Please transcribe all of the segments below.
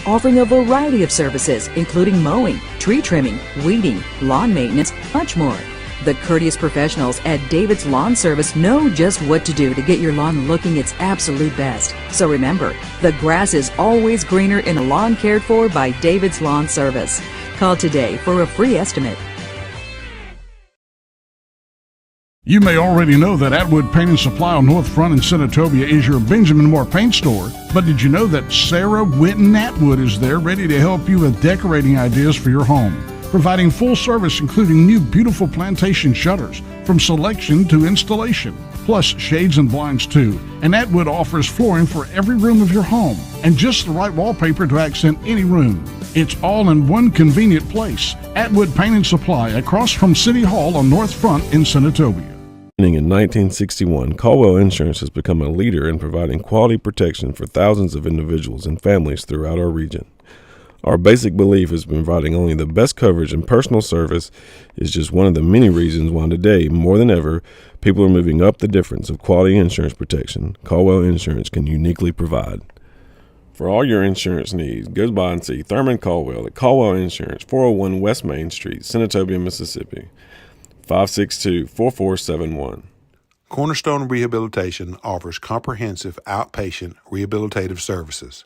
offering a variety of services, including mowing, tree trimming, weeding, lawn maintenance, much more. The courteous professionals at David's Lawn Service know just what to do to get your lawn looking its absolute best. So remember, the grass is always greener in a lawn cared for by David's Lawn Service. Call today for a free estimate. You may already know that Atwood Paint and Supply on North Front in Senatobia is your Benjamin Moore paint store, but did you know that Sarah Whitten Atwood is there ready to help you with decorating ideas for your home? Providing full service including new beautiful plantation shutters from selection to installation, plus shades and blinds too. And Atwood offers flooring for every room of your home and just the right wallpaper to accent any room. It's all in one convenient place. Atwood Paint and Supply across from City Hall on North Front in Senatobia. Beginning in 1961, Caldwell Insurance has become a leader in providing quality protection for thousands of individuals and families throughout our region. Our basic belief is providing only the best coverage and personal service is just one of the many reasons why today, more than ever, people are moving up the difference of quality insurance protection Caldwell Insurance can uniquely provide. For all your insurance needs, go by and see Thurman Caldwell at Caldwell Insurance, 401 West Main Street, Senatobia, Mississippi, 562-4471. Cornerstone Rehabilitation offers comprehensive outpatient rehabilitative services.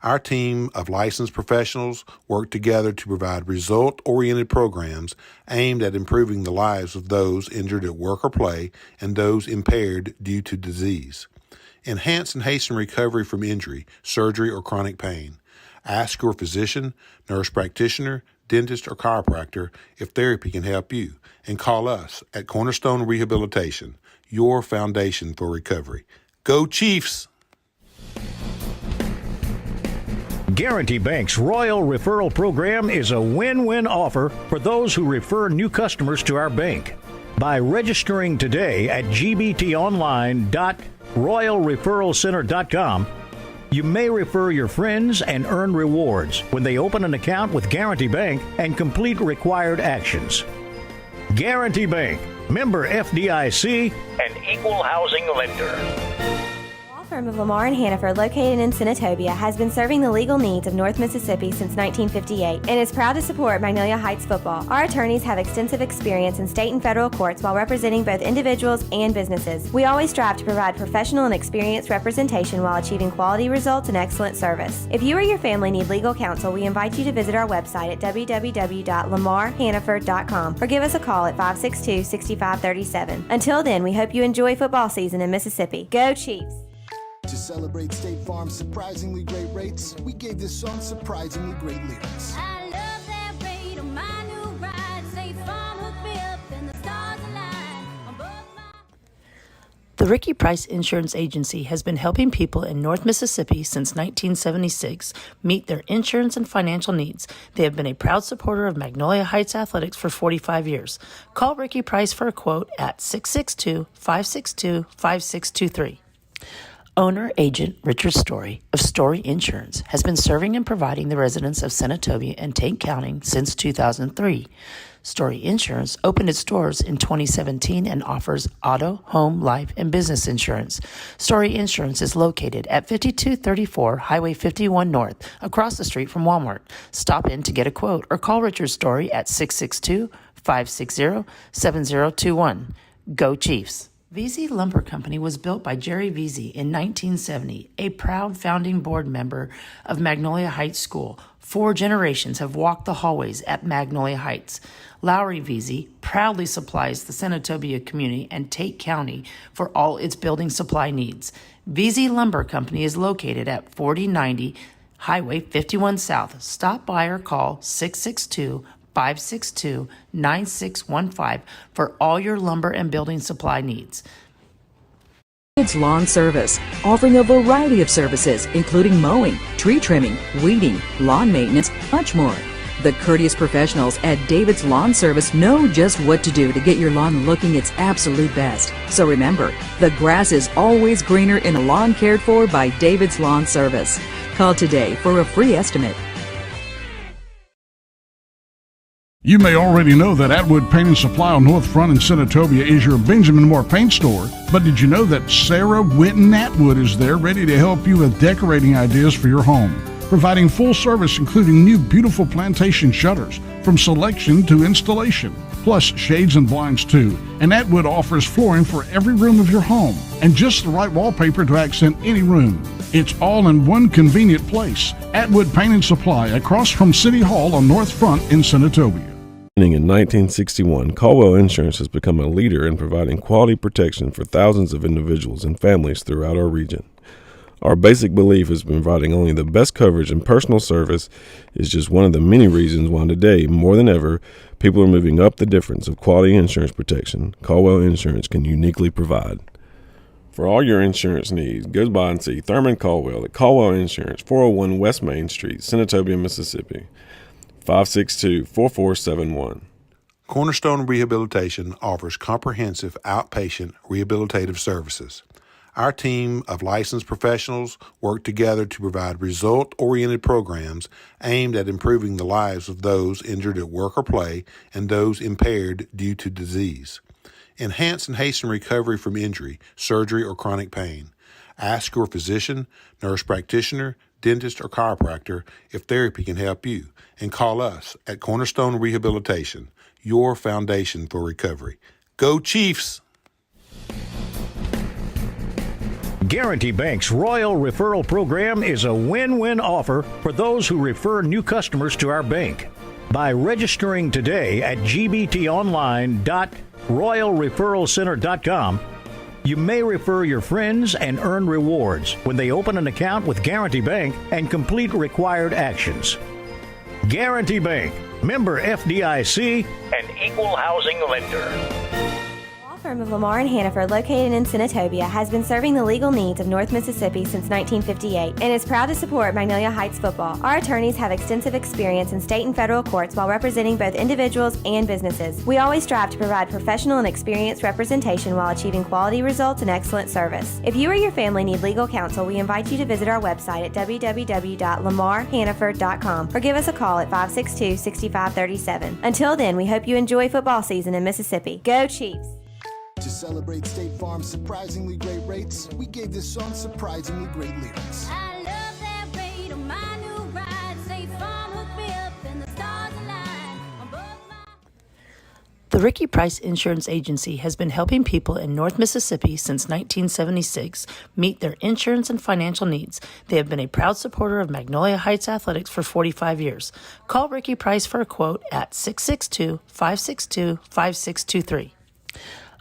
Our team of licensed professionals work together to provide result-oriented programs aimed at improving the lives of those injured at work or play and those impaired due to disease. Enhance and hasten recovery from injury, surgery, or chronic pain. Ask your physician, nurse practitioner, dentist, or chiropractor if therapy can help you, and call us at Cornerstone Rehabilitation, your foundation for recovery. Go Chiefs! Guarantee Bank's Royal Referral Program is a win-win offer for those who refer new customers to our bank. By registering today at gbtonline.royalreferralcenter.com, you may refer your friends and earn rewards when they open an account with Guarantee Bank and complete required actions. Guarantee Bank, member FDIC, an equal housing lender. Firm of Lamar and Hannaford, located in Senatobia, has been serving the legal needs of North Mississippi since 1958 and is proud to support Magnolia Heights football. Our attorneys have extensive experience in state and federal courts while representing both individuals and businesses. We always strive to provide professional and experienced representation while achieving quality results and excellent service. If you or your family need legal counsel, we invite you to visit our website at www.lamarhannaford.com or give us a call at 562-6537. Until then, we hope you enjoy football season in Mississippi. Go Chiefs! To celebrate State Farm's surprisingly great rates, we gave this song surprisingly great lyrics. I love that rate on my new ride. State Farm hooked me up and the stars align on both my... The Ricky Price Insurance Agency has been helping people in North Mississippi since 1976 meet their insurance and financial needs. They have been a proud supporter of Magnolia Heights Athletics for 45 years. Call Ricky Price for a quote at 662-562-5623. Owner-agent Richard Story of Story Insurance has been serving and providing the residents of Senatobia and Tate County since 2003. Story Insurance opened its doors in 2017 and offers auto, home, life, and business insurance. Story Insurance is located at 5234 Highway 51 North, across the street from Walmart. Stop in to get a quote or call Richard Story at 662-560-7021. Go Chiefs! Veazey Lumber Company was built by Jerry Veazey in 1970, a proud founding board member of Magnolia Heights School. 4 generations have walked the hallways at Magnolia Heights. Lowry Veazey proudly supplies the Senatobia community and Tate County for all its building supply needs. Veazey Lumber Company is located at 4090 Highway 51 South. Stop by or call 662-562-9615 for all your lumber and building supply needs. David's Lawn Service, offering a variety of services, including mowing, tree trimming, weeding, lawn maintenance, much more. The courteous professionals at David's Lawn Service know just what to do to get your lawn looking its absolute best. So remember, the grass is always greener in a lawn cared for by David's Lawn Service. Call today for a free estimate. You may already know that Atwood Paint and Supply on North Front in Senatobia is your Benjamin Moore paint store, but did you know that Sarah Whitten Atwood is there ready to help you with decorating ideas for your home? providing full service including new beautiful plantation shutters from selection to installation, plus shades and blinds too. And Atwood offers flooring for every room of your home and just the right wallpaper to accent any room. It's all in one convenient place. Atwood Paint and Supply across from City Hall on North Front in Senatobia. Beginning in 1961, Caldwell Insurance has become a leader in providing quality protection for thousands of individuals and families throughout our region. Our basic belief is providing only the best coverage and personal service is just one of the many reasons why today, more than ever, people are moving up the difference of quality insurance protection Caldwell Insurance can uniquely provide. For all your insurance needs, go by and see Thurman Caldwell at Caldwell Insurance, 401 West Main Street, Senatobia, Mississippi, 562-4471. Cornerstone Rehabilitation offers comprehensive outpatient rehabilitative services. Our team of licensed professionals work together to provide result-oriented programs aimed at improving the lives of those injured at work or play and those impaired due to disease. Enhance and hasten recovery from injury, surgery, or chronic pain. Ask your physician, nurse practitioner, dentist, or chiropractor if therapy can help you, and call us at Cornerstone Rehabilitation, your foundation for recovery. Go Chiefs! Guarantee Bank's Royal Referral Program is a win-win offer for those who refer new customers to our bank. By registering today at gbtonline.royalreferralcenter.com, you may refer your friends and earn rewards when they open an account with Guarantee Bank and complete required actions. Guarantee Bank, member FDIC, and equal housing lender. Firm of Lamar and Hannaford, located in Senatobia, has been serving the legal needs of North Mississippi since 1958 and is proud to support Magnolia Heights football. Our attorneys have extensive experience in state and federal courts while representing both individuals and businesses. We always strive to provide professional and experienced representation while achieving quality results and excellent service. If you or your family need legal counsel, we invite you to visit our website at www.lamarhannaford.com or give us a call at 562-6537. Until then, we hope you enjoy football season in Mississippi. Go Chiefs! To celebrate State Farm's surprisingly great rates, we gave this song surprisingly great lyrics. I love that rate on my new ride. State Farm hooked me up and the stars align on both my... The Ricky Price Insurance Agency has been helping people in North Mississippi since 1976 meet their insurance and financial needs. They have been a proud supporter of Magnolia Heights Athletics for 45 years. Call Ricky Price for a quote at 662-562-5623.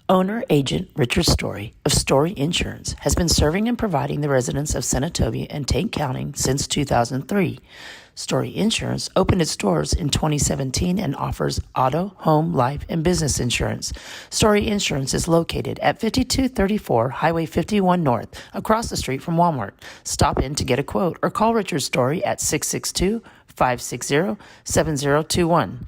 Owner-agent Richard Story of Story Insurance has been serving and providing the residents of Senatobia and Tate County since 2003. Story Insurance opened its doors in 2017 and offers auto, home, life, and business insurance. Story Insurance is located at 5234 Highway 51 North, across the street from Walmart. Stop in to get a quote or call Richard Story at 662-560-7021.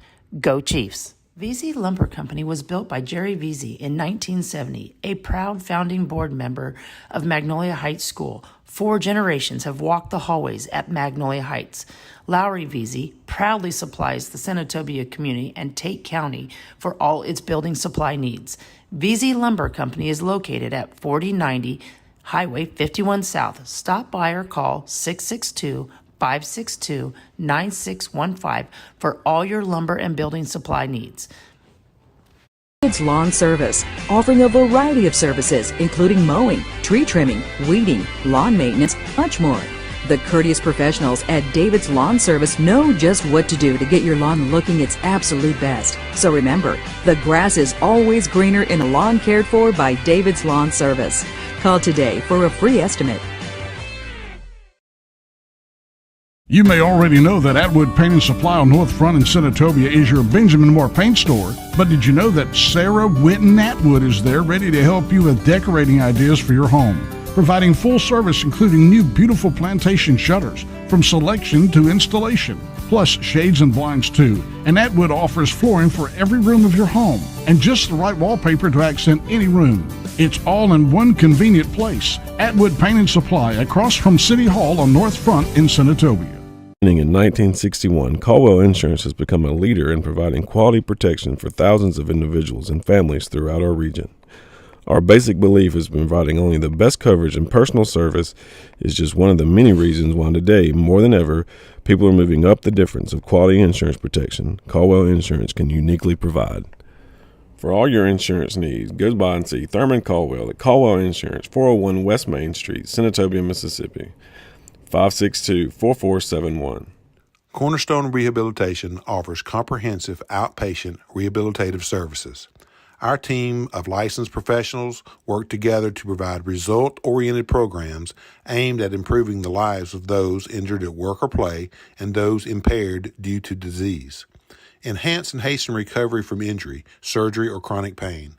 Go Chiefs! VZ Lumber Company was built by Jerry Veazey in 1970, a proud founding board member of Magnolia Heights School. 4 generations have walked the hallways at Magnolia Heights. Lowry Veazey proudly supplies the Senatobia community and Tate County for all its building supply needs. VZ Lumber Company is located at 4090 Highway 51 South. Stop by or call 662-562-9615 for all your lumber and building supply needs. David's Lawn Service, offering a variety of services, including mowing, tree trimming, weeding, lawn maintenance, much more. The courteous professionals at David's Lawn Service know just what to do to get your lawn looking its absolute best. So remember, the grass is always greener in a lawn cared for by David's Lawn Service. Call today for a free estimate. You may already know that Atwood Paint and Supply on North Front in Senatobia is your Benjamin Moore paint store, but did you know that Sarah Winton Atwood is there ready to help you with decorating ideas for your home, providing full service including new beautiful plantation shutters from selection to installation, plus shades and blinds too. And Atwood offers flooring for every room of your home and just the right wallpaper to accent any room. It's all in one convenient place. Atwood Paint and Supply across from City Hall on North Front in Senatobia. Beginning in 1961, Caldwell Insurance has become a leader in providing quality protection for thousands of individuals and families throughout our region. Our basic belief is providing only the best coverage and personal service is just one of the many reasons why today, more than ever, people are moving up the difference of quality insurance protection Caldwell Insurance can uniquely provide. For all your insurance needs, go by and see Thurman Caldwell at Caldwell Insurance, 401 West Main Street, Senatobia, Mississippi, 562-4471. Cornerstone Rehabilitation offers comprehensive outpatient rehabilitative services. Our team of licensed professionals work together to provide result-oriented programs aimed at improving the lives of those injured at work or play and those impaired due to disease. Enhance and hasten recovery from injury, surgery, or chronic pain.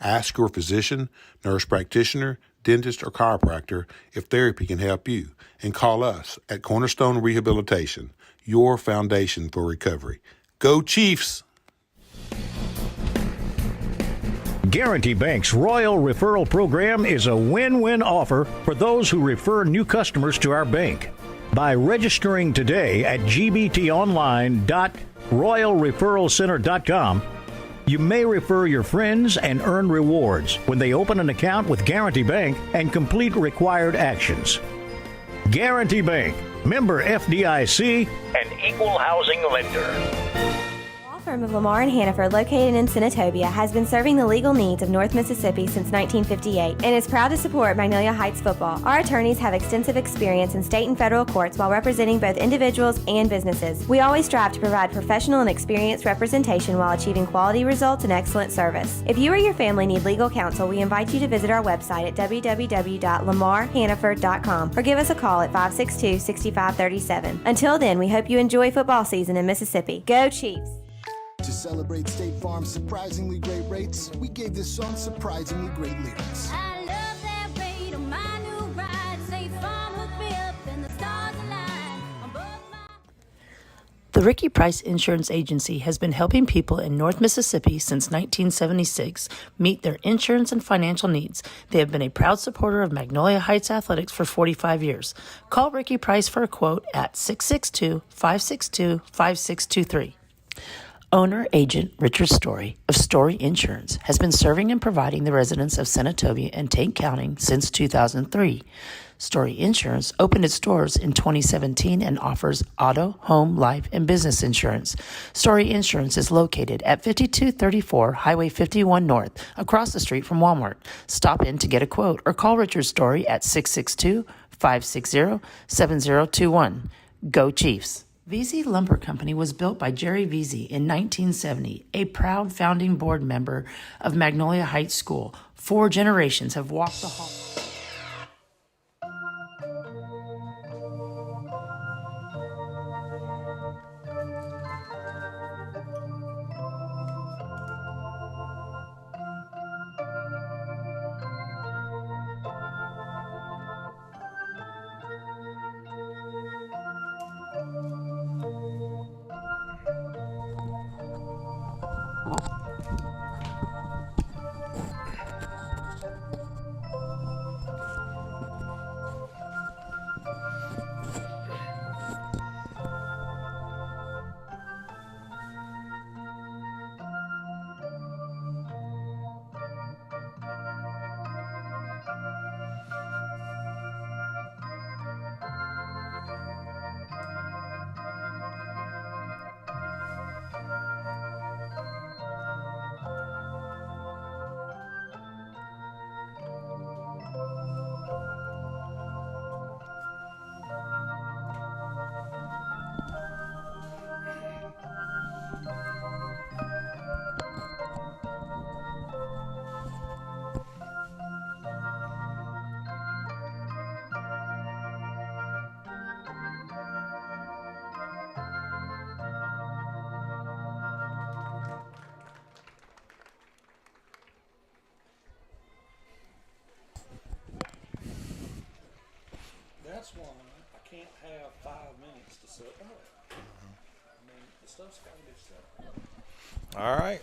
Ask your physician, nurse practitioner, dentist, or chiropractor if therapy can help you, and call us at Cornerstone Rehabilitation, your foundation for recovery. Go Chiefs! Guarantee Bank's Royal Referral Program is a win-win offer for those who refer new customers to our bank. By registering today at gbtonline.royalreferralcenter.com, you may refer your friends and earn rewards when they open an account with Guarantee Bank and complete required actions. Guarantee Bank, member FDIC, and equal housing lender. Law firm of Lamar and Hannaford, located in Senatobia, has been serving the legal needs of North Mississippi since 1958 and is proud to support Magnolia Heights football. Our attorneys have extensive experience in state and federal courts while representing both individuals and businesses. We always strive to provide professional and experienced representation while achieving quality results and excellent service. If you or your family need legal counsel, we invite you to visit our website at www.lamarhannaford.com or give us a call at 562-6537. Until then, we hope you enjoy football season in Mississippi. Go Chiefs! To celebrate State Farm's surprisingly great rates, we gave this song surprisingly great lyrics. I love that rate on my new ride. State Farm hooked me up and the stars align on both my... The Ricky Price Insurance Agency has been helping people in North Mississippi since 1976 meet their insurance and financial needs. They have been a proud supporter of Magnolia Heights Athletics for 45 years. Call Ricky Price for a quote at 662-562-5623. Owner-agent Richard Story of Story Insurance has been serving and providing the residents of Senatobia and Tank County since 2003. Story Insurance opened its doors in 2017 and offers auto, home, life, and business insurance. Story Insurance is located at 5234 Highway 51 North, across the street from Walmart. Stop in to get a quote or call Richard Story at 662-560-7021. Go Chiefs! Veazey Lumber Company was built by Jerry Veazey in 1970, a proud founding board member of Magnolia Heights School. 4 generations have walked the hall. That's why I can't have 5 minutes to set up. I mean, the stuff's got to be set up. All right.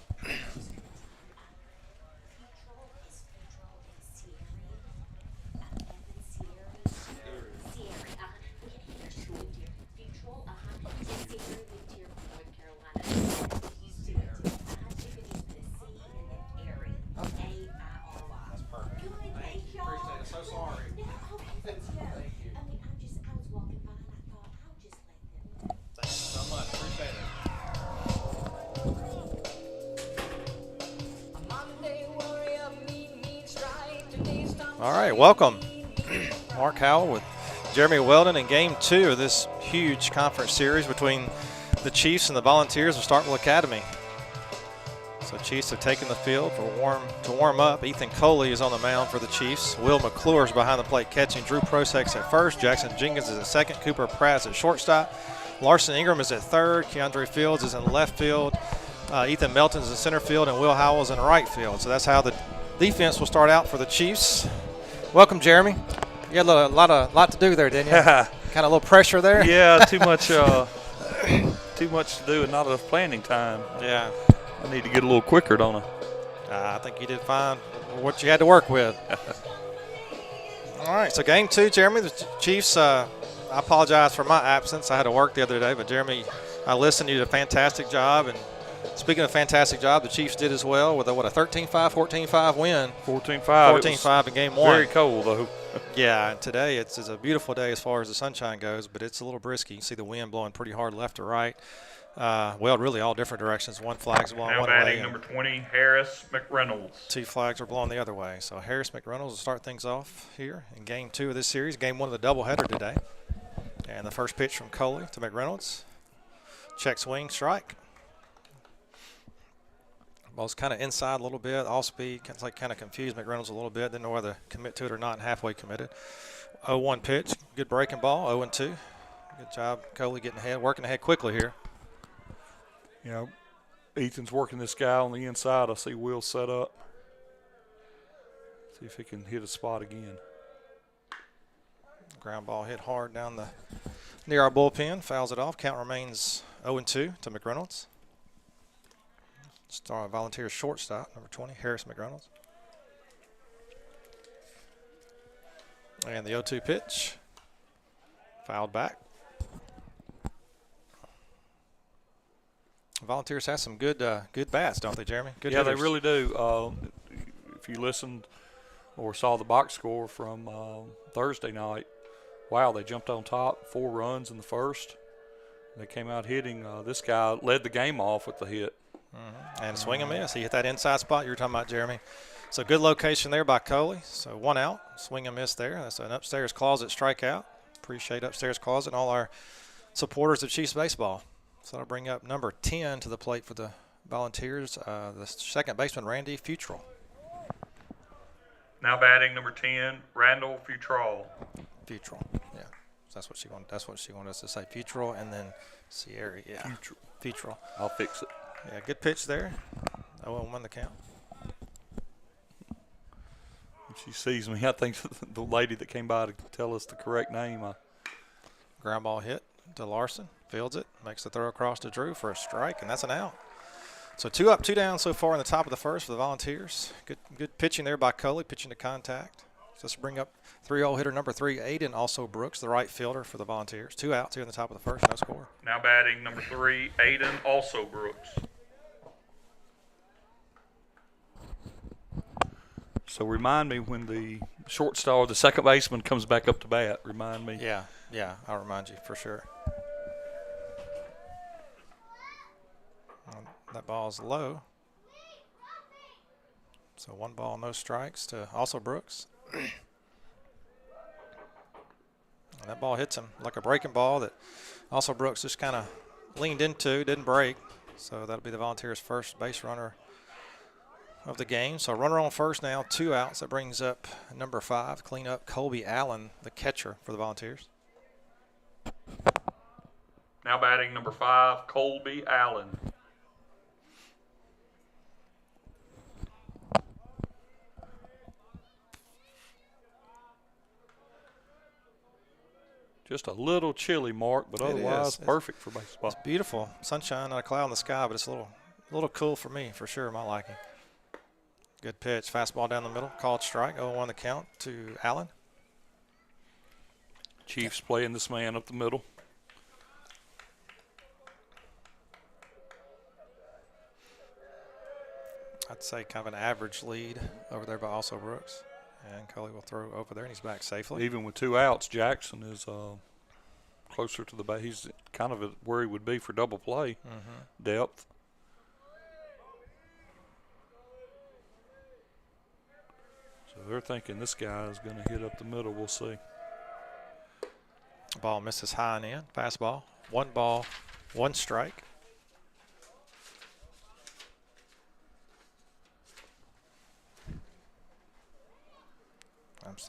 That's perfect. All right, welcome. Mark Howell with Jeremy Weldon in Game 2 of this huge conference series between the Chiefs and the Volunteers of Starkville Academy. So Chiefs have taken the field to warm up. Ethan Coley is on the mound for the Chiefs. Will McClure is behind the plate catching. Drew Prosex at first. Jackson Jenkins is at second. Cooper Pratt at shortstop. Larson Ingram is at third. Keandre Fields is in left field. Ethan Melton is in center field, and Will Howell is in right field. So that's how the defense will start out for the Chiefs. Welcome, Jeremy. You had a lot to do there, didn't you? Kind of a little pressure there. Yeah, too much to do and not enough planning time. Yeah. I need to get a little quicker, don't I? I think you did fine with what you had to work with. All right, so Game 2, Jeremy. The Chiefs, I apologize for my absence. I had to work the other day, but Jeremy, I listened. You did a fantastic job. And speaking of fantastic job, the Chiefs did as well with a 13-5, 14-5 win. 14-5. 14-5 in Game 1. Very cold, though. Yeah, and today it's a beautiful day as far as the sunshine goes, but it's a little brisky. You can see the wind blowing pretty hard left to right. Well, really all different directions. One flag's blowing one way. Now batting number 20, Harris McReynolds. Two flags are blowing the other way. So Harris McReynolds will start things off here in Game 2 of this series. Game 1 of the doubleheader today. And the first pitch from Coley to McReynolds. Check swing, strike. Ball's kind of inside a little bit, all speed, kind of confused McReynolds a little bit. Didn't know whether to commit to it or not, and halfway committed. 0-1 pitch, good breaking ball, 0-2. Good job, Coley getting ahead, working ahead quickly here. You know, Ethan's working this guy on the inside. I see Will set up. See if he can hit a spot again. Ground ball hit hard down near our bullpen, fouls it off. Count remains 0-2 to McReynolds. Star Volunteers shortstop, number 20, Harris McReynolds. And the 0-2 pitch, fouled back. Volunteers have some good bats, don't they, Jeremy? Good yeah, hitters. They really do. If you listened or saw the box score from Thursday night, wow, they jumped on top, 4 runs in the first. They came out hitting. This guy led the game off with the hit. And swing and miss. He hit that inside spot you were talking about, Jeremy. So good location there by Coley. So 1 out, swing and miss there. That's an upstairs closet strikeout. Appreciate upstairs closet and all our supporters of Chiefs baseball. So that'll bring up number 10 to the plate for the Volunteers, the second baseman, Randy Futrell. Now batting number 10, Randall Futrell. Futrell, yeah. So that's what she wanted us to say. Futrell and then Sierra, yeah. Futrell. I'll fix it. Yeah, good pitch there. 0-1 the count. If she sees me, I think the lady that came by to tell us the correct name. Ground ball hit to Larson. Fields it. Makes the throw across to Drew for a strike, and that's an out. So 2 up, 2 down so far in the top of the first for the Volunteers. Good pitching there by Coley, pitching to contact. So let's bring up 3-0 hitter number 3, Aiden Also Brooks, the right fielder for the Volunteers. 2 outs here in the top of the first, no score. Now batting number 3, Aiden Also Brooks. So remind me when the shortstop or the second baseman comes back up to bat. Remind me. Yeah, I'll remind you for sure. That ball's low. So 1 ball, no strikes to Also Brooks. And that ball hits him like a breaking ball that Also Brooks just kind of leaned into, didn't break. So that'll be the Volunteers' first base runner of the game. So runner on first now, 2 outs. That brings up number 5, clean up Colby Allen, the catcher for the Volunteers. Now batting number 5, Colby Allen. Just a little chilly, Mark, but otherwise perfect for baseball. It's beautiful. Sunshine, not a cloud in the sky, but it's a little cool for me, for sure, my liking. Good pitch. Fastball down the middle. Called strike. 0-1 the count to Allen. Chiefs playing this man up the middle. I'd say kind of an average lead over there by Also Brooks. And Coley will throw over there, and he's back safely. Even with 2 outs, Jackson is closer to the base. He's kind of where he would be for double play depth. So they're thinking this guy is going to hit up the middle. We'll see. Ball misses high and in. Fastball. 1 ball, 1 strike.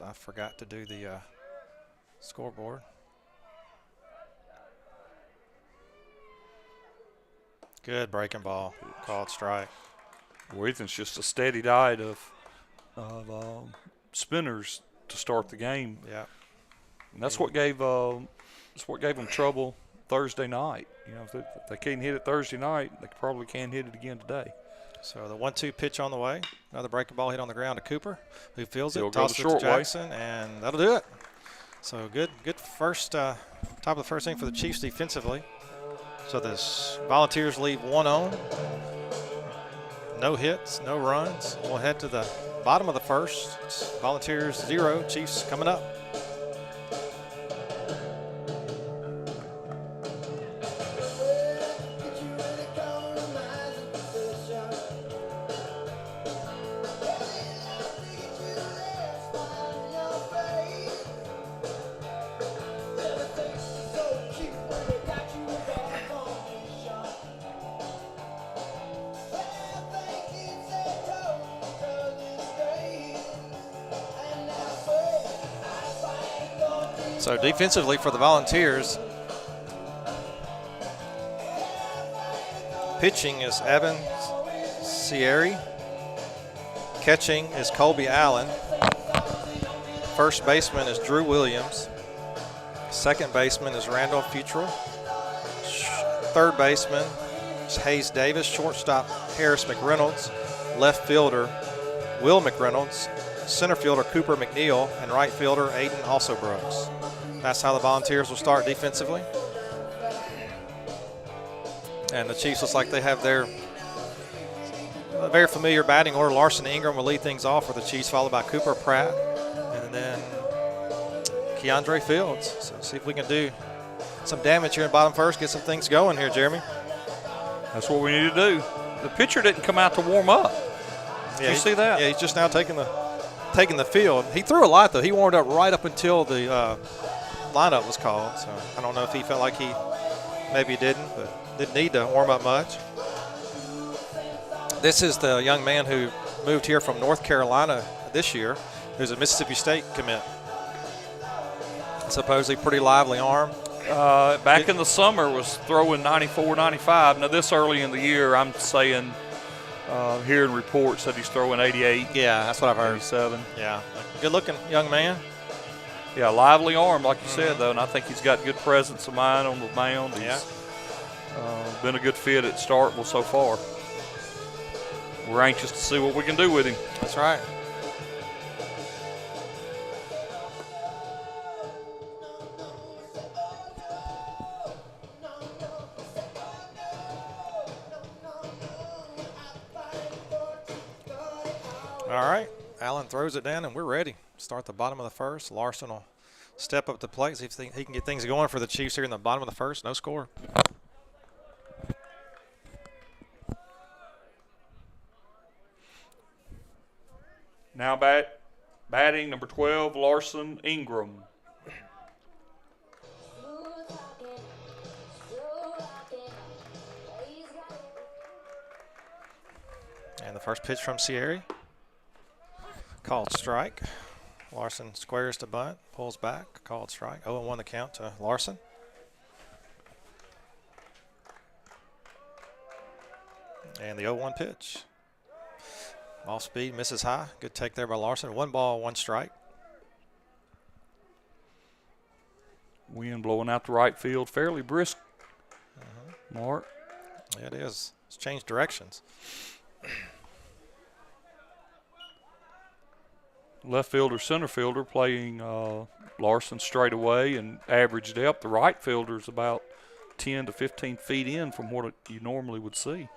I forgot to do the scoreboard. Good breaking ball. Called strike. Well, Ethan's just a steady diet of spinners to start the game. Yeah. And that's what gave them trouble Thursday night. You know, if they can't hit it Thursday night, they probably can't hit it again today. So the 1-2 pitch on the way. Another breaking ball hit on the ground to Cooper, who fields He'll it, go tosses the it to short way. Jackson, and that'll do it. So good first top of the first inning for the Chiefs defensively. So the Volunteers leave 1 on. No hits, no runs. We'll head to the bottom of the first. It's Volunteers 0, Chiefs coming up. So defensively for the Volunteers, pitching is Evan Sierri. Catching is Colby Allen. First baseman is Drew Williams. Second baseman is Randall Futrell. Third baseman is Hayes Davis. Shortstop Harris McReynolds. Left fielder Will McReynolds. Center fielder Cooper McNeil. And right fielder Aiden also Brooks. That's how the Volunteers will start defensively. And the Chiefs looks like they have their very familiar batting order. Larson Ingram will lead things off for the Chiefs, followed by Cooper Pratt, and then Keandre Fields. So see if we can do some damage here in bottom first, get some things going here, Jeremy. That's what we need to do. The pitcher didn't come out to warm up. Did you see that? Yeah, he's just now taking the field. He threw a lot, though. He warmed up right up until the lineup was called. So I don't know if he felt like he maybe didn't, but didn't need to warm up much. This is the young man who moved here from North Carolina this year, who's a Mississippi State commit. Supposedly pretty lively arm. Back in the summer was throwing 94, 95. Now this early in the year, I'm saying hearing reports that he's throwing 88. Yeah, that's what I've heard. 87. Yeah, good looking young man. Yeah, lively arm, like you said, though, and I think he's got good presence of mind on the mound. He's been a good fit at Starkville so far. We're anxious to see what we can do with him. That's right. All right, Allen throws it down, and we're ready. Start the bottom of the first. Larson will step up to the plate, see if he can get things going for the Chiefs here in the bottom of the first. No score. Now batting number 12, Larson Ingram. And the first pitch from Sierra. Called strike. Larson squares to bunt, pulls back, called strike. 0-1 the count to Larson. And the 0-1 pitch. Off speed, misses high. Good take there by Larson. 1 ball, 1 strike. Wind blowing out the right field, fairly brisk. Mark. Yeah, it is. It's changed directions. Left fielder, center fielder playing Larson straight away and average depth. The right fielder is about 10 to 15 feet in from what you normally would see.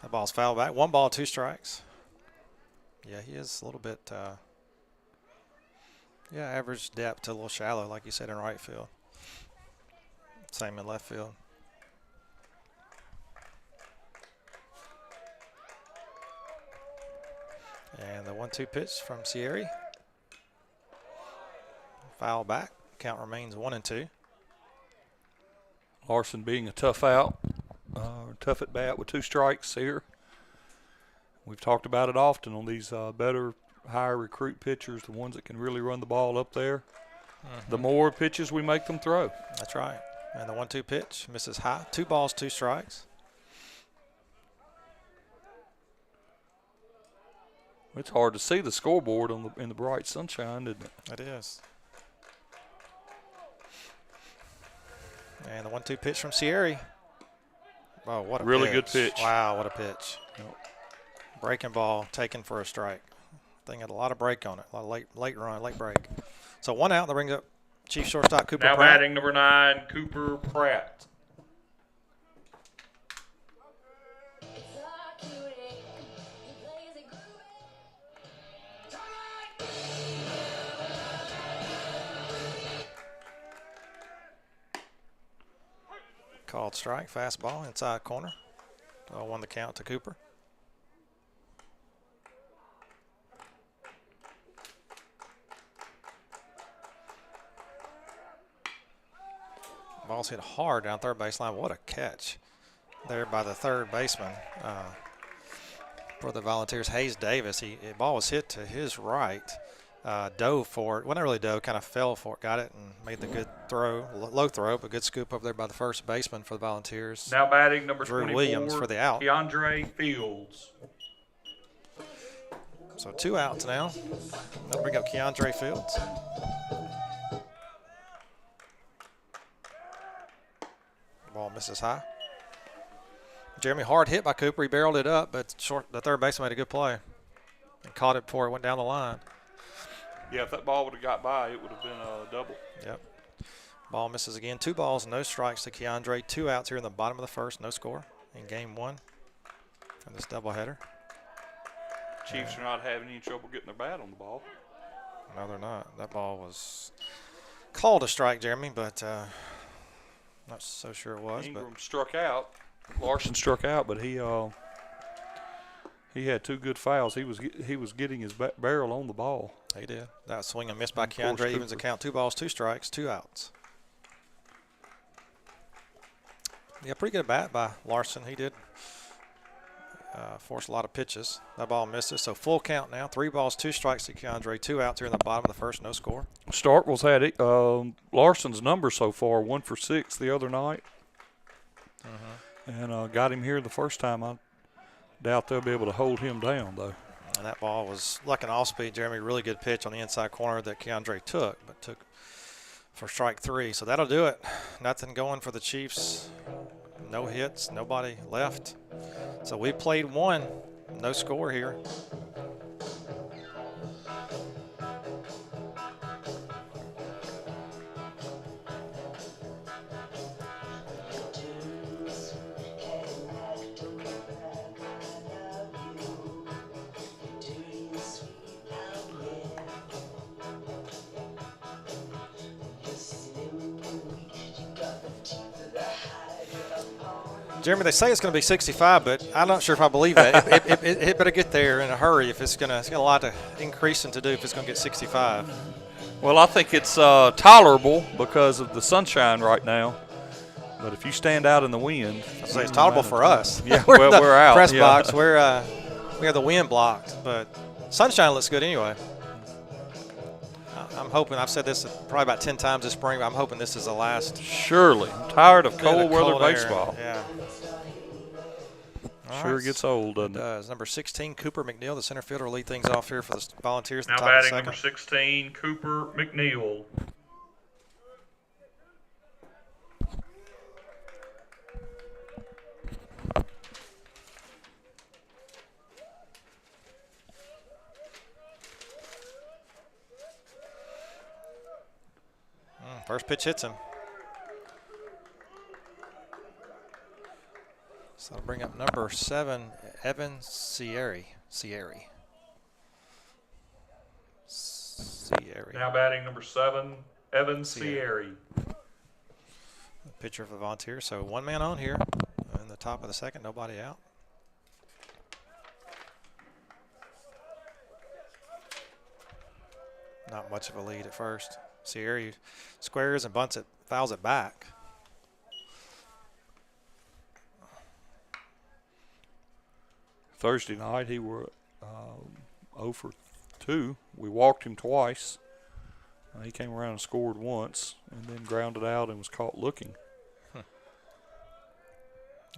That ball's fouled back. 1 ball, 2 strikes. Yeah, he is a little bit, average depth, a little shallow, like you said, in right field. Same in left field. And the 1-2 pitch from Sierra. Foul back. Count remains 1-2. Larson being a tough out, tough at bat with 2 strikes here. We've talked about it often on these better, higher recruit pitchers, the ones that can really run the ball up there. The more pitches we make them throw. That's right. And the 1-2 pitch misses high. 2 balls, 2 strikes. It's hard to see the scoreboard in the bright sunshine, isn't it? It is. And the 1-2 pitch from Sierra. Oh, what a really pitch. good pitch. Wow, what a pitch. Yep. Breaking ball taken for a strike. Thing had a lot of break on it, a lot of late run, late break. So 1 out. That brings up Chief shortstop Cooper Now Pratt. batting number 9, Cooper Pratt. Called strike, fastball, inside corner. 0-1 the count to Cooper. Ball's hit hard down third baseline. What a catch there by the third baseman for the Volunteers, Hayes Davis. The ball was hit to his right. Dove for it. Well, not really dove, kind of fell for it, got it, and made the good throw, low throw, but good scoop over there by the first baseman for the Volunteers. Now batting number Drew 24, Williams for the out. Keandre Fields. So 2 outs now. That'll bring up Keandre Fields. Ball misses high. Jeremy hard hit by Cooper. He barreled it up, but the third baseman made a good play and caught it before it went down the line. Yeah, if that ball would have got by, it would have been a double. Yep. Ball misses again. 2 balls, no strikes to Keandre. 2 outs here in the bottom of the first. No score in game 1 from this doubleheader. Chiefs are not having any trouble getting their bat on the ball. No, they're not. That ball was called a strike, Jeremy, but not so sure it was. Ingram struck out. Larson struck out, but he had 2 good fouls. He was getting his barrel on the ball. He did. That swing and miss by Keandre evens the count. 2 balls, 2 strikes, 2 outs. Yeah, pretty good at bat by Larson. He did force a lot of pitches. That ball misses. So full count now. 3 balls, 2 strikes to Keandre. 2 outs here in the bottom of the first. No score. Starkville's had it. Larson's number so far, 1 for 6 the other night. And got him here the first time. I doubt they'll be able to hold him down, though. And that ball was like an off-speed, Jeremy. Really good pitch on the inside corner that Keandre took, but took for strike 3. So that'll do it. Nothing going for the Chiefs. No hits, nobody left. So we played 1. No score here. Jeremy, they say it's going to be 65, but I'm not sure if I believe that. It better get there in a hurry if it's got a lot of increasing to do if it's going to get 65. Well, I think it's tolerable because of the sunshine right now. But if you stand out in the wind, I say it's tolerable for us. Yeah, we're out. Press box. We have the wind blocked, but sunshine looks good anyway. I'm hoping, I've said this probably about 10 times this spring, but I'm hoping this is the last. Surely. I'm tired of cold weather baseball. Yeah. Sure gets old, doesn't it? It does. Number 16, Cooper McNeil, the center fielder, will lead things off here for the Volunteers. Now batting number 16, Cooper McNeil. First pitch hits him. So I'll bring up number 7, Evan Sierra. Now batting number 7, Evan Sierra. Pitcher for the Volunteers. So 1 man on here in the top of the second, nobody out. not much of a lead at first. Sierra squares and bunts it, fouls it back. Thursday night, he were 0 for 2. We walked him twice. He came around and scored once and then grounded out and was caught looking.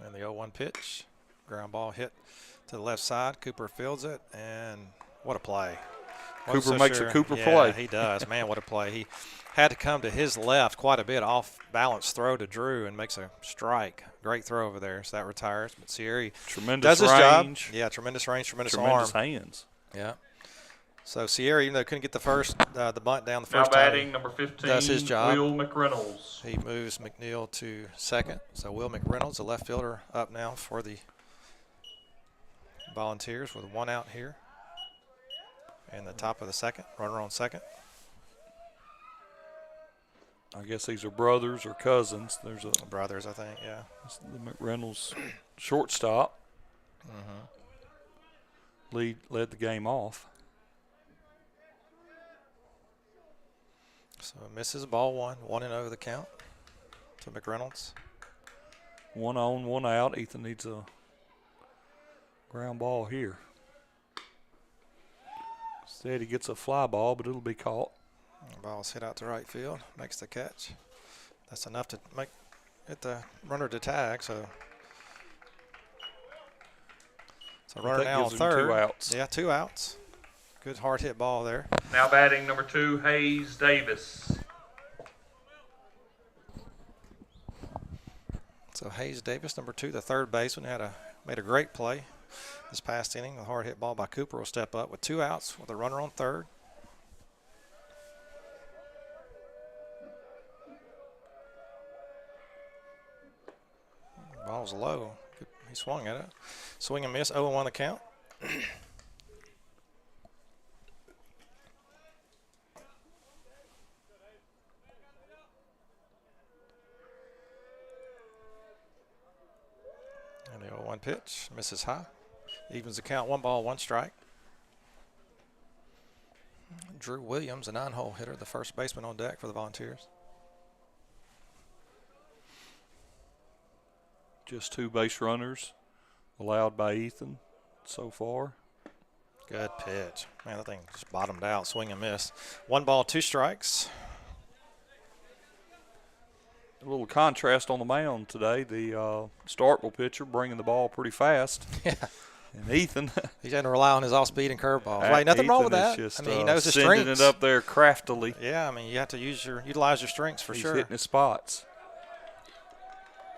And the 0-1 pitch. Ground ball hit to the left side. Cooper fields it, and what a play. Cooper makes a Cooper play. Yeah, he does. Man, what a play. He had to come to his left quite a bit, off-balance throw to Drew, and makes a strike. Great throw over there, so that retires. But Sierra tremendous does his range. job. Yeah, tremendous range, tremendous Tremendous arm. hands. Yeah. So Sierra, even though couldn't get the bunt down the first Now time, batting number 15, does his job. Will McReynolds. He moves McNeil to second. So Will McReynolds, the left fielder, up now for the Volunteers with 1 out here. And the top of the second, runner on second. I guess these are brothers or cousins. There's a brothers, I think, yeah. The McReynolds shortstop. Led the game off. So misses ball 1, 1-0 the count to McReynolds. 1 on, 1 out. Ethan needs a ground ball here. Instead, he gets a fly ball, but it'll be caught. The ball's hit out to right field, makes the catch. That's enough to get the runner to tag. So runner now on third. 2 outs. Yeah, 2 outs. Good hard hit ball there. Now batting number 2, Hayes Davis. So Hayes Davis, number 2, the third baseman, made a great play this past inning. The hard hit ball by Cooper will step up with 2 outs with a runner on third. Ball's low. He swung at it. Swing and miss, 0-1 the count. And the 0-1 pitch, misses high. Evens the count, 1 ball, 1 strike. Drew Williams, a 9-hole hitter, the first baseman on deck for the Volunteers. Just 2 base runners allowed by Ethan so far. Good pitch. Man, that thing just bottomed out, swing and miss. 1 ball, 2 strikes. A little contrast on the mound today. The Starkville pitcher bringing the ball pretty fast. Yeah. And Ethan. He's going to rely on his off-speed and curveball. Right, nothing Ethan wrong with that. Just, I mean, he knows his sending strengths. it up there craftily. Yeah, I mean, you have to utilize your strengths for sure. He's hitting his spots.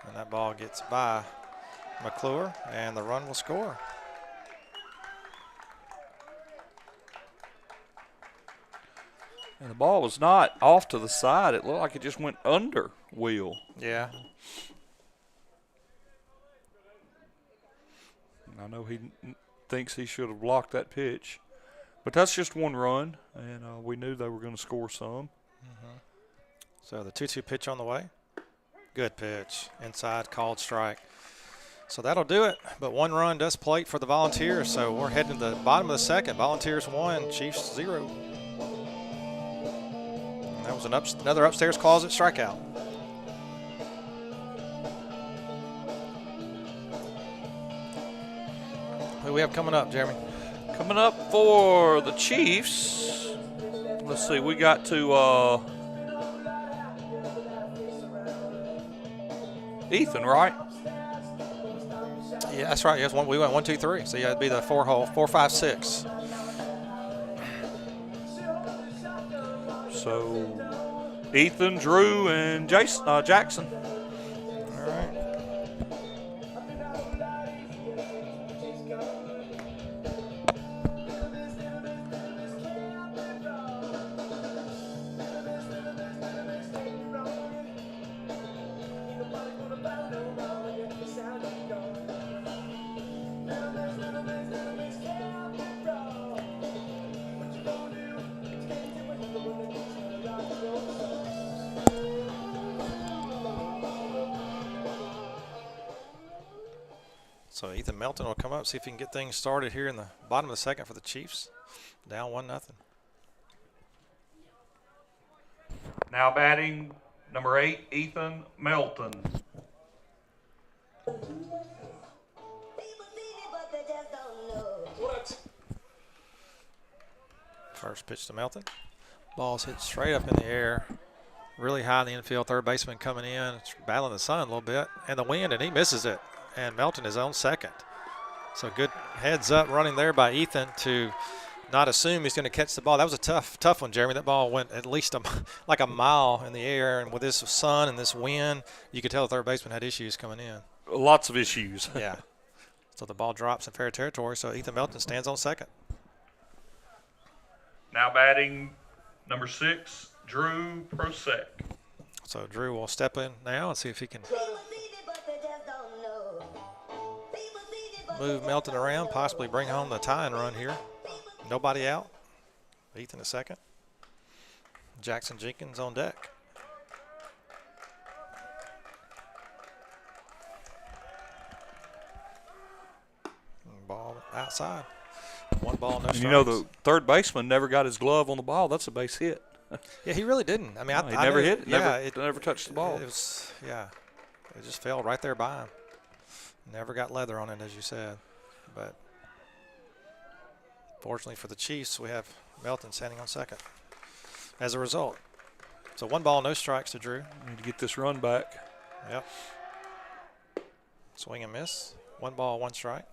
And that ball gets by McClure, and the run will score. And the ball was not off to the side. It looked like it just went under Will. Yeah. I know he thinks he should have blocked that pitch. But that's just 1 run, and we knew they were going to score some. So the 2-2 pitch on the way. Good pitch. Inside, called strike. So that'll do it. But 1 run does plate for the Volunteers. So we're heading to the bottom of the second. Volunteers 1, Chiefs 0. And that was another upstairs closet strikeout. Who do we have coming up, Jeremy? Coming up for the Chiefs, let's see, we got to Ethan, right? Yeah, that's right. Yes, we went 1, 2, 3. So yeah, it'd be the 4-hole, 4, 5, 6. So Ethan, Drew, and Jackson. All right. So Ethan Melton will come up, see if he can get things started here in the bottom of the second for the Chiefs. Down 1-0. Now batting number 8, Ethan Melton. First pitch to Melton. Ball's hit straight up in the air. Really high in the infield. Third baseman coming in. It's battling the sun a little bit. And the wind, and he misses it. And Melton is on second. So good heads up running there by Ethan to not assume he's going to catch the ball. That was a tough one, Jeremy. That ball went at least like a mile in the air. And with this sun and this wind, you could tell the third baseman had issues coming in. Lots of issues. Yeah. So the ball drops in fair territory. So Ethan Melton stands on second. Now batting number 6, Drew Prosek. So Drew will step in now and see if he can move Melton around, possibly bring home the tying run here. Nobody out. Ethan a second. Jackson Jenkins on deck. Ball outside. One ball, no strikes. And you know, the third baseman never got his glove on the ball. That's a base hit. Yeah, he really didn't. I mean, no, he never hit it. Yeah, it never touched the ball. It was, yeah, it just fell right there by him. Never got leather on it, as you said. But fortunately for the Chiefs, we have Melton standing on second. As a result, so one ball, no strikes to Drew. Need to get this run back. Yep. Swing and miss. One ball, one strike.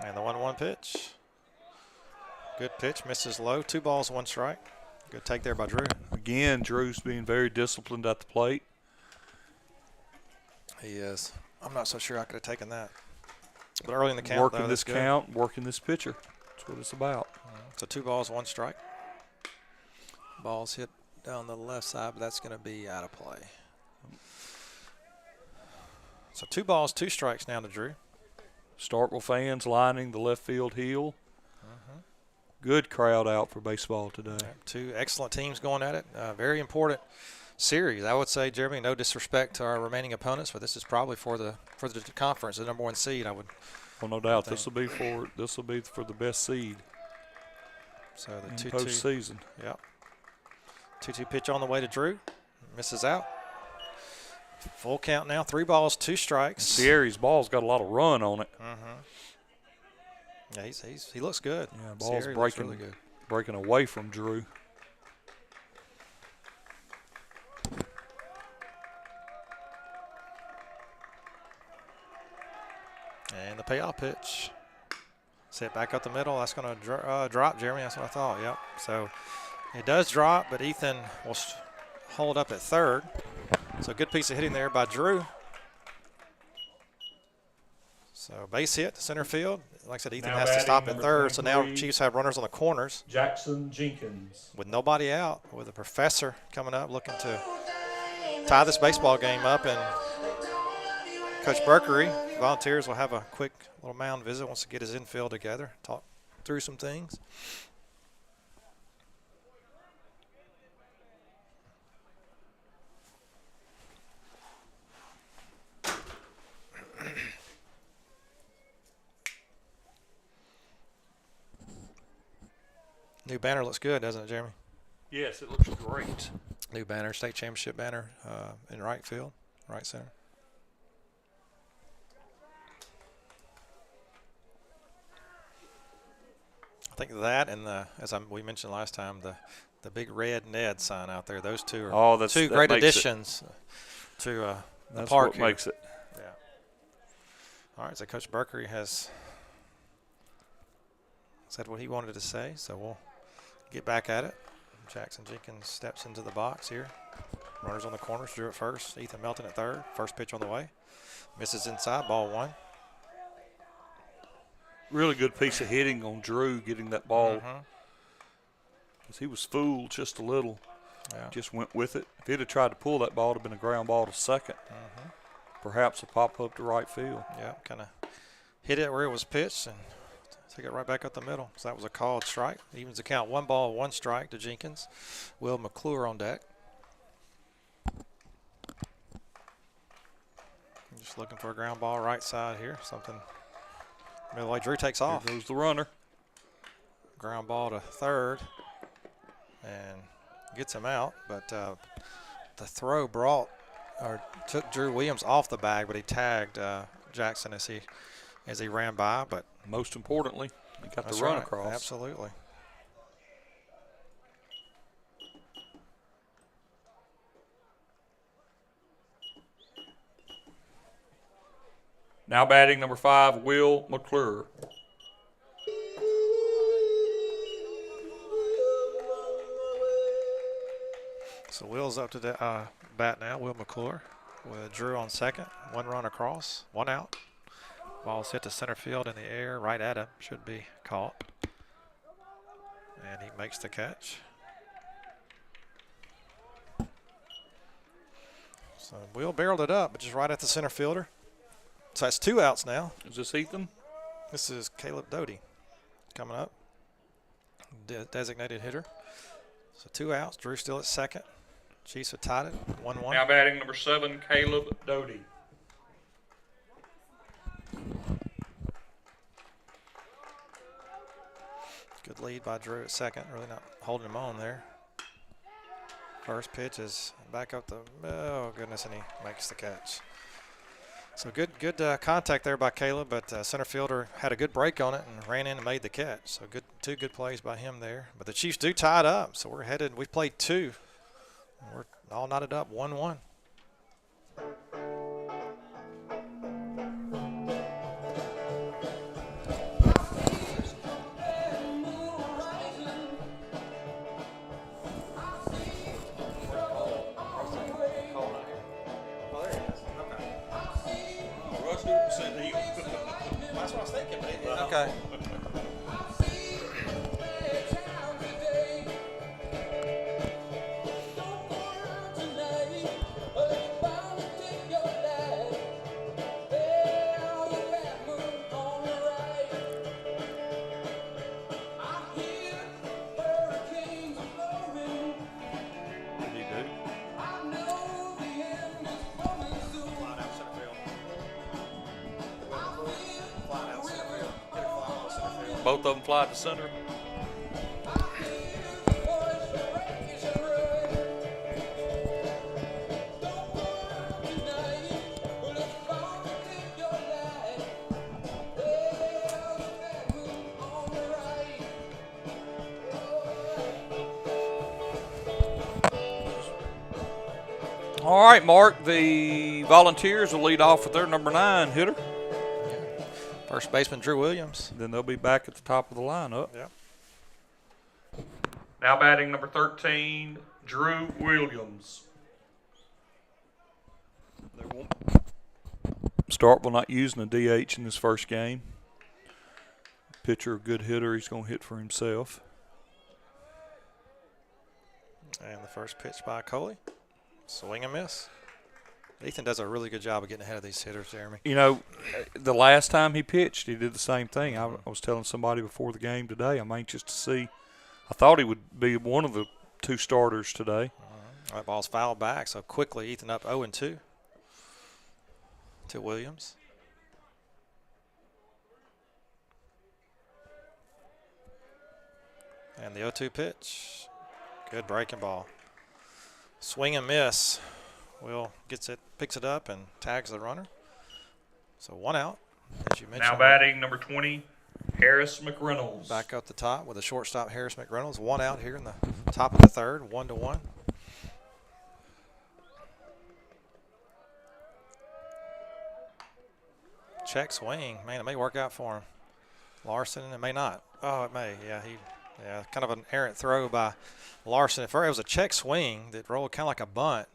And the 1-1 pitch. Good pitch, misses low. 2 balls, 1 strike. Good take there by Drew. Again, Drew's being very disciplined at the plate. He is. I'm not so sure I could have taken that. But early in the count, working this count, working this pitcher. That's what it's about. So 2 balls, 1 strike. Ball's hit down the left side, but that's going to be out of play. So 2 balls, 2 strikes now to Drew. Starkville fans lining the left field hill. Good crowd out for baseball today. 2 excellent teams going at it. Very important series, I would say, Jeremy. No disrespect to our remaining opponents, but this is probably for the conference, the number 1 seed. I would. Well, no doubt this will be for the best seed. So the 2-2 postseason. Yep. 2-2 pitch on the way to Drew. Misses out. Full count now. 3 balls, 2 strikes. Sierra's ball's got a lot of run on it. Yeah, he looks good. Yeah, ball's breaking really good. Breaking away from Drew. And the payoff pitch. Set back up the middle. That's going to drop, Jeremy. That's what I thought. Yep. So it does drop, but Ethan will hold up at third. So good piece of hitting there by Drew. So base hit to center field. Like I said, Ethan has to stop at third. So now Chiefs have runners on the corners. Jackson Jenkins. With nobody out, with the professor coming up looking to tie this baseball game up. And Coach Berkery, Volunteers will have a quick little mound visit, wants to get his infield together, talk through some things. New banner looks good, doesn't it, Jeremy? Yes, it looks great. New banner, state championship banner in right field, right center. I think that and we mentioned last time, the big red Ned sign out there. Those two are two great additions to the that's park. What here. makes it. Yeah. All right, so Coach Berkery has said what he wanted to say, so we'll get back at it. Jackson Jenkins steps into the box here. Runners on the corners, Drew at first, Ethan Melton at third. First pitch on the way. Misses inside, ball 1. Really good piece of hitting on Drew getting that ball. Because he was fooled just a little. Yeah. Just went with it. If he'd have tried to pull that ball, it would have been a ground ball to second. Perhaps a pop up to right field. Yeah, kind of hit it where it was pitched, and Pick it right back up the middle. So that was a called strike. Evens the count. 1 ball, 1 strike to Jenkins. Will McClure on deck. Just looking for a ground ball right side here. Something. Middle way. Drew takes off. There goes the runner. Ground ball to third. And gets him out. But the throw took Drew Williams off the bag, but he tagged Jackson as he ran by. But most importantly, he got the that's run right. across. Absolutely. Now batting number 5, Will McClure. So Will's up to the bat now. Will McClure with Drew on second. 1 run across, 1 out. Ball's hit to center field in the air, right at him. Should be caught. And he makes the catch. So Will barreled it up, but just right at the center fielder. So that's 2 outs now. Is this Ethan? This is Caleb Doty coming up. Designated hitter. So 2 outs. Drew still at second. Chiefs have tied it 1-1. Now batting number 7, Caleb Doty. Good lead by Drew at second. Really not holding him on there. First pitch is back up the, oh goodness, and he makes the catch. So good contact there by Caleb, but center fielder had a good break on it and ran in and made the catch. So two good plays by him there. But the Chiefs do tie it up, so we're headed. We've played 2. We're all knotted up 1-1. That's what I was thinking, but okay. Both of them fly to center. All right, Mark, the Volunteers will lead off with their number 9 hitter. First baseman Drew Williams. Then they'll be back at the top of the lineup. Yeah. Now batting number 13, Drew Williams. Starkville not using a DH in this first game. Pitcher, a good hitter. He's going to hit for himself. And the first pitch by Coley. Swing and miss. Ethan does a really good job of getting ahead of these hitters, Jeremy. You know, the last time he pitched, he did the same thing. I was telling somebody before the game today, I'm anxious to see. I thought he would be one of the 2 starters today. That ball's fouled back, so quickly Ethan up 0-2 to Williams. And the 0-2 pitch. Good breaking ball. Swing and miss. Will gets it, picks it up, and tags the runner. So 1 out, as you mentioned. Now batting number 20, Harris McReynolds. Back up the top with the shortstop Harris McReynolds. 1 out here in the top of the third, 1-1. Check swing. Man, it may work out for him. Larson, it may not. Oh, it may. Yeah, kind of an errant throw by Larson. It was a check swing that rolled kind of like a bunt.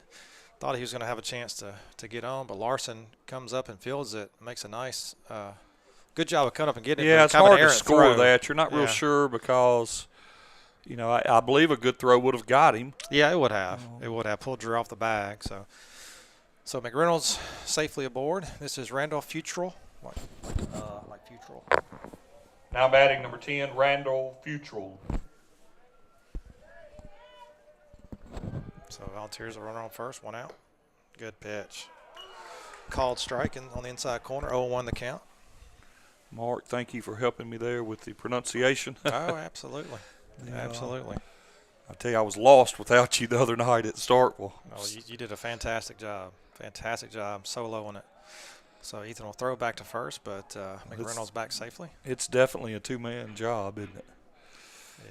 Thought he was going to have a chance to get on, but Larson comes up and fields it. Makes a nice, good job of cutting up and getting it. Yeah, it's hard to score throw. that. You're not real sure because, you know, I believe a good throw would have got him. Yeah, it would have. It would have pulled Drew off the bag. So McReynolds safely aboard. This is Randolph Futrell. Like Futrell. Now batting number 10, Randall Futrell. So Volunteers are running on first, 1 out. Good pitch. Called strike on the inside corner, 0-1 the count. Mark, thank you for helping me there with the pronunciation. Oh, absolutely. Absolutely. I tell you, I was lost without you the other night at Starkville. Oh, you did a fantastic job. Fantastic job soloing it. So Ethan will throw back to first, but McReynolds back safely. It's definitely a two-man job, isn't it?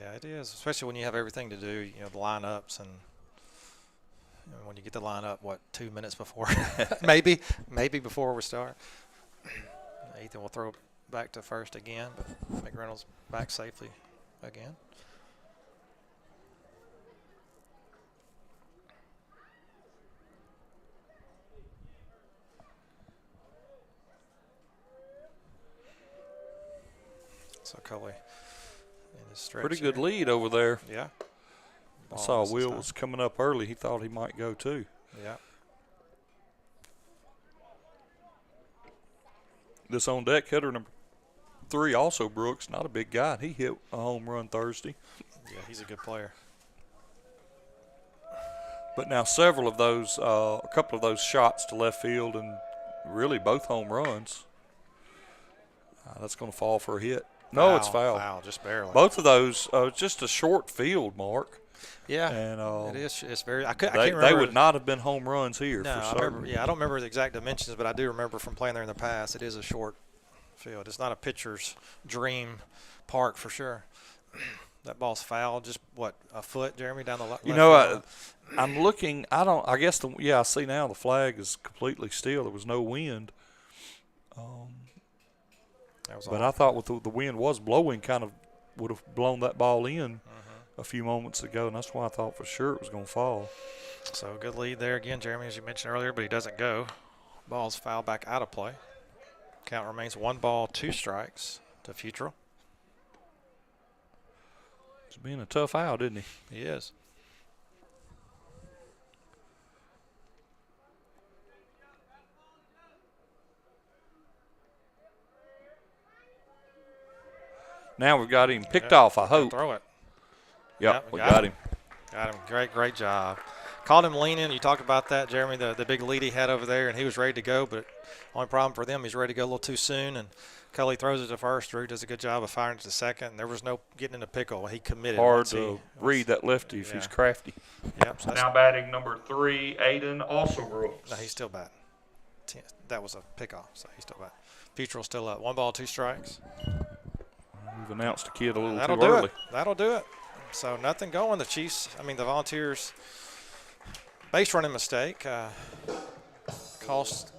Yeah, it is, especially when you have everything to do, the lineups, and when you get the lineup, 2 minutes before, maybe before we start. Ethan will throw back to first again, but McReynolds back safely again. So Coley in his stretch. Pretty good lead over there. Yeah. I saw Will was coming up early. He thought he might go too. Yeah. This on deck hitter number 3, also Brooks, not a big guy. He hit a home run Thursday. Yeah, he's a good player. But now several of those, a couple of those shots to left field, and really both home runs. That's going to fall for a hit. No, it's foul. Foul, just barely. Both of those, just a short field, Mark. Yeah, and it is. It's very. I can't remember. They would not have been home runs here. No, for certain. I don't remember the exact dimensions, but I do remember from playing there in the past. It is a short field. It's not a pitcher's dream park for sure. That ball's foul. Just a foot, Jeremy, down the left. I'm looking. I guess I see now the flag is completely still. There was no wind. But I thought with the wind was blowing, kind of would have blown that ball in a few moments ago, and that's why I thought for sure it was going to fall. So good lead there again, Jeremy, as you mentioned earlier, but he doesn't go. Ball's fouled back out of play. Count remains 1 ball, 2 strikes to Futrell. He's being a tough out, isn't he? He is. Now we've got him picked off, I hope. Throw it. Yep, we got him. Got him. Great job. Called him leaning. You talked about that, Jeremy, the big lead he had over there, and he was ready to go, but only problem for them, he's ready to go a little too soon, and Cully throws it to first. Drew does a good job of firing it to second, and there was no getting in a pickle. He committed. Hard to read that lefty if he's crafty. Yep. So now batting number 3, Aiden also Brooks. No, he's still batting. That was a pickoff, so he's still batting. Futrell's still up. 1 ball, 2 strikes. We've announced the kid a little That'll too early. That'll do it. So nothing going. The Volunteers base running mistake cost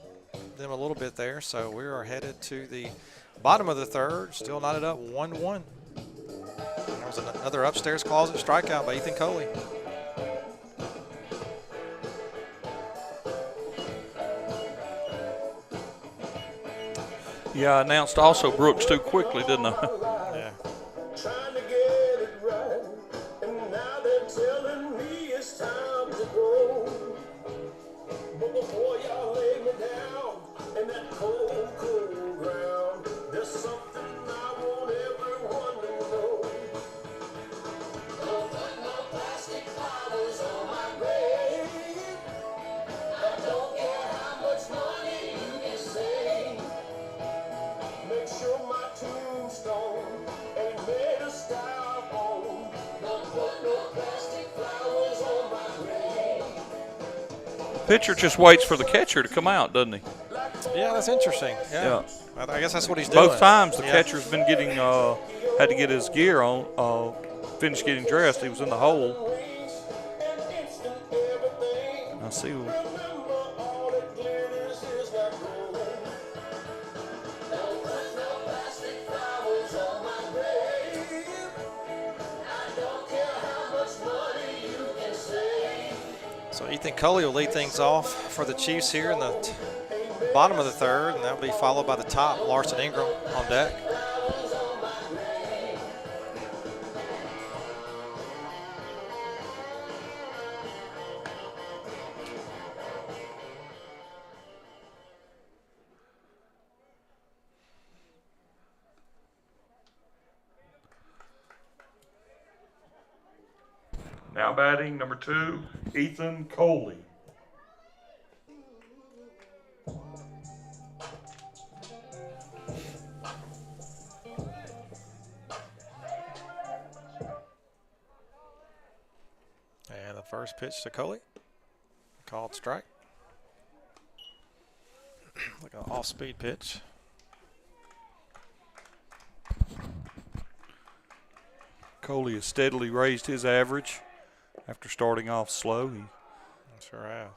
them a little bit there. So we are headed to the bottom of the third, still knotted up 1-1. There was another upstairs closet strikeout by Ethan Coley. Yeah, I announced also Brooks too quickly, didn't I? Yeah. Trying to get it right, and now they're telling me it's time to go. But before y'all lay me down in that cold, cold ground, there's something I want everyone to know. Don't put no plastic flowers on my grave. I don't care how much money you can save. Make sure my tombstone ain't made of styrofoam. Don't put no plastic flowers on my grave. Pitcher just waits for the catcher to come out, doesn't he? Yeah, that's interesting. Yeah. I guess that's what he's doing. Both times the catcher's been getting, had to get his gear on, finish getting dressed. He was in the hole. I see. So Ethan Coley will lead things off for the Chiefs here in the bottom of the third, and that will be followed by the top, Larson Ingram on deck. Now batting number 2, Ethan Coley. And the first pitch to Coley. Called strike. Like an off-speed pitch. Coley has steadily raised his average after starting off slow. He sure have.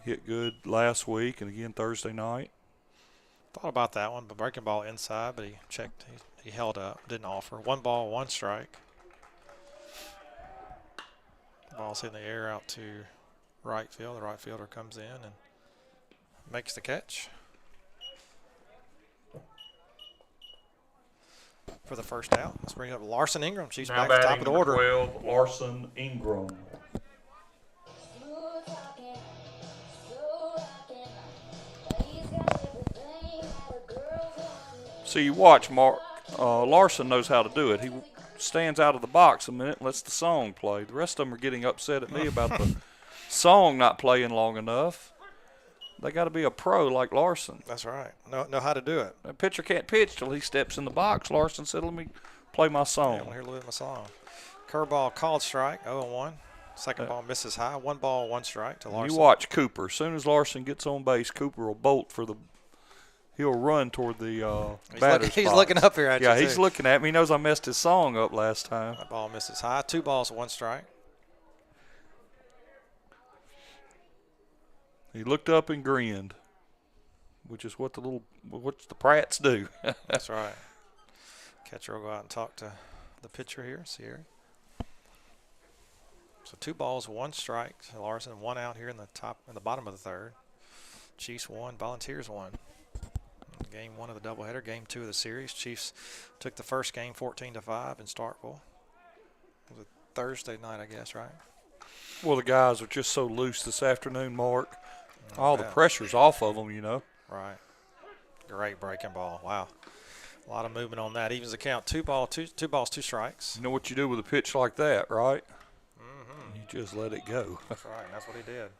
Hit good last week and again Thursday night. Thought about that one, but breaking ball inside, but he checked. He held up, didn't offer. 1 ball, 1 strike. Ball's hitting the air out to right field. The right fielder comes in and makes the catch for the first out. Let's bring up Larson Ingram. She's Now back to top of the order. 12, Larson Ingram. So you watch Mark. Larson knows how to do it. He stands out of the box a minute and lets the song play. The rest of them are getting upset at me about the song not playing long enough. They got to be a pro like Larson. That's right. Know how to do it. A pitcher can't pitch till he steps in the box. Larson said, let me play my song. Yeah, I want to hear a little bit of my song. Curveball called strike, 0-1. Second ball misses high. 1 ball, 1 strike to Larson. You watch Cooper. As soon as Larson gets on base, Cooper will bolt for the – he'll run toward the batter's He's box. looking up here at you, Yeah, he's too. looking at me. He knows I messed his song up last time. That ball misses high. 2 balls, 1 strike. He looked up and grinned, which is what the Pratts do. That's right. Catcher will go out and talk to the pitcher here, Sierra. So 2 balls, 1 strike. Larson, 1 out here in the bottom of the third. Chiefs 1, Volunteers 1. Game 1 of the doubleheader, game 2 of the series. Chiefs took the first game 14-5 in Starkville. It was a Thursday night, I guess, right? Well, the guys are just so loose this afternoon, Mark. All the pressure's off of them, you know. Right. Great breaking ball. Wow. A lot of movement on that. Evens the count. 2 balls, 2 strikes. You know what you do with a pitch like that, right? Mm-hmm. You just let it go. That's right. That's what he did.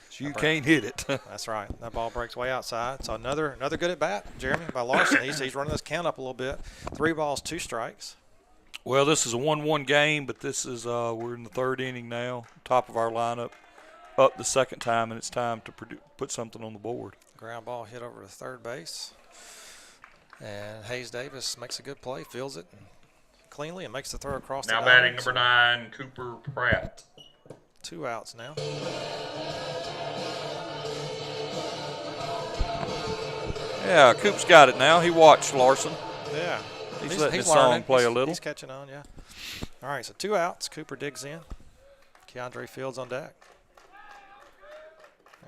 So you can't hit it. That's right. That ball breaks way outside. So another good at bat, Jeremy, by Larson. He's running this count up a little bit. 3 balls, 2 strikes. Well, this is a 1-1 game, but this is we're in the 3rd inning now. Top of our lineup, up the 2nd time, and it's time to put something on the board. Ground ball hit over to third base, and Hayes Davis makes a good play, fields it cleanly, and makes the throw across the Now line. batting number 9, Cooper Pratt. 2 outs now. Yeah, Coop's got it now. He watched Larson. Yeah. He's letting his learning. song play a little. He's catching on, yeah. All right, so 2 outs. Cooper digs in. Keandre Fields on deck.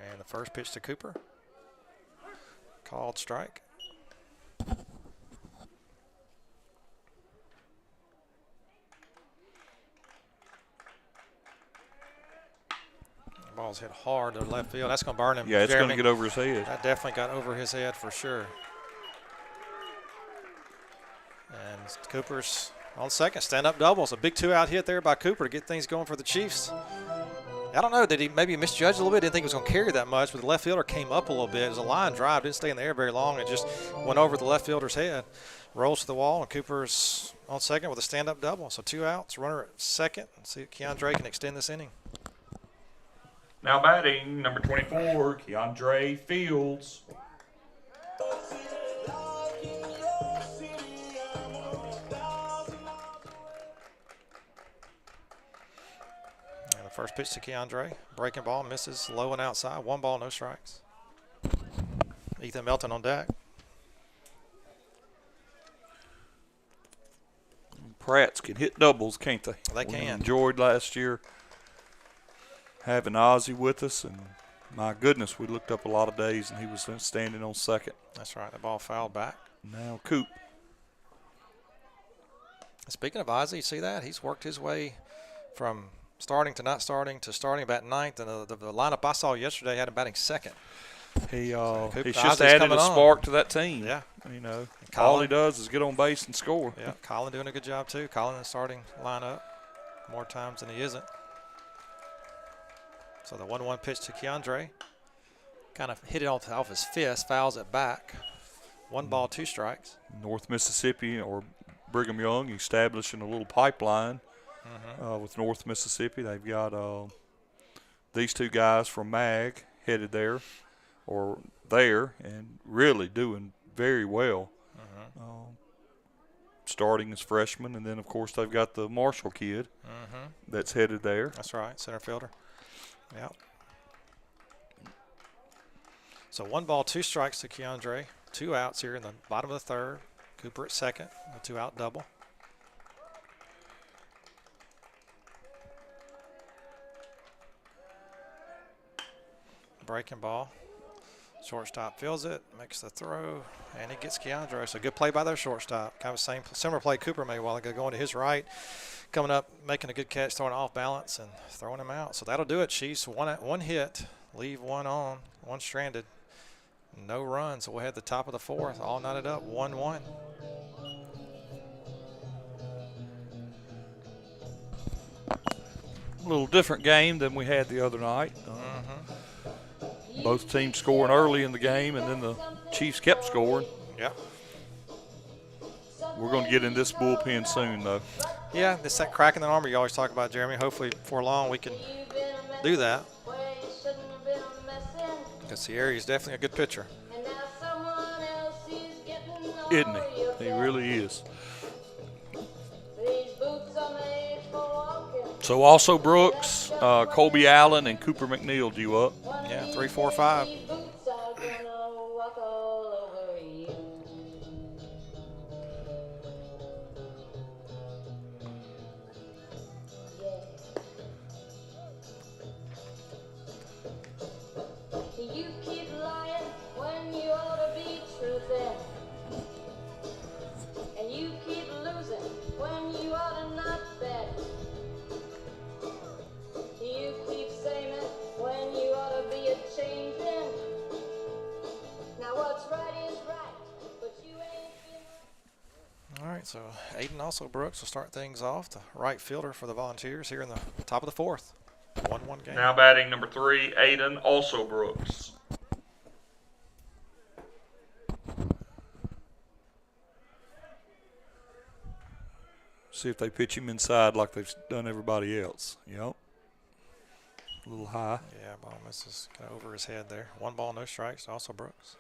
And the first pitch to Cooper. Called strike. Ball's hit hard to left field. That's going to burn him. Yeah, it's going to Jeremy. get over his head. That definitely got over his head for sure. And Cooper's on second. Stand-up doubles. A big 2-out hit there by Cooper to get things going for the Chiefs. I don't know. Did he maybe misjudge a little bit? Didn't think it was going to carry that much, but the left fielder came up a little bit. It was a line drive. Didn't stay in the air very long. It just went over the left fielder's head. Rolls to the wall, and Cooper's on second with a stand-up double. So 2 outs. Runner at second. Let's see if Keandre can extend this inning. Now batting number 24, Keandre Fields. And the first pitch to Keandre. Breaking ball, misses, low and outside. 1 ball, no strikes. Ethan Melton on deck. Pratts can hit doubles, can't they? They We can. enjoyed last year having Ozzie with us, and my goodness, we looked up a lot of days, and he was standing on second. That's right. The ball fouled back. Now Coop. Speaking of Ozzie, you see that? He's worked his way from starting to not starting to starting about 9th, and the lineup I saw yesterday had him batting second. He's just Ozzie's added coming a on. spark to that team. Yeah. You know, Colin. all he does is get on base and score. Yeah, Colin doing a good job too. Colin in the starting lineup more times than he isn't. So the 1-1 pitch to Keandre. Kind of hit it off his fist, fouls it back. 1 ball, 2 strikes. North Mississippi or Brigham Young establishing a little pipeline with North Mississippi. They've got these 2 guys from MAG headed there and really doing very well. Starting as freshmen, and then of course they've got the Marshall kid that's headed there. That's right, center fielder. Yep. So 1 ball, 2 strikes to Keandre. 2 outs here in the bottom of the 3rd. Cooper at second, a 2-out double. Breaking ball. Shortstop feels it, makes the throw, and he gets Keandre. So good play by their shortstop. Kind of similar play Cooper made a while ago, going to his right, coming up, making a good catch, throwing off balance, and throwing him out. So that'll do it, Chiefs. One hit, leave 1 on, 1 stranded. No runs. So we'll head the top of the 4th, all knotted up, 1-1. A little different game than we had the other night. Both teams scoring early in the game, and then the Chiefs kept scoring. Yeah. We're going to get in this bullpen soon, though. Yeah, it's that crack in the armor you always talk about, Jeremy. Hopefully before long we can do that. Because Sierra is definitely a good pitcher. Isn't he? He really is. So also Brooks, Colby Allen, and Cooper McNeil due up. Yeah, 3, 4, 5. You keep lying when you ought to be truthing. And you keep losing when you ought to not bet. You keep saying it when you ought to be a changing. Now what's right is right, but you ain't been. All right, so Aiden also Brooks will start things off, the right fielder for the Volunteers here in the top of the 4th. 1-1 game. Now batting number 3, Aiden also Brooks. See if they pitch him inside like they've done everybody else. Yep. A little high. Yeah, ball misses kind of over his head there. 1 ball, no strikes to also Brooks.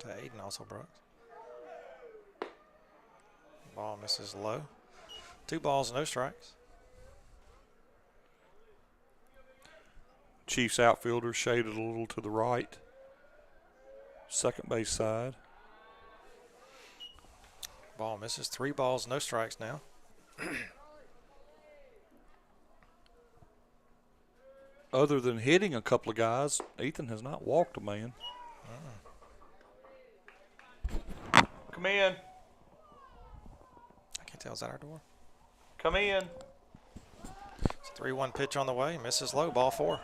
To Aiden, also Brooks. Ball misses low. 2 balls, no strikes. Chiefs outfielder shaded a little to the right. Second base side. Ball misses. 3 balls, no strikes now. Other than hitting a couple of guys, Ethan has not walked a man. Come in. I can't tell. Is that our door? Come in. It's a 3-1 pitch on the way. Misses low. Ball 4.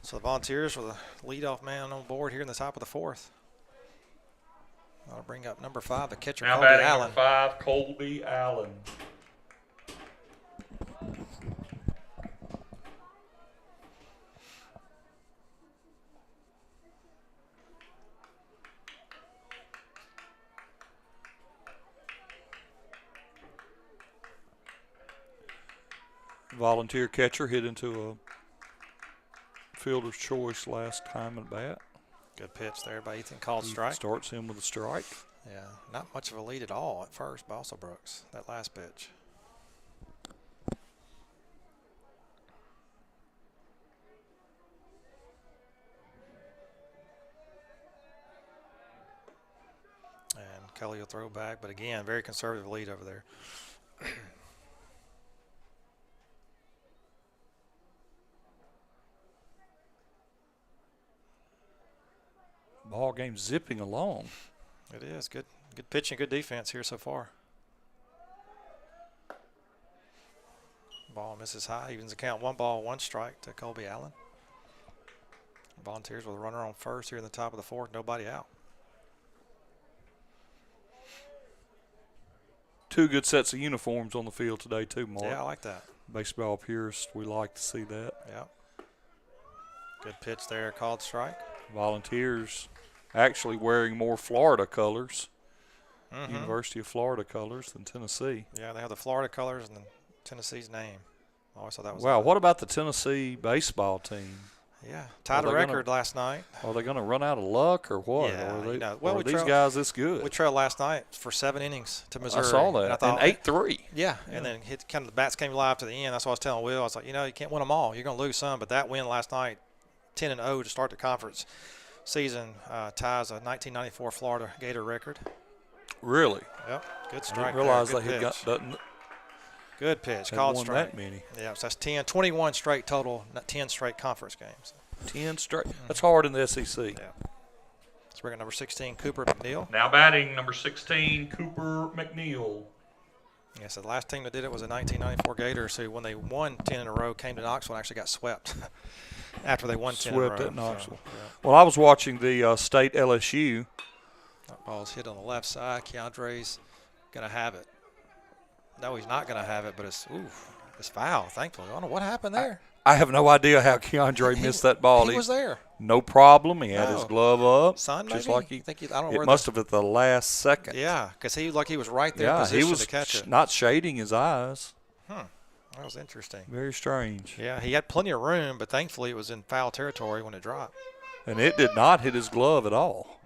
So the Volunteers with a leadoff man on board here in the top of the 4th. That'll bring up number 5, the catcher, Now Colby batting Allen. number 5, Colby Allen. Volunteer catcher hit into a fielder's choice last time at bat. Good pitch there by Ethan. Called strike. Starts him with a strike. Yeah, not much of a lead at all at first by also Brooks, that last pitch. And Kelly will throw back, but again, very conservative lead over there. Ball game zipping along. It is good pitching, good defense here so far. Ball misses high, evens the count. 1 ball, 1 strike to Colby Allen. Volunteers with a runner on first here in the top of the 4th, nobody out. 2 good sets of uniforms on the field today too, Mark. Yeah, I like that. Baseball purists, we like to see that. Yep. Good pitch there, called strike. Volunteers actually wearing more Florida colors, University of Florida colors, than Tennessee. Yeah, they have the Florida colors and then Tennessee's name. I always thought that was Wow, what about the Tennessee baseball team? Yeah, tied a record last night. Are they going to run out of luck or what? Yeah, are these guys this good? We trailed last night for 7 innings to Missouri. I saw that. And I thought, 8-3. Yeah, and then kind of the bats came alive to the end. That's what I was telling Will. I was like, you can't win them all. You're going to lose some. But that win last night, 10-0 to start the conference season, ties a 1994 Florida Gator record. Really? Yep. Good strike. I didn't realize there. they had got good pitch. Called won strike. That many. Yeah, so that's 21 straight total, 10 straight conference games. 10 straight. That's hard in the SEC. Yeah. Let's bring in number 16, Cooper McNeil. Now batting number 16, Cooper McNeil. Yeah, so the last team that did it was the 1994 Gators, who, when they won 10 in a row, came to Knoxville and actually got swept after they won 10 in a row. Swept at Knoxville. So, yeah. Well, I was watching the state LSU. That ball's hit on the left side. Keandre's going to have it. No, he's not going to have it, but it's foul, thankfully. I don't know what happened there. I have no idea how Keandre missed that ball. He was there. No problem. He had his glove up. Son, just maybe? like he. I don't know it must have at the last second. Yeah, because he was right there. Yeah, he to was catch it. not shading his eyes. That was interesting. Very strange. Yeah, he had plenty of room, but thankfully it was in foul territory when it dropped. And it did not hit his glove at all.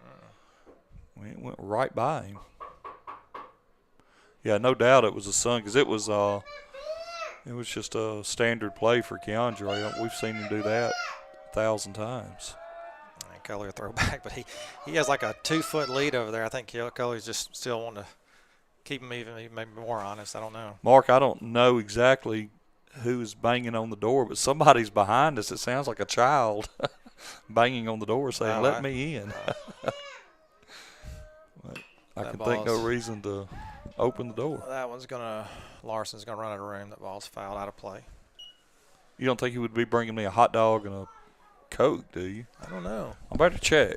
It went right by him. Yeah, no doubt it was a son, because it was just a standard play for Keandre. We've seen him do that 1,000 times. And Kelly will throw back, but he has like a 2-foot lead over there. I think Kelly's just still wanting to keep him even maybe more honest. I don't know. Mark, I don't know exactly who is banging on the door, but somebody's behind us. It sounds like a child banging on the door saying, let me in. I can think no reason to open the door. That one's Larson's going to run out of room. That ball's fouled out of play. You don't think he would be bringing me a hot dog and a Coke, do you? I don't know. I'm about to check.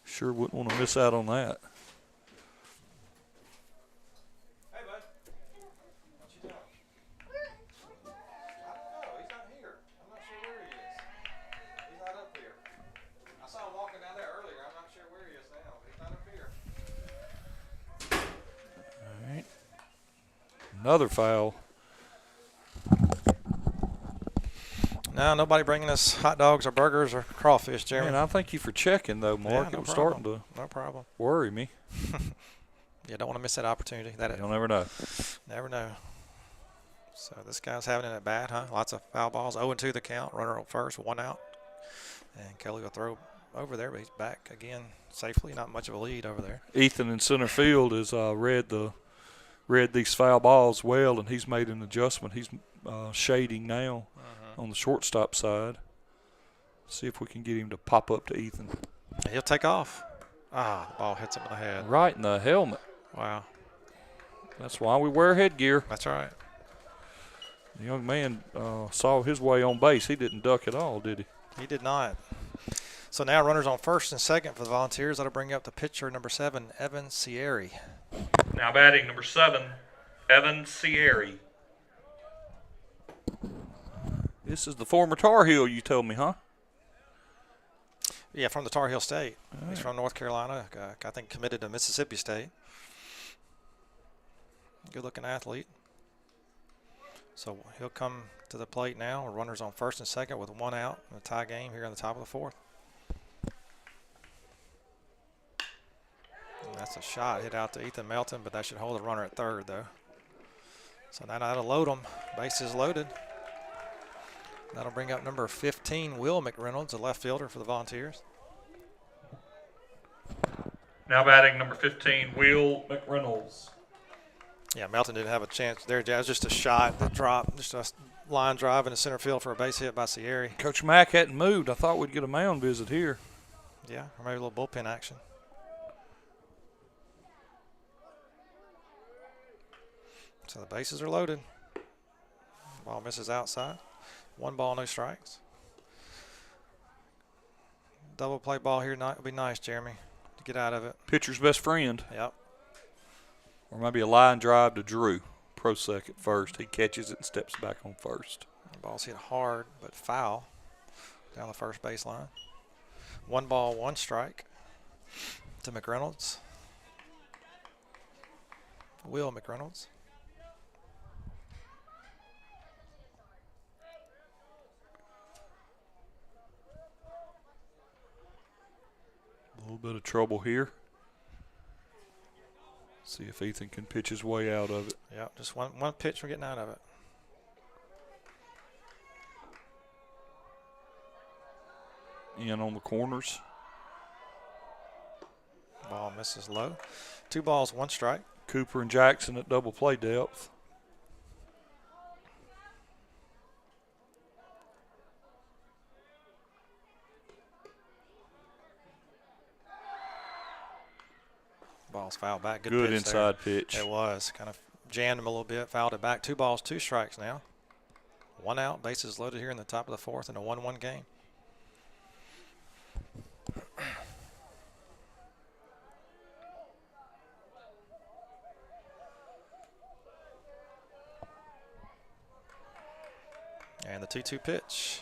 Sure wouldn't want to miss out on that. Hey, bud. What you doing? I don't know. He's not here. I'm not sure where he is. He's not up here. I saw him walking down there earlier. I'm not sure where he is now, but he's not up here. All right. Another foul. No, nobody bringing us hot dogs or burgers or crawfish, Jeremy. Man, I thank you for checking, though, Mark. Yeah, it was starting to worry me. Yeah, don't want to miss that opportunity. You'll never know. Never know. So this guy's having it at bat, huh? Lots of foul balls. 0-2 the count. Runner up first, 1 out. And Kelly will throw over there, but he's back again safely. Not much of a lead over there. Ethan in center field has read these foul balls well, and he's made an adjustment. He's shading now on the shortstop side. See if we can get him to pop up to Ethan. He'll take off. The ball hits him in the head. Right in the helmet. Wow. That's why we wear headgear. That's right. The young man saw his way on base. He didn't duck at all, did he? He did not. So now runners on first and second for the Volunteers. That'll bring up the pitcher, number 7, Evan Sierri. Now batting number 7, Evan Sierri. This is the former Tar Heel, you told me, huh? Yeah, from the Tar Heel State. He's from North Carolina. I think committed to Mississippi State. Good-looking athlete. So he'll come to the plate now. Runners on first and second with 1 out in a tie game here in the top of the 4th. And that's a shot hit out to Ethan Melton, but that should hold the runner at third, though. So now that'll load them. Bases loaded. That'll bring up number 15, Will McReynolds, a left fielder for the Volunteers. Now batting number 15, Will McReynolds. Yeah, Melton didn't have a chance there. It was just a shot, the drop, just a line drive in the center field for a base hit by Sierri. Coach Mack hadn't moved. I thought we'd get a mound visit here. Yeah, or maybe a little bullpen action. So the bases are loaded. Ball misses outside. 1 ball, no strikes. Double play ball here would be nice, Jeremy, to get out of it. Pitcher's best friend. Yep. Or maybe a line drive to Drew. Prosek at first. He catches it and steps back on first. The ball's hit hard, but foul down the first baseline. 1 ball, 1 strike to McReynolds. Will McReynolds. A little bit of trouble here. See if Ethan can pitch his way out of it. Yep, just one pitch for getting out of it. In on the corners. Ball misses low. 2 balls, 1 strike. Cooper and Jackson at double play depth. Ball's fouled back. Good pitch inside there. pitch. It was. Kind of jammed him a little bit, fouled it back. 2 balls, 2 strikes now. 1 out, bases loaded here in the top of the 4th in a 1-1 game. And the 2-2 pitch.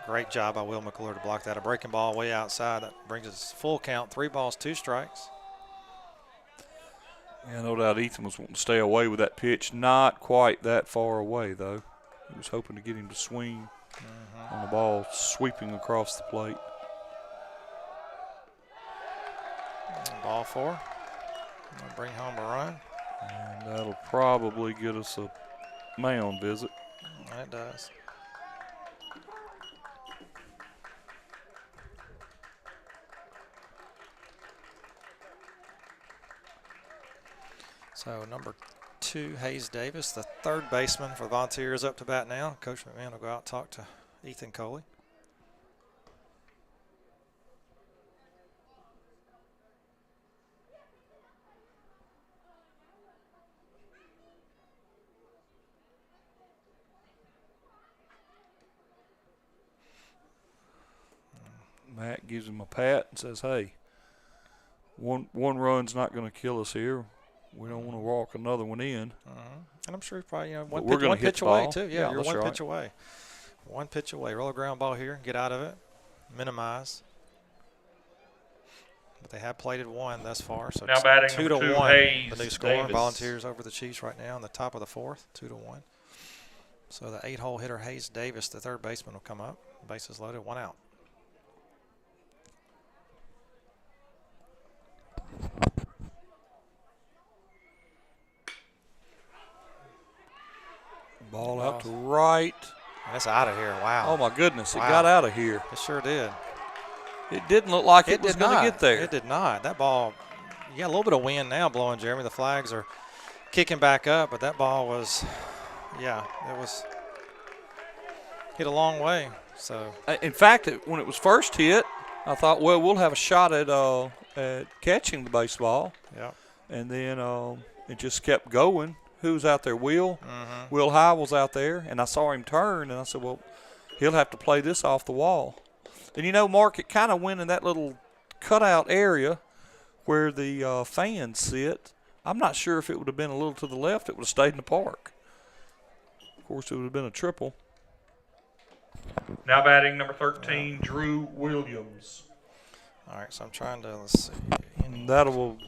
Great job by Will McClure to block that. A breaking ball way outside. That brings us full count. 3 balls, 2 strikes. Yeah, no doubt Ethan was wanting to stay away with that pitch. Not quite that far away, though. He was hoping to get him to swing on the ball sweeping across the plate. Ball 4. Bring home a run. And that'll probably get us a mound visit. It does. So number 2, Hayes Davis, the 3rd baseman for the Volunteers, up to bat now. Coach McMahon will go out and talk to Ethan Coley. Matt gives him a pat and says, hey, one run's not going to kill us here. We don't want to walk another one in. And I'm sure he's probably, one pitch away, too. Yeah, you're that's one right. pitch away. 1 pitch away. Roll a ground ball here. Get out of it. Minimize. But they have plated 1 thus far. So now batting 2-1. Hayes The new score. Davis. Volunteers over the Chiefs right now in the top of the 4th. 2-1. So the 8-hole hitter Hayes Davis, the 3rd baseman, will come up. Bases loaded. 1 out. Ball out to right. That's out of here. Wow. Oh, my goodness. Wow. It got out of here. It sure did. It didn't look like it was did going to not. get there. It did not. That ball, you got a little bit of wind now blowing, Jeremy. The flags are kicking back up, but that ball was, it was hit a long way. So, in fact, when it was first hit, I thought, well, we'll have a shot at catching the baseball. Yeah. And then it just kept going. Who's out there? Will. Mm-hmm. Will Howell's out there, and I saw him turn, and I said, well, he'll have to play this off the wall. And, Mark, it kind of went in that little cutout area where the fans sit. I'm not sure if it would have been a little to the left. It would have stayed in the park. Of course, it would have been a triple. Now batting number 13, Drew Williams. All right, so I'm trying to, let's see. And that will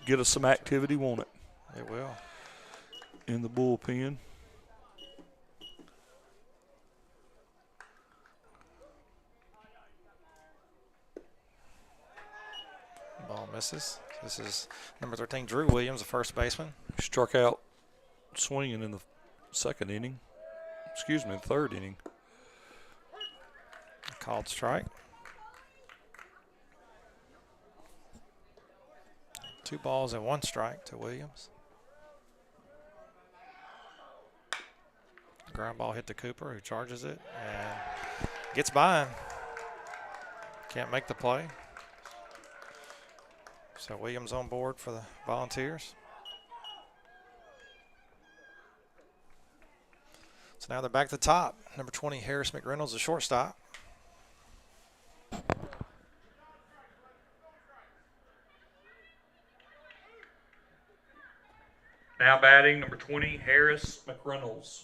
get us some activity, won't it? It will. In the bullpen. Ball misses. This is number 13, Drew Williams, the 1st baseman. Struck out swinging in the 2nd inning. Excuse me, the 3rd inning. Called strike. 2 balls and 1 strike to Williams. Ground ball hit to Cooper, who charges it and gets by him. Can't make the play. So Williams on board for the Volunteers. So now they're back to the top. Number 20, Harris McReynolds, the shortstop. Now batting number 20, Harris McReynolds.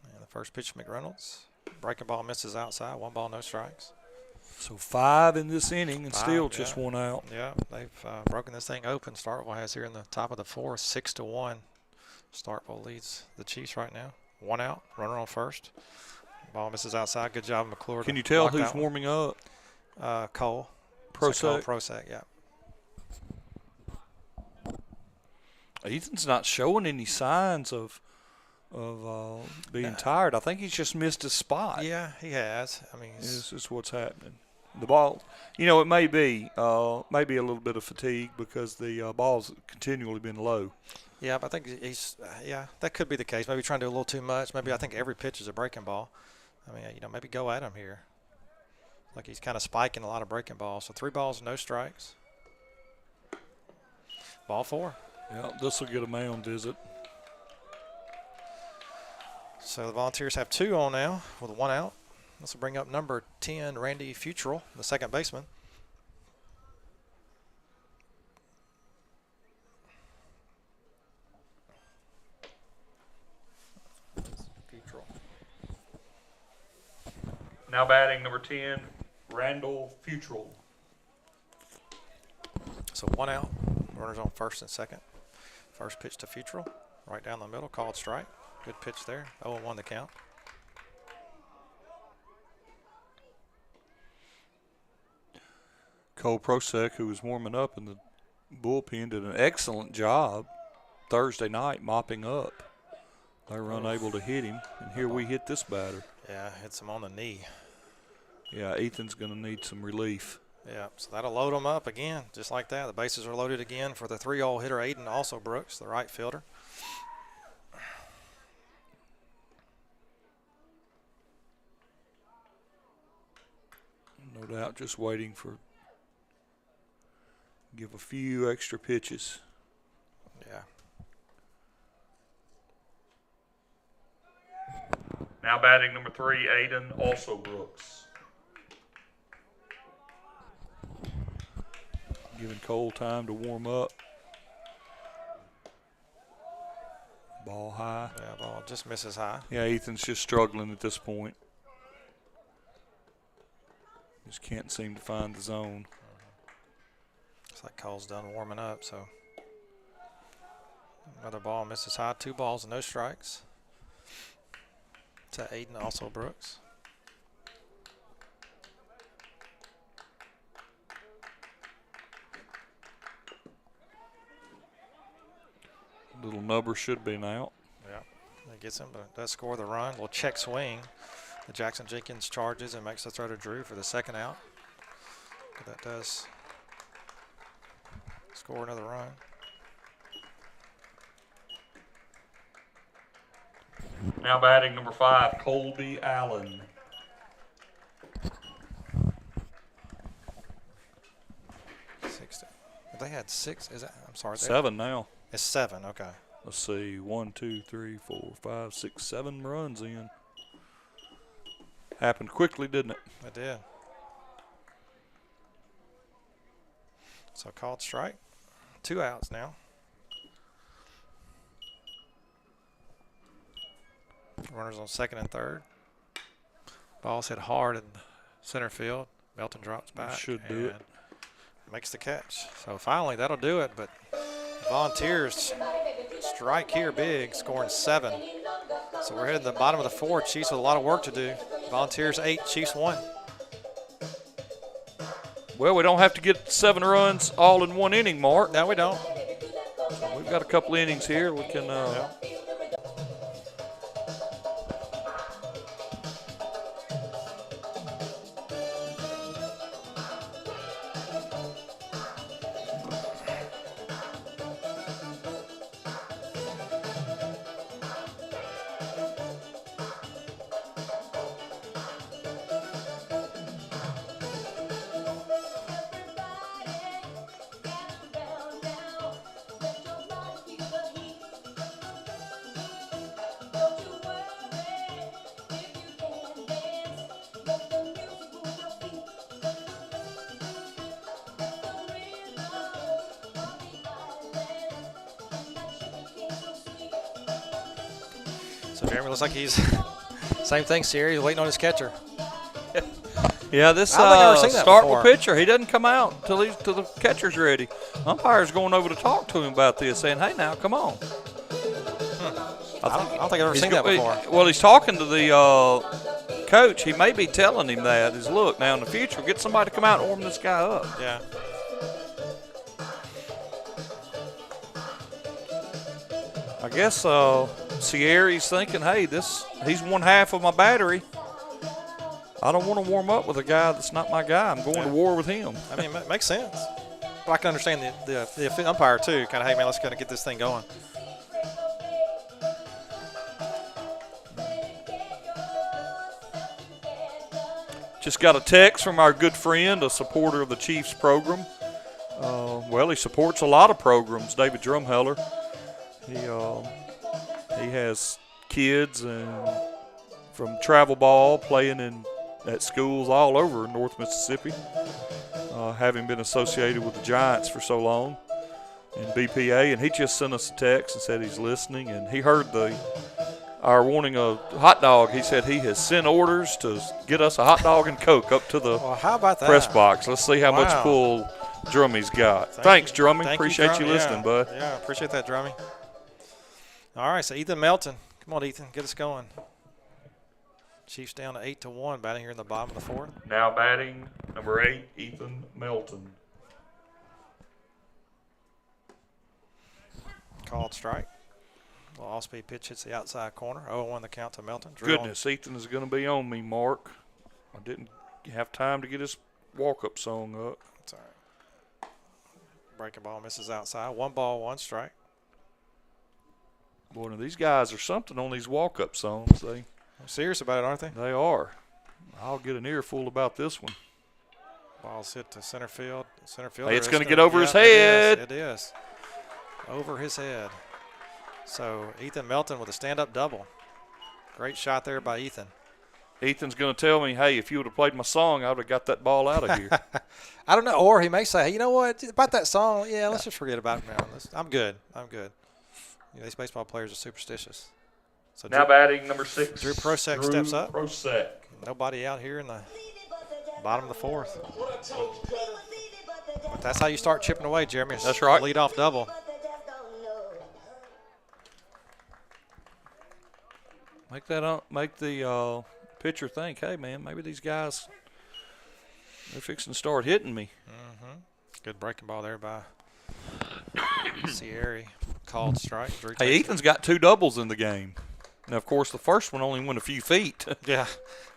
And the first pitch, McReynolds. Breaking ball misses outside. 1 ball, no strikes. So 5 in this inning and 5, still just 1 out. Yeah, they've broken this thing open. Starkville has here in the top of the 4th, 6-1. Starkville leads the Chiefs right now. 1 out, runner on first. Ball misses outside. Good job, McClure. Can you tell who's warming up? Cole. Prosek. Prosek, yeah. Ethan's not showing any signs of being tired. I think he's just missed his spot. Yeah, he has. I mean, this is what's happening. The ball, it may be a little bit of fatigue because the ball's continually been low. Yeah, but I think that could be the case. Maybe trying to do a little too much. Maybe I think every pitch is a breaking ball. I mean, maybe go at him here. Like he's kind of spiking a lot of breaking balls. So 3 balls, no strikes. Ball 4. Yeah, this will get a mound visit. So the Volunteers have 2 on now with 1 out. This will bring up number 10, Randy Futrell, the second baseman. Now batting number 10, Randall Futrell. So 1 out. Runners on first and second. First pitch to Futrell, right down the middle, called strike. Good pitch there. 0-1 the count. Cole Prosek, who was warming up in the bullpen, did an excellent job Thursday night mopping up. They were unable to hit him, and here we hit this batter. Yeah, hits him on the knee. Yeah, Ethan's going to need some relief. Yeah, so that'll load them up again, just like that. The bases are loaded again for the 3-hole hitter, Aiden also Brooks, the right fielder. No doubt just waiting give a few extra pitches. Yeah. Now batting number 3, Aiden also Brooks. Giving Cole time to warm up. Ball high. Yeah, ball just misses high. Yeah, Ethan's just struggling at this point. Just can't seem to find the zone. Looks like Cole's done warming up, so another ball misses high. 2 balls, no strikes. To Aiden, also Brooks. Little nubber should be out. Yeah, that gets him, but does score the run. Little check swing. The Jackson Jenkins charges and makes the throw to Drew for the second out. But that does score another run. Now batting number 5, Colby Allen. They had 6. Is that? I'm sorry. 7 now. It's 7. Okay. Let's see. 1, 2, 3, 4, 5, 6, 7 runs in. Happened quickly, didn't it? It did. So called strike. 2 outs now. Runners on second and third. Ball's hit hard in center field. Melton drops back. Should do it. Makes the catch. So finally, that'll do it. But Volunteers strike here big, scoring 7. So we're heading to the bottom of the 4th. Chiefs with a lot of work to do. Volunteers 8, Chiefs 1. Well, we don't have to get 7 runs all in one inning, Mark. No, we don't. So we've got a couple innings here. We can. So Jeremy looks like he's same thing, Sierra. He's waiting on his catcher. Yeah, this I don't think I've ever seen that Starkville before. pitcher, he doesn't come out until the catcher's ready. Umpire's going over to talk to him about this, saying, "Hey, now, come on." I don't think I've ever seen that before. Well, he's talking to the coach. He may be telling him that is, look, now in the future, get somebody to come out and warm this guy up. Yeah. I guess Sierra's thinking, hey, he's one half of my battery. I don't want to warm up with a guy that's not my guy. I'm going to war with him. I mean, it makes sense. But I can understand the umpire, too. Kind of, hey, man, let's kind of get this thing going. Just got a text from our good friend, a supporter of the Chiefs program. Well, he supports a lot of programs, David Drumheller. He has kids from travel ball playing at schools all over North Mississippi, having been associated with the Giants for so long in BPA. And he just sent us a text and said he's listening, and he heard our wanting a hot dog. He said he has sent orders to get us a hot dog and Coke up to the how about that? press box. Let's see how much pull Drummy's got. Thanks, Drummy. Appreciate you listening, bud. Yeah, appreciate that, Drummy. All right, so Ethan Melton. Come on, Ethan, get us going. Chiefs down to 8-1, batting here in the bottom of the fourth. Now batting number 8, Ethan Melton. Called strike. Well, all-speed pitch hits the outside corner. 0-1 the count to Melton. Goodness, Ethan is going to be on me, Mark. I didn't have time to get his walk-up song up. That's all right. Breaking ball misses outside. 1 ball, 1 strike. Boy, now these guys are something on these walk-up songs. They're serious about it, aren't they? They are. I'll get an earful about this one. Ball's hit to center field. Hey, it's going to get over his head. It is. Over his head. So Ethan Melton with a stand-up double. Great shot there by Ethan. Ethan's going to tell me, hey, if you would have played my song, I would have got that ball out of here. I don't know. Or he may say, hey, you know what, about that song, yeah, let's just forget about it now. I'm good. You know, these baseball players are superstitious. So now batting number 6. Drew Prosek steps up. Prosek. Nobody out here in the bottom of the fourth. But that's how you start chipping away, Jeremy. That's right. Lead off double. Make the pitcher think, hey, man, maybe these guys, they're fixing to start hitting me. Mm-hmm. Good breaking ball there by Sierra. Called strike. Hey, Ethan's got 2 doubles in the game. Now, of course, the first one only went a few feet. Yeah,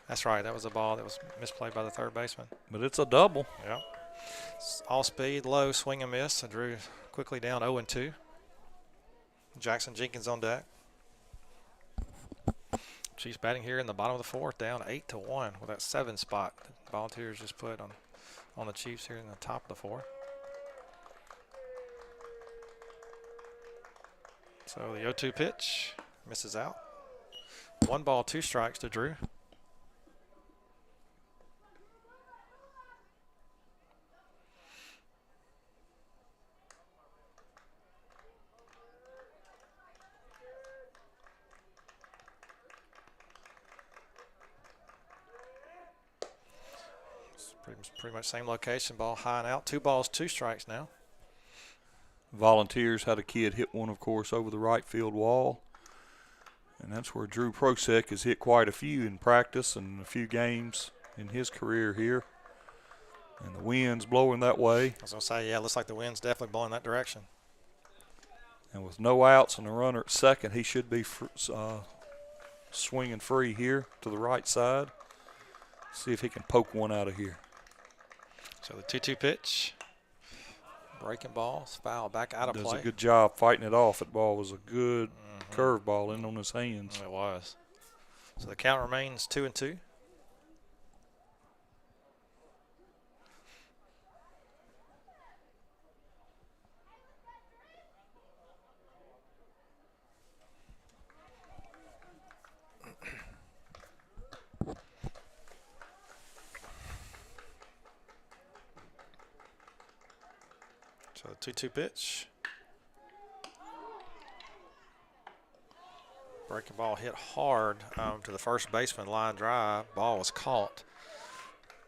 that's right. That was a ball that was misplayed by the third baseman. But it's a double. Yeah. All speed, low, swing and miss. And Drew quickly down 0-2. Jackson Jenkins on deck. Chiefs batting here in the bottom of the fourth, down 8-1 with that 7 spot that Volunteers just put on the Chiefs here in the top of the fourth. So the 0-2 pitch misses out. 1 ball, 2 strikes to Drew. Pretty much same location, ball high and out. 2 balls, 2 strikes now. Volunteers had a kid hit one, of course, over the right field wall. And that's where Drew Prosek has hit quite a few in practice and a few games in his career here. And the wind's blowing that way. I was going to say, yeah, it looks like the wind's definitely blowing that direction. And with no outs and a runner at second, he should be swinging free here to the right side. See if he can poke one out of here. So the 2-2 pitch. Breaking ball, foul, back out of play. Does a good job fighting it off. That ball was a good curveball in on his hands. It was. So the count remains 2-2. So the 2-2 pitch. Breaking ball hit hard to the first baseman, line drive. Ball was caught.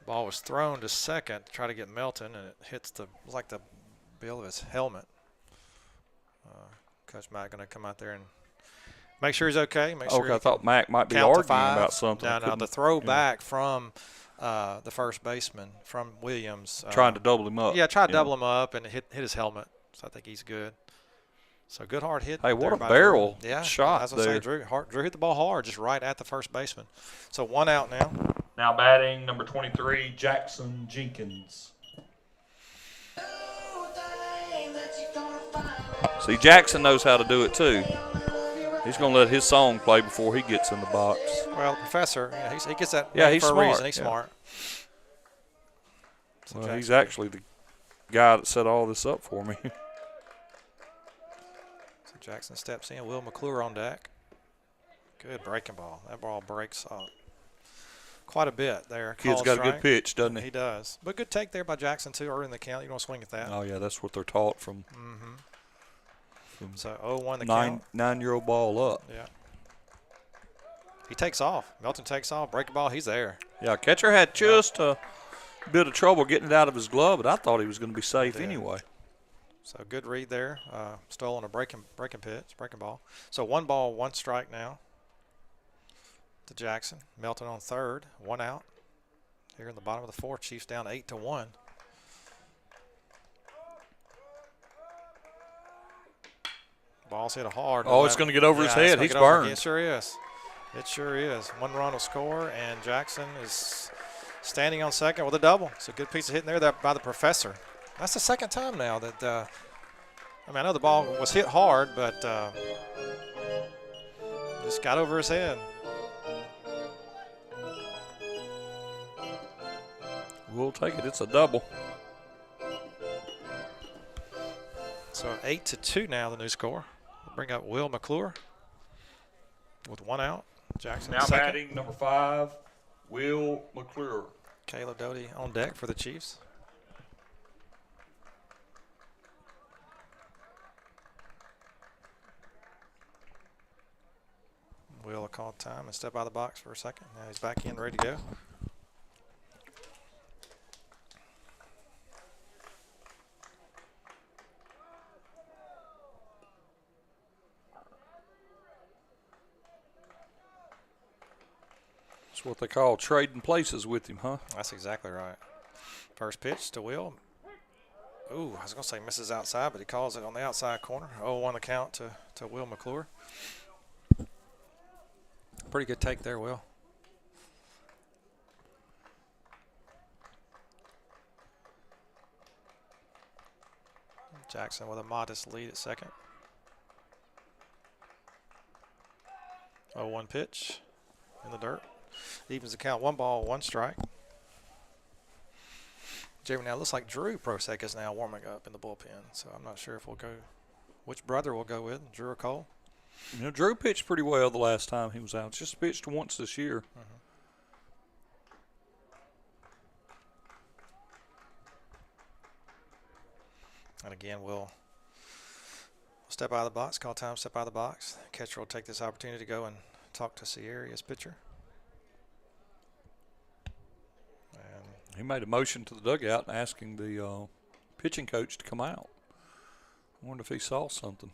Ball was thrown to second to try to get Melton, and it hits the bill of his helmet. Coach Mack going to come out there and make sure he's okay. Make sure I thought Mac might be arguing about something. No, the throw back from the first baseman, from Williams. Trying to double him up. Yeah, tried to double him up, and it hit his helmet. So I think he's good. So good hard hit. Hey, what a barrel shot that's what there. I say, Drew hit the ball hard, just right at the first baseman. So 1 out now. Now batting number 23, Jackson Jenkins. See, Jackson knows how to do it too. He's going to let his song play before he gets in the box. Well, Professor, he gets that he's for smart. a reason. He's smart. So well, he's actually the guy that set all this up for me. So Jackson steps in. Will McClure on deck. Good breaking ball. That ball breaks quite a bit there. Kid's got a good pitch, doesn't he? He does. But good take there by Jackson, too, early in the count. You don't swing at that. Oh, yeah, that's what they're taught from. So 0-1 the count. 9-year-old ball up. Yeah. He takes off. Melton takes off. Breaking ball, he's there. Yeah, catcher had just a bit of trouble getting it out of his glove, but I thought he was going to be safe anyway. So good read there. Stolen a breaking ball. So 1 ball, 1 strike now to Jackson. Melton on third. 1 out. Here in the bottom of the 4th, Chiefs down 8-1. Ball's hit hard. Oh, it's going to get over his head. He's burned. It sure is. It sure is. 1 run will score, and Jackson is standing on second with a double. It's a good piece of hitting there by the Professor. That's the second time now that I know the ball was hit hard, but just got over his head. We'll take it. It's a double. So 8-2 now, the new score. We'll bring up Will McClure with 1 out. Jackson now second. batting number 5, Will McClure. Caleb Doty on deck for the Chiefs. Will call time and step out of the box for a second. Now he's back in, ready to go. That's what they call trading places with him, huh? That's exactly right. First pitch to Will. Ooh, I was going to say misses outside, but he calls it on the outside corner. 0-1 the count to Will McClure. Pretty good take there, Will. Jackson with a modest lead at second. 0-1 pitch in the dirt. Evens the count. 1 ball, 1 strike. Jeremy, now it looks like Drew Prosek is now warming up in the bullpen, so I'm not sure if we'll go, which brother we'll go with, Drew or Cole. You know, Drew pitched pretty well the last time he was out. Just pitched once this year. And again, we'll step out of the box, call time, step out of the box. Catcher will take this opportunity to go and talk to Sierra, his pitcher. He made a motion to the dugout asking the pitching coach to come out. I wonder if he saw something.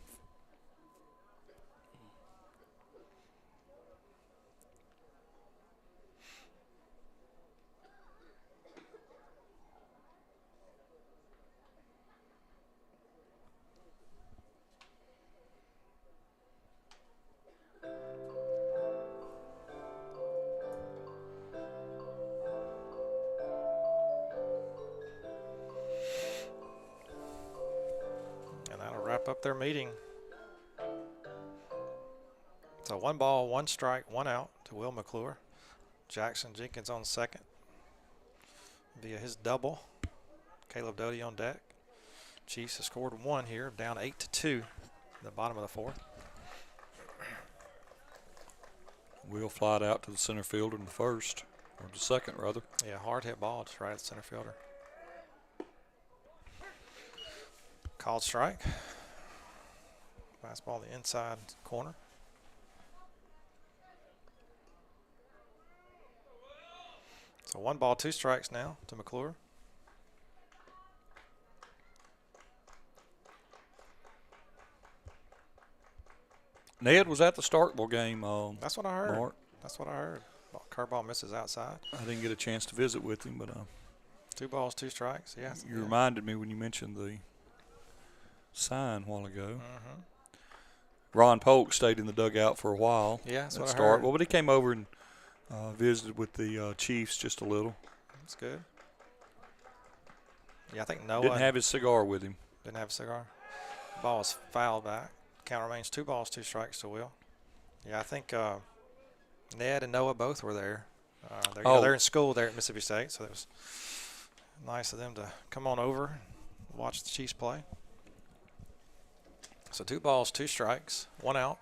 Up their meeting. So 1 ball, 1 strike, 1 out to Will McClure. Jackson Jenkins on second via his double. Caleb Doty on deck. Chiefs have scored 1 here, down 8-2 in the bottom of the 4th. Will fly it out to the center fielder in the first, or the second rather. Yeah, hard hit ball just right at the center fielder. Called strike. Fastball the inside corner. So 1 ball, 2 strikes now to McClure. Ned was at the Starkville game. That's what I heard. Mark. That's what I heard. Curveball misses outside. I didn't get a chance to visit with him, but 2 balls, 2 strikes. Yes. You reminded me when you mentioned the sign a while ago. Mm-hmm. Ron Polk stayed in the dugout for a while. Yeah, that's at what I heard. Starkville, but he came over and visited with the Chiefs just a little. That's good. Yeah, I think Noah Didn't have his cigar with him. Didn't have a cigar. Ball is fouled back. Count remains 2 balls, 2 strikes to Will. Yeah, I think Ned and Noah both were there. They're in school there at Mississippi State, so it was nice of them to come on over and watch the Chiefs play. So 2 balls, 2 strikes, 1 out.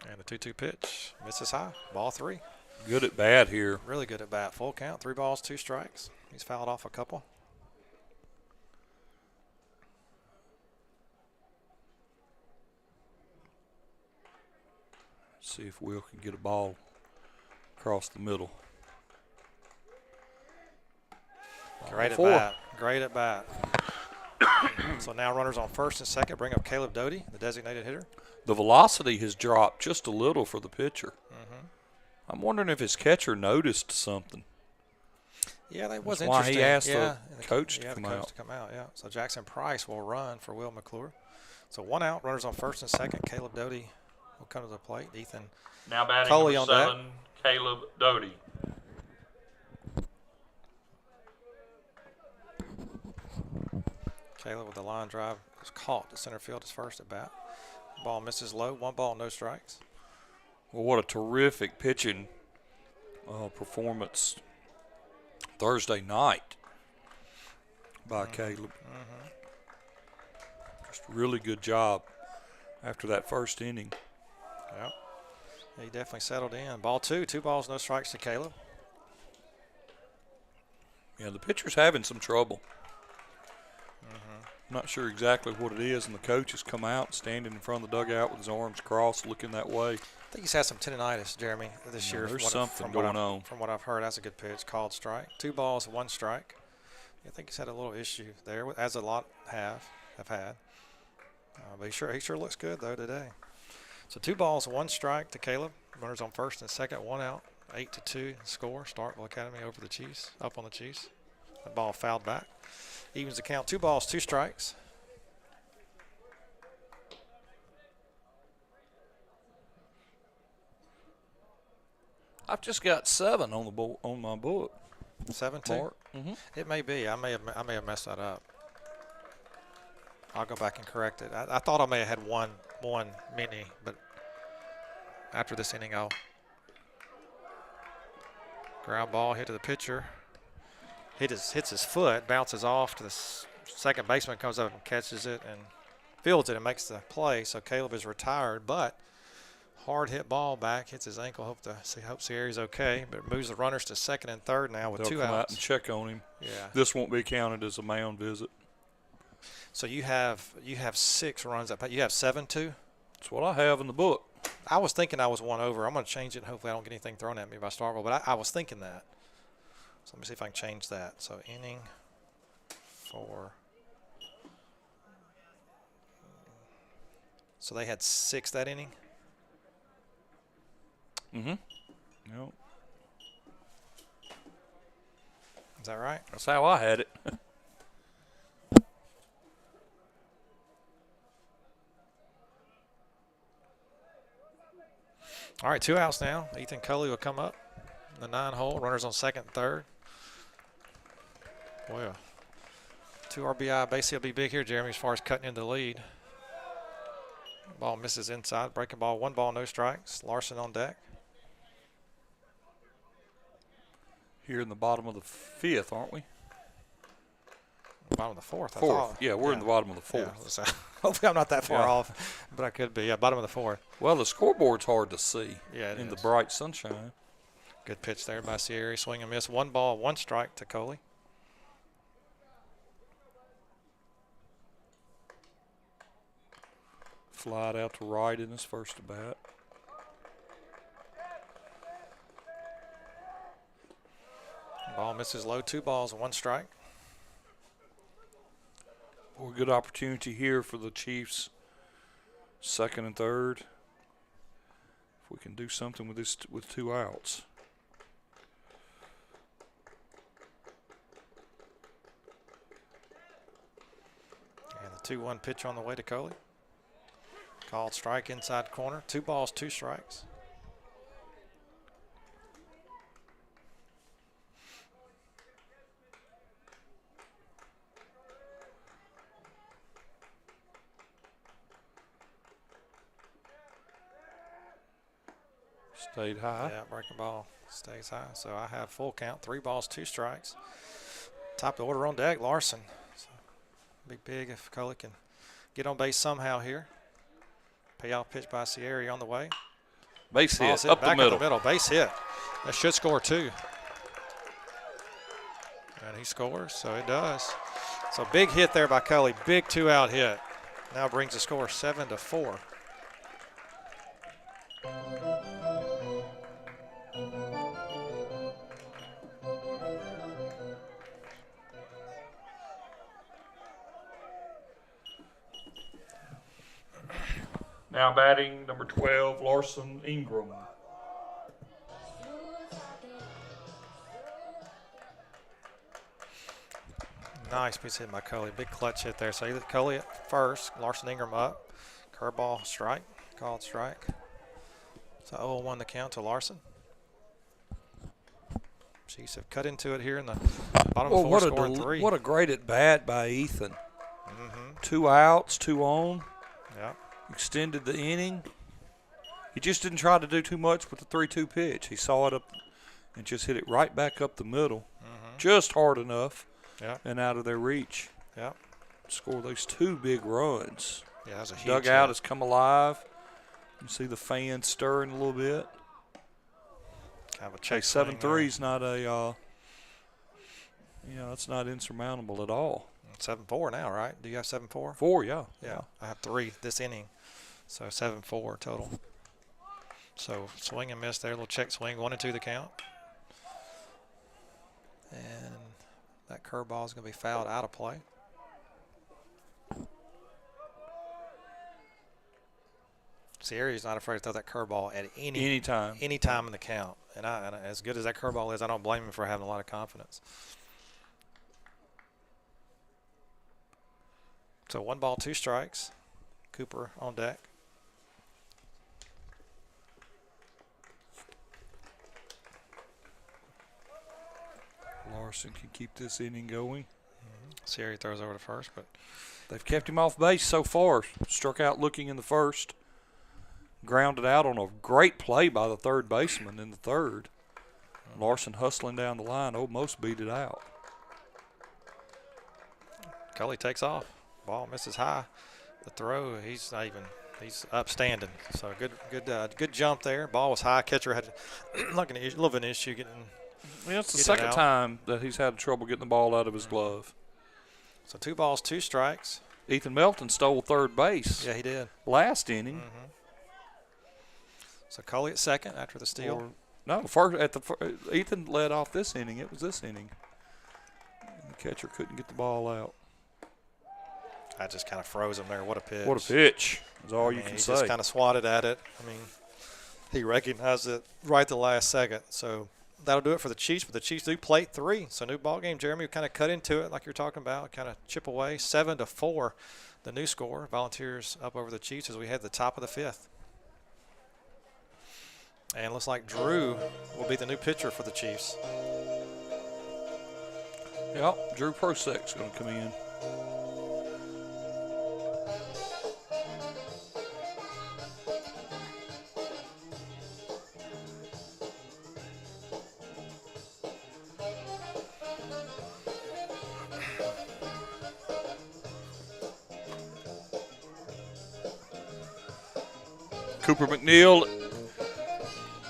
And the 2-2 pitch misses high. Ball 3. Good at bat here. Really good at bat. Full count. 3 balls, 2 strikes. He's fouled off a couple. See if Will can get a ball across the middle. Great at bat. Great at bat. So now runners on first and second. Bring up Caleb Doty, the designated hitter. The velocity has dropped just a little for the pitcher. Mm-hmm. I'm wondering if his catcher noticed something. Yeah, that was That's why interesting. he asked the coach to come out. Yeah. So Jackson Price will run for Will McClure. So 1 out. Runners on first and second. Caleb Doty will come to the plate. Ethan Now batting Coley number on 7, Caleb Doty. Caleb with the line drive was caught to center field his first at bat. Ball misses low. 1 ball, no strikes. Well, what a terrific pitching performance Thursday night by Caleb. Mm-hmm. Just a really good job after that first inning. Yep. He definitely settled in. Ball 2. 2 balls, no strikes to Caleb. Yeah, the pitcher's having some trouble. Mm-hmm. I'm not sure exactly what it is, and the coach has come out standing in front of the dugout with his arms crossed looking that way. I think he's had some tendonitis, Jeremy, this year. There's something going on. From what I've heard, that's a good pitch. Called strike. 2 balls, 1 strike. I think he's had a little issue there, as a lot have had. But he sure looks good, though, today. So 2 balls, 1 strike to Caleb. Runners on first and second, 1 out. 8-2 score. Starkville Academy over the Chiefs, up on the Chiefs. The ball fouled back. Evens the count. 2 balls, 2 strikes. I've just got 7 on the on my book. 7-2. Mm-hmm. It may be. I may have messed that up. I'll go back and correct it. I thought I may have had one mini, but after this inning, I'll ground ball hit to the pitcher. Hits his foot, bounces off to the second baseman, comes up and catches it and fields it and makes the play. So Caleb is retired, but hard hit ball back, hits his ankle. Hope Sierra's okay, but moves the runners to second and third now with They'll 2 come out outs. and check on him. Yeah. This won't be counted as a mound visit. So you have 6 runs up. You have 7-2. That's what I have in the book. I was thinking I was 1 over. I'm going to change it. Hopefully I don't get anything thrown at me by Starkville, but I was thinking that. So let me see if I can change that. So inning 4. So they had 6 that inning? Mm-hmm. Yep. Is that right? That's how I had it. All right, 2 outs now. Ethan Cully will come up. The 9-hole. Runners on second and third. Well, 2 RBI. Basically, will be big here, Jeremy, as far as cutting into the lead. Ball misses inside. Breaking ball. 1 ball, no strikes. Larson on deck. Here in the bottom of the 5th, aren't we? Bottom of the 4th. I 4th. thought. Yeah, we're in the bottom of the 4th. Yeah, so hopefully I'm not that far off, but I could be. Yeah, bottom of the 4th. Well, the scoreboard's hard to see in the bright sunshine. Good pitch there by Sierra. Swing and miss. 1 ball, 1 strike to Coley. Slide out to right in his first at bat. Ball misses low, 2 balls, 1 strike. Boy, good opportunity here for the Chiefs. Second and third. If we can do something with this with 2 outs. And the 2-1 pitch on the way to Coley. Called strike inside corner. 2 balls, 2 strikes. Stayed high. Yeah, breaking ball stays high. So I have full count, 3 balls, 2 strikes. Top of the order on deck, Larson. So be big if Coley can get on base somehow here. Payoff pitch by Sierra on the way. Base hit, hit up back the middle. Up the middle, base hit. That should score 2. And he scores, so it does. So big hit there by Coley, big 2-out hit. Now brings the score 7-4. Now batting number 12, Larson Ingram. Nice piece hit by Coley. Big clutch hit there. So Coley at first, Larson Ingram up. Curveball strike, called strike. So 0-1 the count to Larson. Chiefs have cut into it here in the bottom 4, scoring 3. What a great at bat by Ethan. 2 outs, 2 on. Yeah. Extended the inning. He just didn't try to do too much with the 3-2 pitch. He saw it up and just hit it right back up the middle, just hard enough, and out of their reach. Yeah. Score those 2 big runs. Yeah, that was a huge Dugout hit. has come alive. You see the fans stirring a little bit. Kind of a check. 7-3 is not a, it's not insurmountable at all. 7-4 now, right? Do you have 7-4? 4, yeah. Yeah. I have 3 this inning. So 7-4 total. So swing and miss there. Little check swing. 1-2 the count. And that curveball is going to be fouled out of play. Sierra's not afraid to throw that curveball at any time in the count. And as good as that curveball is, I don't blame him for having a lot of confidence. So 1 ball, 2 strikes. Cooper on deck. Larson can keep this inning going. Sierra throws over to first, but they've kept him off base so far. Struck out looking in the first. Grounded out on a great play by the third baseman in the third. Larson hustling down the line, almost beat it out. Coley takes off. Ball misses high. The throw, he's upstanding. So good jump there. Ball was high. Catcher had a little bit of an issue getting. Yeah, it's the second time that he's had trouble getting the ball out of his glove. So 2 balls, 2 strikes. Ethan Melton stole third base. Yeah, he did. Last inning. So Coley at second after the steal. Ethan led off this inning. It was this inning. And the catcher couldn't get the ball out. I just kind of froze him there. What a pitch. What a pitch is all you can he say. He just kind of swatted at it. I mean, he recognized it right at the last second. So that'll do it for the Chiefs. But the Chiefs do plate 3. So new ball game. Jeremy kind of cut into it like you're talking about. Kind of chip away. 7-4, the new score. Volunteers up over the Chiefs as we head to the top of the 5th. And looks like Drew will be the new pitcher for the Chiefs. Yep, Drew Prosek's going to come in. Cooper McNeil,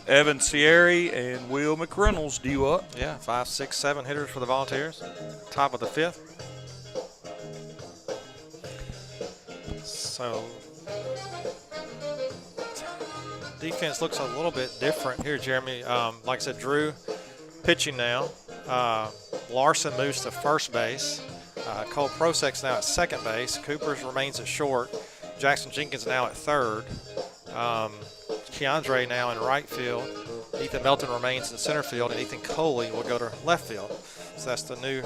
Evan Sierra, and Will McReynolds due up. Yeah, 5, 6, 7 hitters for the Volunteers. Top of the 5th. So defense looks a little bit different here, Jeremy. Like I said, Drew pitching now. Larson moves to first base. Cole Prosek's now at second base. Coopers remains at short. Jackson Jenkins now at third. Keandre now in right field. Ethan Melton remains in center field, and Ethan Coley will go to left field. So that's the new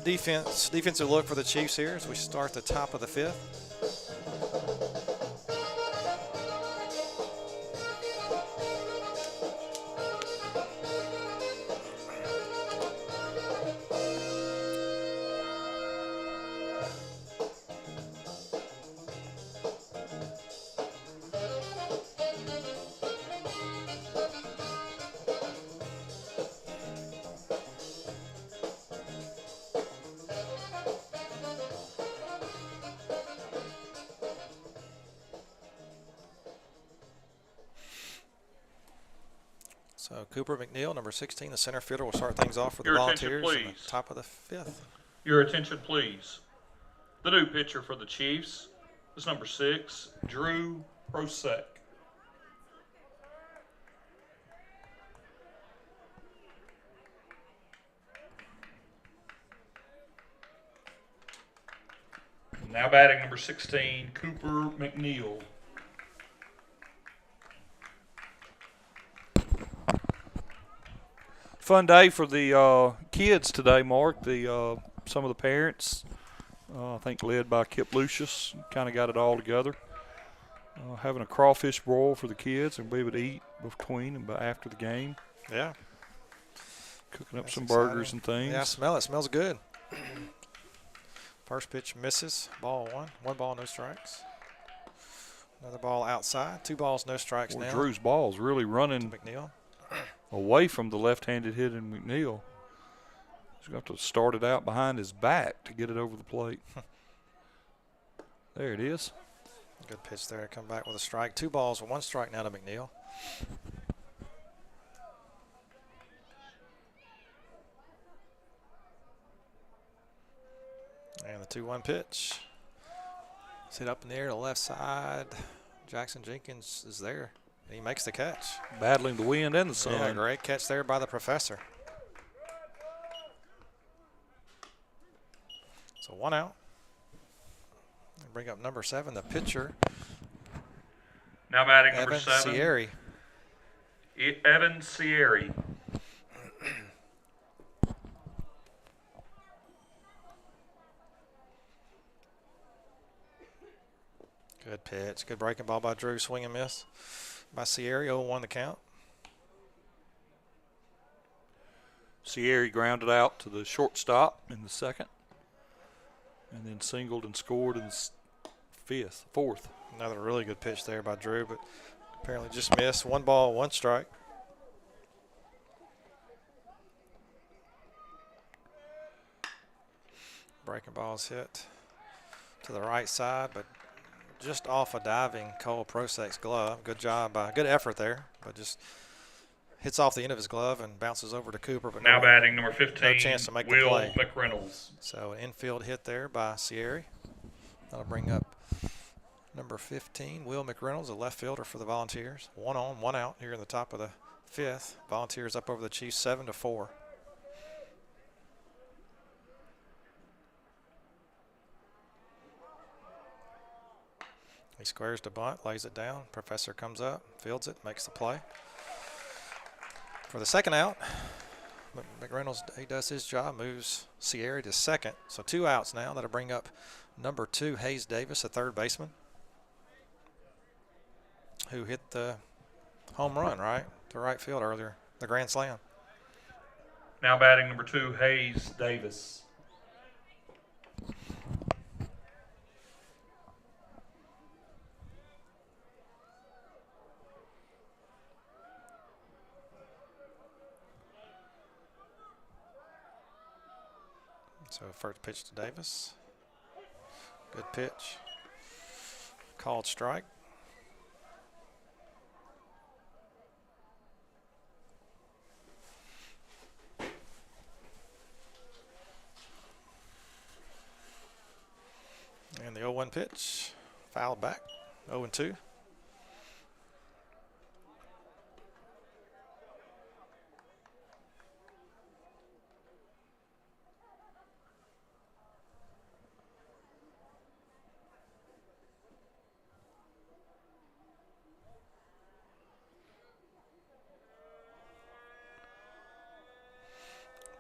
defensive look for the Chiefs here as we start the top of the fifth. So Cooper McNeil, number 16, the center fielder, will start things off for the Volunteers in the top of the fifth. Your attention, please. The new pitcher for the Chiefs is number 6, Drew Prosek. Now batting number 16, Cooper McNeil. Fun day for the kids today, Mark. Some of the parents, I think led by Kip Lucius, kind of got it all together. Having a crawfish broil for the kids and be able to eat between and after the game. Yeah. Cooking up some burgers and things. Yeah, I smell it. It smells good. First pitch misses. Ball one. One ball, no strikes. Another ball outside. 2 balls, no strikes now. Drew's ball's really running McNeil away from the left-handed hitting McNeil. He's going to have to start it out behind his back to get it over the plate. There it is. Good pitch there. Come back with a strike. 2 balls, 1 strike now to McNeil. And the 2-1 pitch. It's hit up in the air to the left side. Jackson Jenkins is there. He makes the catch. Battling the wind and the sun. Yeah, great catch there by the professor. So 1 out. Bring up number 7, the pitcher. Now batting Evan number 7. Sierri. Evan Sierri. Good pitch. Good breaking ball by Drew. Swing and miss by Sierri. 0-1 the count. Sierri grounded out to the shortstop in the second. And then singled and scored in the fourth. Another really good pitch there by Drew, but apparently just missed. 1 ball, 1 strike. Breaking ball's hit to the right side, but just off a diving Cole Prosek's glove. Good job, good effort there, but just hits off the end of his glove and bounces over to Cooper. But now batting number 15, no chance to make Will the play. McReynolds. So an infield hit there by Sierri. That'll bring up number 15, Will McReynolds, a left fielder for the Volunteers. 1 on, 1 out here in the top of the fifth. Volunteers up over the Chiefs 7-4. He squares the bunt, lays it down. Professor comes up, fields it, makes the play. For the second out, McReynolds, he does his job, moves Sierri to second. So 2 outs now. That'll bring up number 2, Hayes Davis, a third baseman, who hit the home run, right, to right field earlier, the grand slam. Now batting number 2, Hayes Davis. So first pitch to Davis. Good pitch. Called strike. And the 0-1 pitch. Fouled back. 0-2.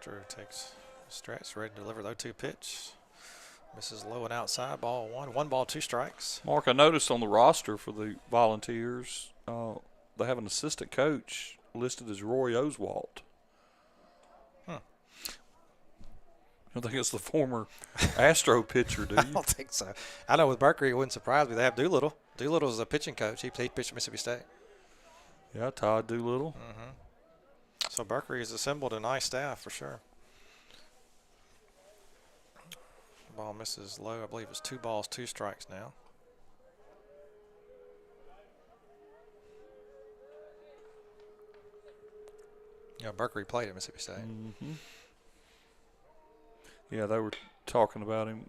Proctor takes a stretch, ready to deliver the 0-2 pitch. Misses low and outside, ball one. 1 ball, 2 strikes. Mark, I noticed on the roster for the Volunteers, they have an assistant coach listed as Roy Oswalt. I think it's the former Astro pitcher, do you? I don't think so. I know with Berkeley, it wouldn't surprise me. They have Doolittle. Doolittle is a pitching coach. He pitched at Mississippi State. Yeah, Todd Doolittle. Mm-hmm. So Berkeley has assembled a nice staff for sure. Ball misses low. I believe it's 2 balls, 2 strikes now. Yeah, Berkeley played at Mississippi State. Mm-hmm. Yeah, they were talking about him.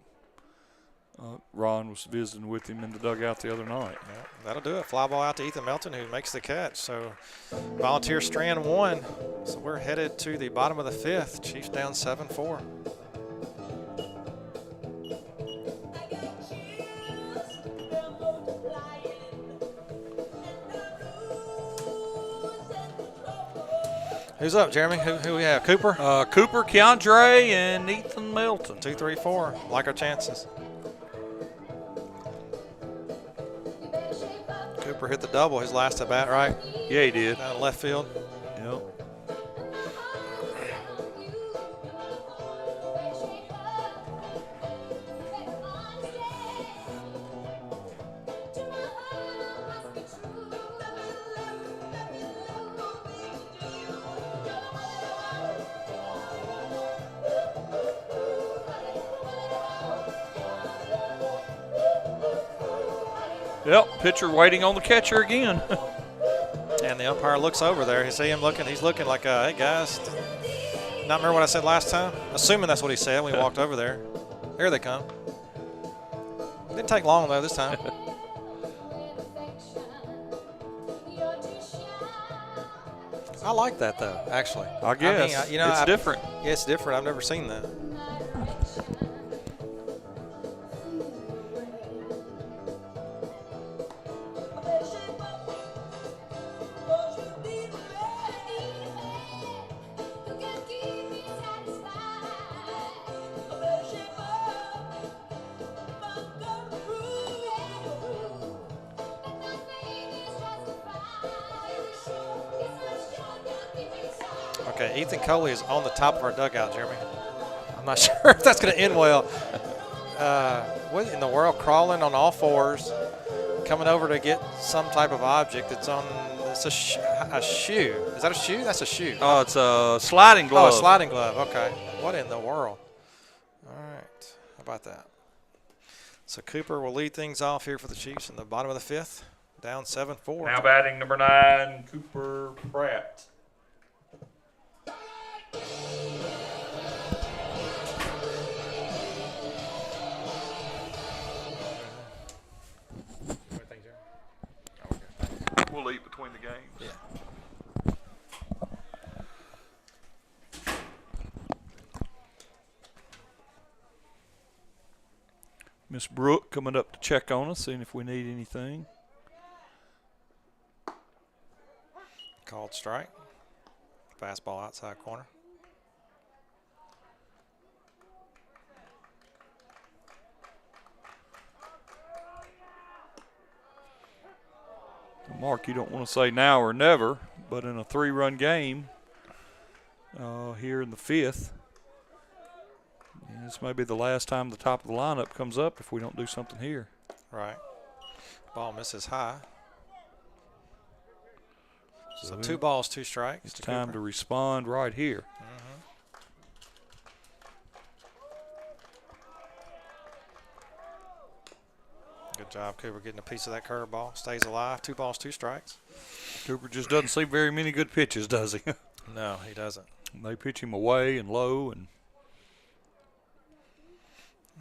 Ron was visiting with him in the dugout the other night. Yeah, that'll do it. Fly ball out to Ethan Melton, who makes the catch. So Volunteer strand 1. So we're headed to the bottom of the 5th. Chiefs down 7-4. Who's up, Jeremy? Who we have? Cooper? Cooper, Keandre, and Ethan Melton. 2, 3, 4. Like our chances. Cooper hit the double his last at bat, right? Yeah, he did. Down left field. Yep. Yep, pitcher waiting on the catcher again. And the umpire looks over there. You see him looking. He's looking like, hey, guys. Not remember what I said last time? Assuming that's what he said when we walked over there. Here they come. Didn't take long, though, this time. I like that, though, actually. I guess. I mean, it's different. Yeah, it's different. I've never seen that. Okay, Ethan Coley is on the top of our dugout, Jeremy. I'm not sure if that's going to end well. What in the world? Crawling on all fours, coming over to get some type of object that's on. It's a shoe. Is that a shoe? That's a shoe. Oh, it's a sliding glove. Oh, a sliding glove. Okay. What in the world? All right. How about that? So Cooper will lead things off here for the Chiefs in the bottom of the 5th, down 7-4. Now batting number 9, Cooper Pratt. We'll eat between the games. Yeah. Miss Brooke coming up to check on us, seeing if we need anything. Called strike. Fastball outside corner. Mark, you don't want to say now or never, but in a 3-run game here in the 5th, this may be the last time the top of the lineup comes up if we don't do something here. Right. Ball misses high. So 2 balls, 2 strikes. It's time to respond right here. Mm-hmm. Good job, Cooper, getting a piece of that curveball. Stays alive. 2 balls, 2 strikes. Cooper just doesn't see very many good pitches, does he? No, he doesn't. They pitch him away and low, and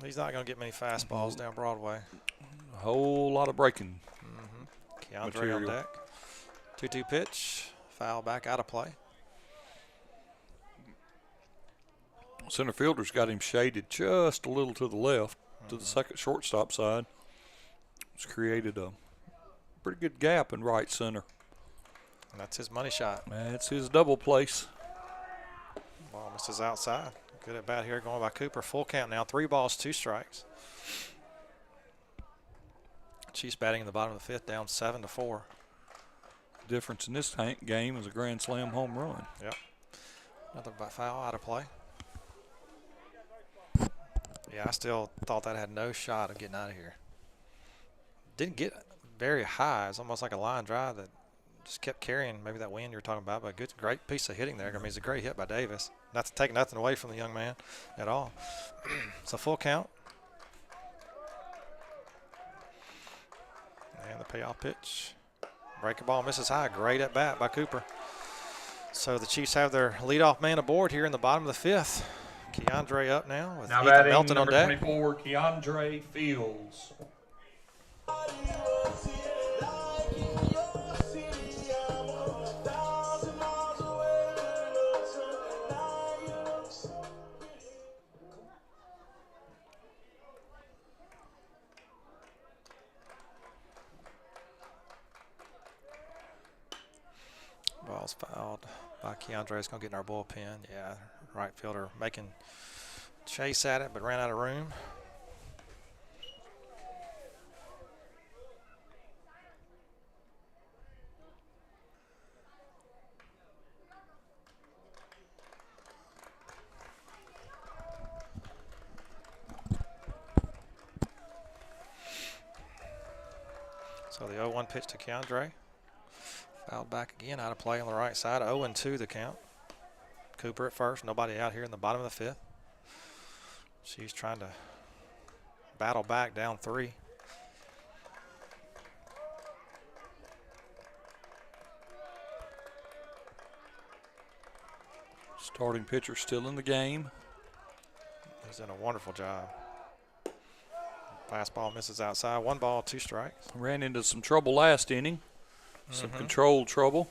he's not going to get many fastballs down Broadway. A whole lot of breaking. Mm-hmm. Keandre on deck. 2-2 pitch. Foul back out of play. Center fielder's got him shaded just a little to the left, to the second shortstop side. It's created a pretty good gap in right center. And that's his money shot. That's his double place. Ball misses outside. Good at bat here going by Cooper. Full count now. 3 balls, 2 strikes. Chiefs batting in the bottom of the 5th, down 7-4. Difference in this game is a grand slam home run. Yep. Another foul out of play. Yeah, I still thought that had no shot of getting out of here. Didn't get very high. It's almost like a line drive that just kept carrying maybe that wind you were talking about, but a great piece of hitting there. I mean, it's a great hit by Davis. Not to take nothing away from the young man at all. It's a full count. And the payoff pitch. Breaker ball misses high. Great at bat by Cooper. So the Chiefs have their leadoff man aboard here in the bottom of the 5th. Keandre up now with Ethan Melton on deck. Number 24, Keandre Fields. Ball's fouled by Keandre. It's going to get in our bullpen. Yeah, right fielder making chase at it, but ran out of room. So the 0-1 pitch to Keandre. Fouled back again, out of play on the right side. 0-2 the count. Cooper at first. Nobody out here in the bottom of the 5th. She's trying to battle back, down 3. Starting pitcher still in the game. He's done a wonderful job. Fastball misses outside. 1 ball, 2 strikes. Ran into some trouble last inning. Some controlled trouble.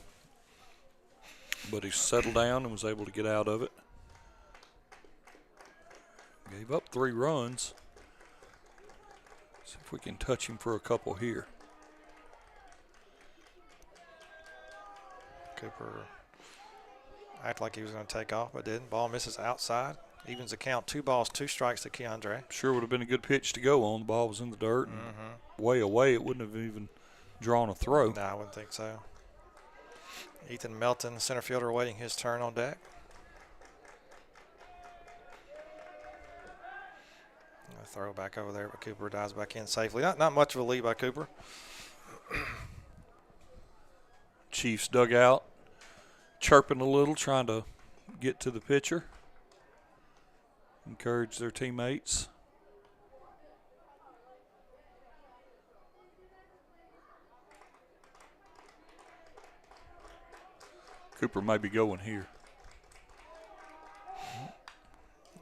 But he settled down and was able to get out of it. Gave up 3 runs. See if we can touch him for a couple here. Cooper acted like he was going to take off, but didn't. Ball misses outside. Evens the count. 2 balls, 2 strikes to Keandre. Sure would have been a good pitch to go on. The ball was in the dirt. And way away. It wouldn't have even drawn a throw. No, I wouldn't think so. Ethan Melton, center fielder, waiting his turn on deck. A throw back over there, but Cooper dives back in safely. Not much of a lead by Cooper. Chiefs dugout chirping a little, trying to get to the pitcher. Encourage their teammates. Cooper may be going here.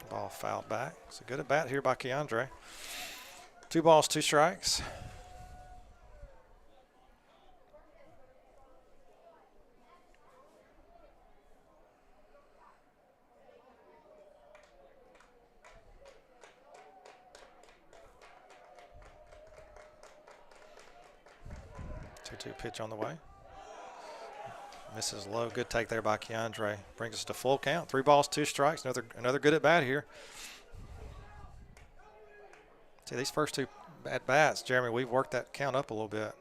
Ball fouled back. It's a good at bat here by Keandre. 2 balls, 2 strikes. Two pitch on the way. Misses low. Good take there by Keandre. Brings us to full count. 3 balls, 2 strikes. Another good at bat here. See, these first 2 at bats, Jeremy, we've worked that count up a little bit.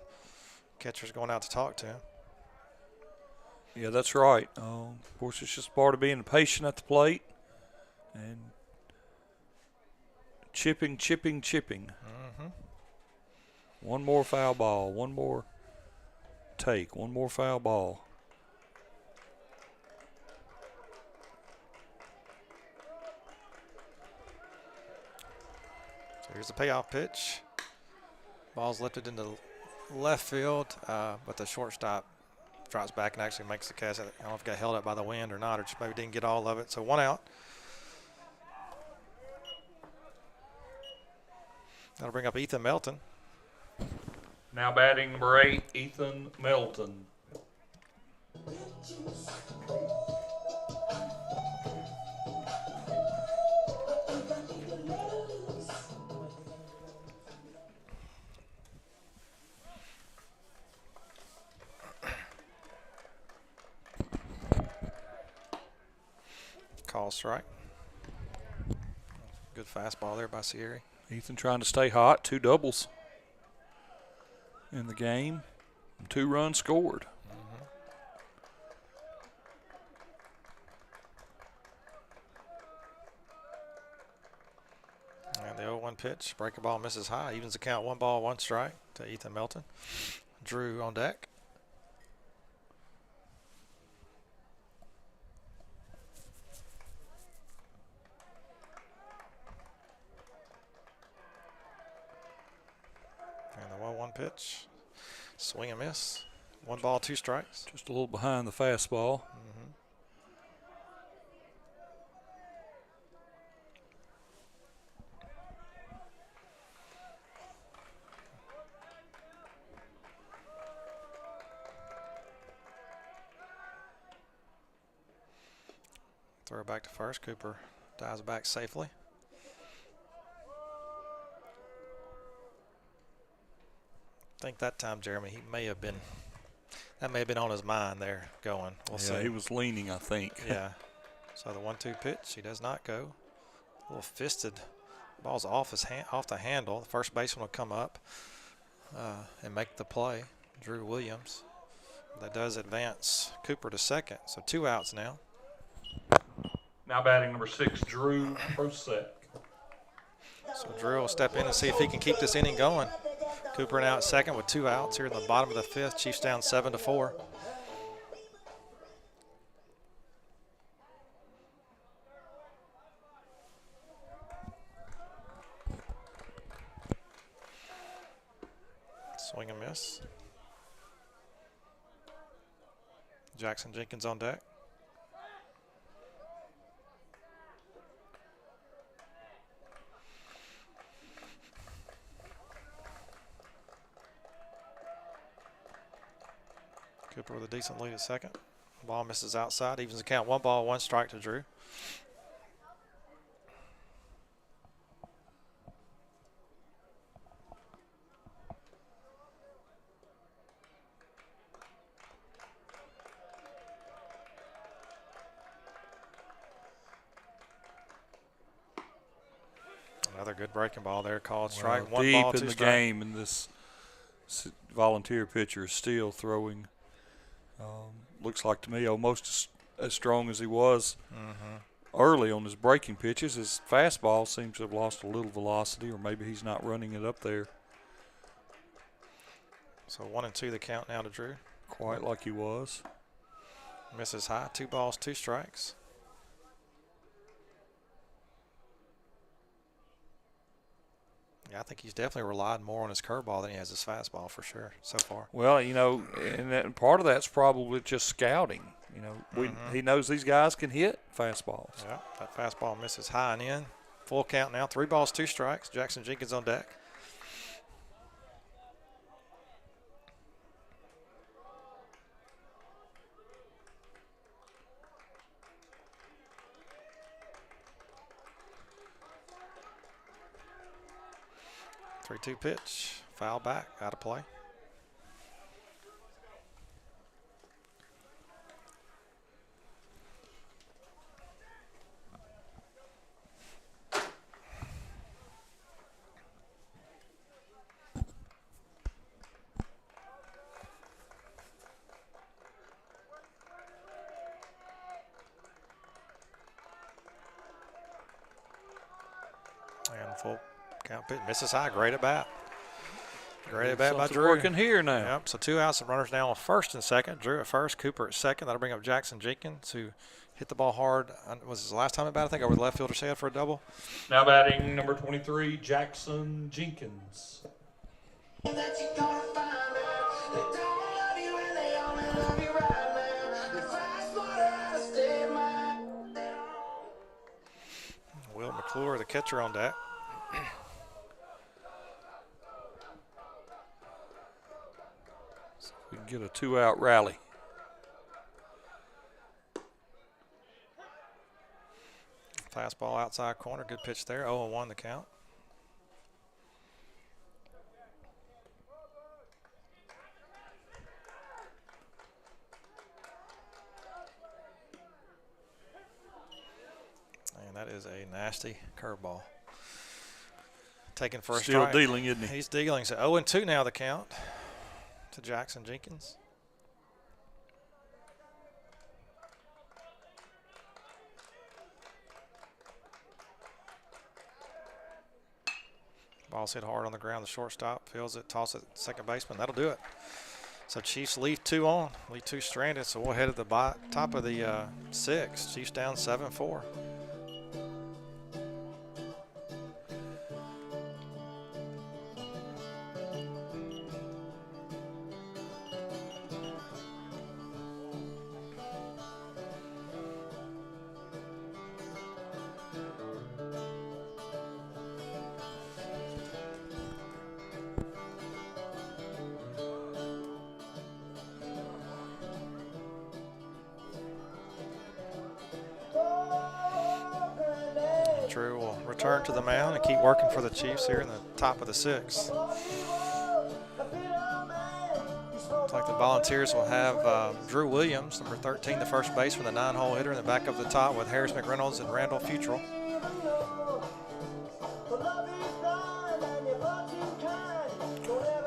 Catcher's going out to talk to him. Yeah, that's right. Of course, it's just part of being patient at the plate and chipping. One more foul ball. One more take. One more foul ball. So here's the payoff pitch. Ball's lifted into left field, but the shortstop drops back and actually makes the catch. I don't know if it got held up by the wind or not, or just maybe didn't get all of it. So 1 out. That'll bring up Ethan Melton. Now batting number 8, Ethan Melton. call strike. Good fastball there by Sierra. Ethan trying to stay hot. 2 doubles in the game. 2 runs scored. And the 0-1 pitch. Breaking ball misses high. Evens the count. 1 ball, 1 strike to Ethan Melton. Drew on deck. And the 1-1 pitch. Swing and miss. 1 ball, 2 strikes. Just a little behind the fastball. Throw it back to first. Cooper dives back safely. I think that time, Jeremy, that may have been on his mind there going. We'll see. He was leaning, I think. Yeah. So the 1-2 pitch, he does not go. A little fisted. Ball's off the handle. The first baseman will come up and make the play. Drew Williams. That does advance Cooper to second. So 2 outs now. Now batting number 6, Drew Prosek. So Drew will step in and see if he can keep this inning going. Cooper now at second with 2 outs here in the bottom of the 5th. Chiefs down 7-4. Swing and miss. Jackson Jenkins on deck. Cooper with a decent lead at second. Ball misses outside. Evens the count. 1 ball, 1 strike to Drew. Another good breaking ball there. Called strike. 1 deep ball, 2 in the strike. game, and this Volunteer pitcher is still throwing. Looks like to me almost as strong as he was early on his breaking pitches. His fastball seems to have lost a little velocity, or maybe he's not running it up there. So 1-2 the count now to Drew. Quite like he was. Misses high. 2 balls, 2 strikes. Yeah, I think he's definitely relied more on his curveball than he has his fastball for sure so far. Well, and part of that's probably just scouting. He knows these guys can hit fastballs. Yeah, that fastball misses high and in. Full count now. 3 balls, 2 strikes. Jackson Jenkins on deck. Three-two pitch, foul back, out of play. And full count pitch, misses high, great at bat. Great at bat by Drew. Working here now. Yep, so 2 outs and runners now on first and second. Drew at first, Cooper at second. That'll bring up Jackson Jenkins, who hit the ball hard. Was his last time at bat, I think, over the left fielder's head for a double. Now batting number 23, Jackson Jenkins. Will McClure, the catcher, on deck. We can get a 2-out rally. Fastball outside corner, good pitch there. 0-1 the count. is a nasty curveball. Taken for a Still strike. dealing, isn't he? He's dealing. So 0-2 now the count to Jackson Jenkins. Ball's hit hard on the ground. The shortstop feels it, toss it second baseman. That'll do it. So Chiefs leave 2 on, leave 2 stranded. So we'll head at the top of the 6th. Chiefs down 7-4. Drew will return to the mound and keep working for the Chiefs here in the top of the 6th. Looks like the Volunteers will have Drew Williams, number 13, the first baseman, the 9-hole hitter, in the back of the top with Harris McReynolds and Randall Futrell.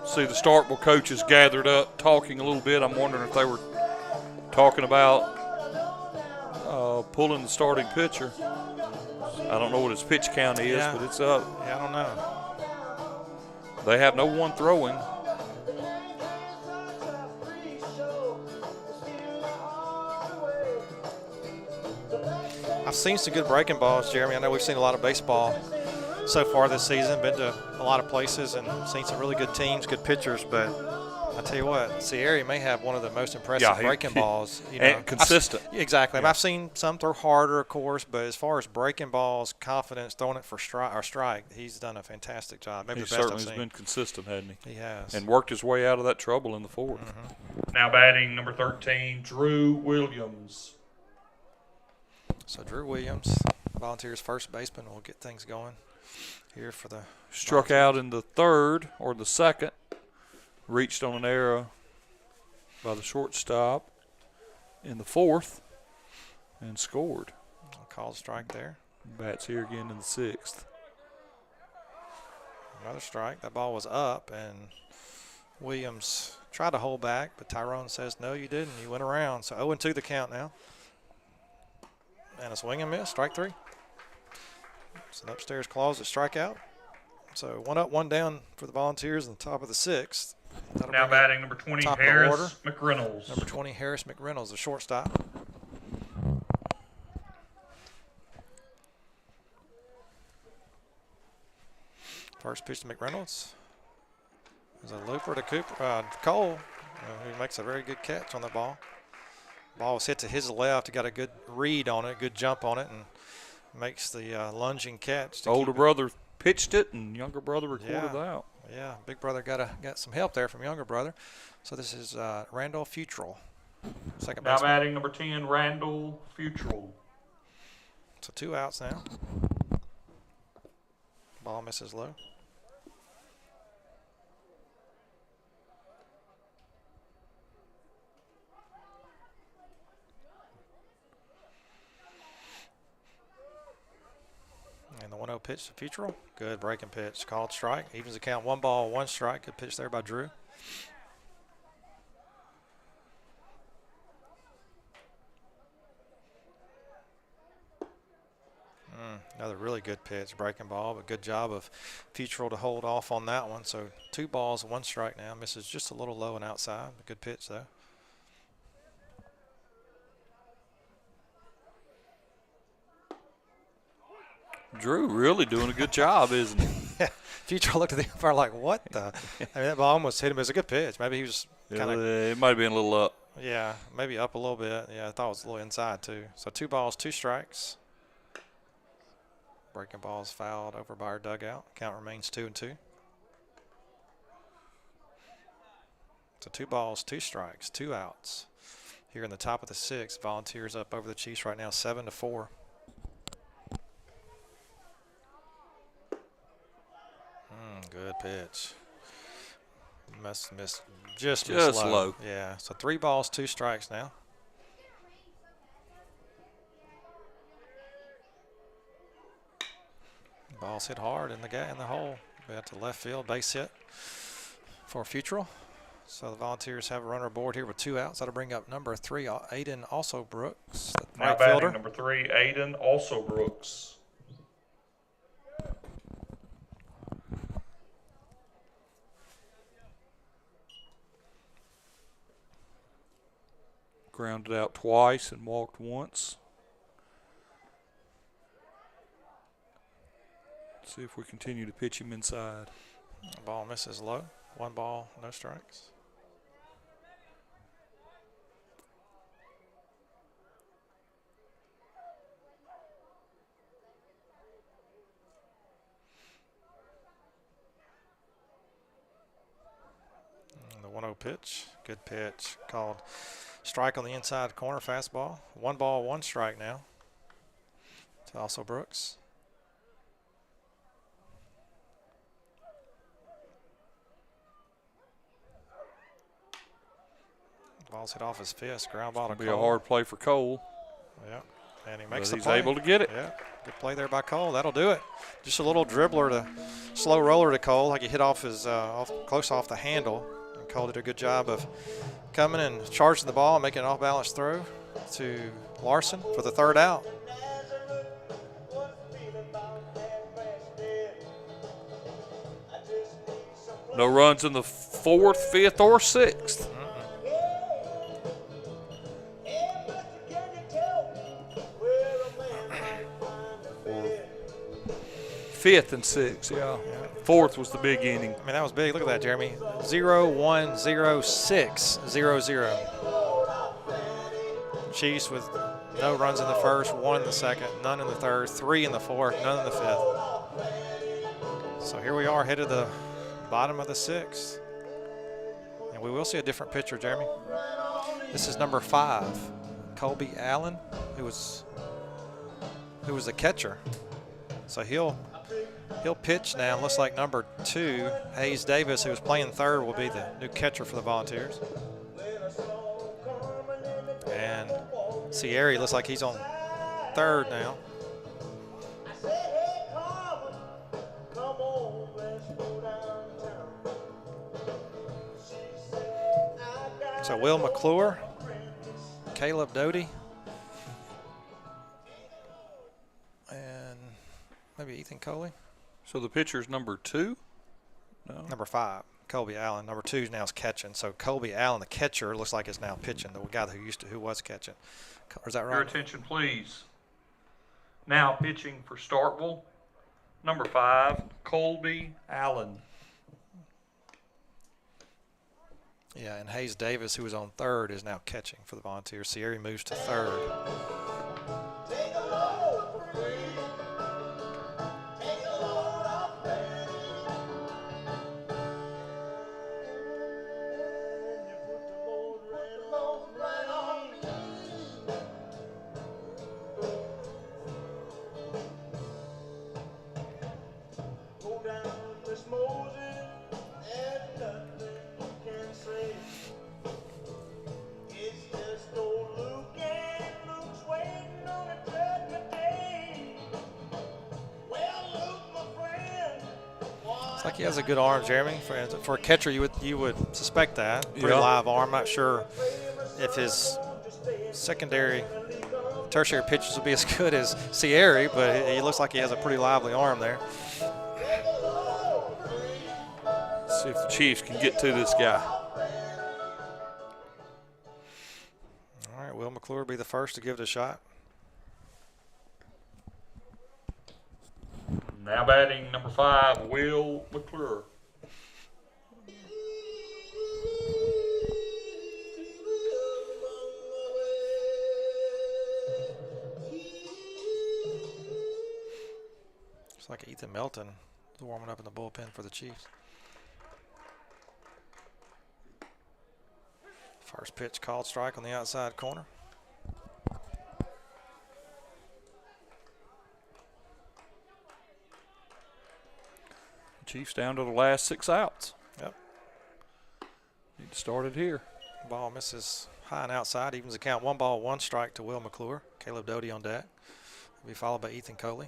See the Starkville coaches gathered up talking a little bit. I'm wondering if they were talking about pulling the starting pitcher. I don't know what his pitch count is, but it's up. Yeah, I don't know. They have no one throwing. I've seen some good breaking balls, Jeremy. I know we've seen a lot of baseball so far this season, been to a lot of places and seen some really good teams, good pitchers, but I tell you what, Sierra may have one of the most impressive breaking balls. And consistent. Exactly. Yeah. I've seen some throw harder, of course, but as far as breaking balls, confidence, throwing it for strike, he's done a fantastic job. Maybe He the best certainly I've has seen. been consistent, hasn't he? He has. And worked his way out of that trouble in the 4th. Now batting number 13, Drew Williams. So Drew Williams, Volunteers first baseman, will get things going here for the Struck out in the 3rd or the 2nd. Reached on an error by the shortstop in the 4th and scored. Called strike there. Bats here again in the 6th. Another strike. That ball was up, and Williams tried to hold back, but Tyrone says, no, you didn't. You went around. So 0-2 the count now. And a swing and miss, strike 3. It's an upstairs clause to strike out. So 1 up, 1 down for the Volunteers in the top of the 6th. That'll now batting number 20, Harris McReynolds. Number 20, Harris McReynolds, the shortstop. First pitch to McReynolds. There's a looper to Cole, who makes a very good catch on the ball. Ball was hit to his left. He got a good read on it, good jump on it, and makes the lunging catch. Older brother pitched it, and younger brother recorded out. Yeah, big brother got some help there from younger brother. So this is Randall Futrell, second baseman. Now batting number 10, Randall Futrell. So 2 outs now. Ball misses low. And the 1-0 pitch to Futrell. Good breaking pitch. Called strike. Evens the count. 1 ball, 1 strike. Good pitch there by Drew. Another really good pitch. Breaking ball, but good job of Futrell to hold off on that one. So 2 balls, 1 strike now. Misses just a little low and outside. A good pitch, though. Drew really doing a good job, isn't he? Yeah. Futrell looked at the umpire like, what the? I mean, that ball almost hit him. It was a good pitch. Maybe he was kind of. It might have been a little up. Yeah, maybe up a little bit. Yeah, I thought it was a little inside, too. So 2 balls, 2 strikes. Breaking ball is fouled over by our dugout. Count remains 2-2. So 2 balls, 2 strikes, 2 outs. Here in the top of the 6th, Volunteers up over the Chiefs right now, 7-4. Good pitch. Must have missed just low. Yeah, so 3 balls, 2 strikes now. Ball's hit hard in the hole. Out to left field, base hit for Futrell. So the Volunteers have a runner aboard here with 2 outs. That'll bring up number 3, Aiden Also Brooks, the Now right batting fielder. number 3, Aiden Also Brooks. Grounded out twice and walked once. Let's see if we continue to pitch him inside. The ball misses low. 1 ball, no strikes. And the 1-0 pitch. Good pitch. Called strike on the inside corner, fastball. 1 ball, 1 strike now. To Also Brooks. Ball's hit off his fist. Ground ball to Cole. Be a hard play for Cole. Yeah, and he makes But the he's play. able to get it. Yeah, good play there by Cole. That'll do it. Just a little dribbler to slow roller to Cole, like he hit off his close off the handle. And Cole did a good job of coming and charging the ball, and making an off-balance throw to Larson for the 3rd out. No runs in the 4th, 5th, or 6th. Fifth and 6th, yeah. 4th was the big inning. I mean, that was big. Look at that, Jeremy. 0-1-0-6-0-0. Chiefs with no runs in the 1st, 1 in the 2nd, none in the 3rd, 3 in the 4th, none in the 5th. So here we are, headed to the bottom of the 6th. And we will see a different pitcher, Jeremy. This is number 5, Colby Allen, who was the catcher. So he'll pitch now. Looks like number 2, Hayes Davis, who was playing 3rd, will be the new catcher for the Volunteers. And Sierra looks like he's on 3rd now. So Will McClure, Caleb Doty, and maybe Ethan Coley. So the pitcher's number 2? No. Number 5, Colby Allen. Number 2 now is catching. So Colby Allen, the catcher, looks like is now pitching. The guy who was catching. Is that right? Your attention, please. Now pitching for Starkville, number 5, Colby Allen. Yeah, and Hayes Davis, who was on 3rd, is now catching for the Volunteers. Sierra moves to 3rd. Like he has a good arm, Jeremy. For a catcher, you would suspect that. Pretty live arm. Not sure if his secondary, tertiary pitches will be as good as Sierra, but he looks like he has a pretty lively arm there. Let's see if the Chiefs can get to this guy. All right, Will McClure will be the first to give it a shot. Now batting number 5, Will McClure. Looks like Ethan Melton is warming up in the bullpen for the Chiefs. First pitch called strike on the outside corner. Chiefs down to the last 6 outs. Yep. Need to start it here. Ball misses high and outside. Evens the count. 1 ball, 1 strike to Will McClure. Caleb Doty on deck. Will be followed by Ethan Coley.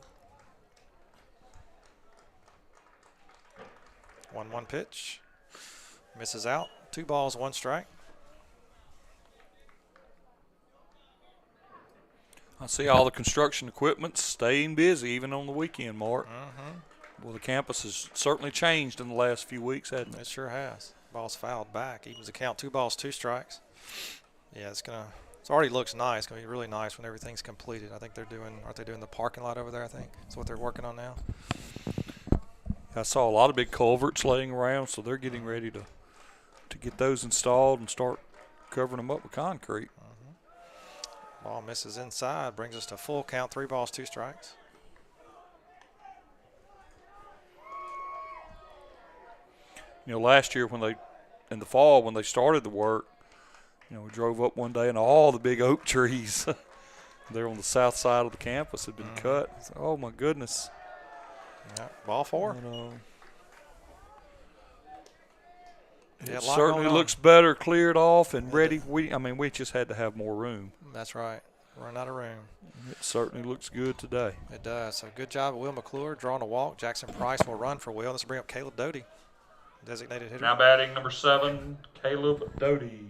1-1 pitch. Misses out. 2 balls, 1 strike. I see all the construction equipment staying busy even on the weekend, Mark. Well, the campus has certainly changed in the last few weeks, hasn't it? It sure has. Ball's fouled back. Evens the count. 2 balls, 2 strikes. Yeah, it already looks nice. It's gonna be really nice when everything's completed. I think aren't they doing the parking lot over there? I think that's what they're working on now. I saw a lot of big culverts laying around, so they're getting ready to get those installed and start covering them up with concrete. Ball misses inside, brings us to full count. 3 balls, 2 strikes. You know, last year in the fall when they started the work, you know, we drove up one day and all the big oak trees there on the south side of the campus had been cut. Oh my goodness. Yeah, ball 4. It certainly looks better cleared off and ready. We just had to have more room. That's right. Run out of room. It certainly looks good today. It does. So good job of Will McClure drawing a walk. Jackson Price will run for Will. Let's bring up Caleb Doty, designated hitter. Now batting number 7, Caleb Doty.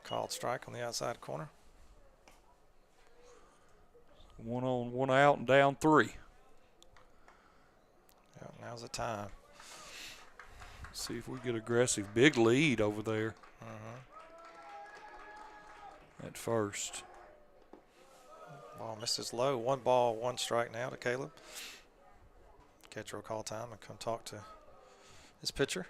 Called strike on the outside corner. 1 on, 1 out, and down 3. Yeah, now's the time. See if we get aggressive. Big lead over there at first. Ball misses low. 1 ball, 1 strike now to Caleb. Catcher will call time and come talk to his pitcher.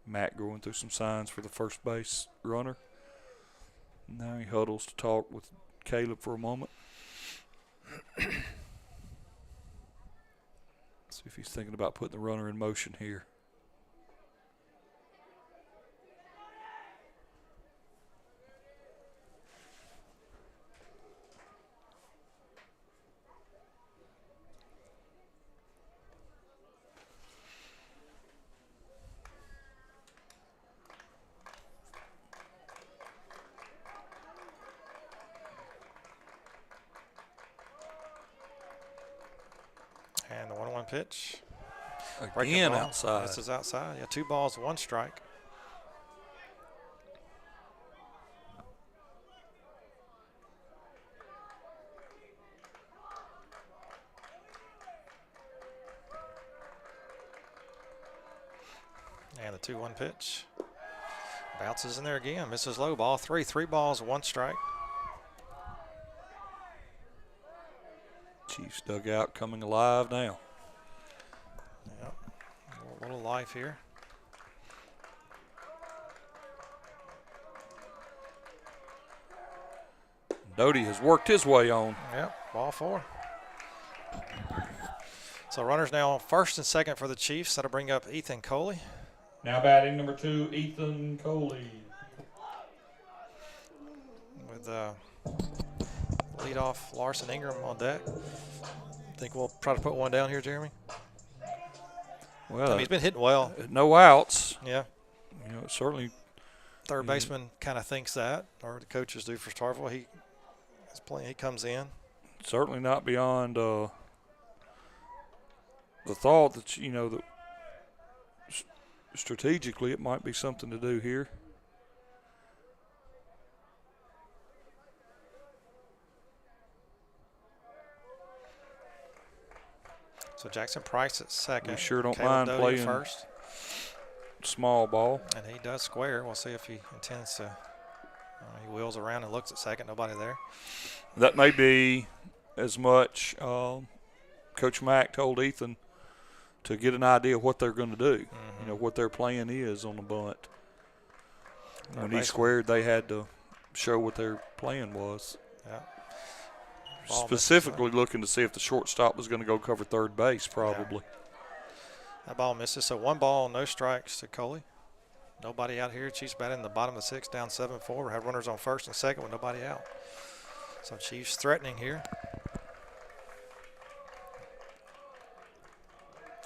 Matt going through some signs for the first base runner. Now he huddles to talk with Caleb for a moment. See if he's thinking about putting the runner in motion here. And the 1-1 pitch. Again outside. This is outside. Yeah, 2 balls, 1 strike. And the 2-1 pitch. Bounces in there again. Misses low. Ball 3. 3 balls, 1 strike. Chiefs dugout coming alive now. Yep. A little life here. Doty has worked his way on. Yep, ball 4. So runners now on first and second for the Chiefs. That'll bring up Ethan Coley. Now batting number 2, Ethan Coley. With leadoff Larson Ingram on deck. Think we'll try to put one down here, Jeremy? Well, he's been hitting well. No outs. Yeah. You know, certainly. Third baseman kind of thinks that, or the coaches do for Starkville. He comes in. Certainly not beyond the thought that, you know, that strategically it might be something to do here. So Jackson Price at second. We sure don't Caleb mind Doty playing first. Small ball. And he does square. We'll see if he intends to. He wheels around and looks at second. Nobody there. That may be as much Coach Mack told Ethan to get an idea of what they're going to do, you know, what their plan is on the bunt. When he squared, they had to show what their plan was. Yeah. Specifically looking to see if the shortstop was going to go cover third base, probably. Yeah. That ball misses. So 1 ball, no strikes to Coley. Nobody out here. Chiefs batting in the bottom of the 6th, down 7-4. We have runners on first and second with nobody out. So Chiefs threatening here.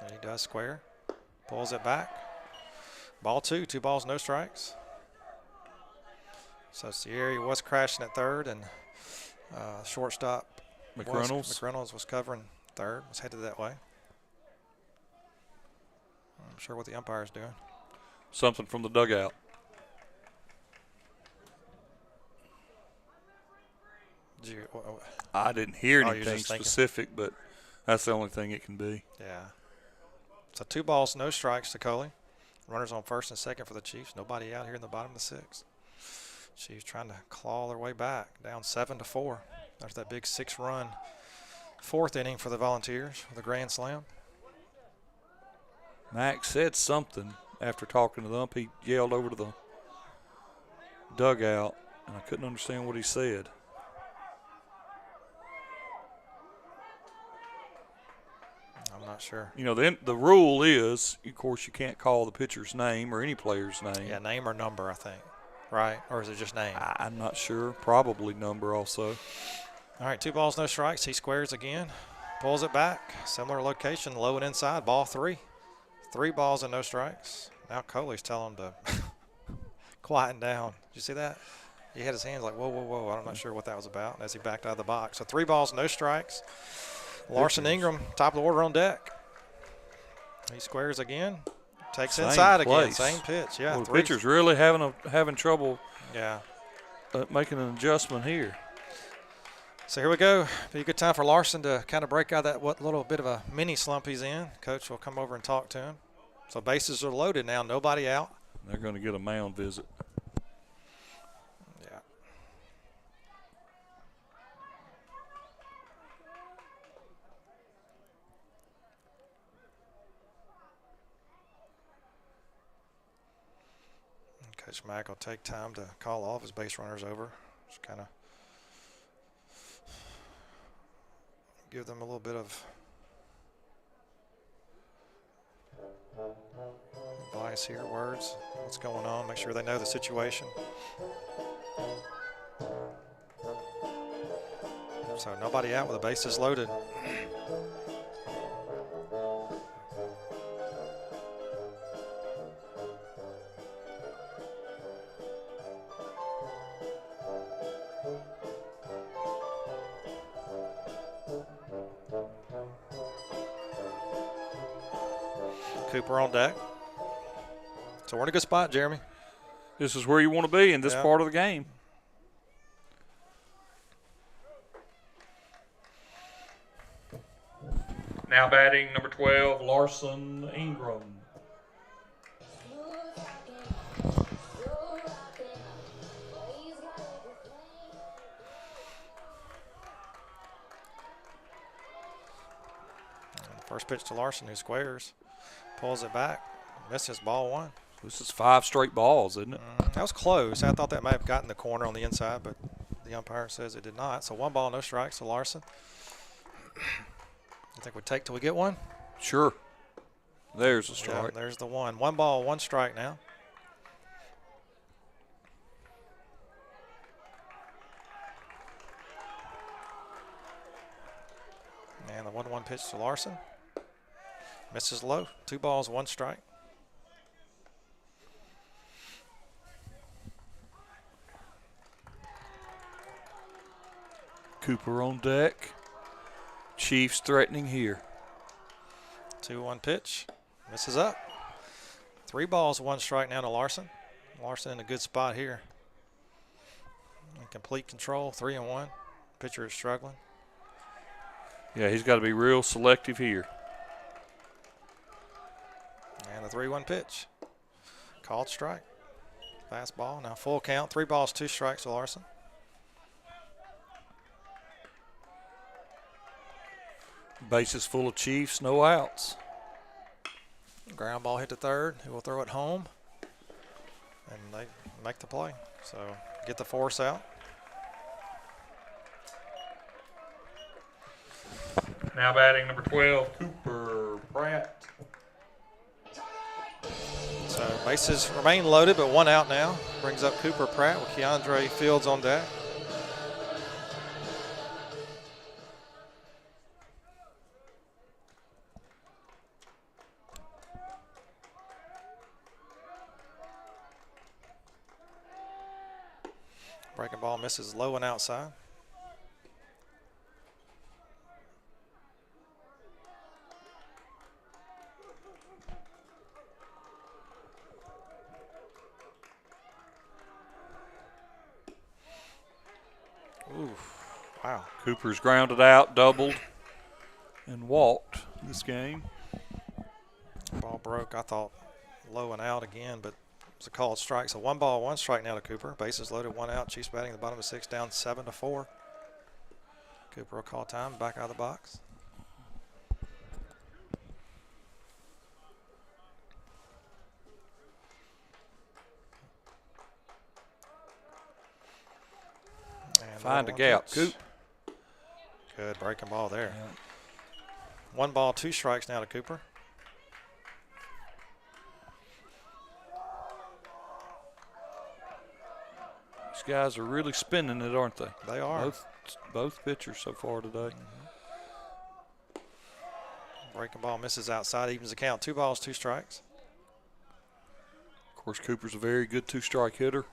And he does square. Pulls it back. Ball 2, 2 balls, no strikes. So Sierra was crashing at third, and shortstop McReynolds was covering third, was headed that way. I'm not sure what the umpire's doing. Something from the dugout. I didn't hear anything specific, but that's the only thing it can be. Yeah. So 2 balls, no strikes to Coley. Runners on first and second for the Chiefs. Nobody out here in the bottom of the 6th. Chiefs trying to claw their way back, down 7-4. There's that big 6-run 4th inning for the Volunteers with a grand slam. Max said something after talking to the ump. He yelled over to the dugout, and I couldn't understand what he said. I'm not sure. You know, the rule is, of course, you can't call the pitcher's name or any player's name. Yeah, name or number, I think. Right? Or is it just name? I'm not sure. Probably number also. All right, 2 balls, no strikes. He squares again. Pulls it back. Similar location, low and inside. Ball 3. 3 balls and no strikes. Now Coley's telling him to quieten down. Did you see that? He had his hands like, whoa, whoa, whoa. I'm not sure what that was about as he backed out of the box. So 3 balls, no strikes. Larson Ingram, top of the order on deck. He squares again. Takes inside again. Same pitch. Yeah. Well, the pitcher's really having trouble. Yeah. Making an adjustment here. So here we go. Be a good time for Larson to kind of break out that little bit of a mini slump he's in. Coach will come over and talk to him. So bases are loaded now. Nobody out. They're going to get a mound visit. Yeah. Coach Mack will take time to call all of his base runners over. Just kind of give them a little bit of advice here, words, what's going on, make sure they know the situation. So nobody out with the bases loaded. Cooper on deck. So we're in a good spot, Jeremy. This is where you want to be in this part of the game. Now batting number 12, Larson Ingram. First pitch to Larson, who squares. Pulls it back. Misses ball 1. This is 5 straight balls, isn't it? That was close. I thought that might have gotten the corner on the inside, but the umpire says it did not. So 1 ball, no strikes to Larson. You think we take till we get one? Sure. There's a strike. Yeah, there's the 1. 1 ball, 1 strike now. And the 1-1 pitch to Larson. Misses low. 2 balls, 1 strike. Cooper on deck. Chiefs threatening here. 2-1 pitch. Misses up. 3 balls, 1 strike now to Larson. Larson in a good spot here. In complete control, 3-1. Pitcher is struggling. Yeah, he's got to be real selective here. And the 3-1 pitch. Called strike. Fastball. Now full count. 3 balls, 2 strikes to Larson. Bases full of Chiefs, no outs. Ground ball hit to third. He will throw it home. And they make the play. So get the force out. Now batting number 12, Cooper Pratt. So bases remain loaded, but 1 out now. Brings up Cooper Pratt with Keandre Fields on deck. Breaking ball misses low and outside. Ooh, wow. Cooper's grounded out, doubled, and walked this game. Ball broke. I thought low and out again, but it was a called strike. So 1 ball, 1 strike now to Cooper. Bases loaded, 1 out. Chiefs batting the bottom of 6, down 7-4. Cooper will call time, back out of the box. Find a gap, Coop. Good breaking ball there. Yeah. 1 ball, 2 strikes now to Cooper. These guys are really spinning it, aren't they? They are. Both pitchers so far today. Breaking ball misses outside, evens the count. 2 balls, 2 strikes. Of course, Cooper's a very good 2-strike hitter.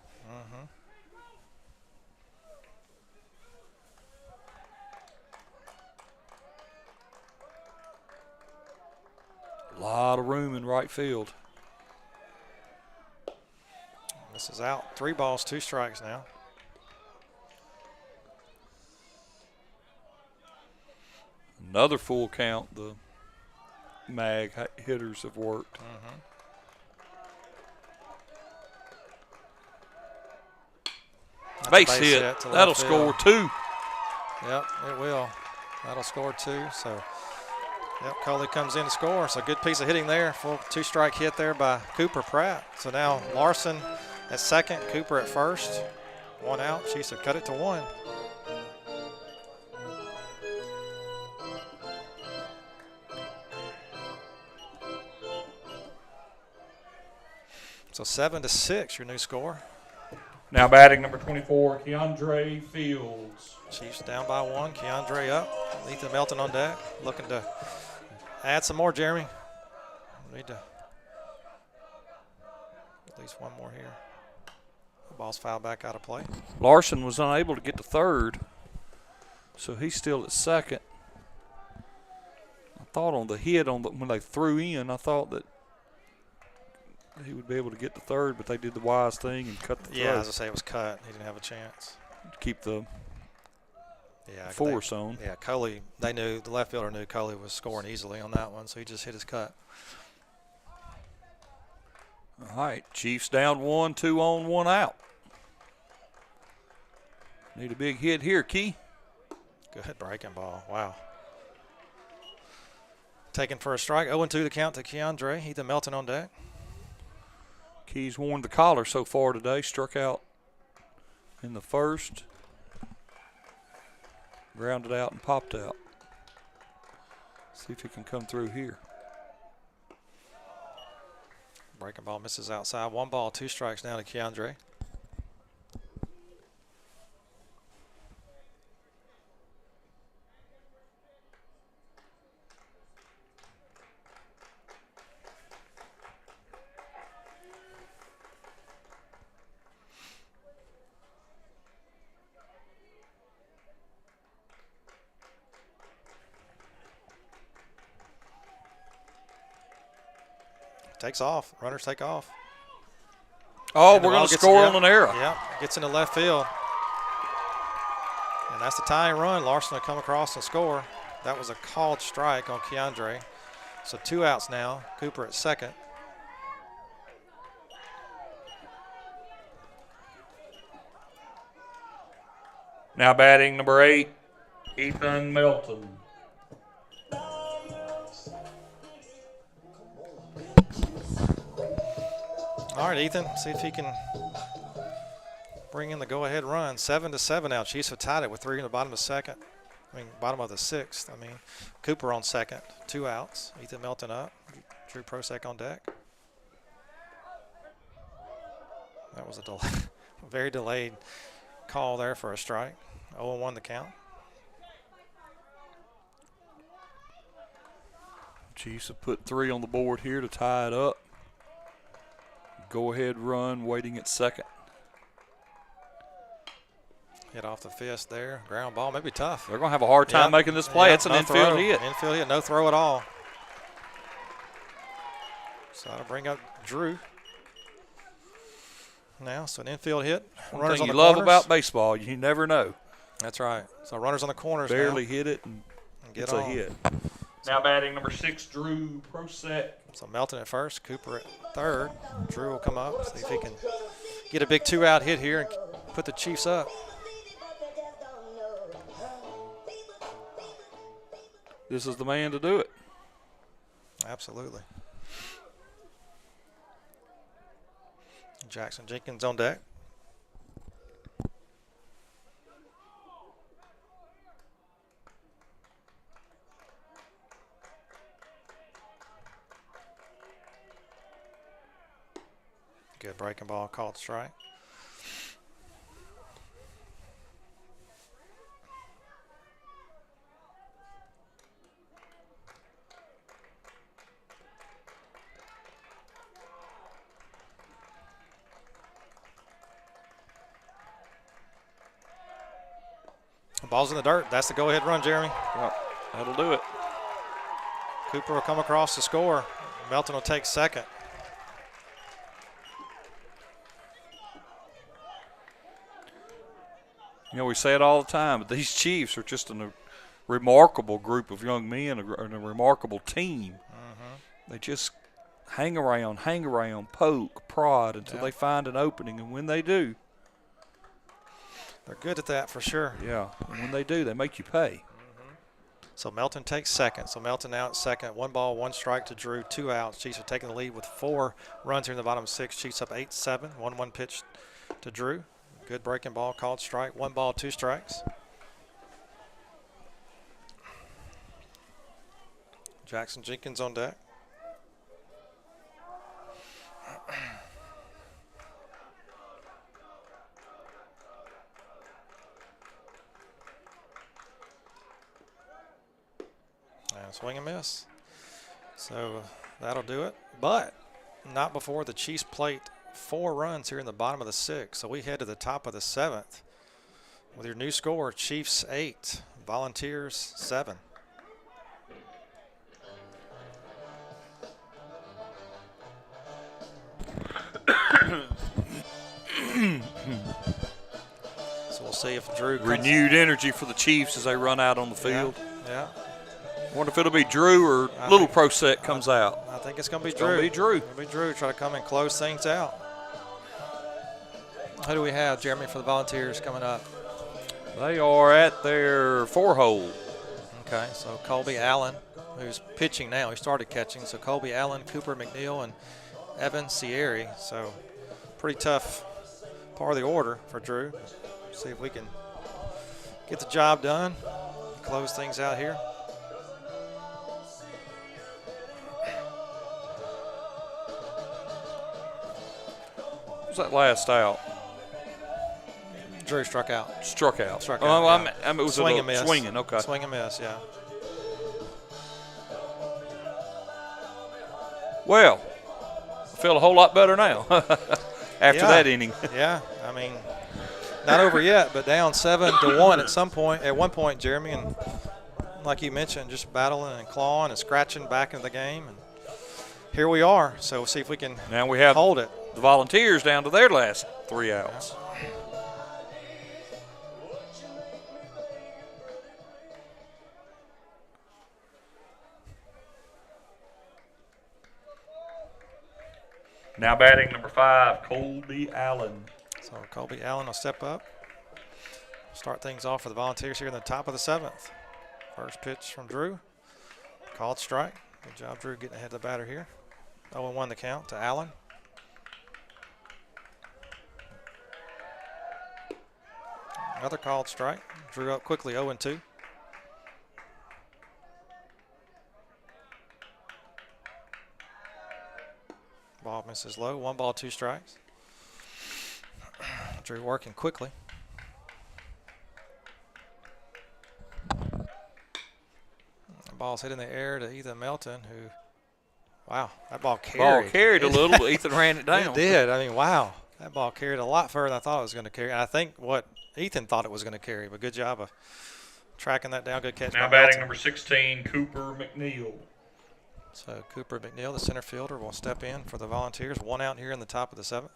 A lot of room in right field. This is out. 3 balls, 2 strikes now. Another full count the mag hitters have worked. Base hit. That'll score 2. Yep, it will. That'll score 2. So, yep, Coley comes in to score. So, good piece of hitting there. Full 2-strike hit there by Cooper Pratt. So now Larson at second, Cooper at first. 1 out. Chiefs have cut it to 1. So 7-6, your new score. Now batting number 24, Keandre Fields. Chiefs down by 1. Keandre up. Ethan Melton on deck. Looking to add some more, Jeremy. We need to at least 1 more here. The ball's fouled back out of play. Larson was unable to get to third, so he's still at second. I thought on the hit when they threw in, I thought that he would be able to get to third, but they did the wise thing and cut the throw. Yeah, as I say, it was cut. He didn't have a chance. To keep the force on. Yeah, Coley, the left fielder knew Coley was scoring easily on that one, so he just hit his cut. All right, Chiefs down 1, 2 on, 1 out. Need a big hit here, Key. Good breaking ball. Wow. Taken for a strike. 0-2 the count to Keandre. Ethan Melton on deck. Key's worn the collar so far today. Struck out in the first. Grounded out and popped out. See if he can come through here. Breaking ball misses outside. 1 ball, 2 strikes now to Keandre. Takes off. Runners take off. Oh, we're going to score on an error. Yep, gets into left field. And that's the tying run. Larson will come across and score. That was a called strike on Keandre. So 2 outs now. Cooper at second. Now batting number 8, Ethan Melton. All right, Ethan, see if he can bring in the go-ahead run. 7-7 now. Chiefs have tied it with 3 in the bottom of the 2nd. Bottom of the 6th. Cooper on second, 2 outs. Ethan Melton up. Drew Prosek on deck. That was a very delayed call there for a strike. 0-1 the count. Chiefs have put 3 on the board here to tie it up. Go-ahead run waiting at second. Hit off the fist there. Ground ball, maybe tough. They're going to have a hard time making this play. It's an infield hit. Infield hit, no throw at all. So that'll bring up Drew. Now, so an infield hit. One thing you love about baseball, you never know. That's right. So runners on the corners Barely now. hit it, and get it's a hit. Now batting number 6, Drew Prosek. So Melton at first, Cooper at third. Drew will come up, see if he can get a big 2-out hit here and put the Chiefs up. This is the man to do it. Absolutely. Jackson Jenkins on deck. Good breaking ball, called strike. Ball's in the dirt. That's the go-ahead run, Jeremy. Yep, that'll do it. Cooper will come across to score. Melton will take second. You know, we say it all the time, but these Chiefs are just a remarkable group of young men and a remarkable team. They just hang around, poke, prod until they find an opening, and when they do, they're good at that for sure. Yeah, and when they do, they make you pay. So Melton takes second. So Melton now at second. 1 ball, 1 strike to Drew, 2 outs. Chiefs are taking the lead with 4 runs here in the bottom 6. Chiefs up 8-7. 1-1 pitch to Drew. Good breaking ball, called strike. 1 ball, 2 strikes. Jackson Jenkins on deck. And swing and miss. So that'll do it. But not before the Chiefs plate 4 runs here in the bottom of the 6th. So we head to the top of the 7th with your new score: Chiefs 8, Volunteers 7. So we'll see if Drew comes. Renewed energy for the Chiefs as they run out on the field. Yeah. Wonder if it'll be Drew or Little Prosek comes out. I think it's going to be It's Drew. gonna be Drew. It's going to be Drew. Try to come and close things out. Who do we have, Jeremy, for the Volunteers coming up? They are at their 4-hole. Okay, so Colby Allen, who's pitching now. He started catching. So Colby Allen, Cooper McNeil, and Evan Sierri. So pretty tough part of the order for Drew. See if we can get the job done, close things out here. What was that last out? Drew struck out. Struck out. Struck Oh, out. Yeah. I mean, it was swing a and miss. swinging. Okay. Swing and miss, yeah. Well, I feel a whole lot better now after that inning. Yeah, I mean, not over yet, but down 7-1 at one point, Jeremy, and like you mentioned, just battling and clawing and scratching back into the game, and here we are. So we'll see if we can now we have hold it. The Volunteers down to their last 3 outs. Now batting number 5, Colby Allen. So Colby Allen will step up. Start things off for the Volunteers here in the top of the 7th. First pitch from Drew. Called strike. Good job, Drew, getting ahead of the batter here. 0-1 the count to Allen. Another called strike. Drew up quickly, 0-2. Ball misses low. 1 ball, 2 strikes. Drew working quickly. The ball's hit in the air to Ethan Melton, who, wow, that ball carried. Ball carried a little, but Ethan ran it down. It did. I mean, wow. That ball carried a lot further than I thought it was going to carry. And I think what Ethan thought it was going to carry, but good job of tracking that down. Good catch. Now by batting Melton. number 16, Cooper McNeil. So Cooper McNeil, the center fielder, will step in for the Volunteers. 1 out here in the top of the 7th.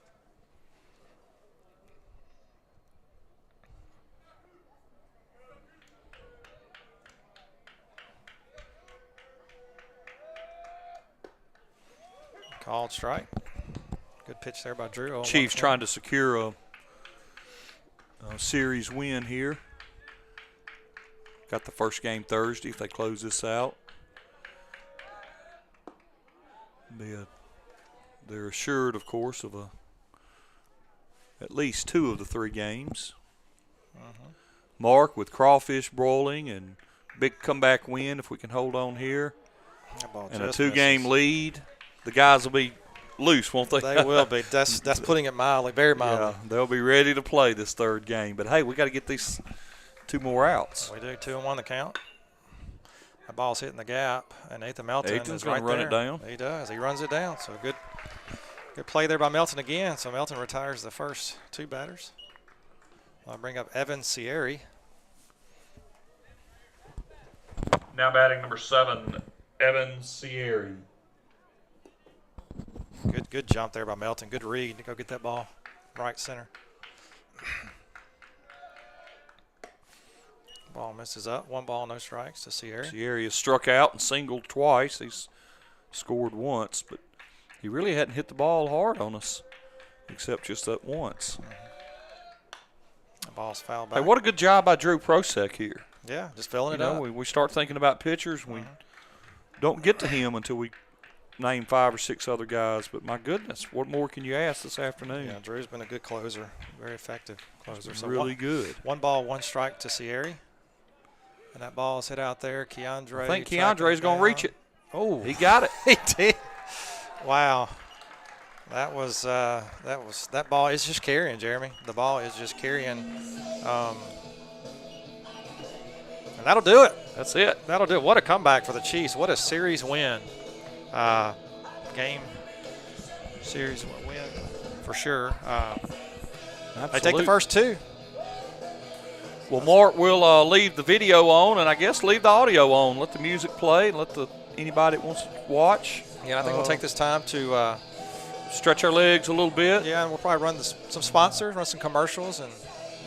Called strike. Good pitch there by Drew. Chiefs trying to secure a series win here. Got the first game Thursday if they close this out. They're assured, of course, of at least 2 of the 3 games. Mark with crawfish broiling and big comeback win if we can hold on here. And a 2-game lead. The guys will be loose, won't they? They will be. That's putting it mildly, very mildly. Yeah, they'll be ready to play this 3rd game. But, hey, we got to get these 2 more outs. We do. 2-1 the count. That ball's hitting the gap, and Nathan Melton is right there. Run it down. He does. He runs it down. So good play there by Melton again. So Melton retires the first 2 batters. I'll bring up Evan Sierri. Now batting number 7, Evan Sierri. Good jump there by Melton. Good read to go get that ball right center. Ball misses up. 1 ball, no strikes to Sierri. Sierri has struck out and singled twice. He's scored once, but he really hadn't hit the ball hard on us, except just that once. The ball's fouled back. Hey, what a good job by Drew Prosek here. Yeah, just filling it up. We start thinking about pitchers. We don't get to him until we name 5 or 6 other guys. But my goodness, what more can you ask this afternoon? Yeah, Drew's been a good closer, very effective closer. So really good. 1 ball, 1 strike to Sierri. And that ball is hit out there. Keandre. I think Keandre's going to reach it. Oh, he got it. He did. Wow. That ball is just carrying, Jeremy. The ball is just carrying. And that'll do it. That's it. That'll do it. What a comeback for the Chiefs. What a series win. Game series win for sure. They take the first 2. Well, Mark will leave the video on and I guess leave the audio on. Let the music play and let anybody that wants to watch. Yeah, I think we'll take this time to stretch our legs a little bit. Yeah, and we'll probably run some sponsors, run some commercials, and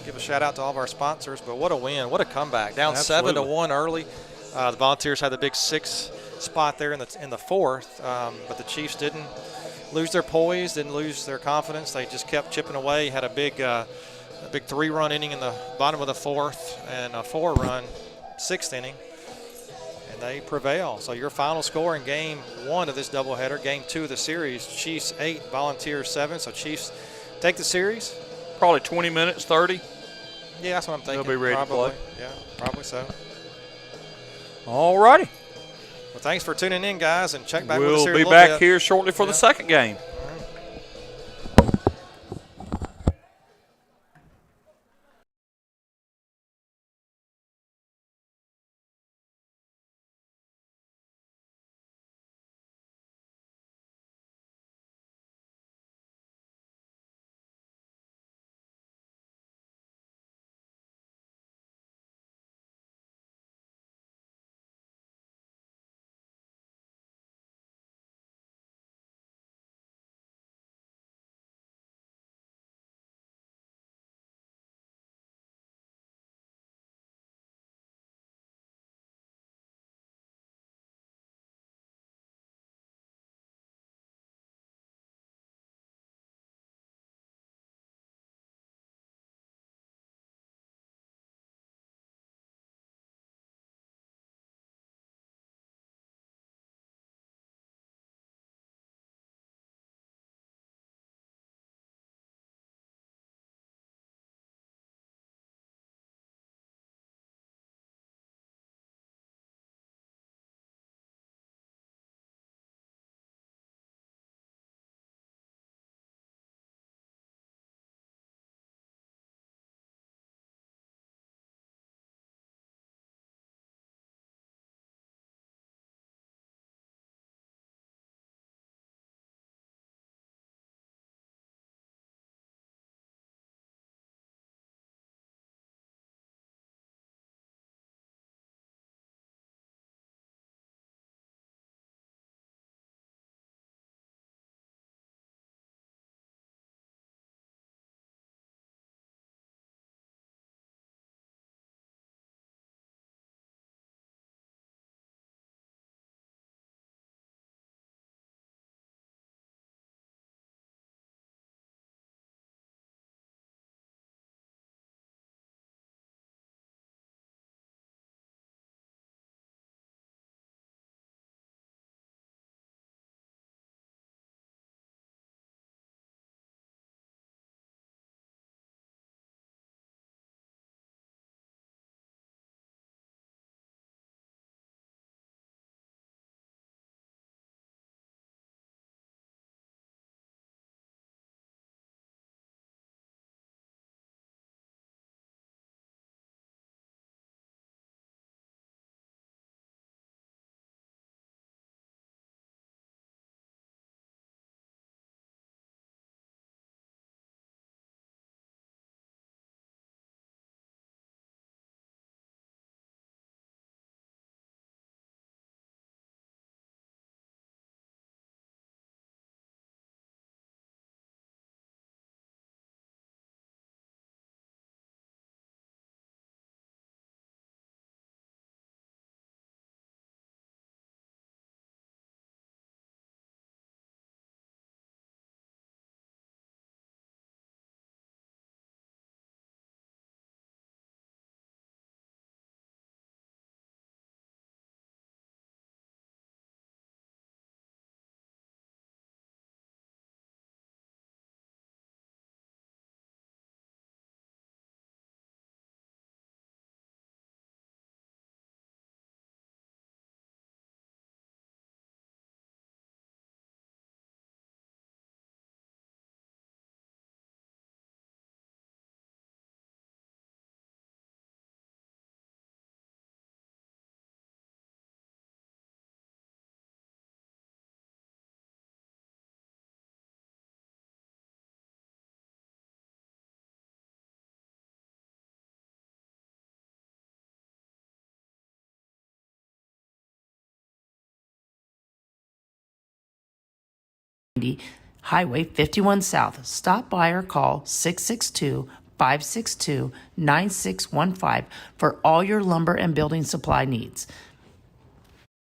give a shout out to all of our sponsors. But what a win! What a comeback! Down 7-1 early. The Volunteers had the big 6 spot there in the 4th, but the Chiefs didn't lose their poise, didn't lose their confidence. They just kept chipping away. Had a big 3-run inning in the bottom of the 4th and a 4-run 6th inning. And they prevail. So your final score in game 1 of this doubleheader, game 2 of the series, Chiefs 8, Volunteers 7. So Chiefs take the series. Probably 20 minutes, 30. Yeah, that's what I'm thinking. They'll be ready to play. Yeah, probably so. All righty. Well, thanks for tuning in, guys, and check back with us here We'll be back here shortly for the 2nd game. Highway 51 South. Stop by or call 662-562-9615 for all your lumber and building supply needs.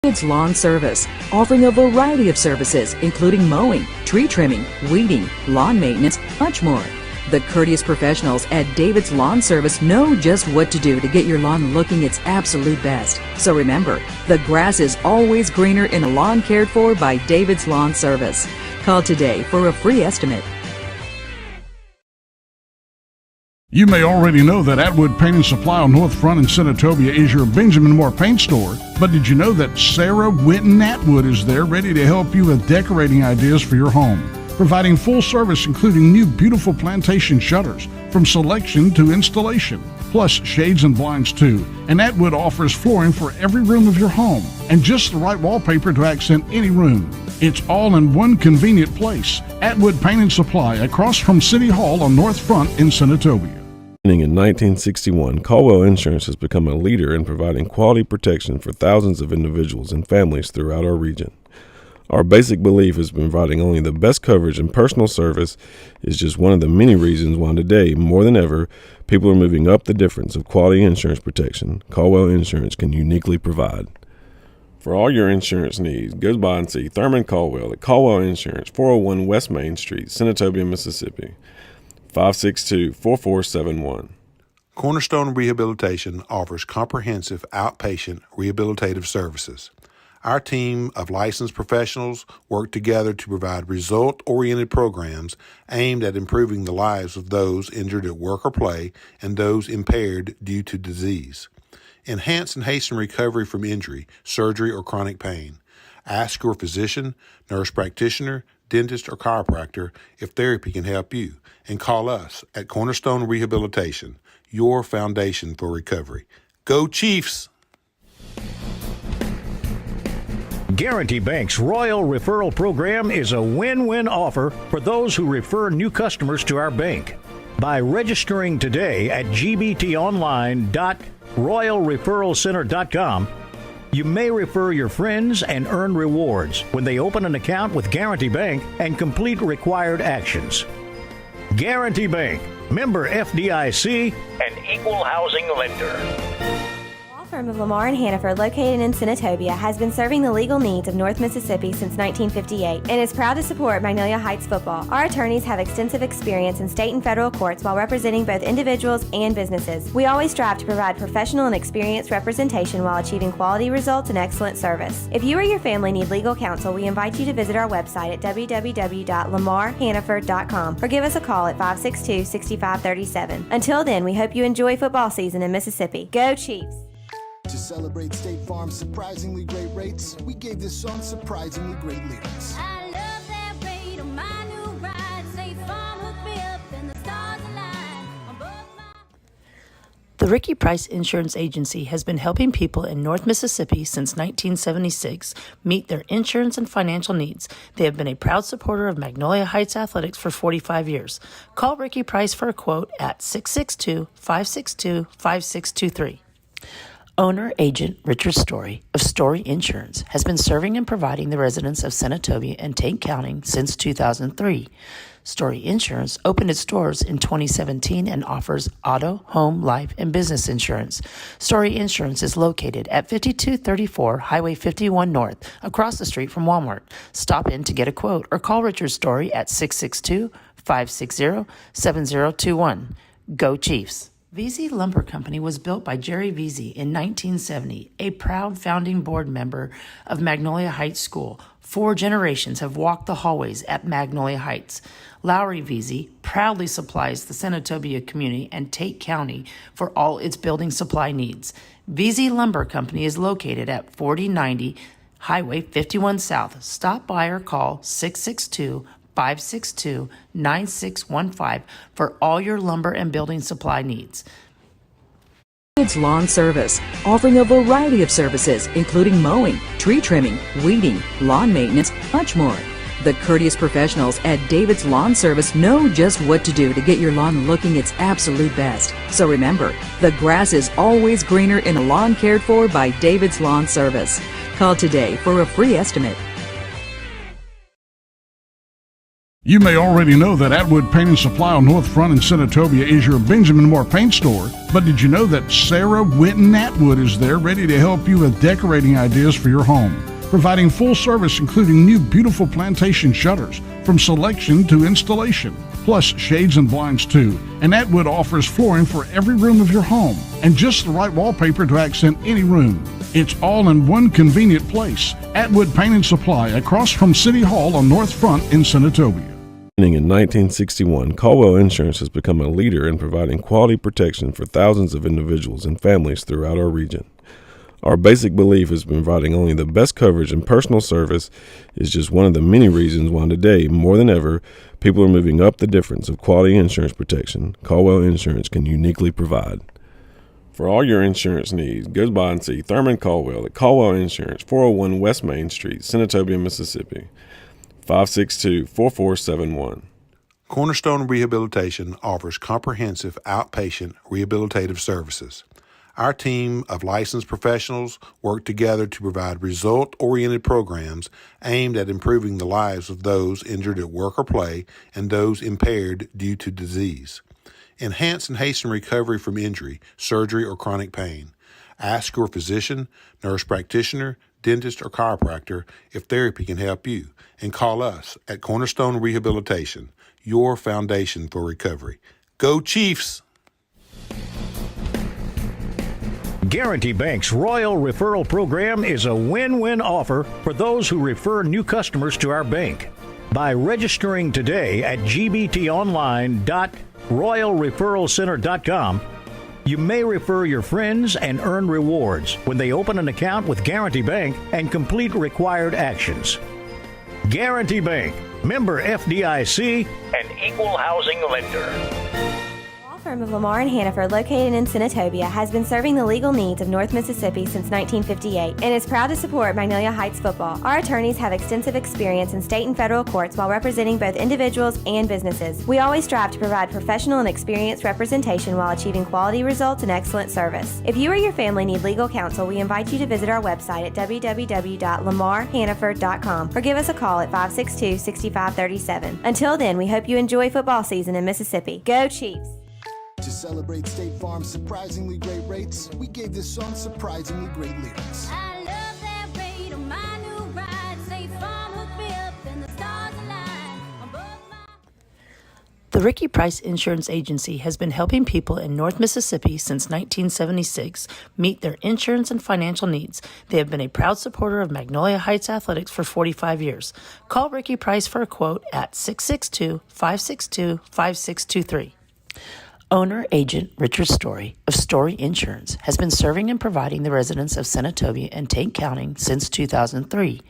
David's Lawn Service, offering a variety of services including mowing, tree trimming, weeding, lawn maintenance, much more. The courteous professionals at David's Lawn Service know just what to do to get your lawn looking its absolute best. So remember, the grass is always greener in a lawn cared for by David's Lawn Service. Call today for a free estimate. You may already know that Atwood Paint and Supply on North Front in Senatobia is your Benjamin Moore paint store, but did you know that Sarah Winton Atwood is there ready to help you with decorating ideas for your home, providing full service including new beautiful plantation shutters from selection to installation, plus shades and blinds too. And Atwood offers flooring for every room of your home and just the right wallpaper to accent any room. It's all in one convenient place. Atwood Paint and Supply across from City Hall on North Front in Senatobia. Beginning in 1961, Caldwell Insurance has become a leader in providing quality protection for thousands of individuals and families throughout our region. Our basic belief is providing only the best coverage and personal service is just one of the many reasons why today, more than ever, people are moving up the difference of quality insurance protection Caldwell Insurance can uniquely provide. For all your insurance needs, go by and see Thurman Caldwell at Caldwell Insurance, 401 West Main Street, Senatobia, Mississippi, 562-4471. Cornerstone Rehabilitation offers comprehensive outpatient rehabilitative services. Our team of licensed professionals work together to provide result-oriented programs aimed at improving the lives of those injured at work or play and those impaired due to disease. Enhance and hasten recovery from injury, surgery, or chronic pain. Ask your physician, nurse practitioner, dentist, or chiropractor if therapy can help you, and call us at Cornerstone Rehabilitation, your foundation for recovery. Go Chiefs! Guarantee Bank's Royal Referral Program is a win-win offer for those who refer new customers to our bank. By registering today at gbtonline.royalreferralcenter.com, you may refer your friends and earn rewards when they open an account with Guarantee Bank and complete required actions. Guarantee Bank, member FDIC, an equal housing lender. Law firm of Lamar and Hannaford, located in Senatobia, has been serving the legal needs of North Mississippi since 1958 and is proud to support Magnolia Heights football. Our attorneys have extensive experience in state and federal courts while representing both individuals and businesses. We always strive to provide professional and experienced representation while achieving quality results and excellent service. If you or your family need legal counsel, we invite you to visit our website at www.lamarhannaford.com or give us a call at 562-6537. Until then, we hope you enjoy football season in Mississippi. Go Chiefs! To celebrate State Farm's surprisingly great rates, we gave this song surprisingly great lyrics. I love that rate of my new ride. State Farm hooked me up and the stars align. Above my... The Ricky Price Insurance Agency has been helping people in North Mississippi since 1976 meet their insurance and financial needs. They have been a proud supporter of Magnolia Heights Athletics for 45 years. Call Ricky Price for a quote at 662-562-5623. Owner-agent Richard Story of Story Insurance has been serving and providing the residents of Senatobia and Tate County since 2003. Story Insurance opened its doors in 2017 and offers auto, home, life, and business insurance. Story Insurance is located at 5234 Highway 51 North, across the street from Walmart. Stop in to get a quote or call Richard Story at 662-560-7021. Go Chiefs! VZ Lumber Company was built by Jerry Veazey in 1970, a proud founding board member of Magnolia Heights School. 4 generations have walked the hallways at Magnolia Heights. Lowry Veazey proudly supplies the Senatobia community and Tate County for all its building supply needs. VZ Lumber Company is located at 4090 Highway 51 South. Stop by or call 662-562-9615 for all your lumber and building supply needs. David's Lawn Service, offering a variety of services including mowing, tree trimming, weeding, lawn maintenance, much more. The courteous professionals at David's Lawn Service know just what to do to get your lawn looking its absolute best. So remember, the grass is always greener in a lawn cared for by David's Lawn Service. Call today for a free estimate. You may already know that Atwood Paint and Supply on North Front in Senatobia is your Benjamin Moore paint store, but did you know that Sarah Winton Atwood is there ready to help you with decorating ideas for your home, providing full service including new beautiful plantation shutters from selection to installation, plus shades and blinds too. And Atwood offers flooring for every room of your home and just the right wallpaper to accent any room. It's all in one convenient place. Atwood Paint and Supply across from City Hall on North Front in Senatobia. Beginning in 1961, Caldwell Insurance has become a leader in providing quality protection for thousands of individuals and families throughout our region. Our basic belief is providing only the best coverage and personal service is just one of the many reasons why today, more than ever, people are moving up the difference of quality insurance protection Caldwell Insurance can uniquely provide. For all your insurance needs, go by and see Thurman Caldwell at Caldwell Insurance, 401 West Main Street, Senatobia, Mississippi, 562-4471. Cornerstone Rehabilitation offers comprehensive outpatient rehabilitative services. Our team of licensed professionals work together to provide result-oriented programs aimed at improving the lives of those injured at work or play and those impaired due to disease. Enhance and hasten recovery from injury, surgery, or chronic pain. Ask your physician, nurse practitioner, dentist, or chiropractor if therapy can help you, and call us at Cornerstone Rehabilitation, your foundation for recovery. Go Chiefs! Guarantee Bank's Royal Referral Program is a win-win offer for those who refer new customers to our bank. By registering today at gbtonline.royalreferralcenter.com, you may refer your friends and earn rewards when they open an account with Guarantee Bank and complete required actions. Guarantee Bank, member FDIC, an equal housing lender. Law firm of Lamar and Hannaford, located in Senatobia, has been serving the legal needs of North Mississippi since 1958 and is proud to support Magnolia Heights football. Our attorneys have extensive experience in state and federal courts while representing both individuals and businesses. We always strive to provide professional and experienced representation while achieving quality results and excellent service. If you or your family need legal counsel, we invite you to visit our website at www.lamarhannaford.com or give us a call at 562-6537. Until then, we hope you enjoy football season in Mississippi. Go Chiefs! To celebrate State Farm's surprisingly great rates, we gave this song surprisingly great lyrics. I love that rate on my new ride. State Farm hooked me up and the stars align. The Ricky Price Insurance Agency has been helping people in North Mississippi since 1976 meet their insurance and financial needs. They have been a proud supporter of Magnolia Heights Athletics for 45 years. Call Ricky Price for a quote at 662-562-5623. Owner-agent Richard Story of Story Insurance has been serving and providing the residents of Senatobia and Tate County since 2003.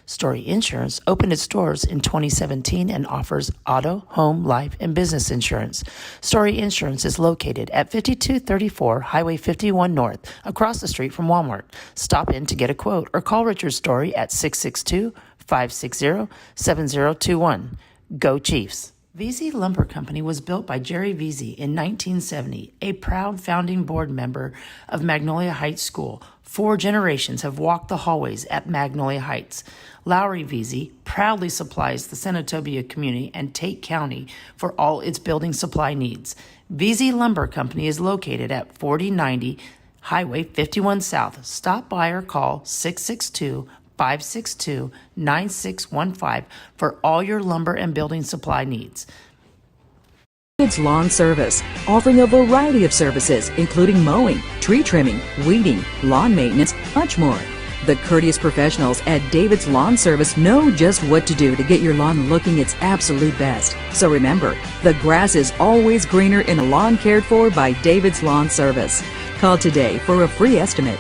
Story Insurance opened its doors in 2017 and offers auto, home, life, and business insurance. Story Insurance is located at 5234 Highway 51 North, across the street from Walmart. Stop in to get a quote or call Richard Story at 662-560-7021. Go Chiefs! VZ Lumber Company was built by Jerry Veazey in 1970, a proud founding board member of Magnolia Heights School. 4 generations have walked the hallways at Magnolia Heights. Lowry Veazey proudly supplies the Senatobia community and Tate County for all its building supply needs. VZ Lumber Company is located at 4090 Highway 51 South. Stop by or call 662-562-9615 for all your lumber and building supply needs. David's Lawn Service, offering a variety of services, including mowing, tree trimming, weeding, lawn maintenance, much more. The courteous professionals at David's Lawn Service know just what to do to get your lawn looking its absolute best. So remember, the grass is always greener in a lawn cared for by David's Lawn Service. Call today for a free estimate.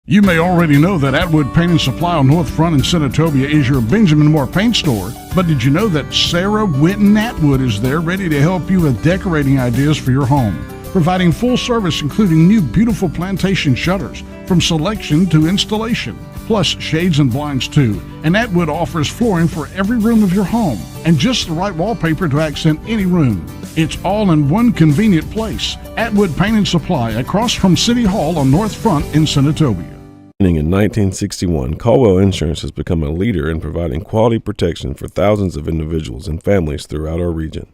You may already know that Atwood Paint and Supply on North Front in Senatobia is your Benjamin Moore paint store, but did you know that Sarah Winton Atwood is there ready to help you with decorating ideas for your home, providing full service including new beautiful plantation shutters from selection to installation, plus shades and blinds too. And Atwood offers flooring for every room of your home and just the right wallpaper to accent any room. It's all in one convenient place. Atwood Paint and Supply across from City Hall on North Front in Senatobia. Beginning in 1961, Caldwell Insurance has become a leader in providing quality protection for thousands of individuals and families throughout our region.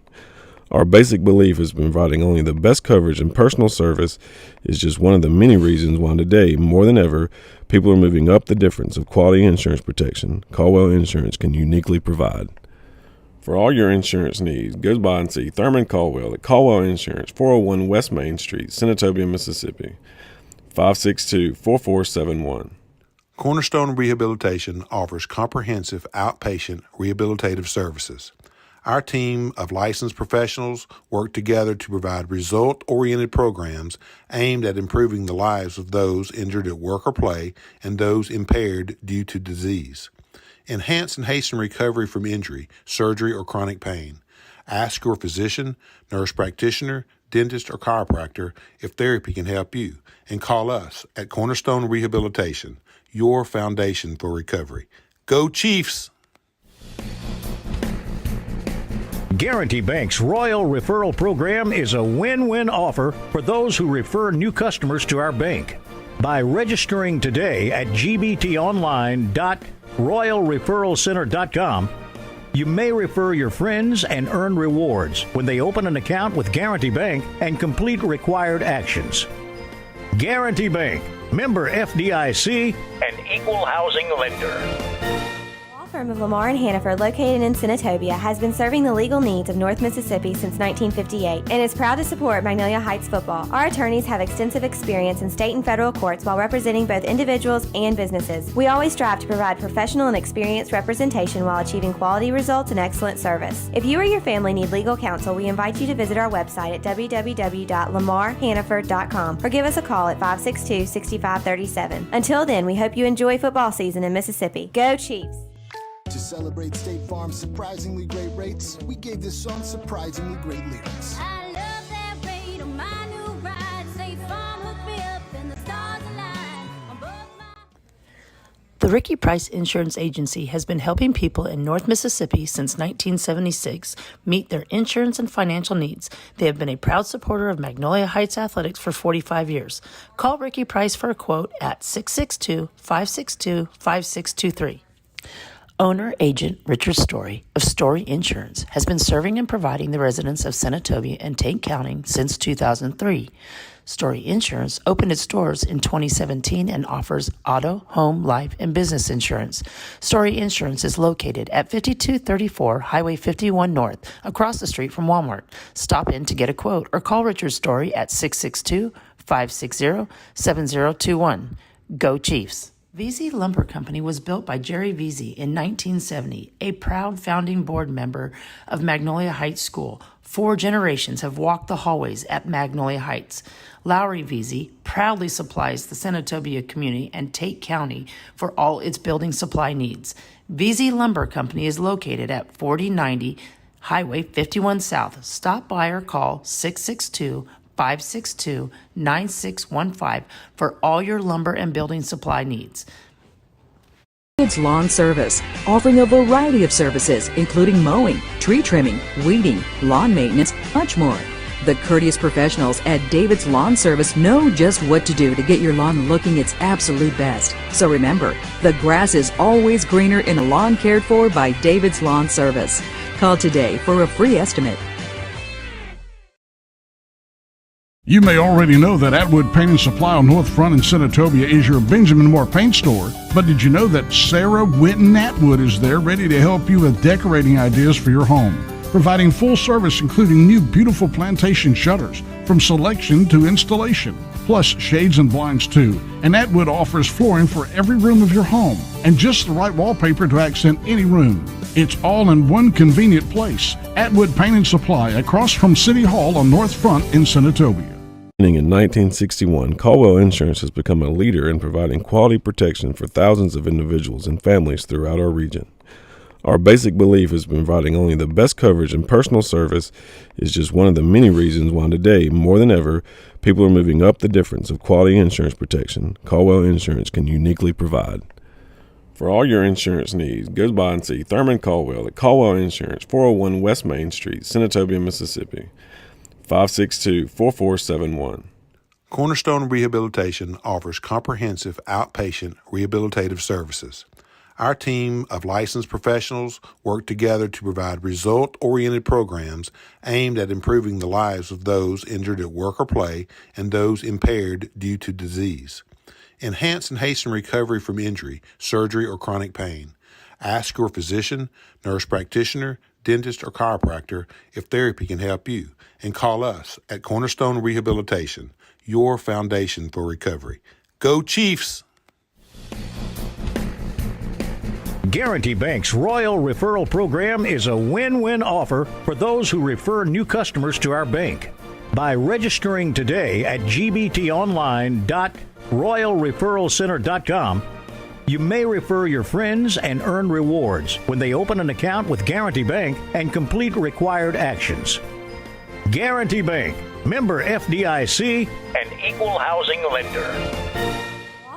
Our basic belief is providing only the best coverage and personal service is just one of the many reasons why today, more than ever, people are moving up the difference of quality insurance protection Caldwell Insurance can uniquely provide. For all your insurance needs, go by and see Thurman Caldwell at Caldwell Insurance, 401 West Main Street, Senatobia, Mississippi, 562-4471. Cornerstone Rehabilitation offers comprehensive outpatient rehabilitative services. Our team of licensed professionals work together to provide result-oriented programs aimed at improving the lives of those injured at work or play and those impaired due to disease. Enhance and hasten recovery from injury, surgery, or chronic pain. Ask your physician, nurse practitioner, dentist, or chiropractor if therapy can help you, and call us at Cornerstone Rehabilitation, your foundation for recovery. Go Chiefs! Guarantee Bank's Royal Referral Program is a win-win offer for those who refer new customers to our bank. By registering today at gbtonline.royalreferralcenter.com, you may refer your friends and earn rewards when they open an account with Guarantee Bank and complete required actions. Guarantee Bank, member FDIC, and equal housing lender. Firm of Lamar and Hannaford, located in Senatobia, has been serving the legal needs of North Mississippi since 1958 and is proud to support Magnolia Heights football. Our attorneys have extensive experience in state and federal courts while representing both individuals and businesses. We always strive to provide professional and experienced representation while achieving quality results and excellent service. If you or your family need legal counsel, we invite you to visit our website at www.lamarhannaford.com or give us a call at 562-6537. Until then, we hope you enjoy football season in Mississippi. Go Chiefs! To celebrate State Farm's surprisingly great rates, we gave this song surprisingly great lyrics. I love that rate on my new ride. State Farm hooked me up and the stars align on both my... The Ricky Price Insurance Agency has been helping people in North Mississippi since 1976 meet their insurance and financial needs. They have been a proud supporter of Magnolia Heights Athletics for 45 years. Call Ricky Price for a quote at 662-562-5623. Owner-agent Richard Story of Story Insurance has been serving and providing the residents of Senatobia and Tate County since 2003. Story Insurance opened its doors in 2017 and offers auto, home, life, and business insurance. Story Insurance is located at 5234 Highway 51 North, across the street from Walmart. Stop in to get a quote or call Richard Story at 662-560-7021. Go Chiefs! VZ Lumber Company was built by Jerry Veazey in 1970, a proud founding board member of Magnolia Heights School. 4 generations have walked the hallways at Magnolia Heights. Lowry Veazey proudly supplies the Senatobia community and Tate County for all its building supply needs. VZ Lumber Company is located at 4090 Highway 51 South. Stop by or call 662-562-9615 for all your lumber and building supply needs. David's Lawn Service, offering a variety of services including mowing, tree trimming, weeding, lawn maintenance, much more. The courteous professionals at David's Lawn Service know just what to do to get your lawn looking its absolute best. So remember, the grass is always greener in a lawn cared for by David's Lawn Service. Call today for a free estimate. You may already know that Atwood Paint and Supply on North Front in Senatobia is your Benjamin Moore paint store, but did you know that Sarah Winton Atwood is there ready to help you with decorating ideas for your home, providing full service including new beautiful plantation shutters from selection to installation, plus shades and blinds too. And Atwood offers flooring for every room of your home and just the right wallpaper to accent any room. It's all in one convenient place. Atwood Paint and Supply across from City Hall on North Front in Senatobia. Beginning in 1961, Caldwell Insurance has become a leader in providing quality protection for thousands of individuals and families throughout our region. Our basic belief is providing only the best coverage and personal service is just one of the many reasons why today, more than ever, people are moving up the difference of quality insurance protection Caldwell Insurance can uniquely provide. For all your insurance needs, go by and see Thurman Caldwell at Caldwell Insurance, 401 West Main Street, Senatobia, Mississippi, 562-4471. Cornerstone Rehabilitation offers comprehensive outpatient rehabilitative services. Our team of licensed professionals work together to provide result-oriented programs aimed at improving the lives of those injured at work or play and those impaired due to disease. Enhance and hasten recovery from injury, surgery, or chronic pain. Ask your physician, nurse practitioner, dentist, or chiropractor if therapy can help you, and call us at Cornerstone Rehabilitation, your foundation for recovery. Go Chiefs! Guarantee Bank's Royal Referral Program is a win-win offer for those who refer new customers to our bank. By registering today at gbtonline.royalreferralcenter.com, you may refer your friends and earn rewards when they open an account with Guarantee Bank and complete required actions. Guarantee Bank, member FDIC, and equal housing lender.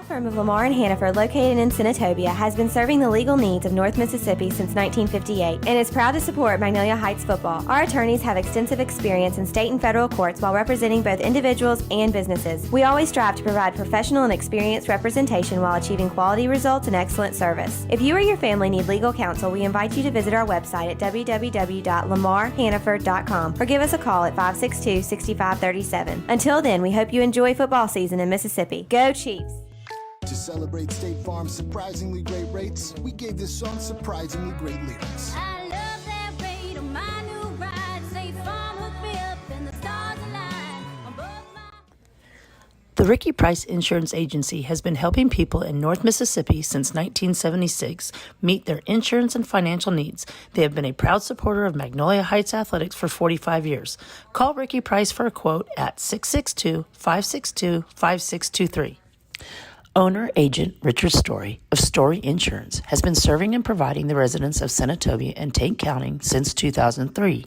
Firm of Lamar and Hannaford, located in Senatobia, has been serving the legal needs of North Mississippi since 1958 and is proud to support Magnolia Heights football. Our attorneys have extensive experience in state and federal courts while representing both individuals and businesses. We always strive to provide professional and experienced representation while achieving quality results and excellent service. If you or your family need legal counsel, we invite you to visit our website at www.lamarhannaford.com or give us a call at 562-6537. Until then, we hope you enjoy football season in Mississippi. Go Chiefs! To celebrate State Farm's surprisingly great rates, we gave this song surprisingly great lyrics. I love that rate on my new ride. State Farm hooked me up and the stars align. The Ricky Price Insurance Agency has been helping people in North Mississippi since 1976 meet their insurance and financial needs. They have been a proud supporter of Magnolia Heights Athletics for 45 years. Call Ricky Price for a quote at 662-562-5623. Owner-agent Richard Story of Story Insurance has been serving and providing the residents of Senatobia and Tate County since 2003.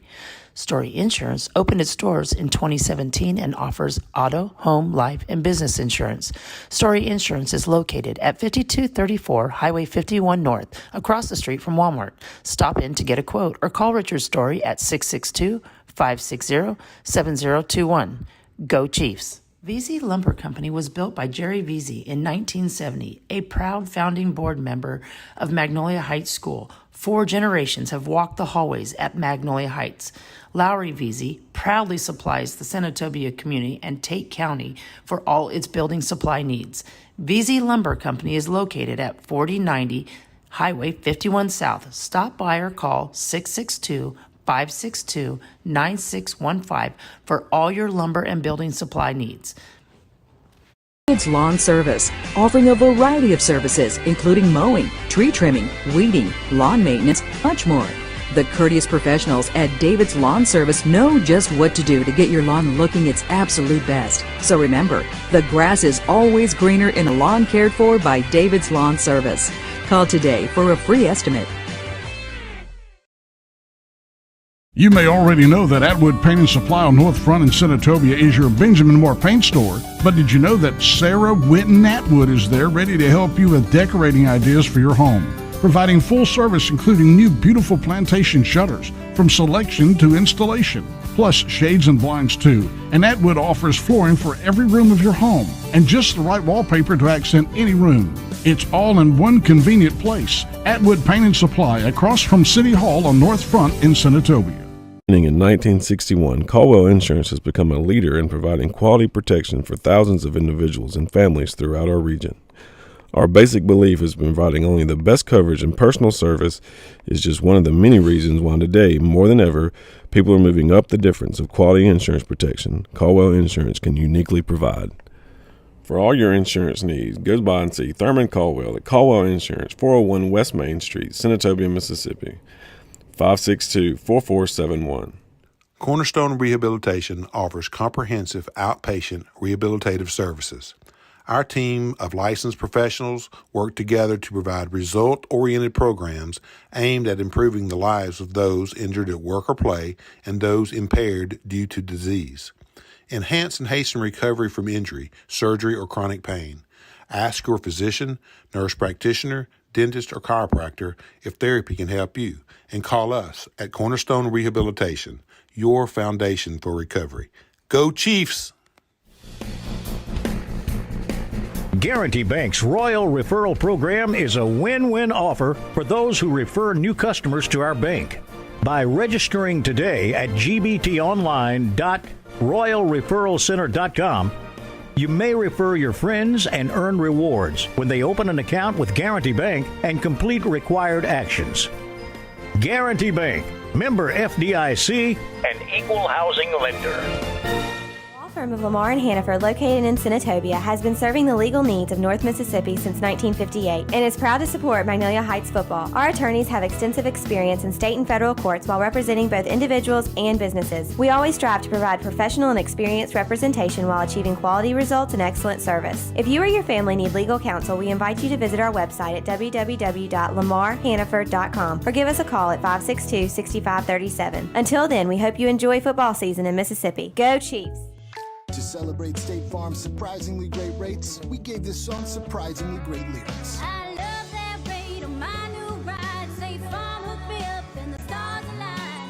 Story Insurance opened its doors in 2017 and offers auto, home, life, and business insurance. Story Insurance is located at 5234 Highway 51 North, across the street from Walmart. Stop in to get a quote or call Richard Story at 662-560-7021. Go Chiefs! VZ Lumber Company was built by Jerry Veazey in 1970, a proud founding board member of Magnolia Heights School. 4 generations have walked the hallways at Magnolia Heights. Lowry Veazey proudly supplies the Senatobia community and Tate County for all its building supply needs. VZ Lumber Company is located at 4090 Highway 51 South. Stop by or call 662-562-9615 for all your lumber and building supply needs. David's Lawn Service, offering a variety of services, including mowing, tree trimming, weeding, lawn maintenance, much more. The courteous professionals at David's Lawn Service know just what to do to get your lawn looking its absolute best. So remember, the grass is always greener in a lawn cared for by David's Lawn Service. Call today for a free estimate. You may already know that Atwood Paint and Supply on North Front in Senatobia is your Benjamin Moore paint store, but did you know that Sarah Winton Atwood is there ready to help you with decorating ideas for your home, providing full service including new beautiful plantation shutters from selection to installation, plus shades and blinds too. And Atwood offers flooring for every room of your home and just the right wallpaper to accent any room. It's all in one convenient place. Atwood Paint and Supply across from City Hall on North Front in Senatobia. Beginning in 1961, Caldwell Insurance has become a leader in providing quality protection for thousands of individuals and families throughout our region. Our basic belief is providing only the best coverage and personal service is just one of the many reasons why today, more than ever, people are moving up the difference of quality insurance protection Caldwell Insurance can uniquely provide. For all your insurance needs, go by and see Thurman Caldwell at Caldwell Insurance, 401 West Main Street, Senatobia, Mississippi, 562-4471. Cornerstone Rehabilitation offers comprehensive outpatient rehabilitative services. Our team of licensed professionals work together to provide result-oriented programs aimed at improving the lives of those injured at work or play and those impaired due to disease. Enhance and hasten recovery from injury, surgery, or chronic pain. Ask your physician, nurse practitioner, dentist, or chiropractor if therapy can help you, and call us at Cornerstone Rehabilitation, your foundation for recovery. Go Chiefs! Guarantee Bank's Royal Referral Program is a win-win offer for those who refer new customers to our bank. By registering today at gbtonline.royalreferralcenter.com, you may refer your friends and earn rewards when they open an account with Guarantee Bank and complete required actions. Guarantee Bank, member FDIC, an equal housing lender. Law firm of Lamar and Hannaford, located in Senatobia, has been serving the legal needs of North Mississippi since 1958 and is proud to support Magnolia Heights football. Our attorneys have extensive experience in state and federal courts while representing both individuals and businesses. We always strive to provide professional and experienced representation while achieving quality results and excellent service. If you or your family need legal counsel, we invite you to visit our website at www.lamarhannaford.com or give us a call at 562-6537. Until then, we hope you enjoy football season in Mississippi. Go Chiefs! To celebrate State Farm's surprisingly great rates, we gave this song surprisingly great lyrics. I love that rate on my new ride. State Farm hooked me up and the stars align.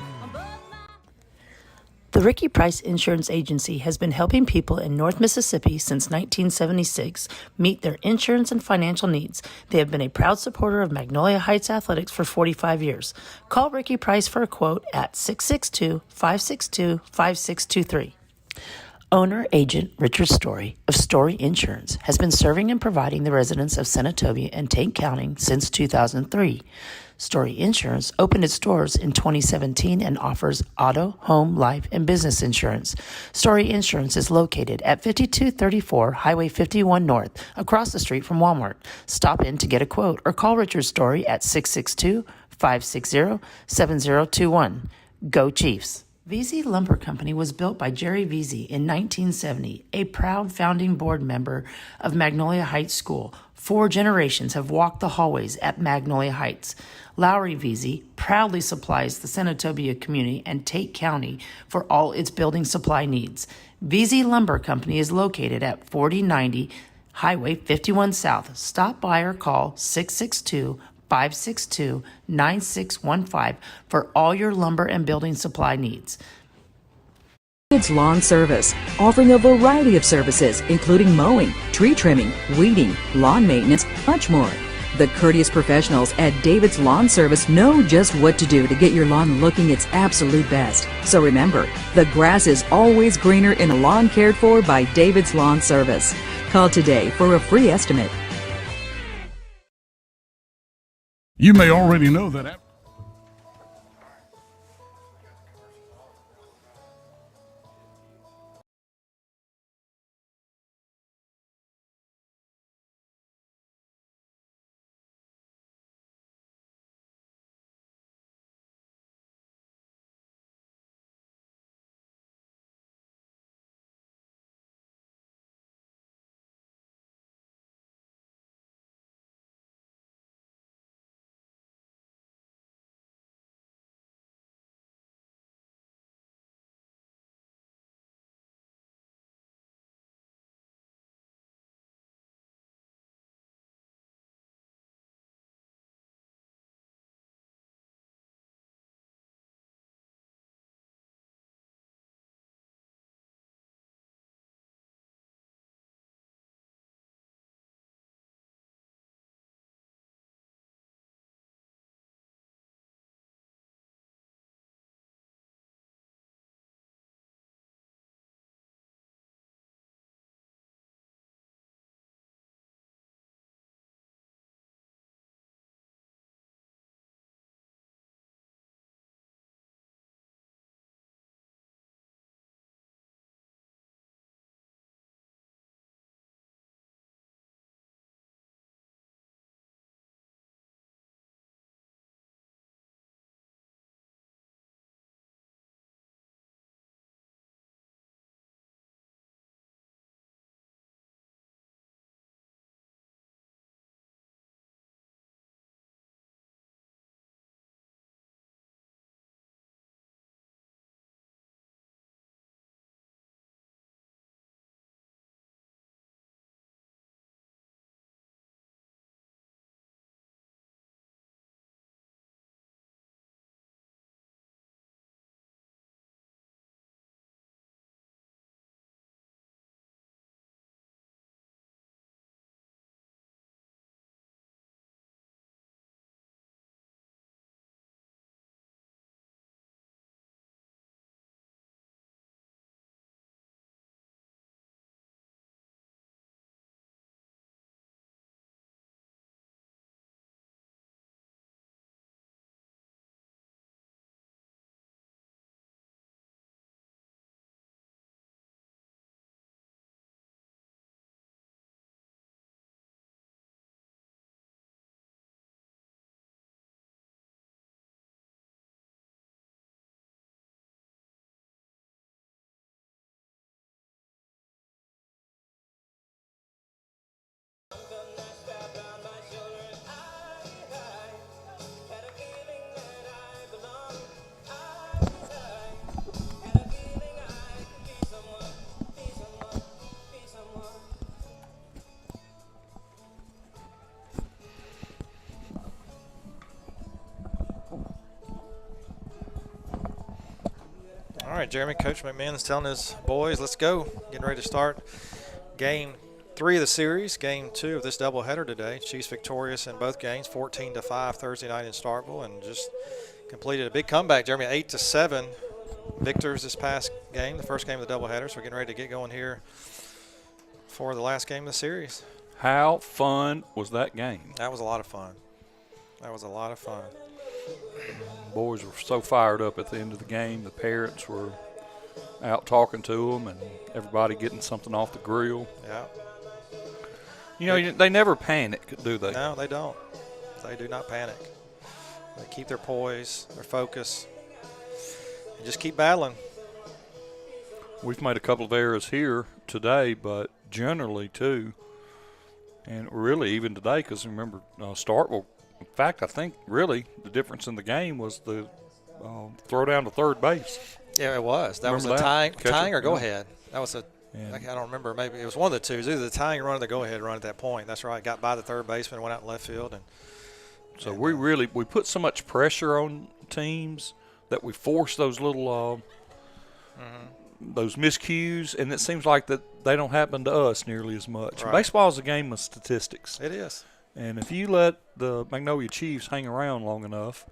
The Ricky Price Insurance Agency has been helping people in North Mississippi since 1976 meet their insurance and financial needs. They have been a proud supporter of Magnolia Heights Athletics for 45 years. Call Ricky Price for a quote at 662-562-5623. Owner-agent Richard Story of Story Insurance has been serving and providing the residents of Senatobia and Tate County since 2003. Story Insurance opened its doors in 2017 and offers auto, home, life, and business insurance. Story Insurance is located at 5234 Highway 51 North, across the street from Walmart. Stop in to get a quote or call Richard Story at 662-560-7021. Go Chiefs! Veazey Lumber Company was built by Jerry Veazey in 1970, a proud founding board member of Magnolia Heights School. 4 generations have walked the hallways at Magnolia Heights. Lowry Veazey proudly supplies the Senatobia community and Tate County for all its building supply needs. Veazey Lumber Company is located at 4090 Highway 51 South. Stop by or call 662-562-9615 for all your lumber and building supply needs. David's Lawn Service, offering a variety of services, including mowing, tree trimming, weeding, lawn maintenance, much more. The courteous professionals at David's Lawn Service know just what to do to get your lawn looking its absolute best. So remember, the grass is always greener in a lawn cared for by David's Lawn Service. Call today for a free estimate. You may already know that. Jeremy. Coach McMahon's telling his boys, let's go. Getting ready to start game 3 of the series, game 2 of this doubleheader today. Chiefs victorious in both games, 14-5 Thursday night in Starkville, and just completed a big comeback. Jeremy, 8-7 victors this past game, the first game of the doubleheader. So we're getting ready to get going here for the last game of the series. How fun was that game? That was a lot of fun. That was a lot of fun. Boys were so fired up at the end of the game. The parents were out talking to them, and everybody getting something off the grill. Yeah. You know, they never panic, do they? No, they don't. They do not panic. They keep their poise, their focus, and just keep battling. We've made a couple of errors here today, but generally too, and really even today, because remember, Starkville, in fact, I think really the difference in the game was the throw down to third base. Yeah, it was. That was a tying or go-ahead. That was a – I don't remember. Maybe it was one of the two. It was either the tying run or the go-ahead run at that point. That's right. Got by the third baseman, went out in left field. So we put so much pressure on teams that we force those little those miscues, and it seems like that they don't happen to us nearly as much. Right. Baseball is a game of statistics. It is. And if you let the Magnolia Chiefs hang around long enough,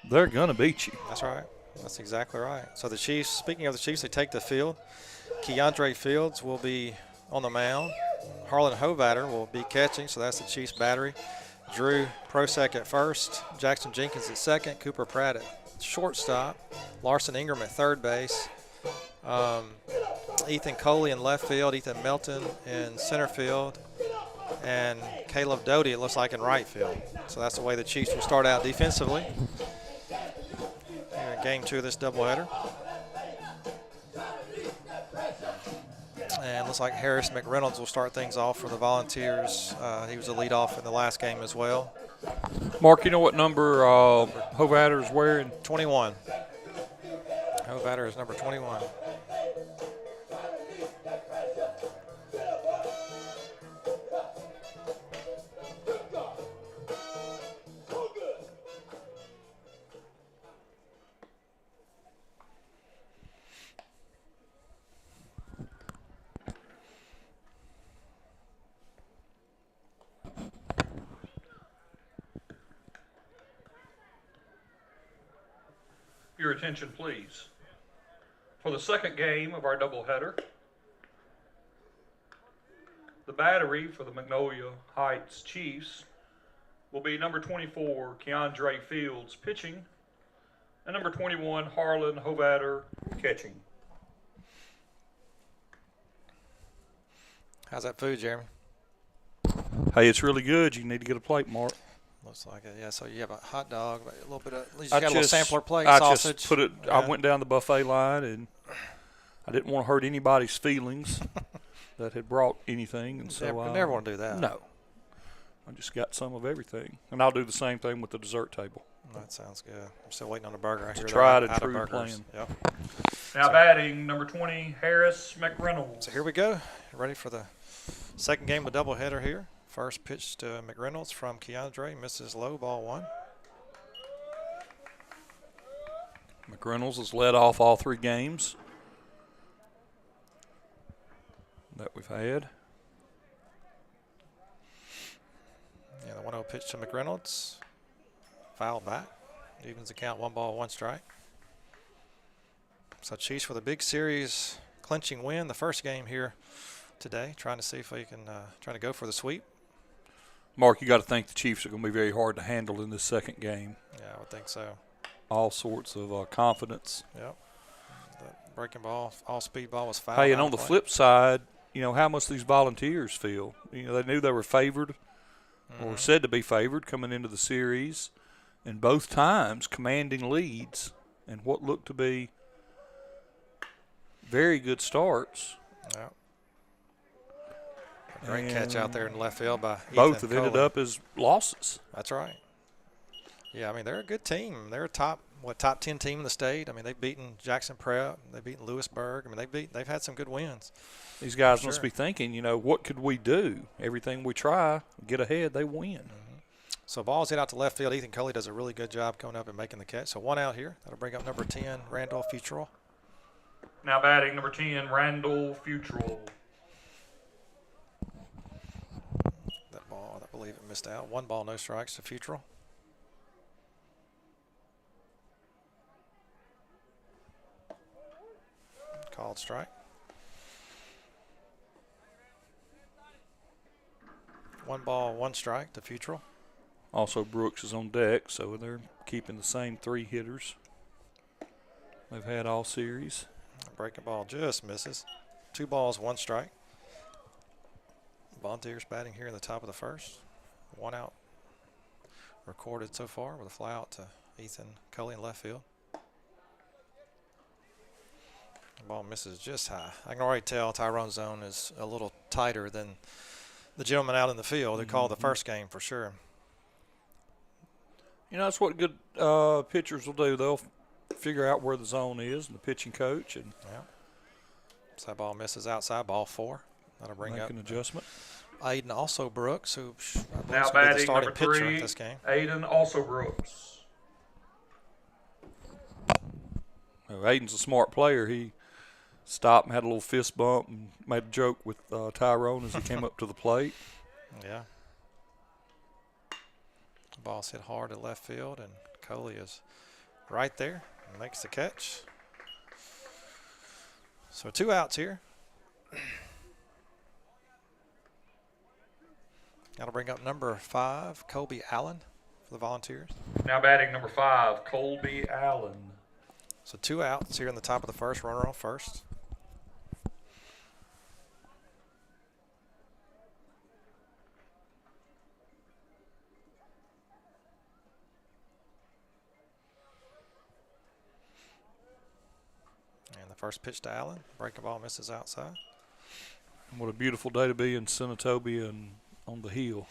they're going to beat you. That's right. That's exactly right. So the Chiefs, speaking of the Chiefs, they take the field. Keandre Fields will be on the mound. Harlan Hovatter will be catching, so that's the Chiefs battery. Drew Prosek at first, Jackson Jenkins at second, Cooper Pratt at shortstop, Larson Ingram at third base, Ethan Coley in left field, Ethan Melton in center field, and Caleb Doty, it looks like, in right field. So that's the way the Chiefs will start out defensively here in game 2 of this doubleheader. And looks like Harris McReynolds will start things off for the Volunteers. He was a leadoff in the last game as well. Mark, you know what number Hovatter is wearing? 21. Hovatter is number 21. Your attention, please. For the second game of our doubleheader, the battery for the Magnolia Heights Chiefs will be number 24, Keandre Fields, pitching, and number 21, Harlan Hovatter, catching. How's that food, Jeremy? Hey, it's really good. You need to get a plate, Mark. Looks like it, yeah. So you have a hot dog, a little bit of, at least you got a little sampler plate, sausage. Just put it, yeah. I went down the buffet line, and I didn't want to hurt anybody's feelings that had brought anything. And so I never want to do that. No. I just got some of everything. And I'll do the same thing with the dessert table. That sounds good. I'm still waiting on the burger. I hear tried and true plan. Yep. Now batting, number 20, Harris McReynolds. So here we go. Ready for the second game of doubleheader here. First pitch to McReynolds from Keandre. Misses low, ball 1. McReynolds has led off all 3 games that we've had. Yeah, the 1-0 pitch to McReynolds. Foul back. Evens the count, 1 ball, 1 strike. So Chiefs for the big series clinching win, the first game here today. Trying to see if we can try to go for the sweep. Mark, you got to think the Chiefs are going to be very hard to handle in this second game. Yeah, I would think so. All sorts of confidence. Yep. The breaking ball, all-speed ball was fouled. Hey, and on the flip side, you know, how much these Volunteers feel. You know, they knew they were favored or said to be favored coming into the series, and both times commanding leads and what looked to be very good starts. Yep. A great catch out there in left field by Ethan both have Coley. ended up as losses. That's right. Yeah, I mean, they're a good team. They're a top 10 team in the state. I mean, they've beaten Jackson Prep. They've beaten Lewisburg. I mean, they've had some good wins. These guys must be thinking, you know, what could we do? Everything we try, get ahead, they win. So ball's hit out to left field. Ethan Coley does a really good job coming up and making the catch. So 1 out here. That'll bring up number 10, Randolph Futrell. Now batting number 10, Randall Futrell. That ball, I believe it missed out. 1 ball, no strikes to Futrell. Called strike. 1 ball, 1 strike to Futrell. Also, Brooks is on deck, so they're keeping the same 3 hitters they've had all series. Breaking ball just misses. 2 balls, 1 strike. Volunteers batting here in the top of the first. 1 out recorded so far with a fly out to Ethan Cully in left field. The ball misses just high. I can already tell Tyrone's zone is a little tighter than the gentleman out in the field who called the first game for sure. You know, that's what good pitchers will do. They'll figure out where the zone is, and the pitching coach, and so that ball misses outside, ball 4. That'll bring make up an adjustment. Aiden also Brooks, who Now will be the batting starting number pitcher 3, in this game. Aiden also Brooks. Aiden's a smart player. He stopped and had a little fist bump and made a joke with Tyrone as he came up to the plate. Yeah. The ball's hit hard at left field, and Coley is right there and makes the catch. So 2 outs here. Got to bring up number 5, Colby Allen for the Volunteers. Now batting number 5, Colby Allen. So 2 outs here in the top of the first, runner on first. And the first pitch to Allen. Breaking ball misses outside. What a beautiful day to be in Senatobia and on the hill.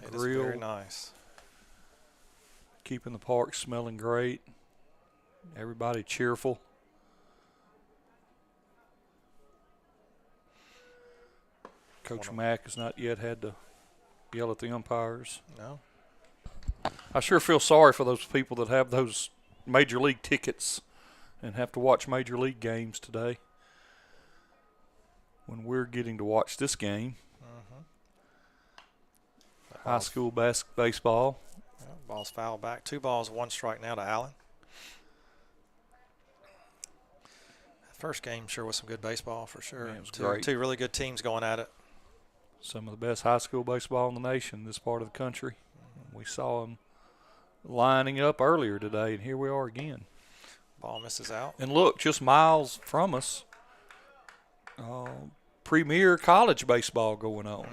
It is very nice. Keeping the park smelling great. Everybody cheerful. Coach Mack has not yet had to yell at the umpires. No. I sure feel sorry for those people that have those major league tickets and have to watch major league games today when we're getting to watch this game. High school baseball. Yeah, ball's fouled back. 2 balls, 1 strike now to Allen. First game sure was some good baseball for sure. Yeah, it was two, great. 2 really good teams going at it. Some of the best high school baseball in the nation, this part of the country. We saw them lining up earlier today, and here we are again. Ball misses out. And look, just miles from us, premier college baseball going on.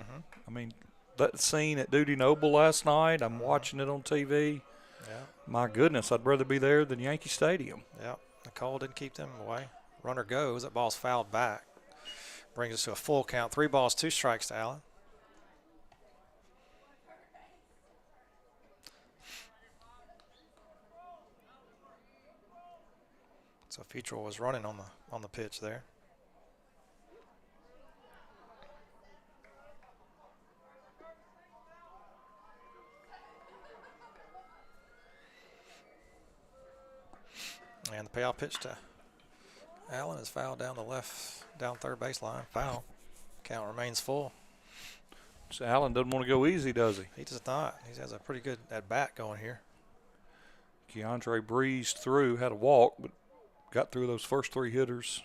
I mean, that scene at Duty Noble last night, I'm watching it on TV. Yeah. My goodness, I'd rather be there than Yankee Stadium. Yeah, Nicole didn't keep them away. Runner goes. That ball's fouled back. Brings us to a full count. 3 balls, 2 strikes to Allen. So Futrell was running on the pitch there. And the payoff pitch to Allen is fouled down down third baseline. Foul. Count remains full. So Allen doesn't want to go easy, does he? He does not. He has a pretty good at-bat going here. Keandre breezed through, had a walk, but got through those first 3 hitters,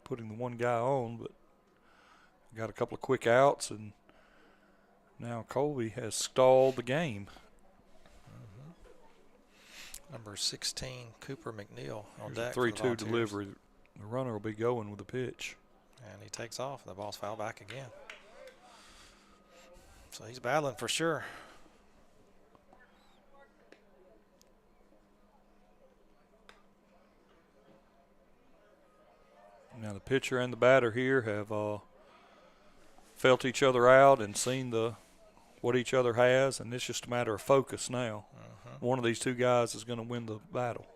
putting the 1 guy on, but got a couple of quick outs, and now Colby has stalled the game. Number 16, Cooper McNeil on Here's deck. a 3-2 delivery. The runner will be going with the pitch. And he takes off. The ball's fouled back again. So he's battling for sure. Now the pitcher and the batter here have felt each other out and seen what each other has, and it's just a matter of focus now. One of these 2 guys is going to win the battle.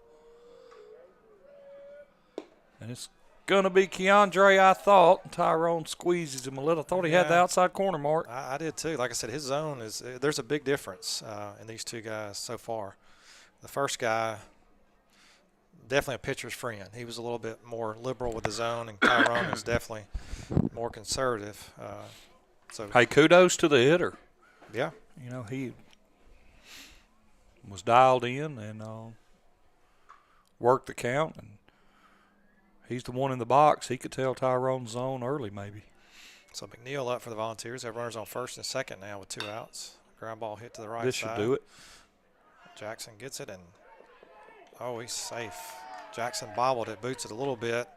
And it's going to be Keandre, I thought. Tyrone squeezes him a little. I thought he had the outside corner, Mark. I did too. Like I said, his zone there's a big difference in these 2 guys so far. The first guy definitely a pitcher's friend. He was a little bit more liberal with the zone, and Tyrone was definitely more conservative. So Hey, kudos to the hitter. Yeah. You know, he was dialed in and worked the count, and he's the one in the box. He could tell Tyrone's zone early maybe. So McNeil up for the Volunteers. They have runners on first and second now with 2 outs. Ground ball hit to the right This side. should do it. Jackson gets it, and he's safe. Jackson bobbled it, boots it a little bit,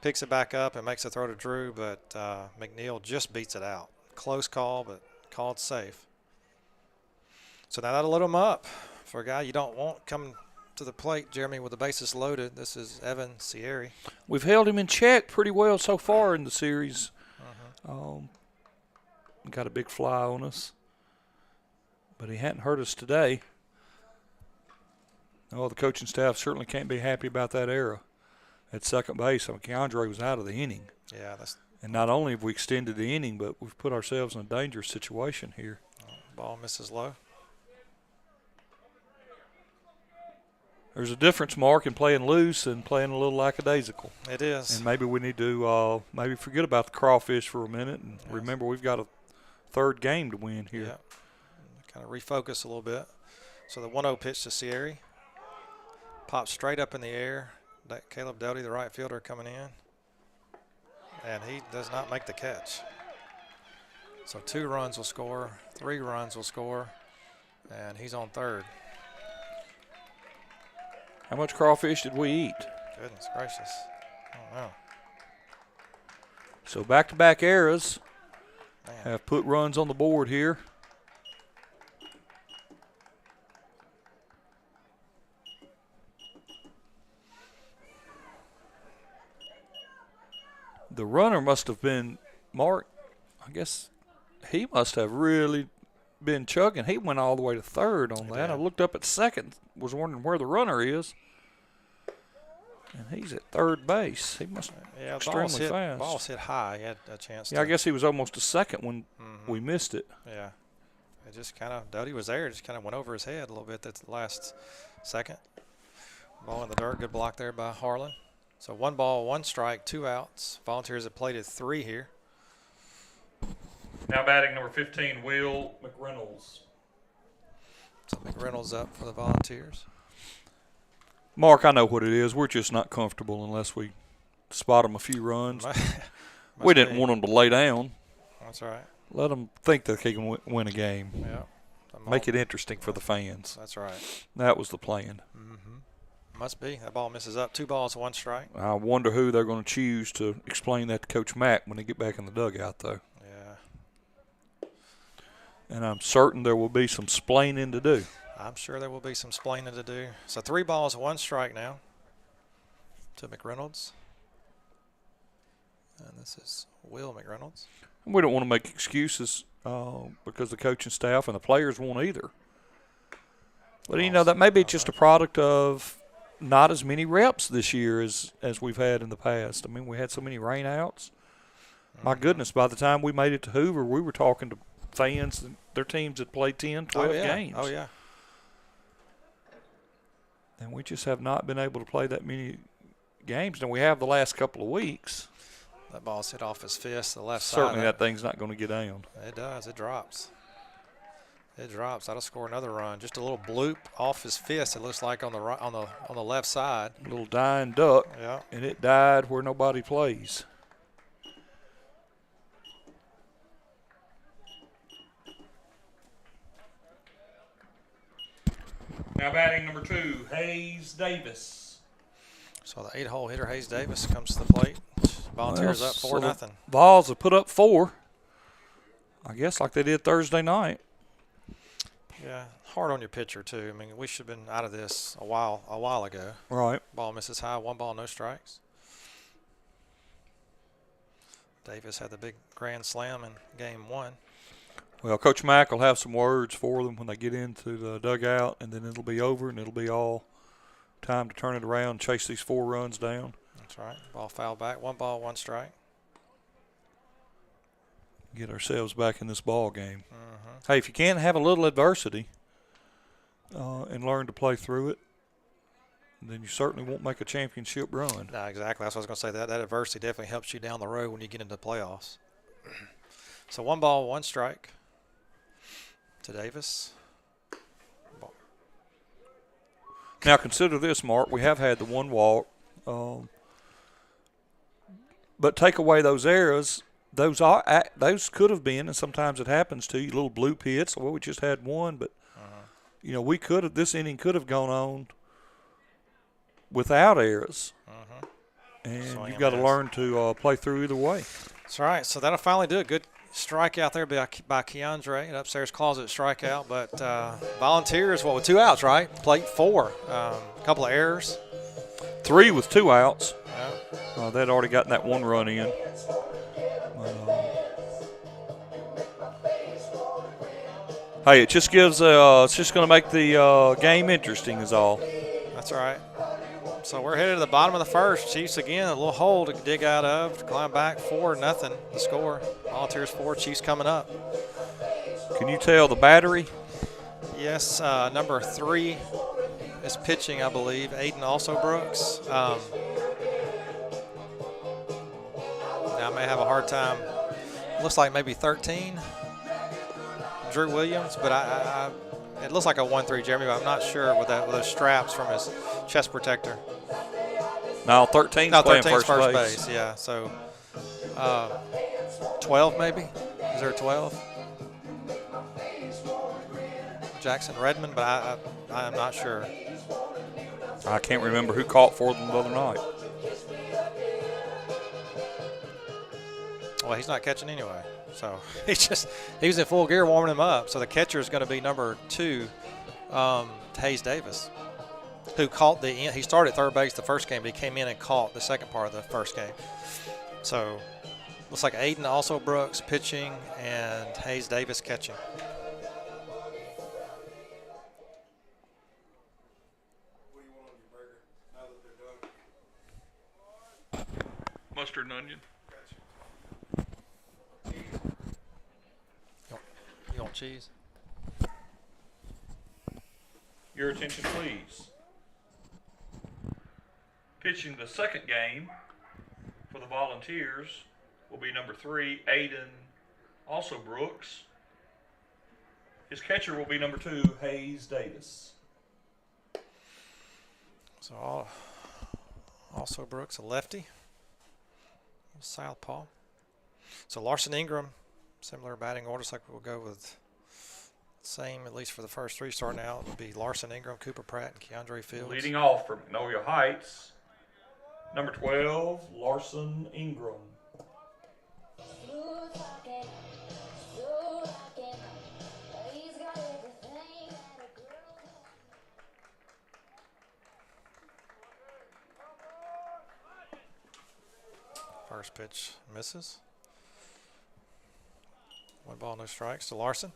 picks it back up and makes a throw to Drew, but McNeil just beats it out. Close call, but called safe. So now that'll load him up for a guy you don't want coming to the plate, Jeremy, with the bases loaded. This is Evan Sierri. We've held him in check pretty well so far in the series. Got a big fly on us, but he hadn't hurt us today. Oh, the coaching staff certainly can't be happy about that error at second base. I mean, Keandre was out of the inning. Yeah, and not only have we extended the inning, but we've put ourselves in a dangerous situation here. Ball misses low. There's a difference, Mark, in playing loose and playing a little lackadaisical. It is. And maybe we need to maybe forget about the crawfish for a minute and remember we've got a third game to win here. Yeah. Kind of refocus a little bit. So the 1-0 pitch to Sierri. Pops straight up in the air. Caleb Doty, the right fielder, coming in. And he does not make the catch. So 2 runs will score, 3 runs will score, and he's on third. How much crawfish did we eat? Goodness gracious. I don't know. So back-to-back errors have put runs on the board here. The runner must have been, Mark, I guess he must have really been chugging. He went all the way to third on that. I looked up at second, was wondering where the runner is. And he's at third base. He must be extremely fast. Ball's hit high. He had a chance I guess he was almost a second when we missed it. Yeah. It just kind of, Doty was there, just kind of went over his head a little bit at the last second. Ball in the dirt, good block there by Harlan. So 1 ball, 1 strike, 2 outs. Volunteers have played at 3 here. Now batting number 15, Will McReynolds. So McReynolds up for the Volunteers. Mark, I know what it is. We're just not comfortable unless we spot them a few runs. We didn't want them to lay down. That's right. Let them think that they can win a game. Yeah. Make it interesting for the fans. That's right. That was the plan. Must be. That ball misses up. 2 balls, 1 strike. I wonder who they're going to choose to explain that to Coach Mack when they get back in the dugout, though. Yeah. And I'm certain there will be some splaining to do. I'm sure there will be some splaining to do. So 3 balls, 1 strike now to McReynolds. And this is Will McReynolds. We don't want to make excuses because the coaching staff and the players won't either. But, you know, that may be just a product of not as many reps this year as we've had in the past. I mean, we had so many rainouts. My goodness, by the time we made it to Hoover, we were talking to fans and their teams had played 10, 12 games. Oh, yeah. And we just have not been able to play that many games. Now, we have the last couple of weeks. That ball's hit off his fist, the left side. Certainly that thing's not going to get down. It does. It drops. It drops. That'll score another run. Just a little bloop off his fist. It looks like on the right, on the left side. A little dying duck. Yeah. And it died where nobody plays. Now batting number 2, Hayes Davis. So the 8-hole hitter Hayes Davis comes to the plate. Volunteers up 4-0. Vols have put up 4. I guess like they did Thursday night. Yeah, hard on your pitcher too. I mean, we should have been out of this a while ago. Right. Ball misses high, 1 ball, no strikes. Davis had the big grand slam in game 1. Well, Coach Mack will have some words for them when they get into the dugout, and then it'll be over, and it'll be all time to turn it around and chase these 4 runs down. That's right. Ball fouled back. 1 ball, 1 strike. Get ourselves back in this ball game. Hey, if you can't have a little adversity and learn to play through it, then you certainly won't make a championship run. No, exactly. That's what I was going to say. That adversity definitely helps you down the road when you get into the playoffs. So 1 ball, 1 strike to Davis. Ball. Now consider this, Mark. We have had the 1 walk, but take away those errors. Those could have been, and sometimes it happens to you, little blue pits. Well, we just had 1, but we could have. This inning could have gone on without errors, and you've got to learn to play through either way. That's right. So that'll finally do it. Good strikeout there by Keandre, an upstairs closet strikeout. But Volunteers, with 2 outs, right? Plate 4. A couple of errors. 3 with 2 outs. Yeah. They'd already gotten that 1 run in. Hey, it just gives. It's just going to make the game interesting, is all. That's right. So we're headed to the bottom of the first. Chiefs again, a little hole to dig out of. To climb back 4-0. The score. Volunteers 4. Chiefs coming up. Can you tell the battery? Yes, number 3 is pitching, I believe. Aiden also Brooks. Now I may have a hard time. Looks like maybe 13. Drew Williams, but it looks like a 1-3 Jeremy, but I'm not sure with those straps from his chest protector. No, 13's playing first base. Yeah, so 12 maybe? Is there a 12? Jackson Redmond, but I'm not sure. I can't remember who caught for them the other night. Well, he's not catching anyway. So he was in full gear warming him up. So the catcher is going to be number 2, Hayes Davis, who caught he started third base the first game, but he came in and caught the second part of the first game. So looks like Aiden also Brooks pitching and Hayes Davis catching. Mustard and onion. You want cheese? Your attention, please. Pitching the second game for the Volunteers will be number 3, Aiden, also Brooks. His catcher will be number 2, Hayes Davis. So also Brooks, a lefty. Southpaw. So Larson Ingram, similar batting orders, like we'll go with same, at least for the first 3 starting out. It'll be Larson Ingram, Cooper Pratt, and Keandre Fields. Leading off from Magnolia Heights, number 12, Larson Ingram. First pitch misses. 1 ball, no strikes to Larson.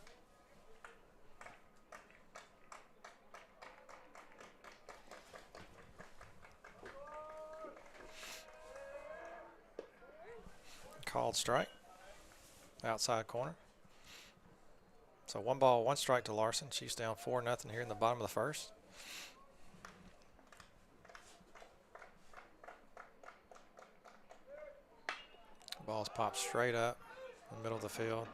Called strike. Outside corner. So 1 ball, 1 strike to Larson. Chiefs down 4-0 here in the bottom of the first. Ball's popped straight up in the middle of the field.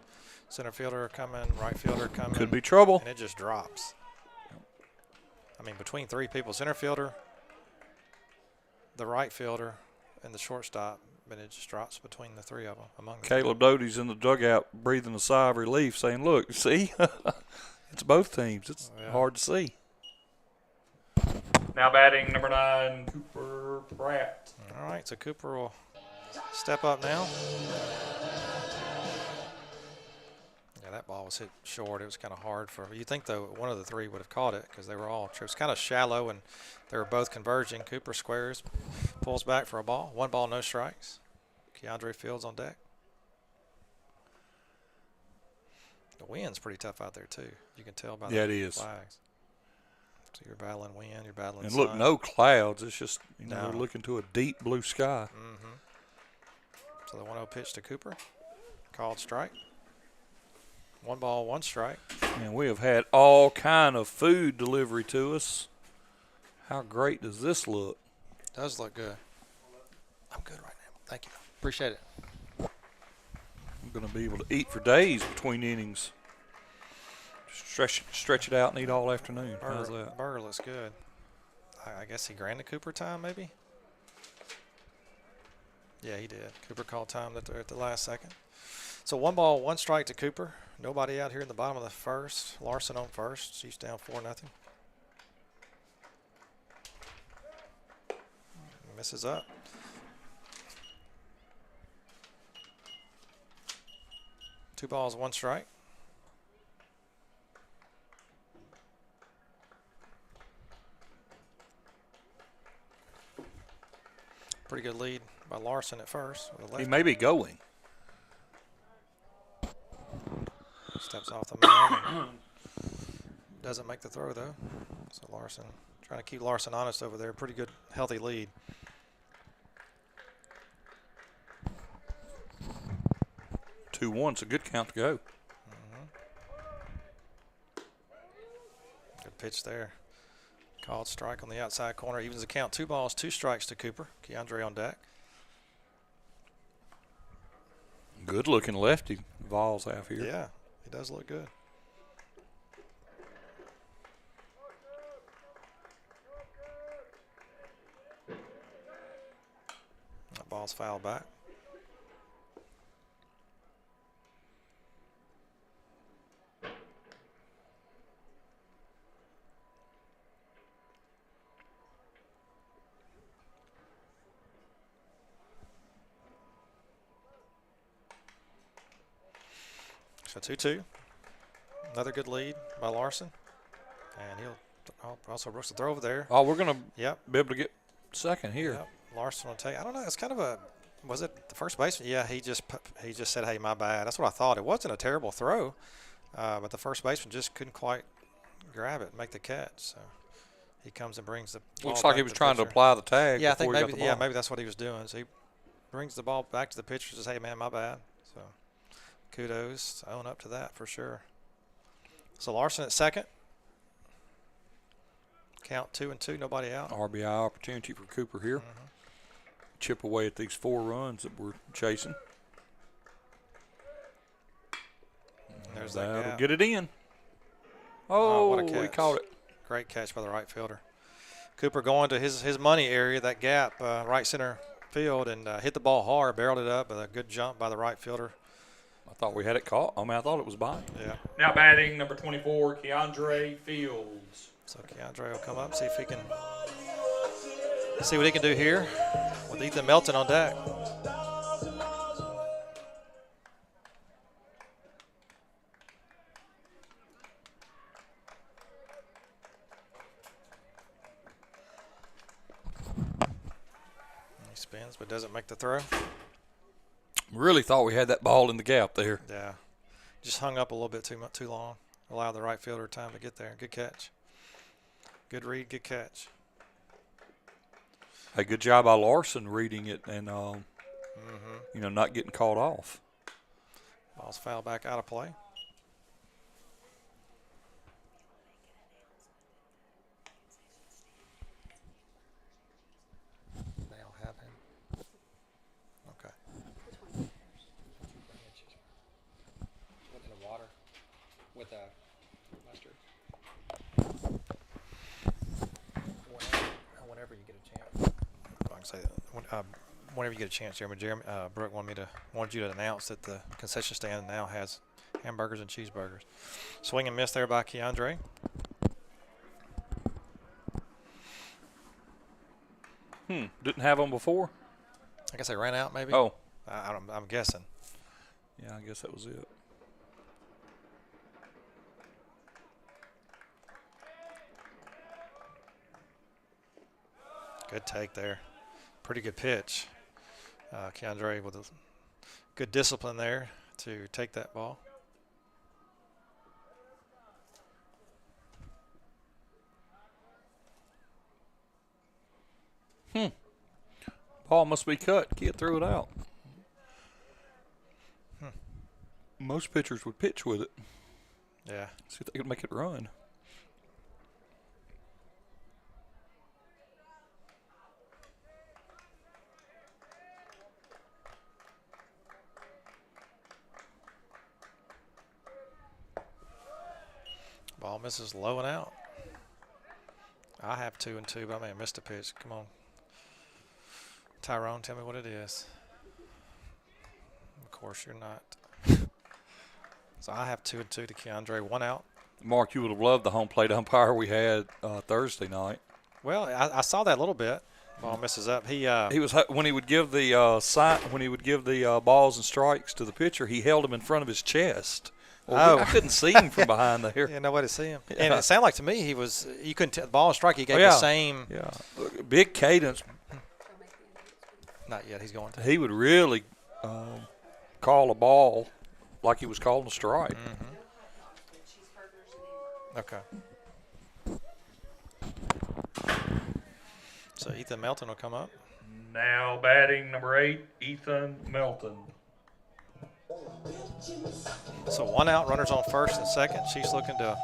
Center fielder coming, right fielder coming. Could be trouble. And it just drops. I mean, between 3 people, center fielder, the right fielder, and the shortstop, but it just drops between the 3 of them. Among them. Caleb Doty's in the dugout breathing a sigh of relief, saying, look, see, it's both teams. It's hard to see. Now batting number 9, Cooper Pratt. All right, so Cooper will step up now. Yeah, that ball was hit short. It was kind of hard for – you think, though, one of the 3 would have caught it because they were all – it was kind of shallow, and they were both converging. Cooper squares, pulls back for a ball. 1 ball, no strikes. Keandre Fields on deck. The wind's pretty tough out there, too. You can tell by the flags. So you're battling wind, you're battling and sun. Look, no clouds. It's just, we're looking to a deep blue sky. Mm-hmm. So the 1-0 pitch to Cooper. Called strike. 1 ball, 1 strike. And we have had all kind of food delivery to us. How great does this look? Does look good. I'm good right now. Thank you. Appreciate it. I'm going to be able to eat for days between innings. Stretch it out and eat all afternoon. How's that? Burger looks good. I guess he granted Cooper time, maybe? Yeah, he did. Cooper called time at the last second. So 1 ball, 1 strike to Cooper. Nobody out here in the bottom of the first. Larson on first. Chiefs down 4-0. Misses up. Two balls, 1 strike. Pretty good lead by Larson at first. With a He may be going. Steps off the mound. Doesn't make the throw, though. So Larson, trying to keep Larson honest over there. Pretty good, healthy lead. Two one's a good count to go. Good pitch there. Called strike on the outside corner. Evens the count. 2 balls, 2 strikes to Cooper. Keandre on deck. Good looking lefty Vols have here. Yeah, he does look good. That ball's fouled back. So 2-2. Another good lead by Larson. And he'll also rush the throw over there. Oh, we're going to Yep. be able to get second here. Yep. Larson will take. I don't know. It's kind of a. Was it the first baseman? Yeah, he just said, "Hey, my bad." That's what I thought. It wasn't a terrible throw, but the first baseman just couldn't quite grab it and make the catch. So he comes and brings the ball Looks like back he was to the trying to pitcher. apply the tag. Yeah, I think before he maybe. got the Yeah, ball. maybe that's what he was doing. So he brings the ball back to the pitcher. Says, "Hey, man, my bad." So kudos. Own up to that for sure. So Larson at second. Count 2-2. Nobody out. RBI opportunity for Cooper here. Chip away at these 4 runs that we're chasing. There's that That'll gap. get it in. What a Oh, he catch. caught it. Great catch by the right fielder. Cooper going to his money area, that gap, right center field, and hit the ball hard, barreled it up with a good jump by the right fielder. I thought we had it caught. I mean, I thought it was by. Yeah. Now batting number 24, Keandre Fields. So Keandre will come up, see if he can see what he can do here with Ethan Melton on deck. He spins but doesn't make the throw. Really thought we had that ball in the gap there. Yeah. Just hung up a little bit too long. Allowed the right fielder time to get there. Good catch. Good read, good catch. Hey, good job by Larson reading it and, not getting caught off. Ball's fouled back out of play. They'll have him. Okay. Look in the water with mustard. Whenever you get a chance. I can say that. Whenever you get a chance, Jeremy. Brooke wanted you to announce that the concession stand now has hamburgers and cheeseburgers. Swing and miss there by Keandre. Didn't have them before? I guess they ran out, maybe. Oh. I'm guessing. Yeah, I guess that was it. Good take there. Pretty good pitch. Keandre with a good discipline there to take that ball. Ball must be cut. Can't throw it out. Most pitchers would pitch with it. Yeah. See if they could make it run. misses low and out. I have 2-2, but I may have missed a pitch. Come on. Tyrone, tell me what it is. Of course, you're not. So I have 2-2 to Keandre, 1 out. Mark, you would have loved the home plate umpire we had Thursday night. Well, I saw that a little bit. Ball misses up. He was when he would give the balls and strikes to the pitcher, he held him in front of his chest. Well, I couldn't see him from behind there. Yeah, no way to see him. Yeah. And it sounded like to me you couldn't tell the ball and strike. He gave the same. Yeah, big cadence. Not yet. He's going to. He would really call a ball like he was calling a strike. Mm-hmm. Okay. So Ethan Melton will come up. Now batting number 8, Ethan Melton. So 1 out, runners on first and second. Chiefs looking to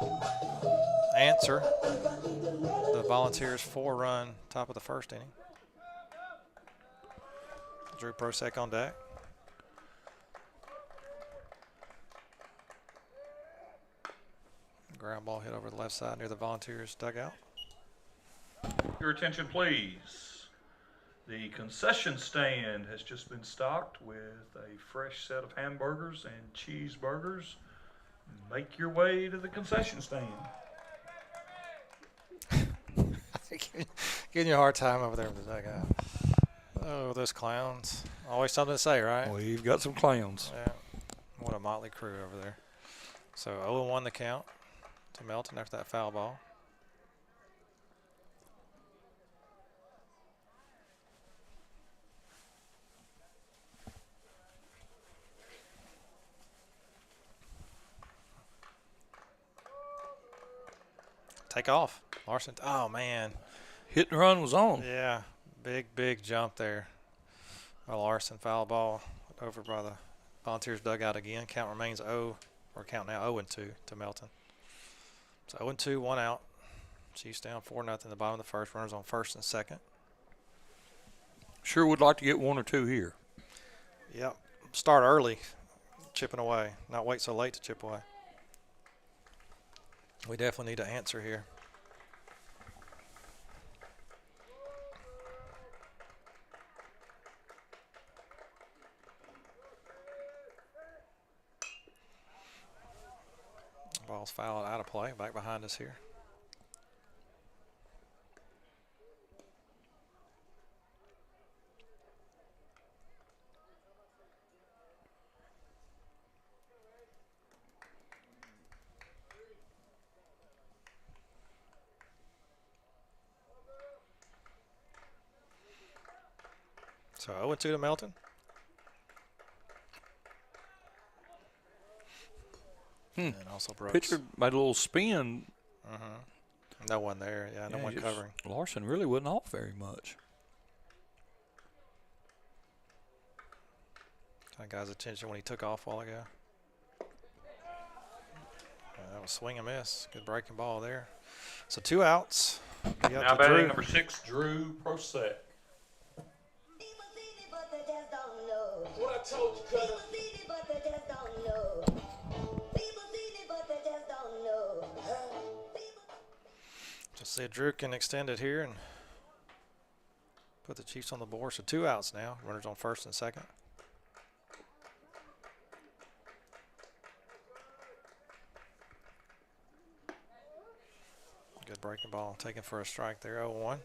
answer the Volunteers' 4-run top of the first inning. Drew Prosek on deck. Ground ball hit over the left side near the Volunteers' dugout. Your attention, please. The concession stand has just been stocked with a fresh set of hamburgers and cheeseburgers. Make your way to the concession stand. Giving you a hard time over there in the dugout. Oh, those clowns. Always something to say, right? We've got some clowns. Yeah. What a motley crew over there. So 0-1 the count to Melton after that foul ball. Take off. Larson. Oh, man. Hit and run was on. Yeah. Big jump there. Larson foul ball over by the Volunteers dugout again. Count remains 0, or count now 0-2 to Melton. So 0-2, 1 out. Chiefs down 4-0 in the bottom of the first. Runners on first and second. Sure would like to get 1 or 2 here. Yep. Start early, chipping away. Not wait so late to chip away. We definitely need to answer here. Ball's fouled out of play. Back behind us here. So 0-2 to Melton. And also Brooks. Pitcher made a little spin. No one there. Yeah, no one covering. Larson really wasn't off very much. I got his attention when he took off a while ago. That was swing and miss. Good breaking ball there. So 2 outs. Now batting number 6, Drew Prosek. What I told you, cuz. Just see Drew can extend it here and put the Chiefs on the board. So 2 outs now. Runners on first and second. Good breaking ball taken for a strike there. 0-1.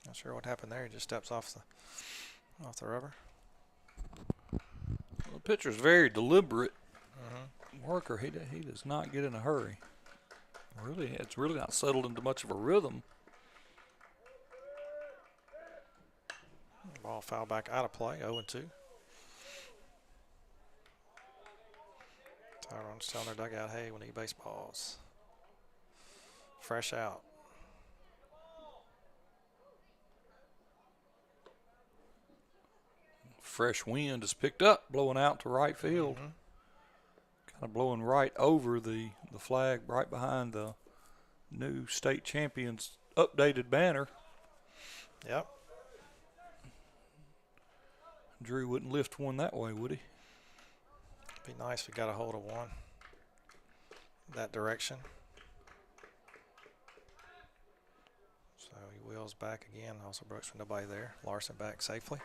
Not sure what happened there. He just steps off the rubber. Well, the pitcher's very deliberate worker. He does not get in a hurry. It's really not settled into much of a rhythm. Ball foul back out of play. 0-2. Tyrone's telling their dugout, hey, we need baseballs. Fresh out. Fresh wind is picked up, blowing out to right field. kind of blowing right over the flag, right behind the new state champions updated banner. Yep. Drew wouldn't lift one that way, would he? Be nice if we got a hold of one that direction. So he wheels back again. Also Brooks with nobody there. Larson back safely.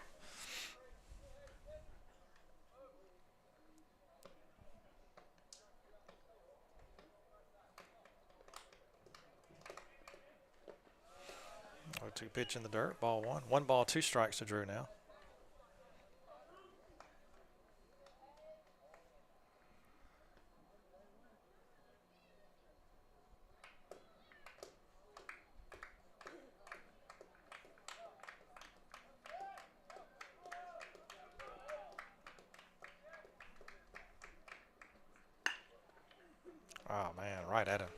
Two pitch in the dirt. Ball one. 1 ball, 2 strikes to Drew now. Oh, man, right at him.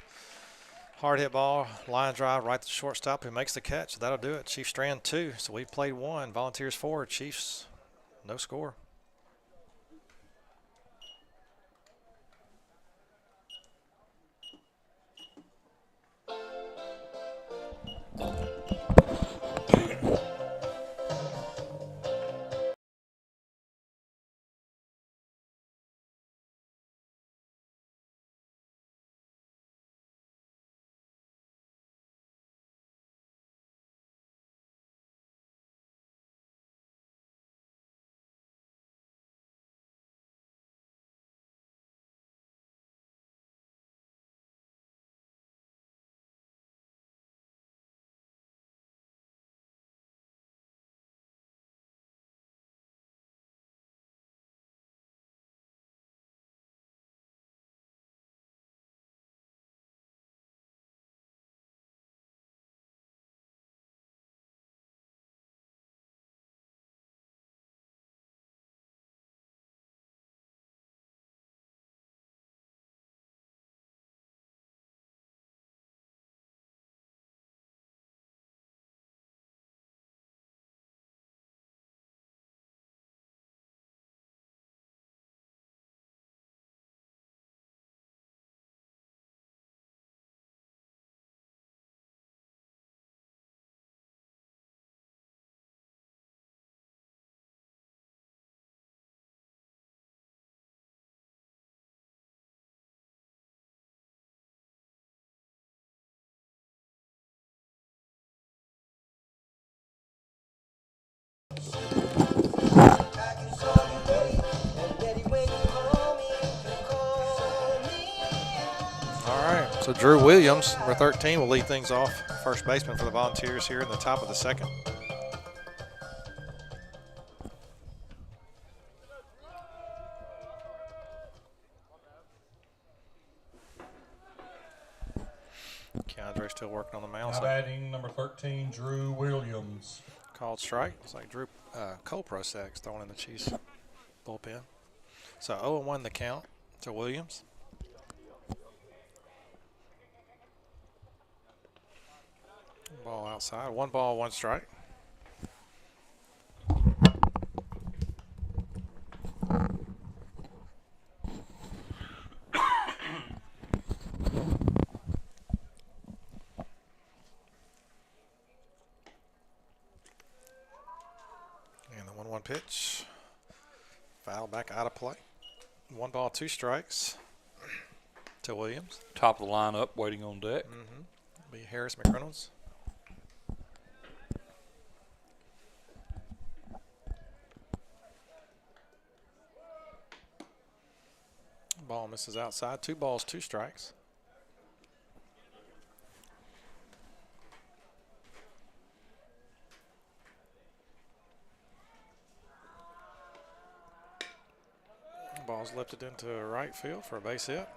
Hard hit ball, line drive, right to shortstop, who makes the catch. That'll do it. Chiefs strand 2. So we played 1. Volunteers 4. Chiefs, no score. So Drew Williams, number 13, will lead things off. First baseman for the Volunteers here in the top of the second. Keandre still working on the mound. Now batting number 13, Drew Williams. Called strike. It's like Drew Cole Prosek's throwing in the Chiefs bullpen. So 0-1 the count to Williams. Ball outside. 1 ball, 1 strike. And the 1-1 pitch. Foul back out of play. 1 ball, 2 strikes to Williams. Top of the lineup, waiting on deck. Be Harris McReynolds. Ball misses outside. 2 balls, 2 strikes. Ball's lifted into right field for a base hit.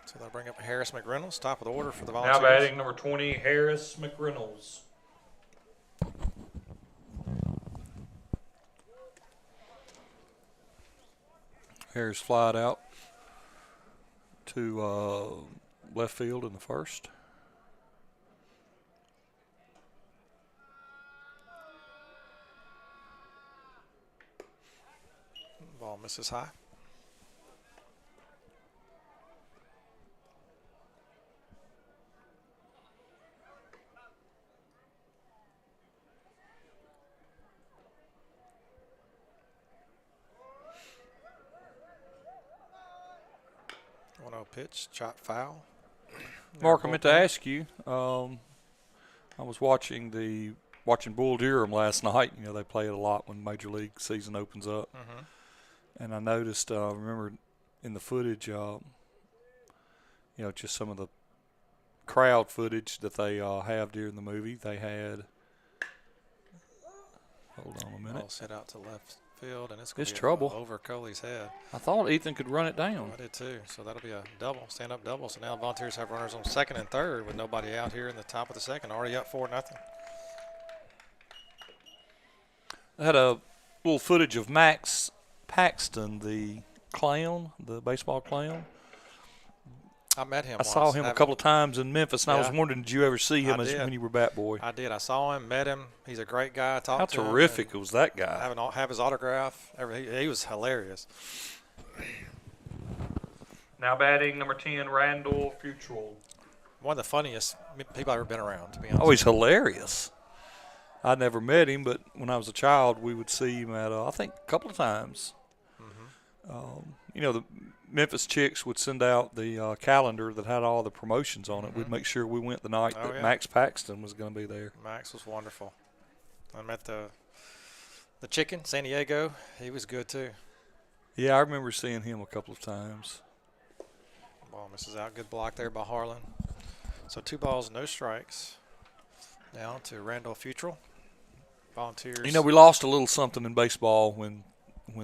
So they'll bring up Harris McReynolds, top of the order for the Volunteers. Now batting number 20, Harris McReynolds. Harris flied out to left field in the first. Ball misses high. Pitch, chop foul. Mark, I meant to ask you. I was watching Bull Durham last night. You know, they play it a lot when Major League season opens up. And I noticed, remember in the footage, you know, just some of the crowd footage that they have during the movie. They had, hold on a minute. Ball set out to left field, and it's trouble over Coley's head. I thought Ethan could run it down. I did too. So that'll be a double, stand-up double. So now Volunteers have runners on second and third with nobody out here in the top of the second. Already up 4-0. I had a little footage of Max Paxton, the clown, the baseball clown. I met him. I saw him a couple of times in Memphis, and I was wondering, did you ever see him when you were bat boy? I did. I saw him, met him. He's a great guy. How terrific was that guy? Have his autograph. He was hilarious. Now batting number 10, Randall Futrell. One of the funniest people I've ever been around, to be honest. Oh, he's hilarious. I never met him, but when I was a child, we would see him at, I think, a couple of times. You know, the Memphis Chicks would send out the calendar that had all the promotions on it. We'd make sure we went the night that Max Paxton was going to be there. Max was wonderful. I met the chicken, San Diego. He was good too. Yeah, I remember seeing him a couple of times. Ball misses out. Good block there by Harlan. So 2 balls, no strikes. Now to Randall Futrell. Volunteers. You know, we lost a little something in baseball when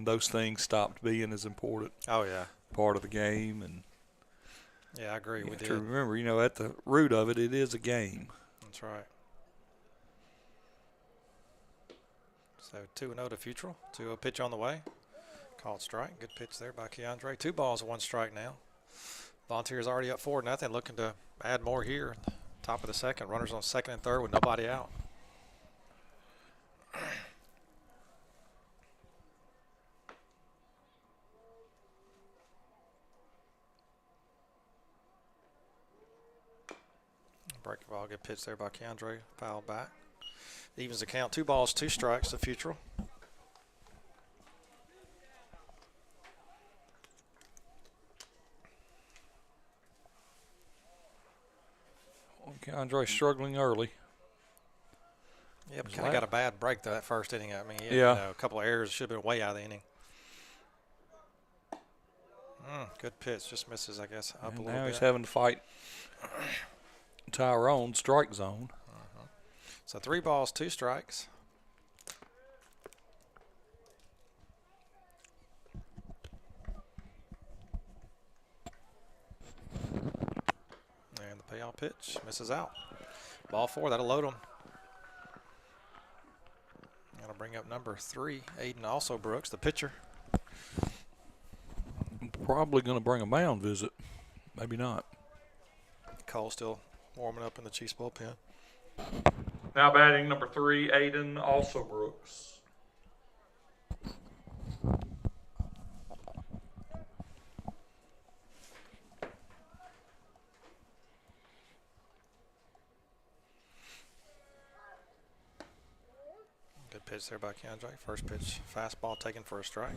those things stopped being as important. Oh, yeah. Part of the game. And yeah, I agree. We did. To remember, you know, at the root of it, it is a game. That's right. So 2-0 to Futrell. 2-0 pitch on the way. Called strike. Good pitch there by Keandre. 2 balls, 1 strike now. Volunteers already up 4-0. Looking to add more here. Top of the second. Runners on second and third with nobody out. Breaking ball, good pitch there by Keandre. Foul back. Evens the count. 2 balls, 2 strikes to Futrell. Keandre struggling early. Yeah, but kind of got a bad break that first inning. I mean, yeah. You know, a couple of errors, should have been way out of the inning. Good pitch, just misses, I guess, up a little bit. Now he's having to fight Tyrone, strike zone. So 3 balls, 2 strikes. And the payoff pitch misses out. Ball 4, that'll load him. That'll bring up number 3, Aiden also Brooks, the pitcher. Probably going to bring a mound visit. Maybe not. Cole still warming up in the Chiefs bullpen. Now batting number 3, Aiden also Brooks. Good pitch there by Keandre. First pitch, fastball taken for a strike.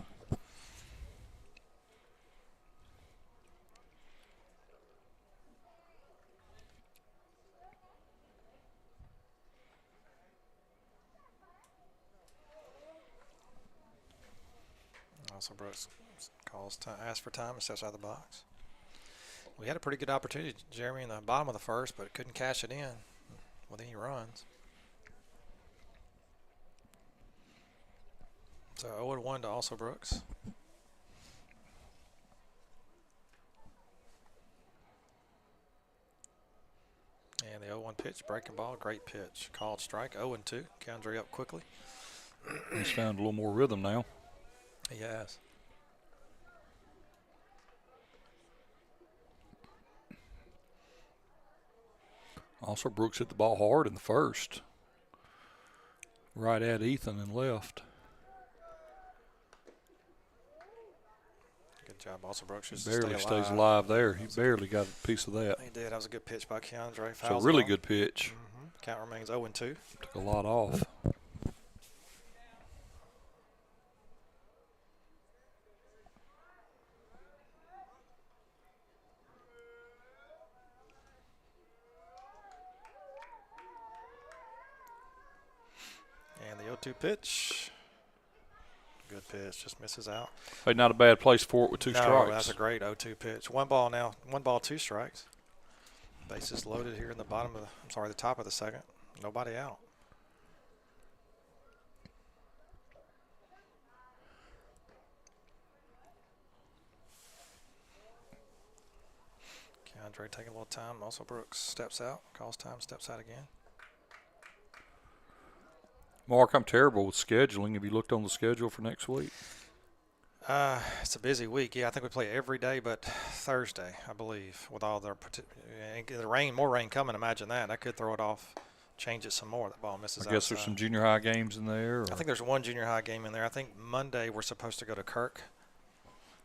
Also Brooks asks for time and steps out of the box. We had a pretty good opportunity, Jeremy, in the bottom of the first, but couldn't cash it in with any runs. So 0-1 to also Brooks. And the 0-1 pitch, breaking ball, great pitch. Called strike, 0-2. Keandre up quickly. He's found a little more rhythm now. He has. Also, Brooks hit the ball hard in the first. Right at Ethan and left. Good job, also Brooks. Just Barely stay stays alive there. He barely got a piece of that. He did. That was a good pitch by Keandre. It's a really good pitch. Count remains 0-2. Took a lot off. And the 0-2 pitch. Good pitch, just misses out. Hey, not a bad place for it with 2 No, strikes. That's a great 0-2 pitch. 1 ball now. 1 ball, 2 strikes. Bases loaded here in the the top of the second. Nobody out. Keandre taking a little time. Also Brooks steps out, calls time, steps out again. Mark, I'm terrible with scheduling. Have you looked on the schedule for next week? It's a busy week. Yeah, I think we play every day but Thursday, I believe, with all the rain, more rain coming. Imagine that. That could throw it off, change it some more. That ball misses I guess outside. there's some junior high games in there. I think there's 1 junior high game in there. I think Monday we're supposed to go to Kirk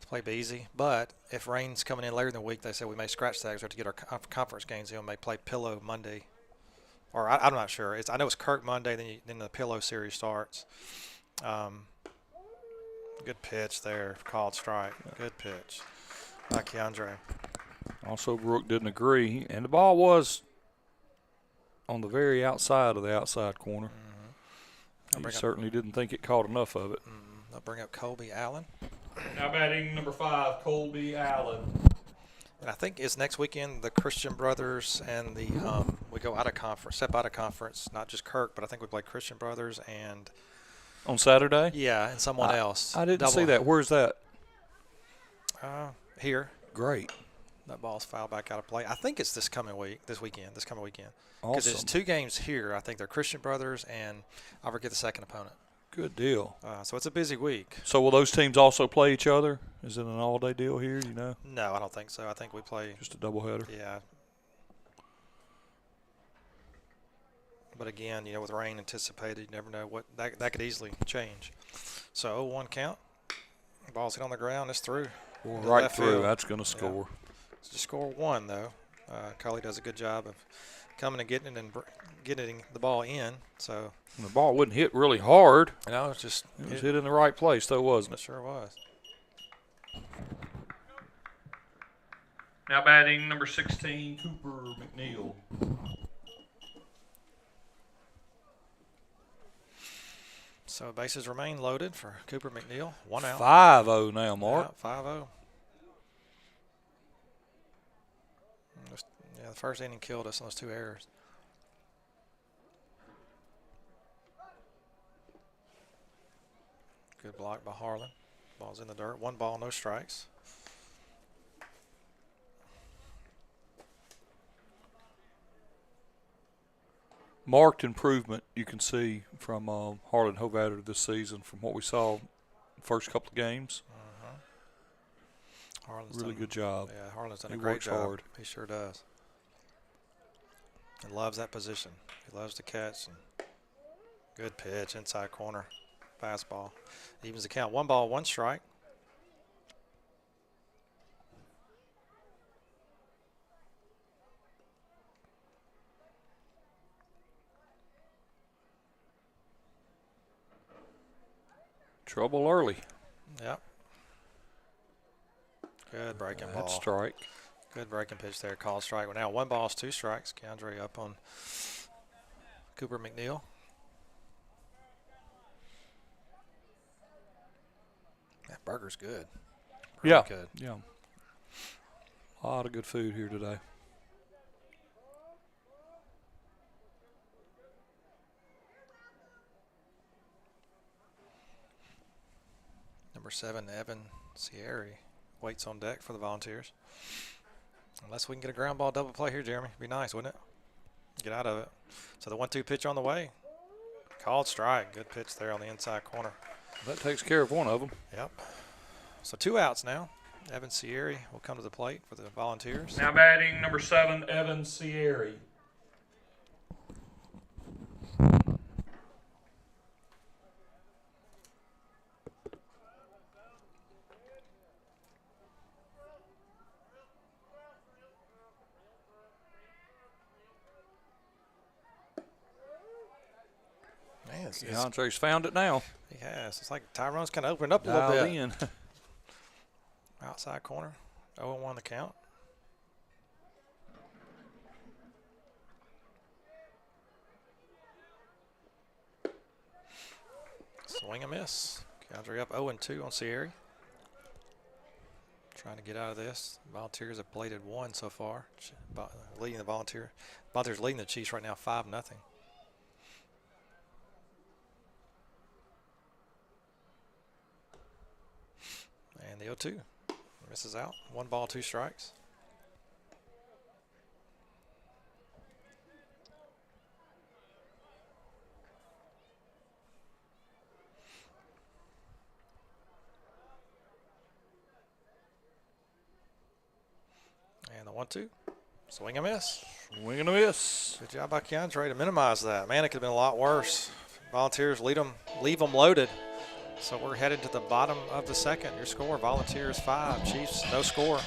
to play Beasley. But if rain's coming in later in the week, they said we may scratch that. We have to get our conference games in. We may play Pillow Monday. Or I'm not sure. I know it's Kirk Monday, then the Pillow series starts. Good pitch there, called strike. Good pitch by Keandre. Also, Brooke didn't agree, and the ball was on the very outside of the outside corner. He certainly didn't think it caught enough of it. I'll bring up Colby Allen. Now batting number 5, Colby Allen. And I think it's next weekend, the Christian Brothers and the we go out of conference, step out of conference, not just Kirk, but I think we play Christian Brothers and on Saturday? Yeah, and someone else. I didn't see that. Where's that? Here. Great. That ball's fouled back out of play. I think it's this coming weekend. Because Awesome. there's 2 games here. I think they're Christian Brothers and I forget the second opponent. Good deal. So it's a busy week. So will those teams also play each other? Is it an all-day deal here, you know? No, I don't think so. I think we play. Just a doubleheader? Yeah. But again, with rain anticipated, you never know what that could easily change. So 0-1 count. Ball's hit on the ground. It's through. Right through. That's going to score. Yeah. Just score 1 though. Cully does a good job of coming and getting it and getting the ball in. So and the ball wouldn't hit really hard. It's just it was hit in the right place, though, wasn't it? It sure was. Now batting number 16, Cooper McNeil. So bases remain loaded for Cooper McNeil. 1 out. 5-0 now, Mark. Yeah, 5-0. Yeah, the first inning killed us on those 2 errors. Good block by Harlan. Ball's in the dirt. 1 ball, no strikes. Marked improvement you can see from Harlan Hovatter this season from what we saw the first couple of games. Harlan's really good job. Yeah, Harlan's done he a great works job. hard. He sure does. And loves that position. He loves to catch. And good pitch, inside corner, fastball. Evens the count. 1 ball, 1 strike. Trouble early. Yep. Good breaking That ball. strike. Good breaking pitch there. Called strike. Well, now 1 ball, 2 strikes. Keandre up on Cooper McNeil. That burger's good. Really good. Yeah. A lot of good food here today. Number 7, Evan Sierri, waits on deck for the Volunteers. Unless we can get a ground ball double play here, Jeremy. Be nice, wouldn't it? Get out of it. So the 1-2 pitch on the way. Called strike. Good pitch there on the inside corner. That takes care of one of them. Yep. So 2 outs now. Evan Sierri will come to the plate for the Volunteers. Now batting number 7, Evan Sierri. Andre's found it now. He has. It's like Tyrone's kind of opened up a little Dialed bit. in. Outside corner. 0-1 the count. Swing and miss. Keandre up 0-2 on Sierra. Trying to get out of this. Volunteers have bladed 1 so far. Leading the Volunteers. Volunteers leading the Chiefs right now 5-0. And the 0-2. Misses out. 1 ball, 2 strikes. And the 1-2. Swing and miss. Swing and a miss. Good job by Keandre to minimize that. Man, it could have been a lot worse. Volunteers leave them loaded. So we're headed to the bottom of the second. Your score, Volunteers 5, Chiefs no score.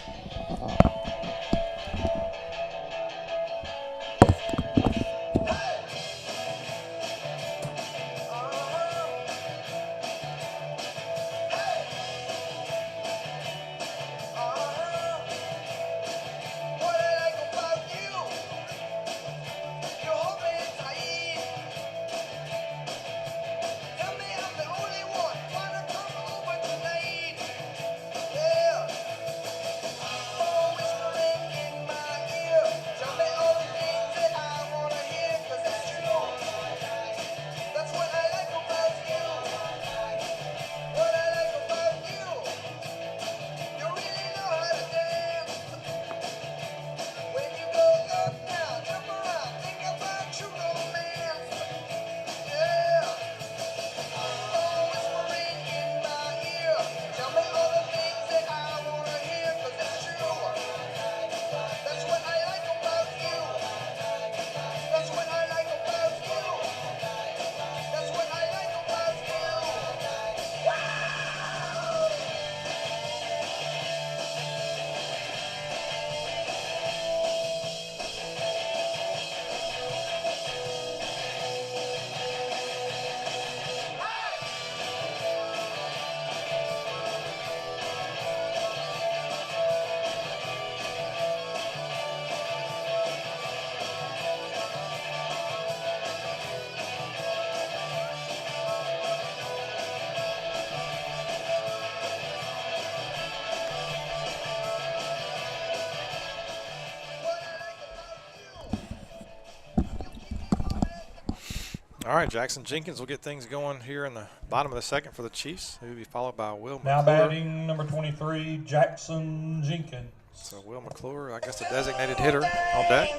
All right, Jackson Jenkins will get things going here in the bottom of the second for the Chiefs, who will be followed by Will Now McClure. batting number 23, Jackson Jenkins. So Will McClure, I guess the designated hitter on deck.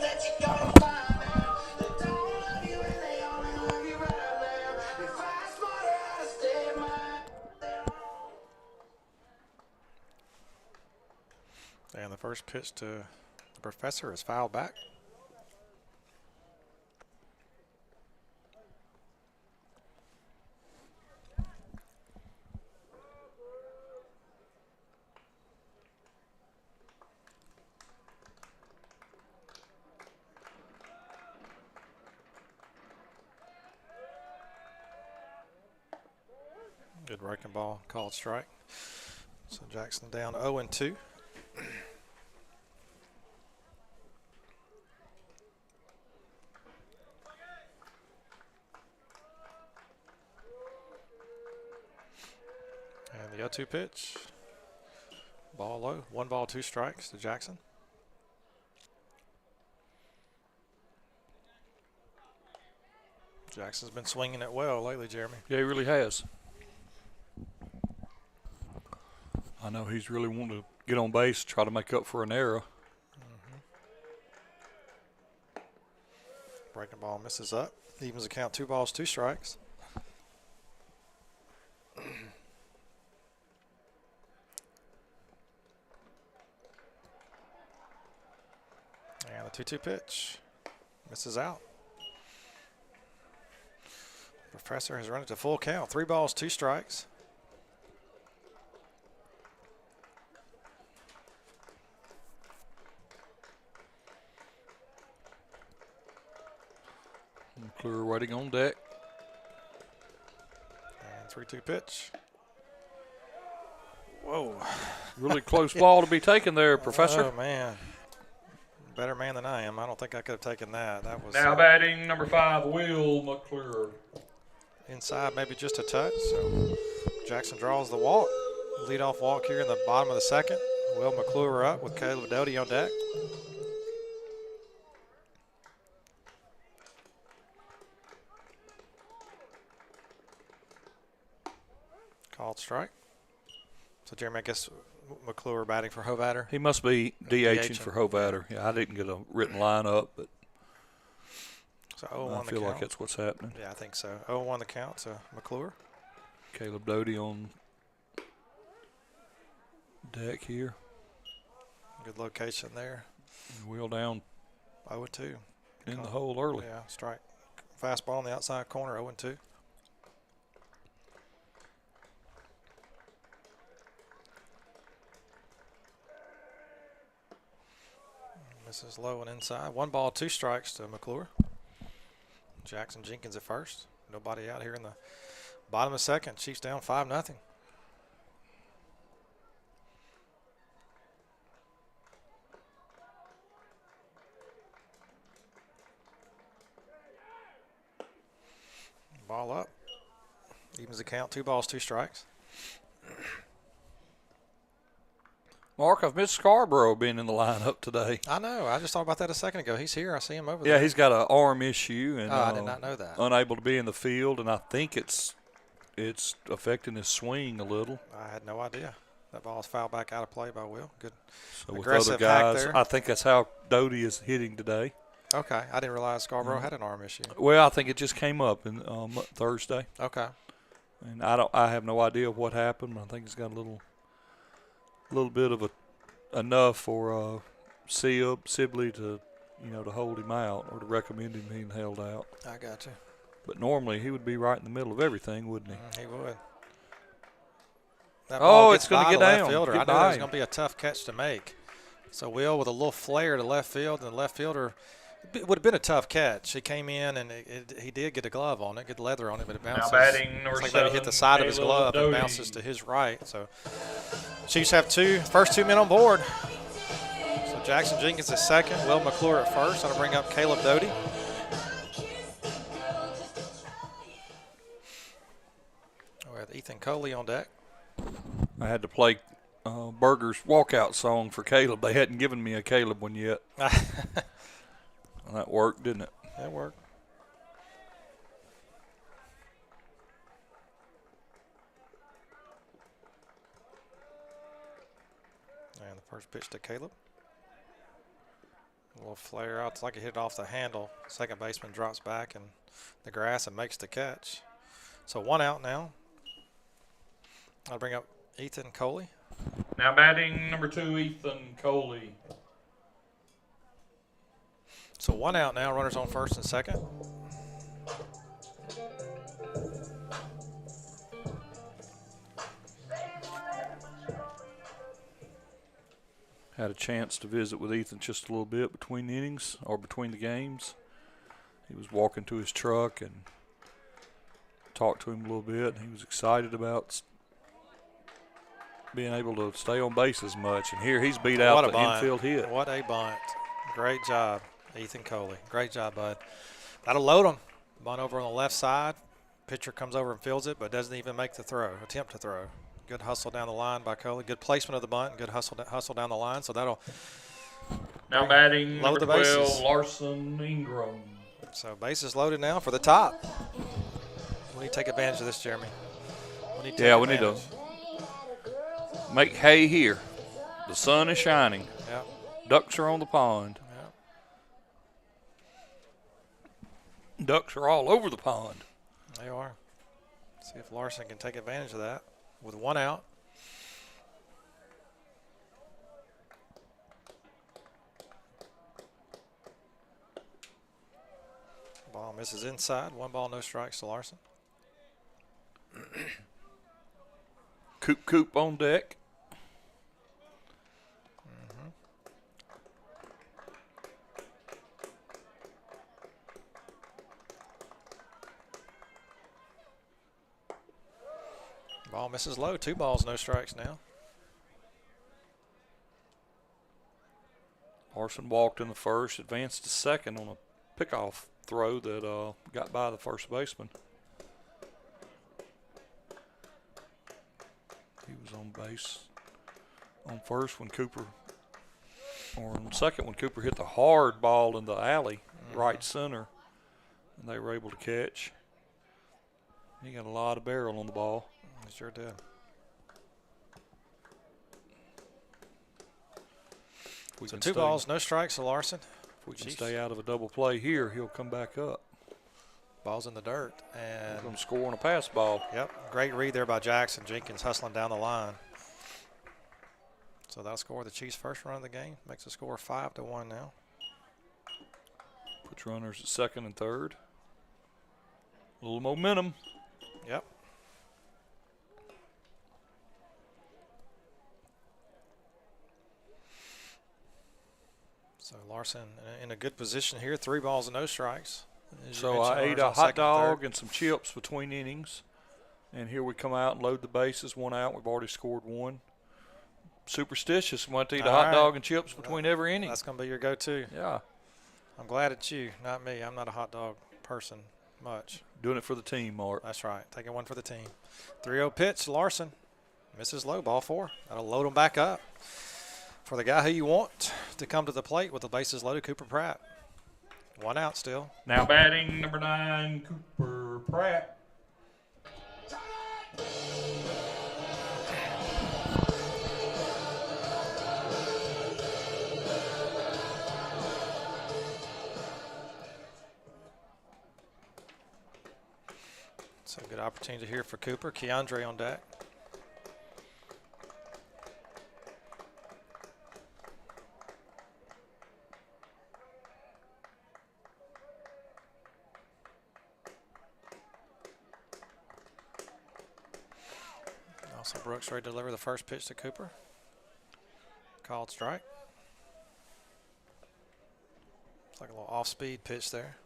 And the first pitch to the Professor is fouled back. Good breaking ball, called strike. So Jackson down 0-2. And the 0-2 pitch. Ball low. 1 ball, 2 strikes to Jackson. Jackson's been swinging it well lately, Jeremy. Yeah, he really has. I know he's really wanting to get on base, try to make up for an error. Breaking ball misses up. Evens the count, 2 balls, 2 strikes. And the 2-2 pitch misses out. Professor has run it to full count. 3 balls, 2 strikes. McClure waiting on deck. 3-2 pitch. Whoa. Really close ball to be taken there, Professor. Oh, man. Better man than I am. I don't think I could have taken that. That was Now batting number 5, Will McClure. inside, maybe just a touch. So Jackson draws the walk. Leadoff walk here in the bottom of the second. Will McClure up with Caleb Doty on deck. Called strike. So, Jeremy, I guess McClure batting for Hovatter. He must be DHing for Hovatter. Yeah, I didn't get a written lineup, but so I feel like that's what's happening. Yeah, I think so. 0-1 the count to McClure. Caleb Doty on deck here. Good location there. Wheel down 0-2. In the hole early. Yeah, strike. Fastball on the outside corner, 0-2. Misses low and inside. 1 ball, 2 strikes to McClure. Jackson Jenkins at first. Nobody out here in the bottom of the second. Chiefs down 5-0. Ball up. Evens the count. 2 balls, 2 strikes. Mark, I've missed Scarborough being in the lineup today. I know. I just thought about that a second ago. He's here. I see him over there. Yeah, he's got an arm issue and I did not know that. Unable to be in the field, and I think it's affecting his swing a little. I had no idea. That ball's fouled back out of play by Will. Good. So with aggressive other guys, hack there. I think that's how Doty is hitting today. Okay. I didn't realize Scarborough had an arm issue. Well, I think it just came up in Thursday. Okay. And I have no idea what happened. I think he's got a little bit of enough for Sibley to to hold him out or to recommend him being held out. I got you. But normally he would be right in the middle of everything, wouldn't he? He would. That ball it's going to get the left down. Fielder. I Get knew by that was him. going to be a tough catch to make. So Will with a little flare to left field, and the left fielder, it would have been a tough catch. He came in and he did get a glove on it, get leather on it, but it bounces. Now batting number it's like maybe 7, hit the side of his Caleb glove and Doty. bounces to his right. So Chiefs have first two men on board. So Jackson Jenkins is second, Will McClure at first. That'll bring up Caleb Doty. We have Ethan Coley on deck. I had to play Berger's walkout song for Caleb. They hadn't given me a Caleb one yet. That worked, didn't it? That worked. And the first pitch to Caleb. A little flare out. It's like he hit it off the handle. Second baseman drops back in the grass and makes the catch. So 1 out now. I'll bring up Ethan Coley. Now batting number 2, Ethan Coley. So 1 out now. Runners on first and second. Had a chance to visit with Ethan just a little bit between innings or between the games. He was walking to his truck and talked to him a little bit. He was excited about being able to stay on base as much. And here he's beat out the infield hit. What a bunt. Great job, Ethan Coley. Great job, bud. That'll load him. Bunt over on the left side. Pitcher comes over and fields it, but doesn't even make the throw, attempt to throw. Good hustle down the line by Coley. Good placement of the bunt. Good hustle down the line. So that'll Now batting load number the bases. 12, Larson Ingram. So bases loaded now for the top. We need to take advantage of this, Jeremy. We need We need to make hay here. The sun is shining. Yeah. Ducks are on the pond. Yeah. Ducks are all over the pond. They are. See if Larson can take advantage of that with 1 out. Ball misses inside. 1 ball, no strikes to Larson. Coop on deck. Ball misses low. 2 balls, no strikes now. Larson walked in the first, advanced to second on a pickoff throw that got by the first baseman. He was on base on first when Cooper, or on second when Cooper hit the hard ball in the alley, right center, and they were able to catch. He got a lot of barrel on the ball. He sure did. So 2 balls, no strikes to Larson. If we can stay out of a double play here, he'll come back up. Ball's in the dirt. And he's going to score on a pass ball. Yep, great read there by Jackson. Jenkins hustling down the line. So that'll score the Chiefs' first run of the game. Makes the score 5-1 now. Puts runners at second and third. A little momentum. Yep. So Larson in a good position here. 3 balls and no strikes. So I ate a hot dog and some chips between innings. And here we come out and load the bases. 1 out. We've already scored 1. Superstitious. Want to eat a hot dog and chips between every inning. That's going to be your go-to. Yeah. I'm glad it's you, not me. I'm not a hot dog person much. Doing it for the team, Mark. That's right. Taking one for the team. 3-0 pitch. Larson misses low. Ball 4. That'll load him back up. For the guy who you want to come to the plate with the bases loaded, Cooper Pratt. 1 out still. Now batting number 9, Cooper Pratt. So good opportunity here for Cooper. Keandre on deck. Also Brooks ready to deliver the first pitch to Cooper. Called strike. It's like a little off-speed pitch there.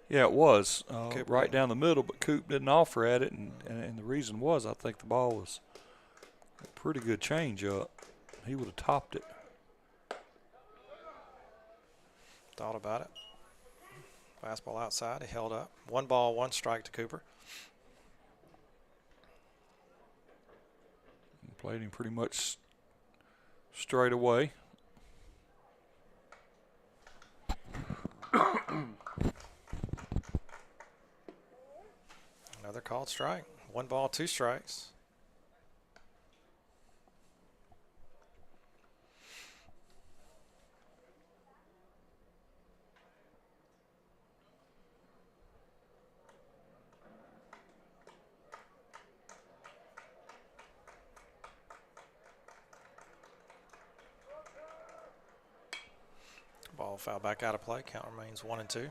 Yeah, it was right down the middle, but Coop didn't offer at it, and the reason was I think the ball was a pretty good change-up. He would have topped it. Thought about it. Fastball outside. He held up. 1 ball, 1 strike to Cooper. Played him pretty much straight away. Another called strike. 1 ball, 2 strikes. Ball foul back out of play. Count remains 1-2.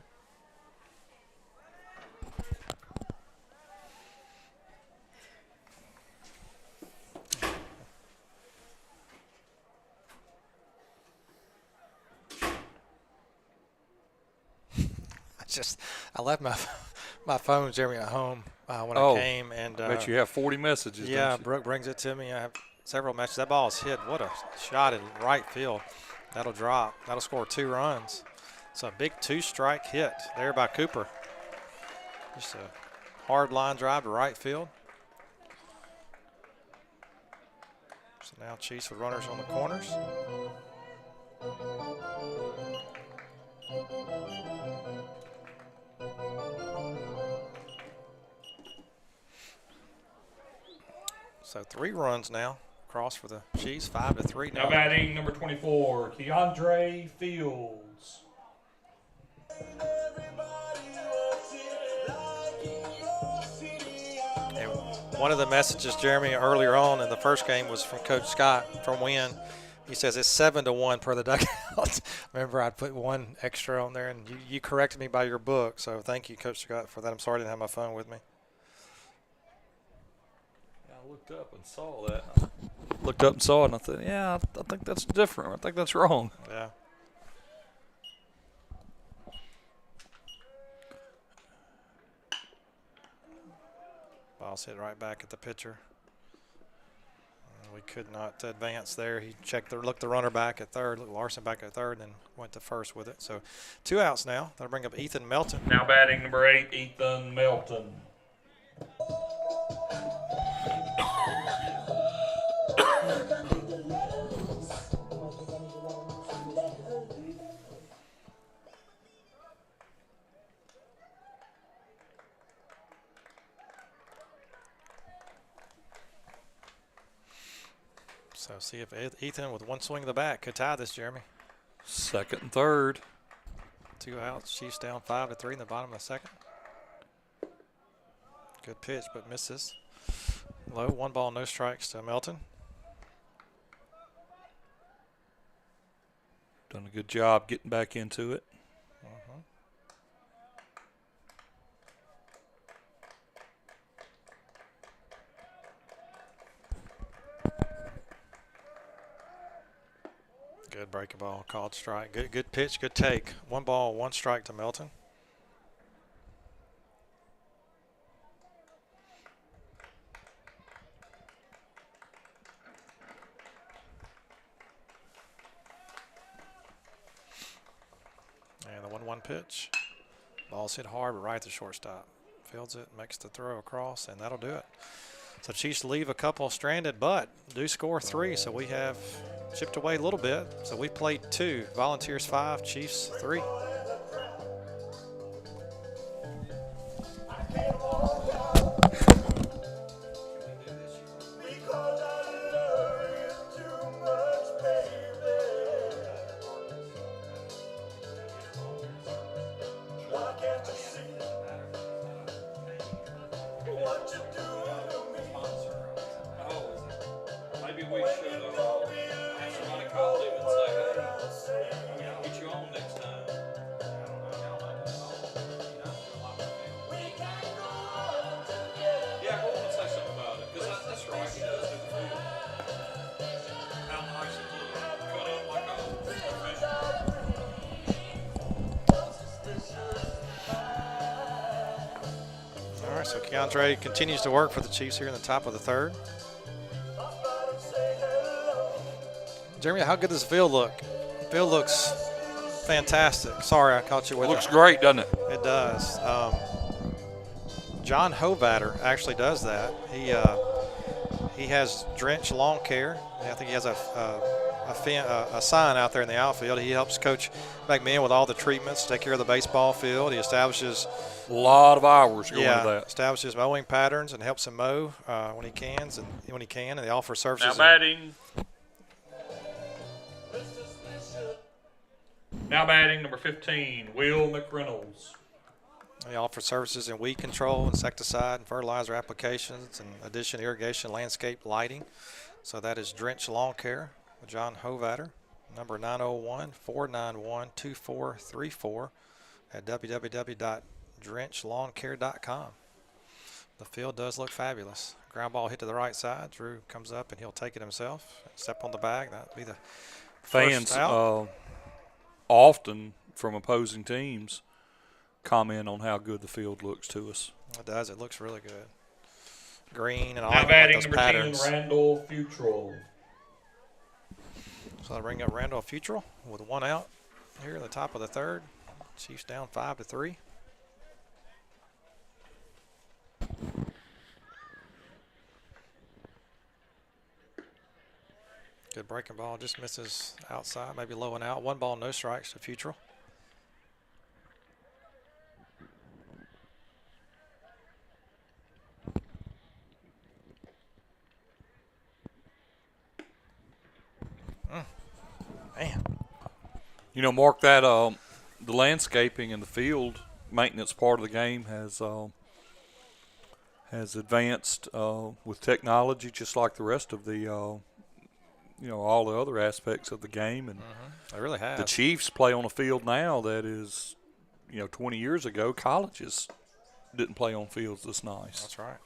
I left my phone, Jeremy, at home when I came, and I bet you have 40 messages. Yeah, don't you? Brooke brings it to me. I have several messages. That ball is hit. What a shot in right field. That'll drop. That'll score 2 runs. It's a big 2-strike hit there by Cooper. Just a hard line drive to right field. So now Chiefs with runners on the corners. So 3 runs now. Cross for the Chiefs, 5-3 now. Now batting number 24, Keandre Fields. And one of the messages, Jeremy, earlier on in the first game was from Coach Scott from Wynn. He says it's 7-1 per the dugout. Remember, I put 1 extra on there, and you corrected me by your book. So thank you, Coach Scott, for that. I'm sorry I didn't have my phone with me. I looked up and saw that. Looked up and saw it, and I thought, yeah, I think that's different. I think that's wrong. Yeah. Ball's hit right back at the pitcher. We could not advance there. He looked the runner back at third, looked Larson back at third, and then went to first with it. So 2 outs now. That'll bring up Ethan Melton. Now batting number 8, Ethan Melton. So see if Ethan with one swing of the bat could tie this, Jeremy. Second and third. 2 outs. Chiefs down 5-3 in the bottom of the second. Good pitch, but misses. Low, 1 ball, no strikes to Melton. Done a good job getting back into it. Good breaking ball, called strike. Good pitch, good take. 1 ball, 1 strike to Melton. And the 1-1 pitch. Ball's hit hard, but right at the shortstop. Fields it, makes the throw across, and that'll do it. So Chiefs leave a couple stranded, but do score 3, so we have chipped away a little bit. So we played 2, Volunteers 5, Chiefs 3. So Keandre continues to work for the Chiefs here in the top of the third. Jeremy, how good does the field look? The field looks fantastic. Sorry, I caught you with it. Looks great, doesn't it? It does. John Hovatter actually does that. He has Drench Lawn Care. I think he has a sign out there in the outfield. He helps Coach McMahon with all the treatments, take care of the baseball field. He establishes a lot of hours going to that. Establishes mowing patterns and helps him mow when he can, and they offer services. Now batting number 15, Will McReynolds. They offer services in weed control, insecticide, and fertilizer applications, and addition irrigation, landscape lighting. So that is Drench Lawn Care with John Hovatter, number 901-491-2434 at www.drenchlawncare.com. The field does look fabulous. Ground ball hit to the right side. Drew comes up and he'll take it himself. Step on the bag. That'll be the fans first out. Often from opposing teams comment on how good the field looks to us. It does. It looks really good. Green and all now batting those number patterns. 10, Randall Futrell. So I bring up Randall Futrell with 1 out here in the top of the third. Chiefs down 5-3. Good breaking ball, just misses outside, maybe low and out. 1 ball, no strikes to Futrell. Man. You know, Mark, that the landscaping and the field maintenance part of the game has advanced with technology, just like the rest of the all the other aspects of the game. And they really have. The Chiefs play on a field now that is, 20 years ago, colleges didn't play on fields this nice. That's right.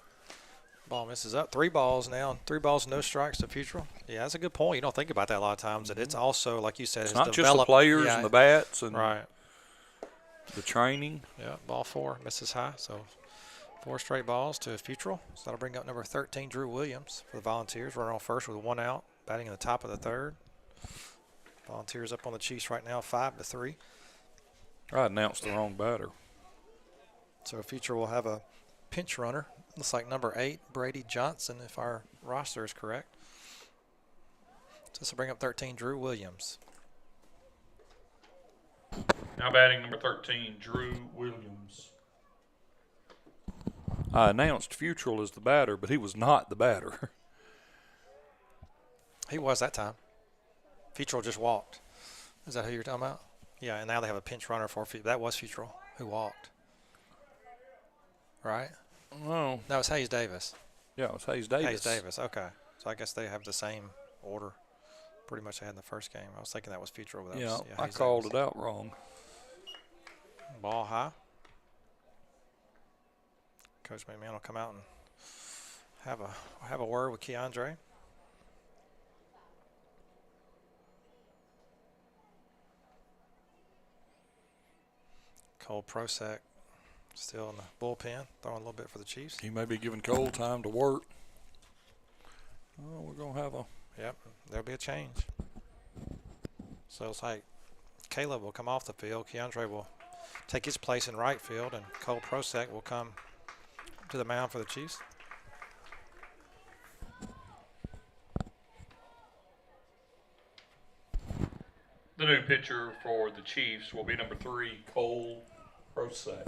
Ball misses up. 3 balls now. 3 balls, no strikes to Futrell. Yeah, that's a good point. You don't think about that a lot of times. That it's also, like you said, it's not just the players and the bats and right. the training. Yeah, ball 4 misses high. So 4 straight balls to Futrell. So that'll bring up number 13, Drew Williams, for the Volunteers. Runner on first with 1 out, batting in the top of the 3rd. Volunteers up on the Chiefs right now, 5-3. I announced the wrong batter. So Futrell will have a pinch runner. Looks like number 8, Brady Johnson, if our roster is correct. So this will bring up 13, Drew Williams. Now batting number 13, Drew Williams. I announced Futrell as the batter, but he was not the batter. He was that time. Futrell just walked. Is that who you're talking about? Yeah, and now they have a pinch runner for Futrell. That was Futrell who walked. Right? No. No, it's Hayes Davis. Yeah, it was Hayes Davis. Hayes Davis, okay. So I guess they have the same order pretty much they had in the first game. I was thinking that was Futrell. But that was, I called it out wrong. Ball high. Coach McMahon will come out and have a word with Keandre. Cole Prosek still in the bullpen, throwing a little bit for the Chiefs. He may be giving Cole time to work. Oh, we're going to have a... Yep, there'll be a change. So it's like Caleb will come off the field. Keandre will take his place in right field, and Cole Prosek will come to the mound for the Chiefs. The new pitcher for the Chiefs will be number 3, Cole Prosek.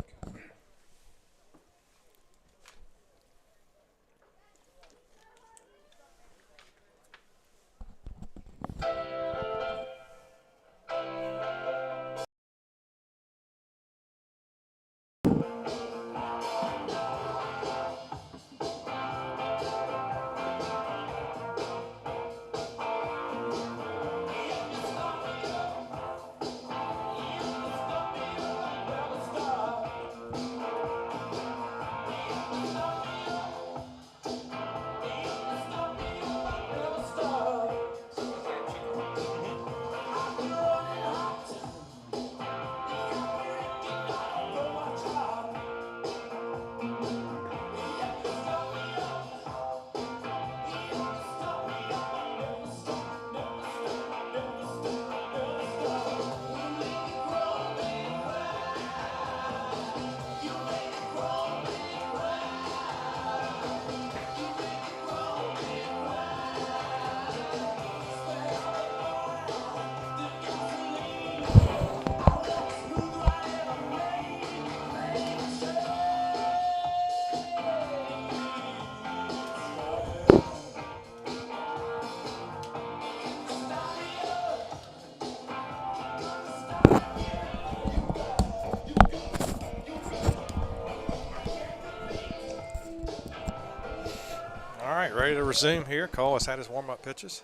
All right, ready to resume here. Cole has had his warm-up pitches.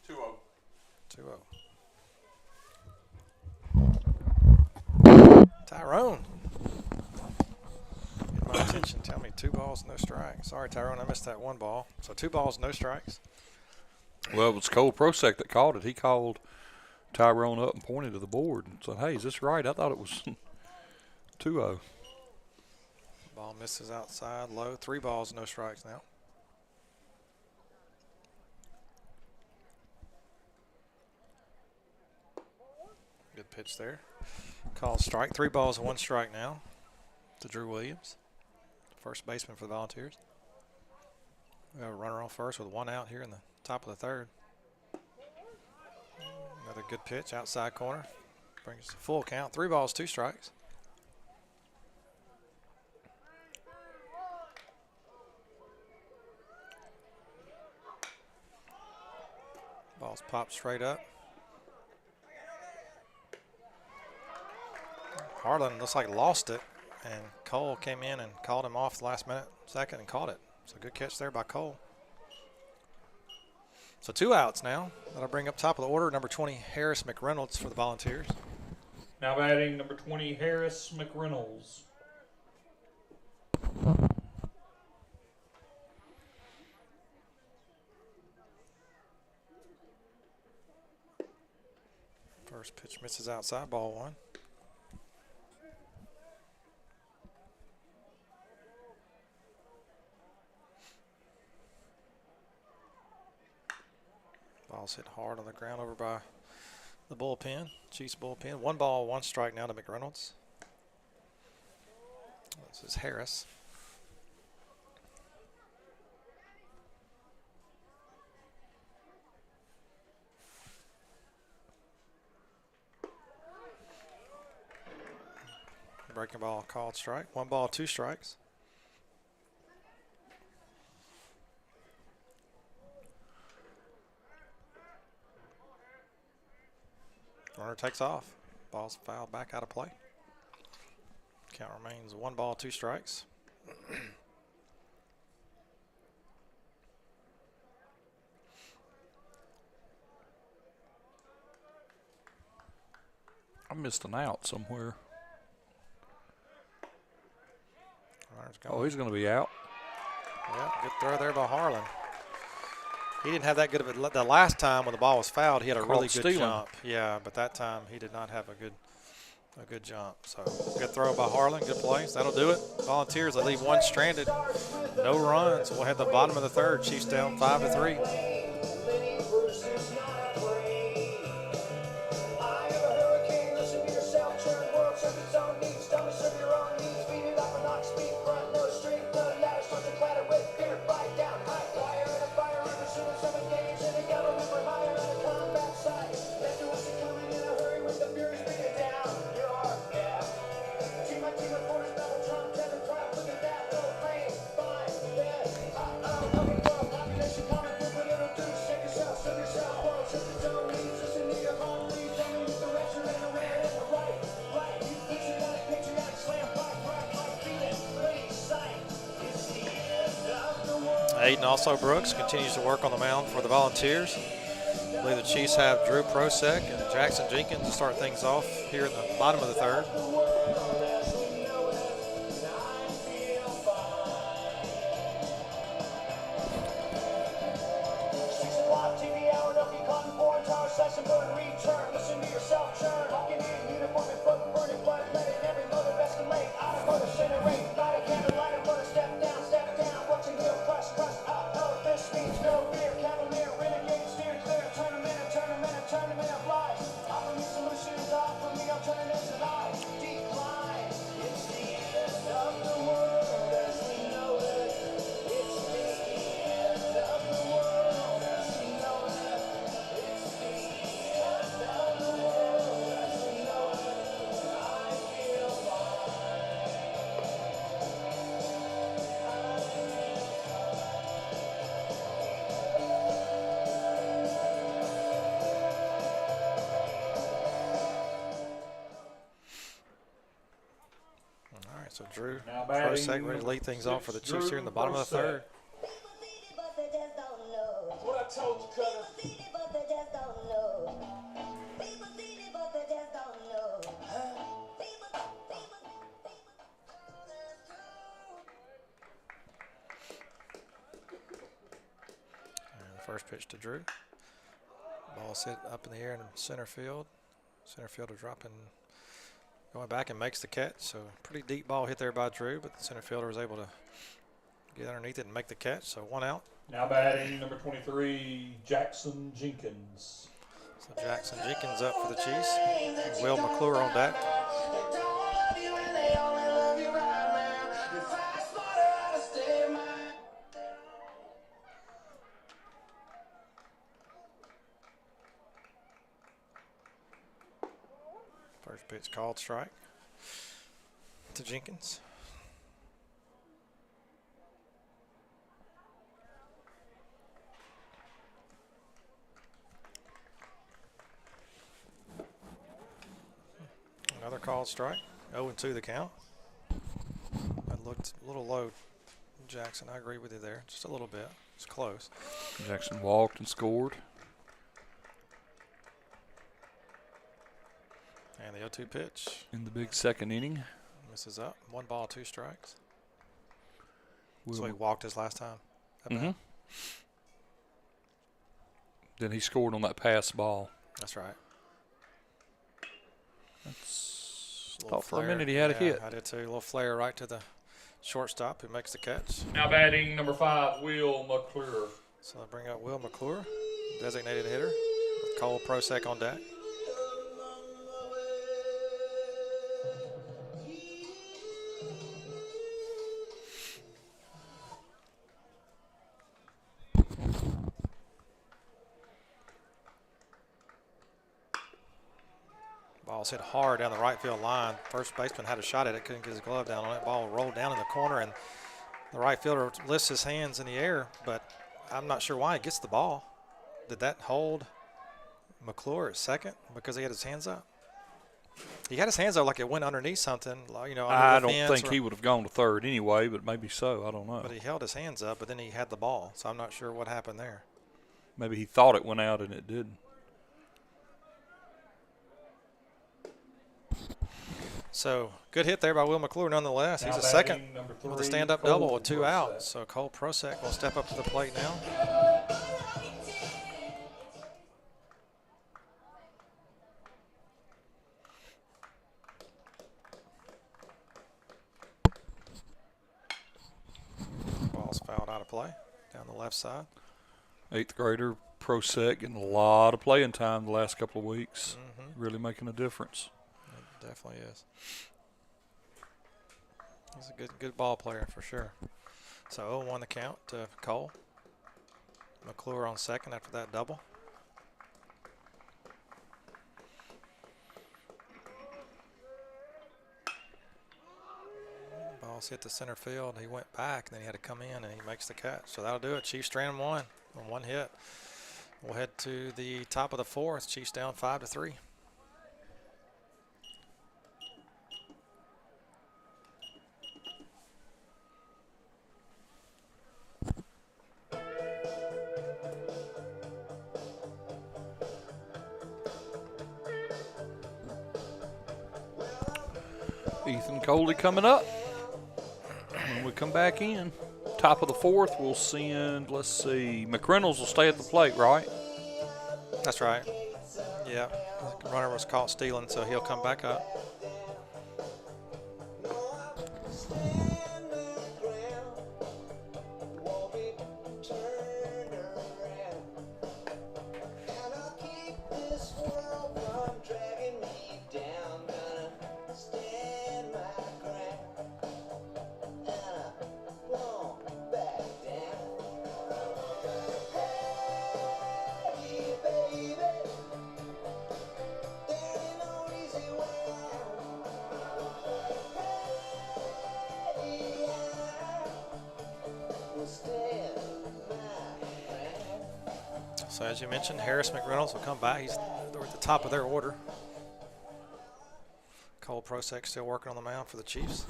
2-0. 2-0. Tyrone. Get my attention. Tell me 2 balls, no strikes. Sorry, Tyrone, I missed that 1 ball. So 2 balls, no strikes. Well, it was Cole Prosek that called it. He called Tyrone up and pointed to the board and said, hey, is this right? I thought it was 2-0. Ball misses outside, low. 3 balls, no strikes now. Good pitch there. Called strike. 3 balls and 1 strike now to Drew Williams, first baseman for the Volunteers. We have a runner on first with 1 out here in the top of the 3rd. Another good pitch, outside corner. Brings us a full count. 3 balls, 2 strikes. Ball's popped straight up. Harlan looks like lost it, and Cole came in and called him off the last minute, second, and caught it. So good catch there by Cole. So 2 outs now. That'll bring up top of the order, number 20, Harris McReynolds for the Volunteers. Now batting number 20, Harris McReynolds. First pitch misses outside, ball 1. Ball's hit hard on the ground over by the bullpen, Chiefs bullpen. 1 ball, 1 strike now to McReynolds. This is Harris. Breaking ball called strike. 1 ball, 2 strikes. Runner takes off. Ball's fouled back out of play. Count remains 1 ball, 2 strikes. I missed an out somewhere. Oh, he's going to be out. Yeah, good throw there by Harlan. He didn't have that good of it the last time when the ball was fouled. He had a really good jump. Yeah, but that time he did not have a good jump. So good throw by Harlan. Good play. So that'll do it. Volunteers, they leave 1 stranded. No runs. We'll have the bottom of the 3rd. Chiefs down 5-3. Aiden also Brooks continues to work on the mound for the Volunteers. I believe the Chiefs have Drew Prosek and Jackson Jenkins to start things off here in the bottom of the 3rd. So Drew Prosek ready to lead things off for the Chiefs here in the bottom of the 3rd. What I told you, Cutter. And the first pitch to Drew. Ball hit up in the air in center field. Center fielder dropping. Going back and makes the catch. So pretty deep ball hit there by Drew, but the center fielder was able to get underneath it and make the catch. So 1 out. Now batting number 23, Jackson Jenkins. So Jackson Jenkins up for the Chiefs. Will McClure on deck. First pitch called strike to Jenkins. Another called strike. 0-2 the count. That looked a little low, Jackson. I agree with you there. Just a little bit. It's close. Jackson walked and scored. And the 0-2 pitch. In the big 2nd inning. Misses up. 1 ball, 2 strikes. So he walked his last time. Mm-hmm. Then he scored on that pass ball. That's right. Thought for a minute he had a hit. I did too. A little flare right to the shortstop who makes the catch. Now batting number 5, Will McClure. So I bring out Will McClure. designated hitter, with Cole Prosek on deck. Ball's hit hard down the right field line. First baseman had a shot at it, couldn't get his glove down on it. Ball rolled down in the corner, and the right fielder lifts his hands in the air, but I'm not sure why he gets the ball. Did that hold McClure at second because he had his hands up? He had his hands up like it went underneath something, you know. I don't think he would have gone to third anyway, but maybe so. I don't know. But he held his hands up, but then he had the ball, so I'm not sure what happened there. Maybe he thought it went out and it didn't. So good hit there by Will McClure nonetheless. He's a second with a stand-up double with 2 outs. So Cole Prosek will step up to the plate now. Ball's fouled out of play down the left side. 8th grader Prosek getting a lot of playing time the last couple of weeks. Really making a difference. It definitely is. He's a good ball player for sure. So 0-1 the count to Cole. McClure on second after that double. Ball's hit the center field. He went back, and then he had to come in, and he makes the catch. So that'll do it. Chiefs strand 1 on 1 hit. We'll head to the top of the 4th. Chiefs down 5-3. Ethan Coley coming up. When we come back in, top of the 4th, we'll send, let's see, McReynolds will stay at the plate, right? That's right. Yeah, the runner was caught stealing, so he'll come back up. So as you mentioned, Harris McReynolds will come back. They're at the top of their order. Cole Prosek still working on the mound for the Chiefs.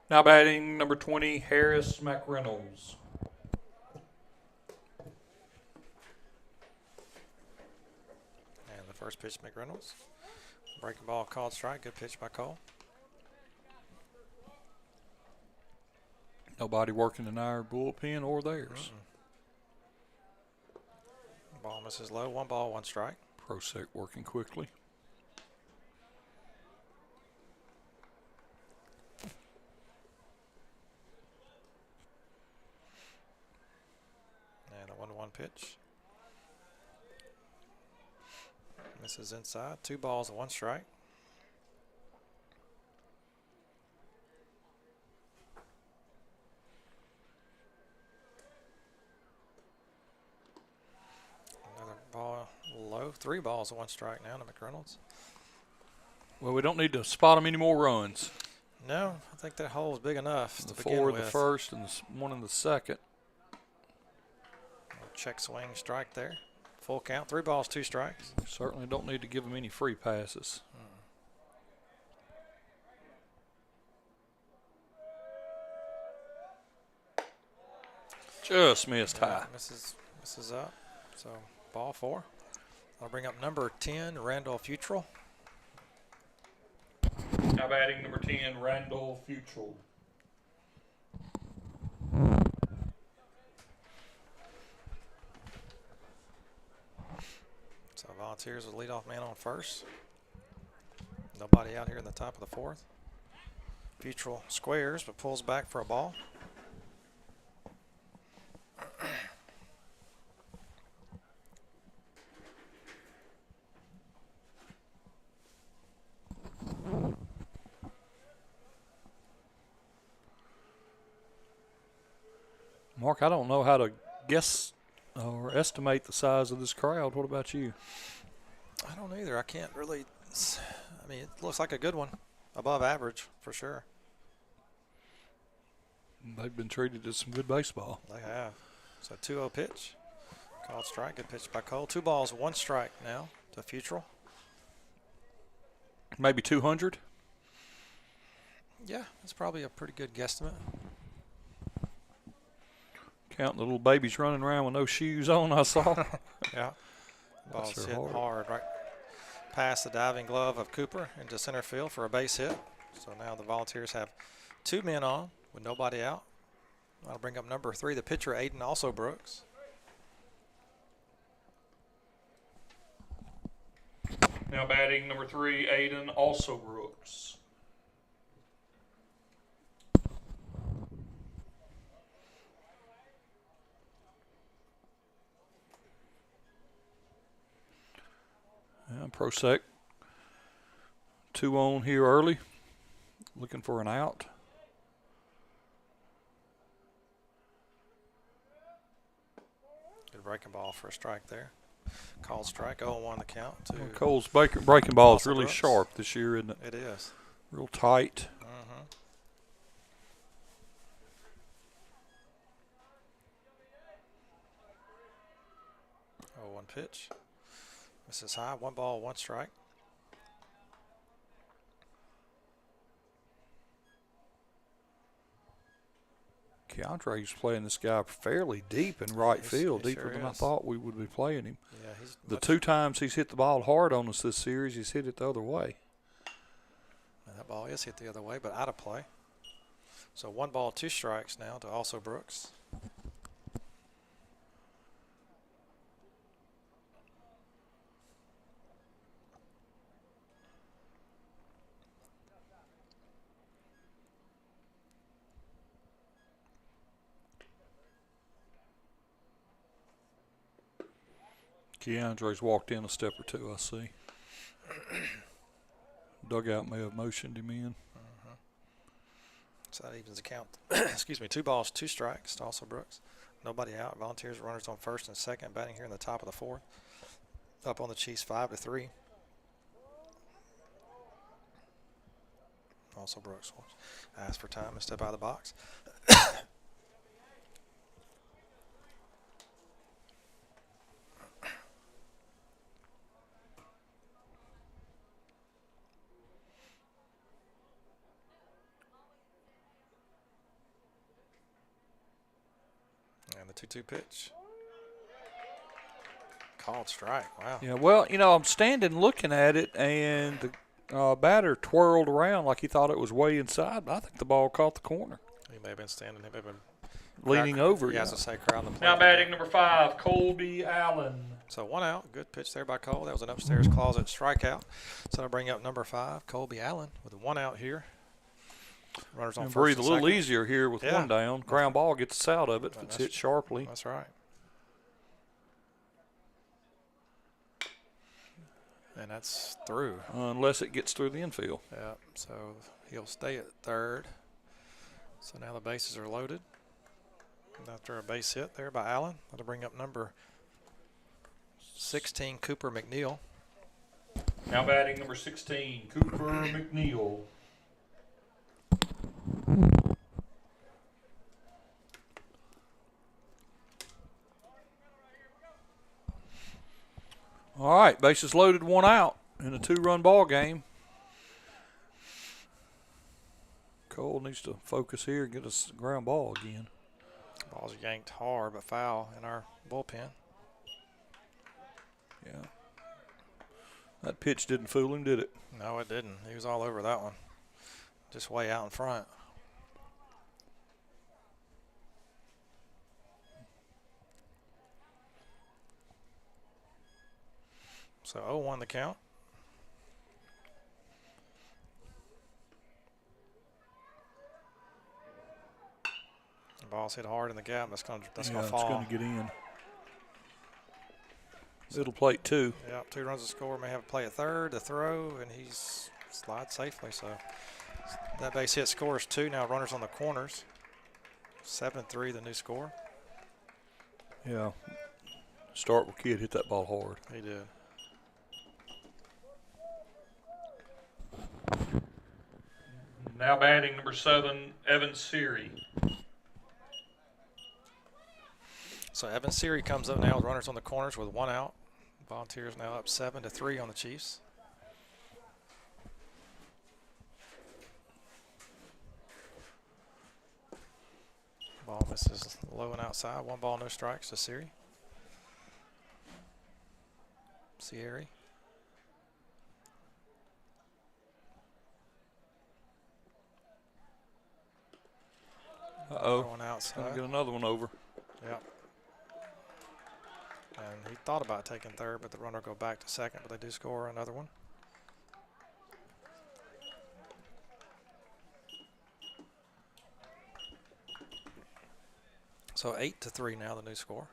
Now batting number 20, Harris McReynolds. And the first pitch, McReynolds. Breaking ball called strike. Good pitch by Cole. Nobody working in our bullpen or theirs. Ball misses low. 1 ball, 1 strike. Prosek working quickly. And a 1-1 pitch. Misses inside. 2 balls and 1 strike. Ball low. 3 balls and 1 strike now to McReynolds. Well, we don't need to spot him any more runs. No, I think that hole is big enough to begin 4 with. in the first and 1 in the second. Check swing strike there. Full count. 3 balls, 2 strikes. Certainly don't need to give him any free passes. Just missed high. Misses up. So ball 4. I'll bring up number 10, Randall Futrell. Now batting number 10, Randall Futrell. So Volunteers with leadoff man on first. Nobody out here in the top of the 4th. Futrell squares but pulls back for a ball. Mark, I don't know how to guess or estimate the size of this crowd. What about you? I don't either. I can't really. I mean, it looks like a good one, above average for sure. They've been treated to some good baseball. They have. So 2-0 pitch. Called strike. Good pitch by Cole. 2 balls, 1 strike now to Futrell. Maybe 200? Yeah, that's probably a pretty good guesstimate. Counting the little babies running around with no shoes on, I saw. Yeah. Ball's That's hit hard. hard right past the diving glove of Cooper into center field for a base hit. So now the Volunteers have 2 men on with nobody out. That'll bring up number 3, the pitcher, Aiden also Brooks. Now batting number 3, Aiden also Brooks. Prosek, 2 on here early, looking for an out. Good breaking ball for a strike there. Called strike, 0-1 the count. To Cole's breaking ball is Austin really Brooks. sharp this year, isn't it? It is. Real tight. 0-1 pitch. Misses high. 1 ball, 1 strike. Keandre's playing this guy fairly deep in right field, he deeper sure than I is. thought we would be playing him. Yeah, he's The much- 2 times he's hit the ball hard on us this series, he's hit it the other way. And that ball is hit the other way, but out of play. So 1 ball, 2 strikes now to also Brooks. Keandre's walked in a step or 2, I see. Dugout may have motioned him in. So that evens the count. Excuse me, 2 balls, 2 strikes to also Brooks. Nobody out. Volunteers runners on first and second, batting here in the top of the 4th. Up on the Chiefs 5-3. Also Brooks will ask for time and step out of the box. And the 2-2 pitch. Called strike. Wow. Yeah, well, you know, I'm standing looking at it, and the batter twirled around like he thought it was way inside, but I think the ball caught the corner. He may have been standing. He may have been Leaning over. He has to say crowd the plate. Now batting number 5, Colby Allen. So 1 out. Good pitch there by Cole. That was an upstairs closet strikeout. So that'll bring up number 5, Colby Allen, with 1 out here. Runners on And first breathe a and little second. easier here with Yeah. 1 down. Ground ball gets us out of it if it's hit sharply. That's right. And that's through. Unless it gets through the infield. Yeah, so he'll stay at third. So now the bases are loaded. And after a base hit there by Allen, that'll bring up number 16, Cooper McNeil. Now batting number 16, Cooper McNeil. All right, bases loaded, 1 out in a 2-run ball game. Cole needs to focus here and get us a ground ball again. Ball's yanked hard but foul in our bullpen. Yeah. That pitch didn't fool him, did it? No, it didn't. He was all over that one. Just way out in front. So 0-1 the count. The ball's hit hard in the gap. That's gonna fall. It's going to get in. Middle plate 2. Yeah, 2 runs to score. May have a play at third, the throw, and he's slides safely. So that base hit scores 2. Now runners on the corners. 7-3 the new score. Yeah. Starkville kid hit that ball hard. He did. Now batting number 7, Evan Seary. So Evan Seary comes up now with runners on the corners with 1 out. Volunteers now up 7-3 on the Chiefs. Ball misses low and outside. 1 ball, no strikes to Seary. Seary. Uh-oh. One outside. Gonna get another one over. Yep. And he thought about taking third, but the runner will go back to second, but they do score another one. So 8-3 now, the new score.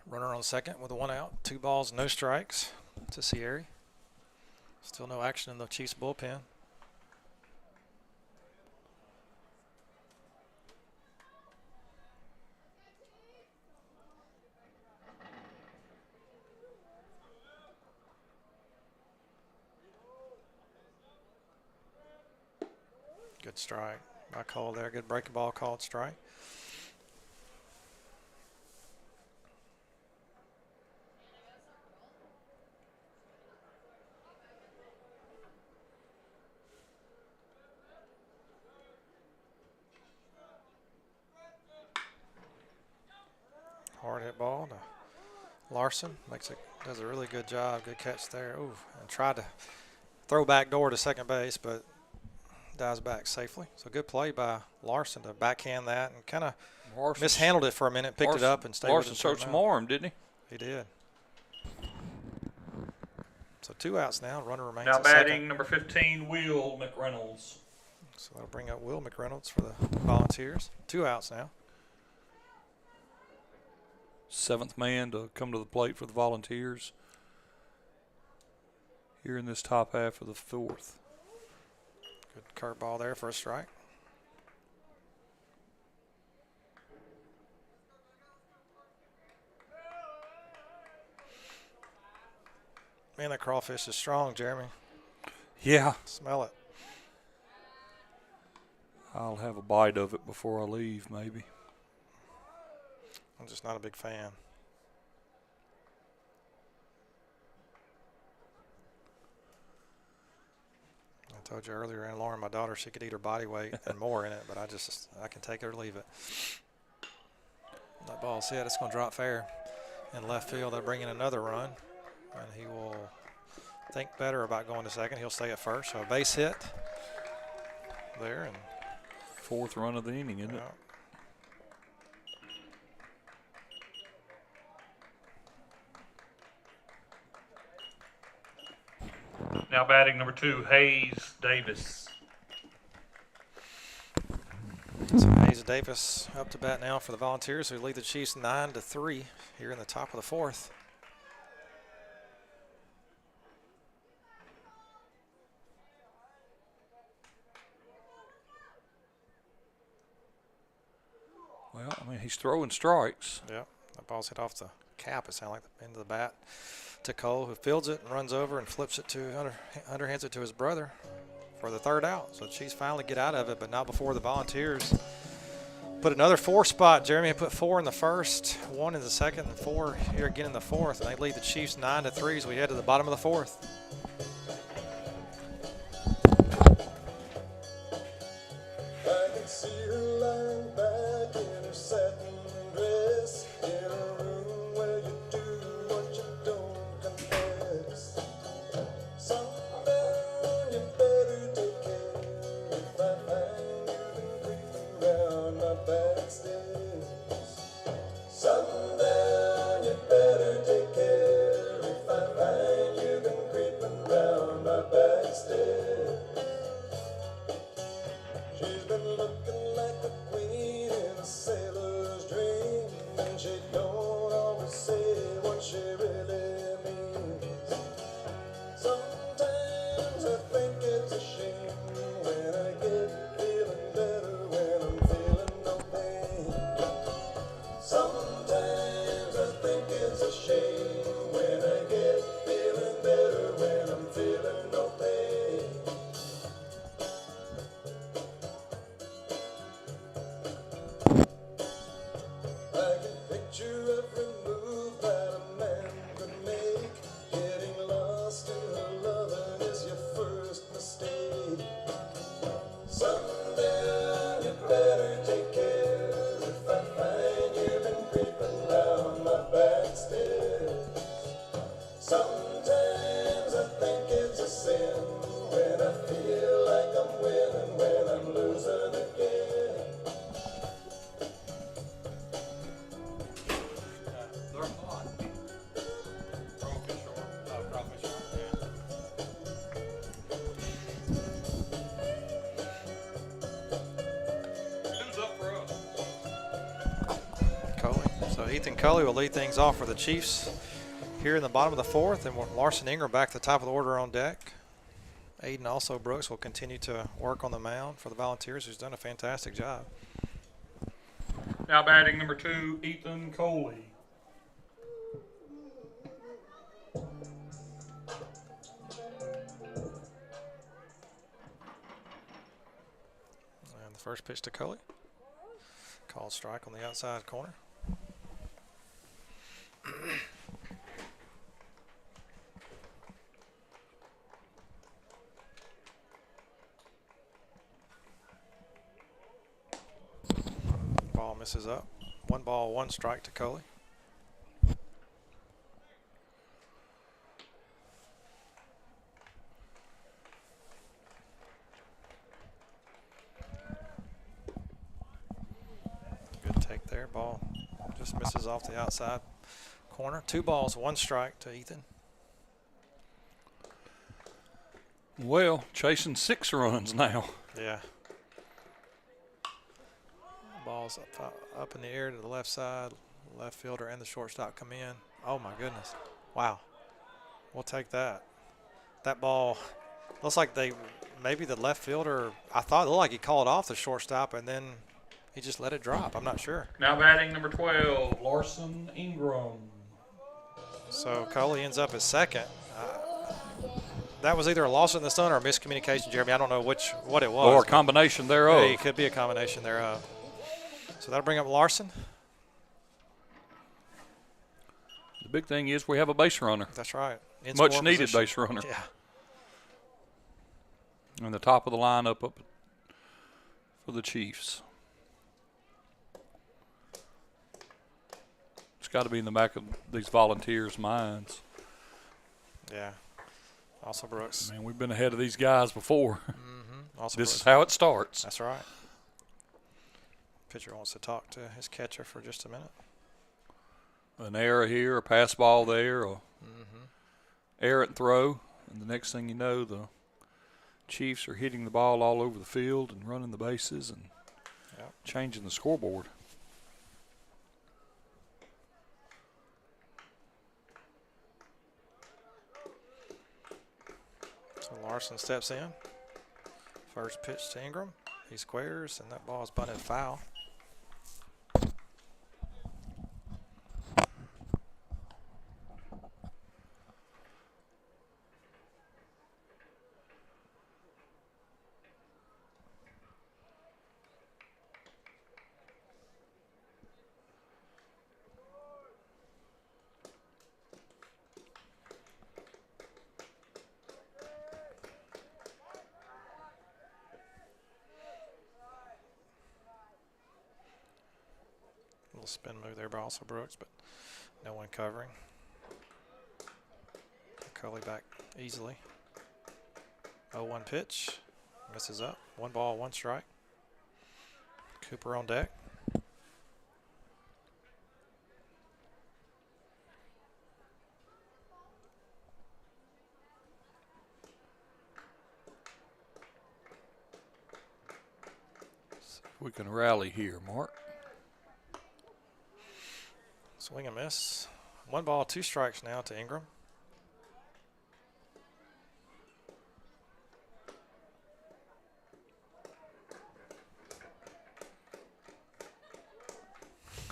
Runner on second with a 1 out. 2 balls, no strikes to Seary. Still no action in the Chiefs bullpen. Good strike by Cole there. Good breaking ball called strike. Hard hit ball to Larson. Does a really good job. Good catch there. Ooh, and tried to throw back door to second base, but dives back safely. So good play by Larson to backhand that and kind of mishandled it for a minute, picked it up and stayed with it. Larson showed some arm, didn't he? He did. So 2 outs now. Runner remains Now at batting second. number 15, Will McReynolds. So that'll bring up Will McReynolds for the Volunteers. 2 outs now. 7th man to come to the plate for the Volunteers here in this top half of the 4th. Good curveball there for a strike. Man, that crawfish is strong, Jeremy. Yeah. Smell it. I'll have a bite of it before I leave, maybe. I'm just not a big fan. I told you earlier, and Lauren, my daughter, she could eat her body weight and more in it, but I can take it or leave it. That ball's hit. It's going to drop fair in left field. They'll bring in another run, and he will think better about going to second. He'll stay at first. So a base hit there. And 4th run of the inning, isn't it? Now batting number 2, Hayes Davis. So Hayes Davis up to bat now for the Volunteers, who lead the Chiefs 9-3 here in the top of the 4th. Well, I mean, he's throwing strikes. Yep, that ball's hit off the cap. It sounded like the end of the bat to Cole, who fields it and runs over and flips it to underhands it to his brother for the 3rd out. So the Chiefs finally get out of it, but not before the Volunteers put another 4 spot. Jeremy put 4 in the first, 1 in the second, and 4 here again in the 4th, and they lead the Chiefs 9-3 as we head to the bottom of the 4th. I can see her lying back in her satin dress in a room where you do what you don't confess. Someday you better take care if I find you've been creeping round my back stairs. Someday you better take care if I find you've been creeping Ethan Cully will lead things off for the Chiefs here in the bottom of the fourth, and Larson Ingram back to the top of the order on deck. Aiden also Brooks will continue to work on the mound for the Volunteers, who's done a fantastic job. Now batting number 2, Ethan Coley. And the first pitch to Coley. Called strike on the outside corner. Ball misses up. 1 ball, 1 strike to Coley. Good take there. Ball just misses off the outside corner. 2 balls, 1 strike to Ethan. Well, chasing 6 runs now. Yeah. Ball's up in the air to the left side. Left fielder and the shortstop come in. Oh, my goodness. Wow. We'll take that. That ball looks like maybe the left fielder, I thought it looked like he called off the shortstop and then he just let it drop. I'm not sure. Now batting number 12, Larson Ingram. So Coley ends up at second. That was either a loss in the sun or a miscommunication, Jeremy. I don't know what it was. Or a combination thereof. Yeah, it could be a combination thereof. So that'll bring up Larson. The big thing is we have a base runner. That's right. Much needed base runner. Yeah. And the top of the lineup up for the Chiefs. It's got to be in the back of these Volunteers' minds. Yeah. Also Brooks. Man, we've been ahead of these guys before. Also this Brooks. is how it starts. That's right. Pitcher wants to talk to his catcher for just a minute. An error here, a pass ball there, a errant throw, and the next thing you know, the Chiefs are hitting the ball all over the field and running the bases and changing the scoreboard. So Larson steps in. First pitch to Ingram. He squares, and that ball is bunted foul. Little spin move there by also Brooks, but no one covering. Cully back easily. 0-1 pitch. Misses up. 1 ball, 1 strike. Cooper on deck. See if we can rally here, Mark. Swing and miss. 1 ball, 2 strikes now to Ingram.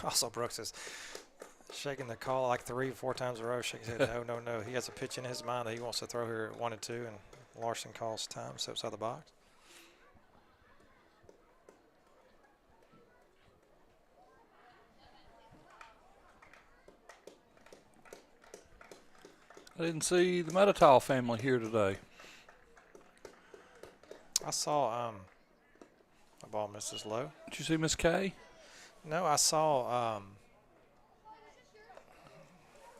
Also, Brooks is shaking the call like 3 or 4 times in a row. Shaking his head, no. He has a pitch in his mind that he wants to throw here at 1-2, and Larson calls time, steps out of the box. I didn't see the Metatile family here today. I saw a ball misses low. Did you see Miss Kay? No, I saw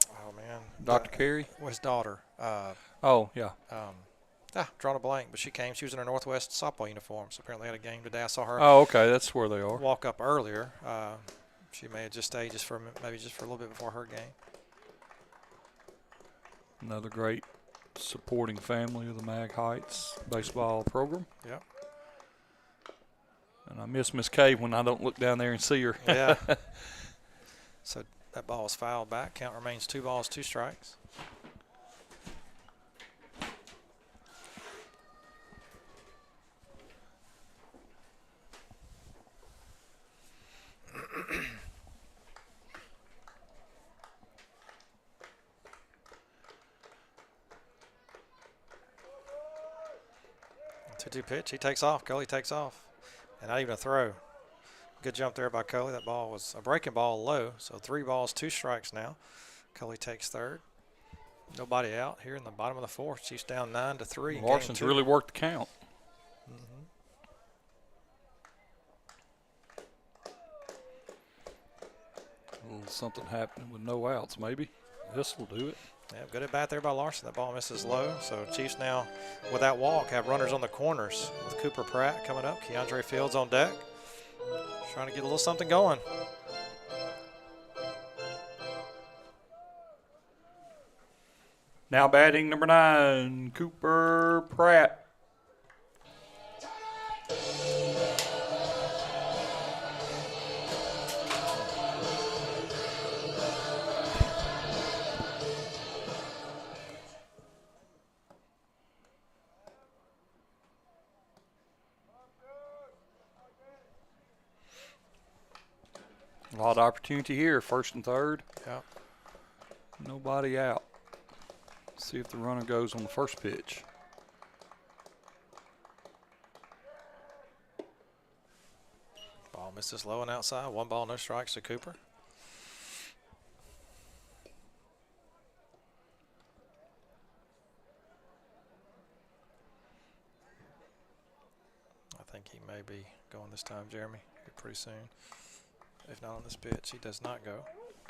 oh man, Dr. Carey? His daughter. Oh yeah. Drawn a blank, but she came. She was in her Northwest softball uniform, so apparently had a game today. I saw her. Oh, okay, that's where they are. Walk up earlier. She may have just stayed maybe just for a little bit before her game. Another great supporting family of the Mag Heights baseball program. Yep. And I miss Miss Kay when I don't look down there and see her. Yeah. So That ball is fouled back. Count remains 2 balls, 2 strikes. Two pitch. He takes off. Coley takes off. And not even a throw. Good jump there by Coley. That ball was a breaking ball low. So 3 balls, 2 strikes now. Coley takes third. Nobody out here in the bottom of the fourth. Chiefs down 9-3. Larson's really worked the count. A little something happening with no outs, maybe. This will do it. Yeah, good at bat there by Larson. That ball misses low. So Chiefs now, with that walk, have runners on the corners with Cooper Pratt coming up. Keandre Fields on deck. Trying to get a little something going. Now batting number 9, Cooper Pratt. A lot of opportunity here, first and third. Yep. Nobody out. See if the runner goes on the first pitch. Ball misses low and outside. 1 ball, no strikes to Cooper. I think he may be going this time, Jeremy, here pretty soon. If not on this pitch, he does not go.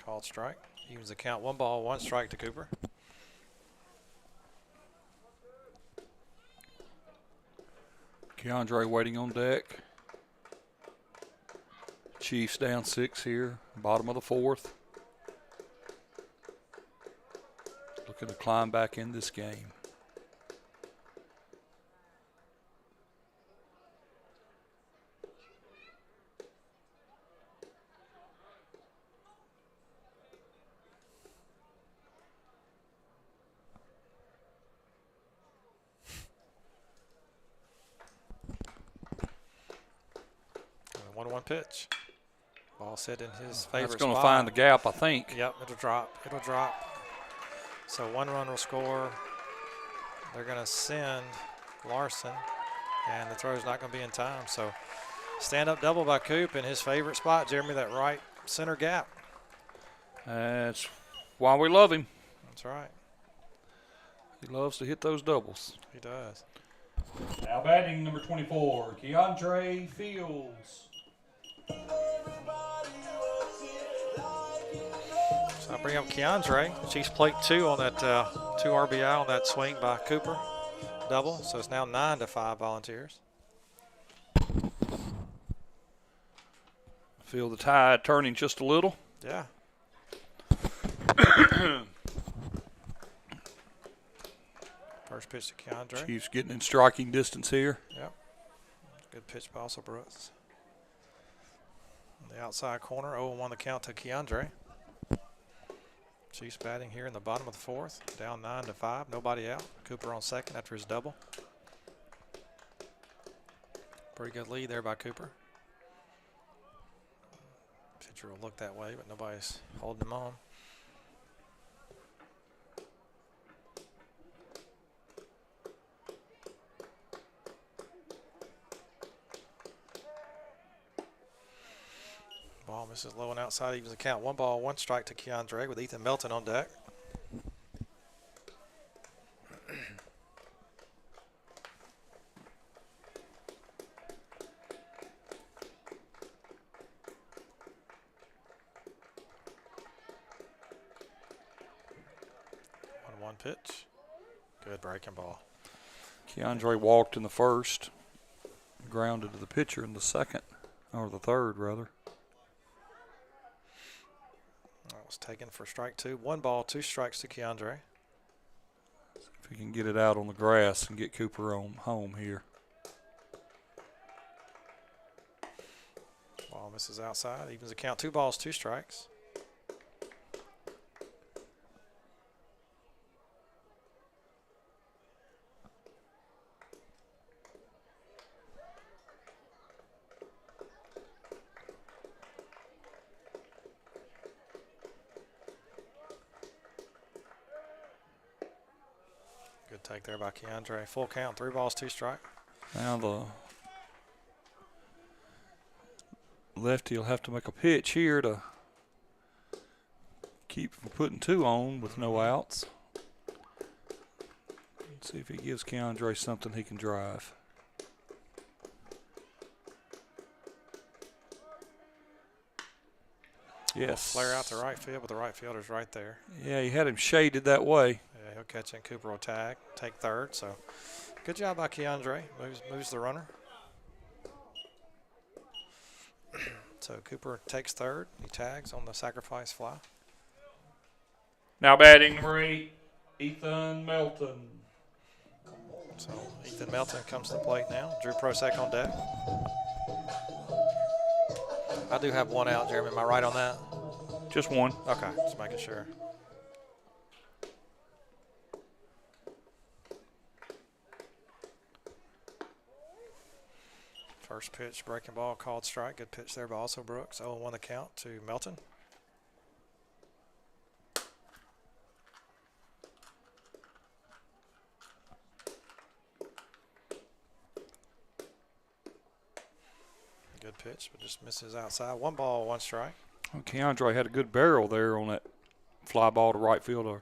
Called strike. Evens the count. 1 ball, 1 strike to Cooper. Keandre waiting on deck. Chiefs down 6 here, bottom of the fourth. Looking to climb back in this game. Pitch. Ball set in his favorite That's going to spot. find the gap, I think. Yep, it'll drop. It'll drop. So 1 run will score. They're going to send Larson, and the throw's not going to be in time. So stand-up double by Coop in his favorite spot, Jeremy, that right center gap. That's why we love him. That's right. He loves to hit those doubles. He does. Now batting number 24, Keandre Fields. So I bring up Keandre. Chiefs plate 2 on that 2 RBI on that swing by Cooper. Double. So it's now 9-5 Volunteers. Feel the tide turning just a little. Yeah. First pitch to Keandre. Chiefs getting in striking distance here. Yep. Good pitch by also Brooks. On the outside corner, 0-1 the count to Keandre. Chiefs batting here in the bottom of the fourth. Down 9-5, nobody out. Cooper on second after his double. Pretty good lead there by Cooper. Pitcher will look that way, but nobody's holding him on. Ball misses low and outside, evens the count. 1 ball, 1 strike to Keandre with Ethan Melton on deck. One pitch. Good breaking ball. Keandre walked in the first, grounded to the pitcher in the second, or the third rather. That was taken for strike 2. 1 ball, 2 strikes to Keandre. If he can get it out on the grass and get Cooper on home here. Ball misses outside. Evens the count. 2 balls, 2 strikes. take there by Keandre. Full count, 3 balls, 2 strike. Now the lefty will have to make a pitch here to keep from putting 2 on with no outs. Let's see if he gives Keandre something he can drive. Yes. Flare out to right field, but the right fielder's right there. Yeah, he had him shaded that way. Yeah, he'll catch it. Cooper will tag, take third. So good job by Keandre. Moves the runner. So Cooper takes third. He tags on the sacrifice fly. Now batting number 8, Ethan Melton. So Ethan Melton comes to the plate now. Drew Prosek on deck. I do have 1 out, Jeremy. Am I right on that? Just 1. Okay, just making sure. First pitch, breaking ball, called strike. Good pitch there by also Brooks. 0-1 the count to Melton. Good pitch, but just misses outside. 1 ball, 1 strike. Well, Keandre had a good barrel there on that fly ball to right fielder.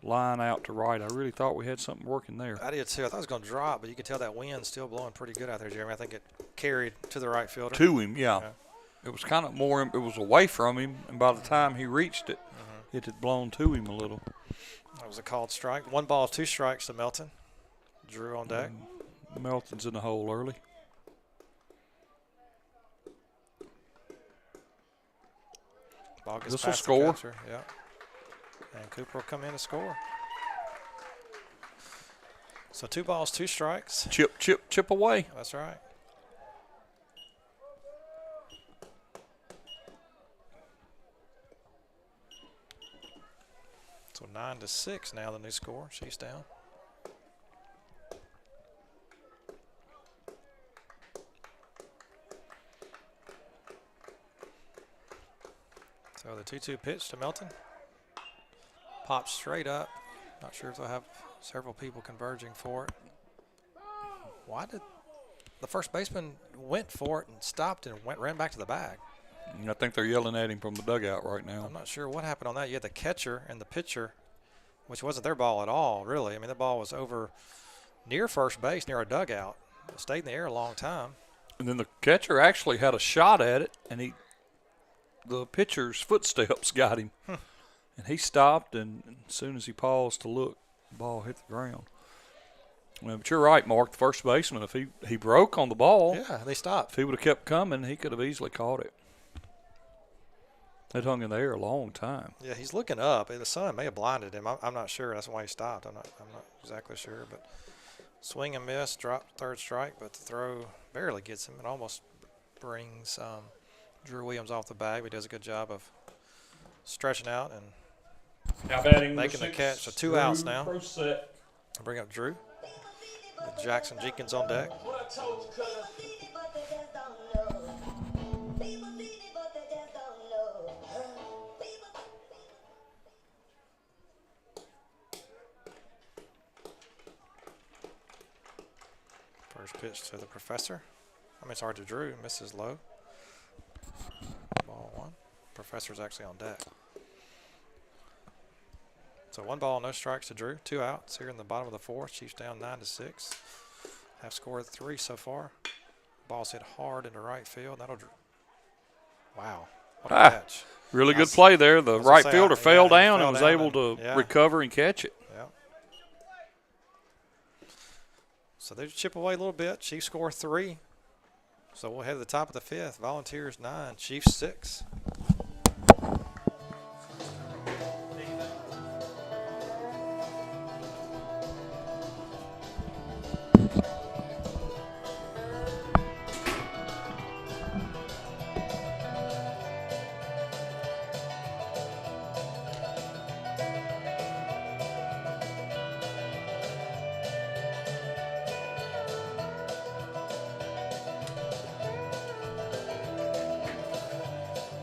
Line out to right. I really thought we had something working there. I did too. I thought it was going to drop, but you could tell that wind's still blowing pretty good out there, Jeremy. I think it carried to the right fielder. To him, yeah. It was kind of more, it was away from him, and by the time he reached it, it had blown to him a little. That was a called strike. 1 ball, 2 strikes to Melton. Drew on deck. Melton's in the hole early. Ball gets This will past score. the catcher. Yeah. And Cooper will come in to score. So 2 balls, 2 strikes. Chip away. That's right. So 9-6 now the new score. She's down. So the 2-2 pitch to Melton. Pops straight up. Not sure if they'll have several people converging for it. Why did the first baseman went for it and stopped and ran back to the bag? I think they're yelling at him from the dugout right now. I'm not sure what happened on that. You had the catcher and the pitcher, which wasn't their ball at all, really. I mean, the ball was over near first base, near our dugout. It stayed in the air a long time. And then the catcher actually had a shot at it, and the pitcher's footsteps got him. And he stopped, and as soon as he paused to look, the ball hit the ground. Well, but you're right, Mark. The first baseman, if he broke on the ball, yeah, they stopped. If he would have kept coming, he could have easily caught it. It hung in the air a long time. Yeah, he's looking up. The sun may have blinded him. I'm not sure. That's why he stopped. I'm not exactly sure. But swing and miss, drop third strike, but the throw barely gets him. It almost brings Drew Williams off the bag. He does a good job of stretching out and now batting making the catch. So 2 outs now. I'll bring up Drew. With Jackson Jenkins on deck. First pitch to the professor. Sorry, to Drew. Misses low. Ball 1. Professor's actually on deck. So 1 ball, no strikes to Drew. 2 outs here in the bottom of the 4th. Chiefs down 9-6. Have scored 3 so far. Ball's hit hard into right field. Wow. What a catch. Really good play there. The right fielder fell down and was able to recover and catch it. Yeah. So they chip away a little bit. Chiefs score 3. So we'll head to the top of the 5th. Volunteers 9, Chiefs 6.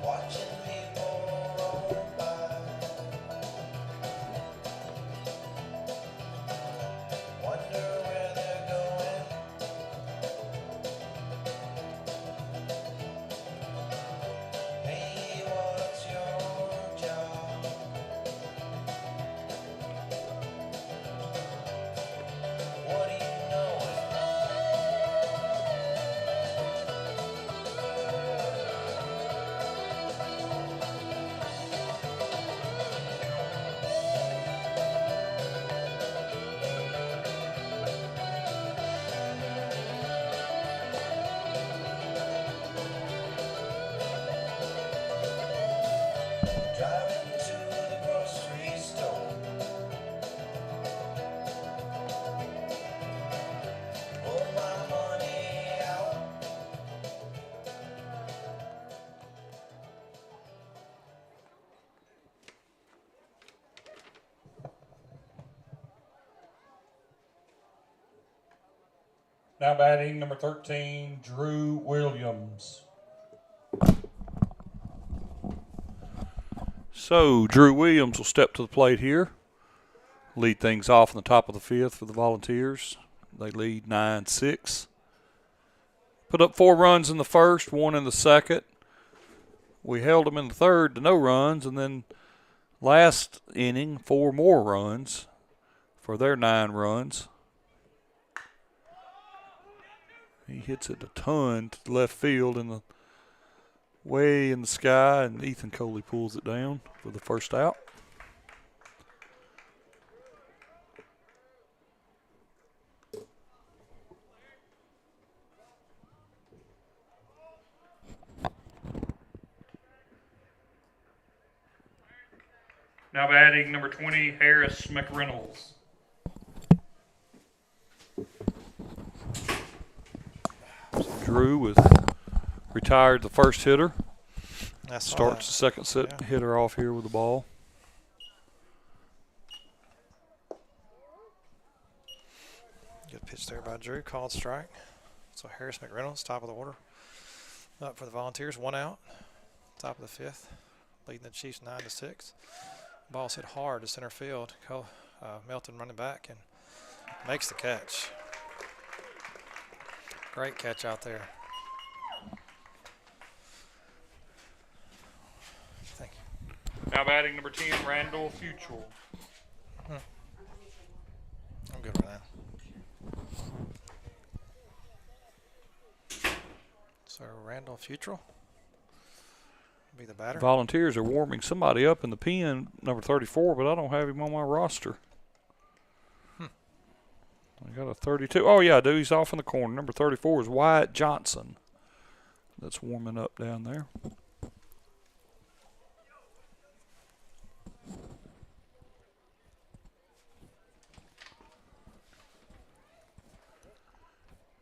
Watching Now batting number 13, Drew Williams. So Drew Williams will step to the plate here. Lead things off in the top of the fifth for the Volunteers. They lead 9-6. Put up 4 runs in the first, 1 in the second. We held them in the third to no runs, and then last inning, 4 more runs for their 9 runs. He hits it a ton to the left field way in the sky, and Ethan Coley pulls it down for the first out. Now batting number 20, Harris McReynolds. Drew retired the first hitter. Starts the second hitter off here with the ball. Good pitch there by Drew. Called strike. So Harris McReynolds, top of the order. Up for the Volunteers. 1 out. Top of the fifth. Leading the Chiefs 9-6. Ball's hit hard to center field. Melton running back and makes the catch. Great catch out there. Thank you. Now batting number 10, Randall Futrell. I'm good with that. So Randall Futrell be the batter. Volunteers are warming somebody up in the pen, number 34, but I don't have him on my roster. I got a 32. Oh, yeah, I do. He's off in the corner. Number 34 is Wyatt Johnson. That's warming up down there.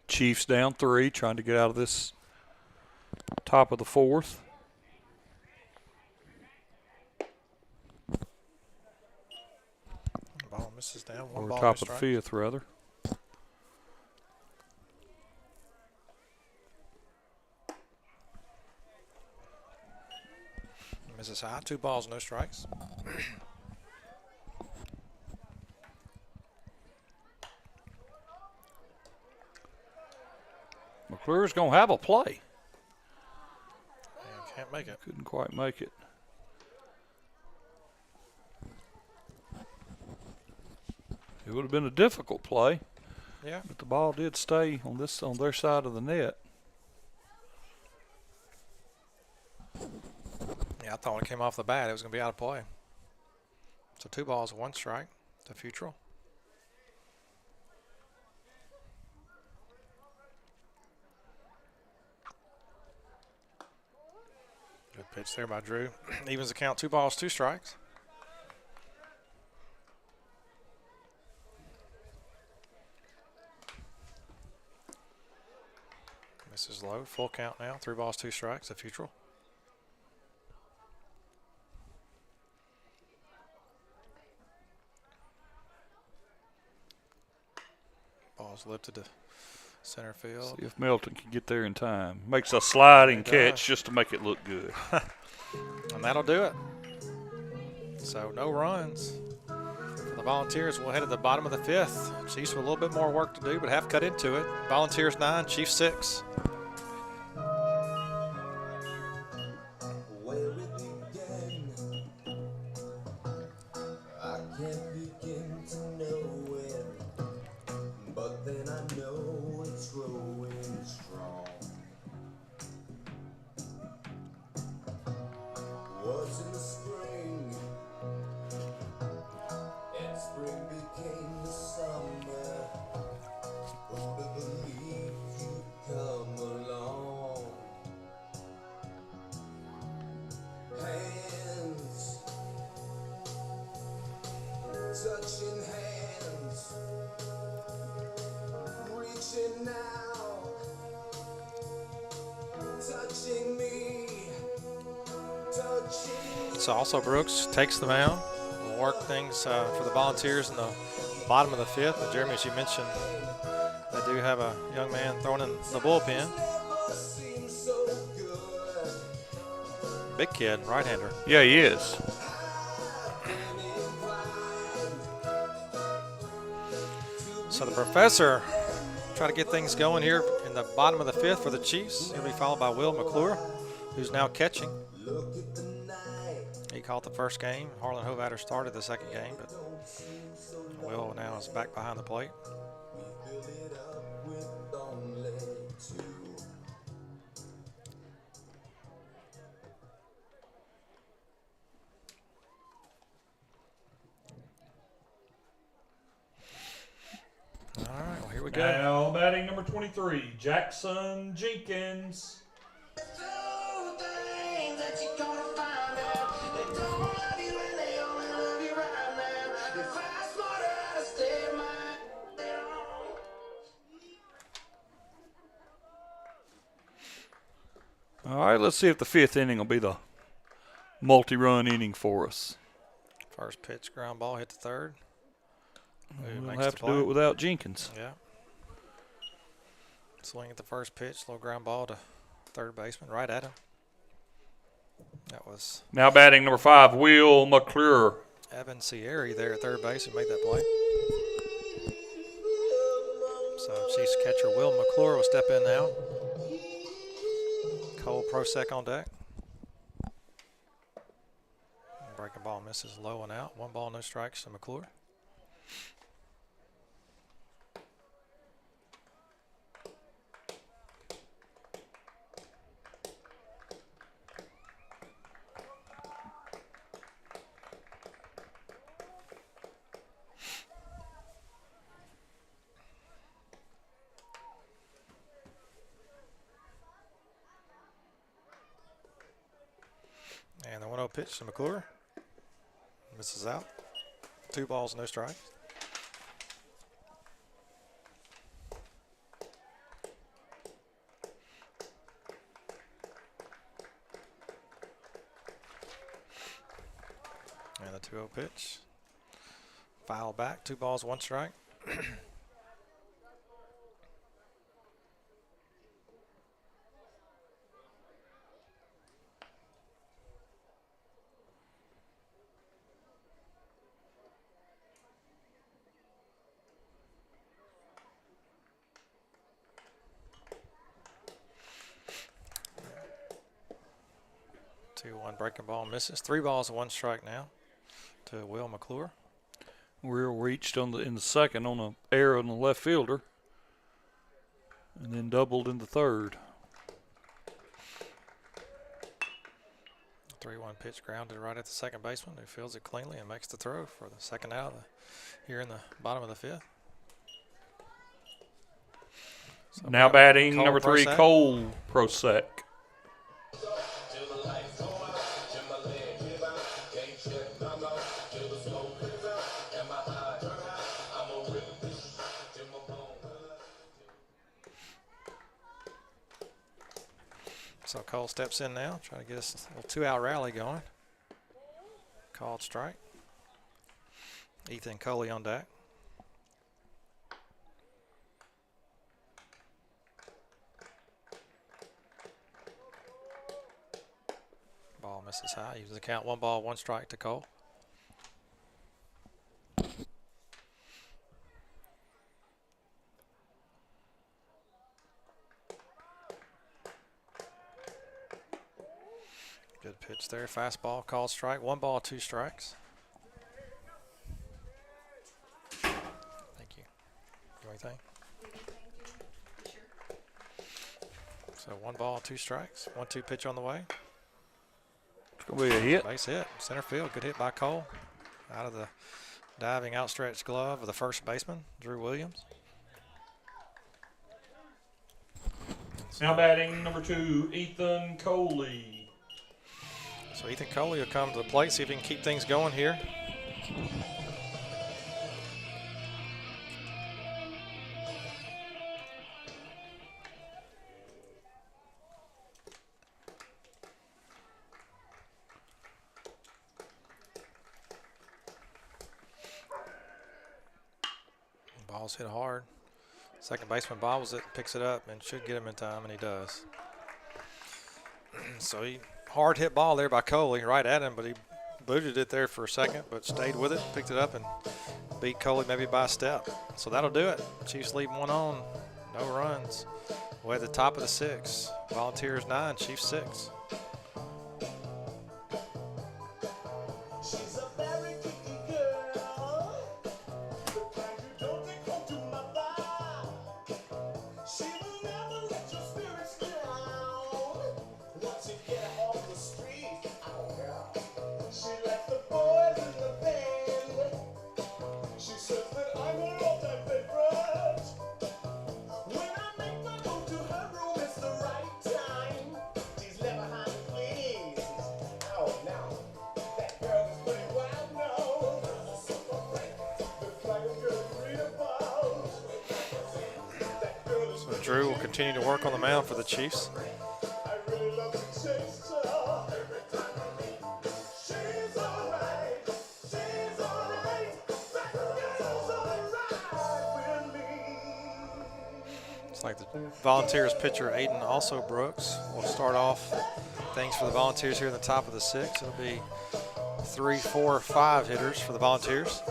Chiefs down 3, trying to get out of this top of the fourth. Ball misses down. Or top of the fifth, rather. Misses high. 2 balls, no strikes. McClure's going to have a play. And can't make it. Couldn't quite make it. It would have been a difficult play. Yeah. But the ball did stay on their side of the net. Yeah, I thought when it came off the bat it was going to be out of play. So 2 balls, 1 strike to Futrell. Good pitch there by Drew. Evens the count, 2 balls, 2 strikes. Misses low, full count now, 3 balls, 2 strikes to Futrell. Ball's lifted to center field. See if Melton can get there in time. Makes a sliding catch just to make it look good. And that'll do it. So no runs for the Volunteers. We'll head to the bottom of the fifth. Chiefs with a little bit more work to do, but have cut into it. Volunteers 9, Chiefs 6. Touching hands, reaching out, touching me, touching. So also Brooks takes the mound. We'll work things for the Volunteers in the bottom of the fifth. But Jeremy, as you mentioned, that They do have a young man thrown in the bullpen. Big kid, right-hander. Yeah, he is. So the professor try to get things going here in the bottom of the fifth for the Chiefs. He'll be followed by Will McClure, who's now catching. He caught the first game. Harlan Hovatter started the second game, but Will now is back behind the plate. All right, well, here we go. Now batting number 23, Jackson Jenkins. All right, let's see if the fifth inning will be the multi-run inning for us. First pitch, ground ball, hit the third. We'll have to do it without Jenkins. Yeah. Swing at the first pitch, little ground ball to third baseman, right at him. That was now batting number 5, Will McClure. Evan Sierra there at third base who made that play. So Chiefs catcher Will McClure will step in now. Cole Prosek on deck. Breaking ball misses low and out. 1 ball, no strikes to McClure. And the 1-0 pitch to McClure. Misses out. 2 balls, no strikes. And the 2-0 pitch. Foul back. 2 balls, 1 strike. One breaking ball misses. 3 balls, 1 strike now to Will McClure. Will reached in the second on an error on the left fielder, and then doubled in the third. 3-1 pitch grounded right at the second baseman, who fields it cleanly and makes the throw for the second out here in the bottom of the fifth. So now batting number 3, Cole Prosek. So Cole steps in now, trying to get us a little 2-out rally going. Called strike. Ethan Coley on deck. Ball misses high. Uses the count 1 ball, 1 strike to Cole. Good pitch there. Fastball, called strike. 1 ball, 2 strikes. Thank you. Do anything? So 1 ball, 2 strikes. 1-2 pitch on the way. It's going to be a hit. Base hit. Center field. Good hit by Cole. Out of the diving outstretched glove of the first baseman, Drew Williams. Now batting number 2, Ethan Coley. So Ethan Coley will come to the plate, see if he can keep things going here. Ball's hit hard. Second baseman bobbles it, picks it up, and should get him in time, and he does. So hard hit ball there by Coley, right at him, but he booted it there for a second, but stayed with it, picked it up, and beat Coley maybe by a step. So that'll do it. Chiefs leave one on, no runs. We're at the top of the 6th. Volunteers 9, Chiefs 6. She's a very geeky girl, the kind you don't take home to mother. She will never let your spirits down. Once you get her off the street, oh girl, she left the boys in the band. She says that I'm her all-time favorite. When I make my move to her room, it's the right time. She's left behind the please. Oh, now, that girl is pretty wild now. The kind of girl you read about. That girl is So Drew will continue to work on the mound for the Chiefs. I really love to chase her. Every time I meet her. She's alright. She's alright. That girl's alright with me. It's like the Volunteers pitcher Aiden also Brooks will start off things for the Volunteers here in the top of the 6th. It'll be 3, 4, 5 hitters for the Volunteers.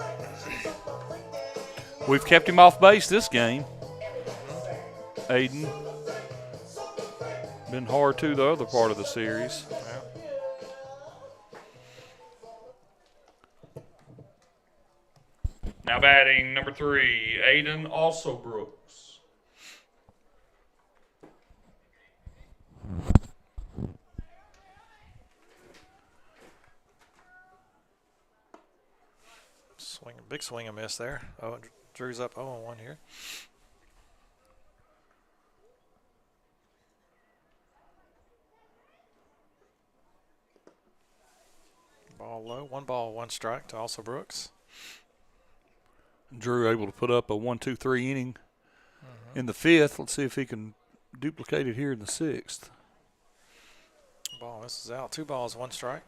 We've kept him off base this game. Aiden. Been hard too the other part of the series. Now batting number 3, Aiden also Brooks. Big swing and miss there. Oh, Drew's up 0-1 here. Ball low, 1 ball, 1 strike to also Brooks. Drew able to put up a 1-2-3 inning in the 5th. Let's see if he can duplicate it here in the 6th. Ball misses out. 2 balls, 1 strike.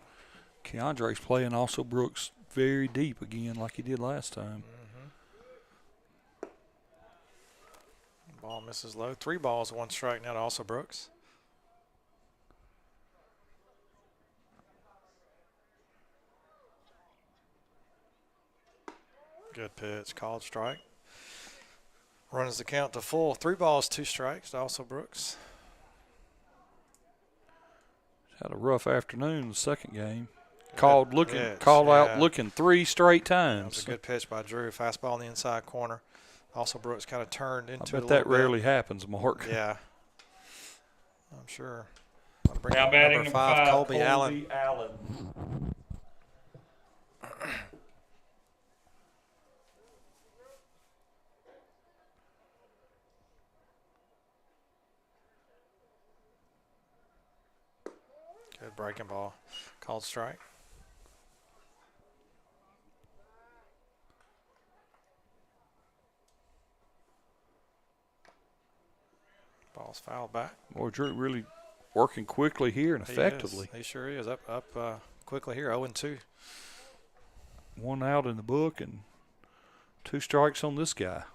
Keandre's playing also Brooks very deep again like he did last time. Ball misses low. 3 balls, 1 strike now to also Brooks. Good pitch, called strike. Runs the count to full. 3 balls, 2 strikes to also Brooks. Had a rough afternoon in the second game. Good Called out pitch, looking 3 straight That was times. a good pitch by Drew. Fastball in the inside corner. Also Brooks kind of turned into I it bet a that little bit. rarely happens, Mark. Yeah. I'm sure. Bring Now up batting number 5, Colby Allen. Good breaking ball. Called strike. Ball's fouled back. Boy, Drew really working quickly here and effectively. He sure is. Up quickly here, 0-2. 1 out in the book and 2 strikes on this guy.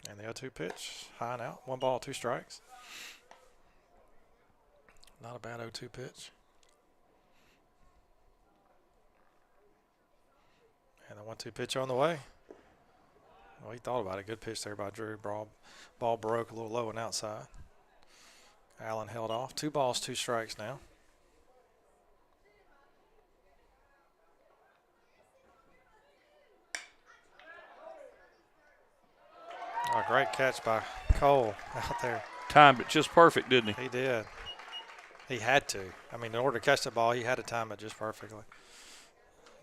And the 0-2 pitch, high and out. 1 ball, 2 strikes. Not a bad 0-2 pitch. And the 1-2 pitch on the way. Well, he thought about it. Good pitch there by Drew. Ball broke a little low and outside. Allen held off. 2 balls, 2 strikes now. Oh, great catch by Cole out there. Timed it just perfect, didn't he? He did. He had to. I mean, in order to catch the ball, he had to time it just perfectly.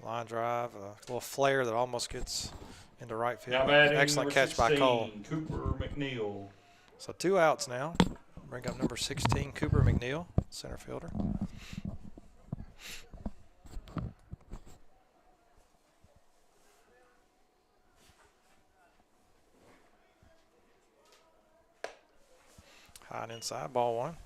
Line drive, a little flare that almost gets into right field. Now batting Excellent number catch by Cole. 16, Cooper McNeil. So 2 outs now. Bring up number 16, Cooper McNeil, center fielder. High and inside, ball 1.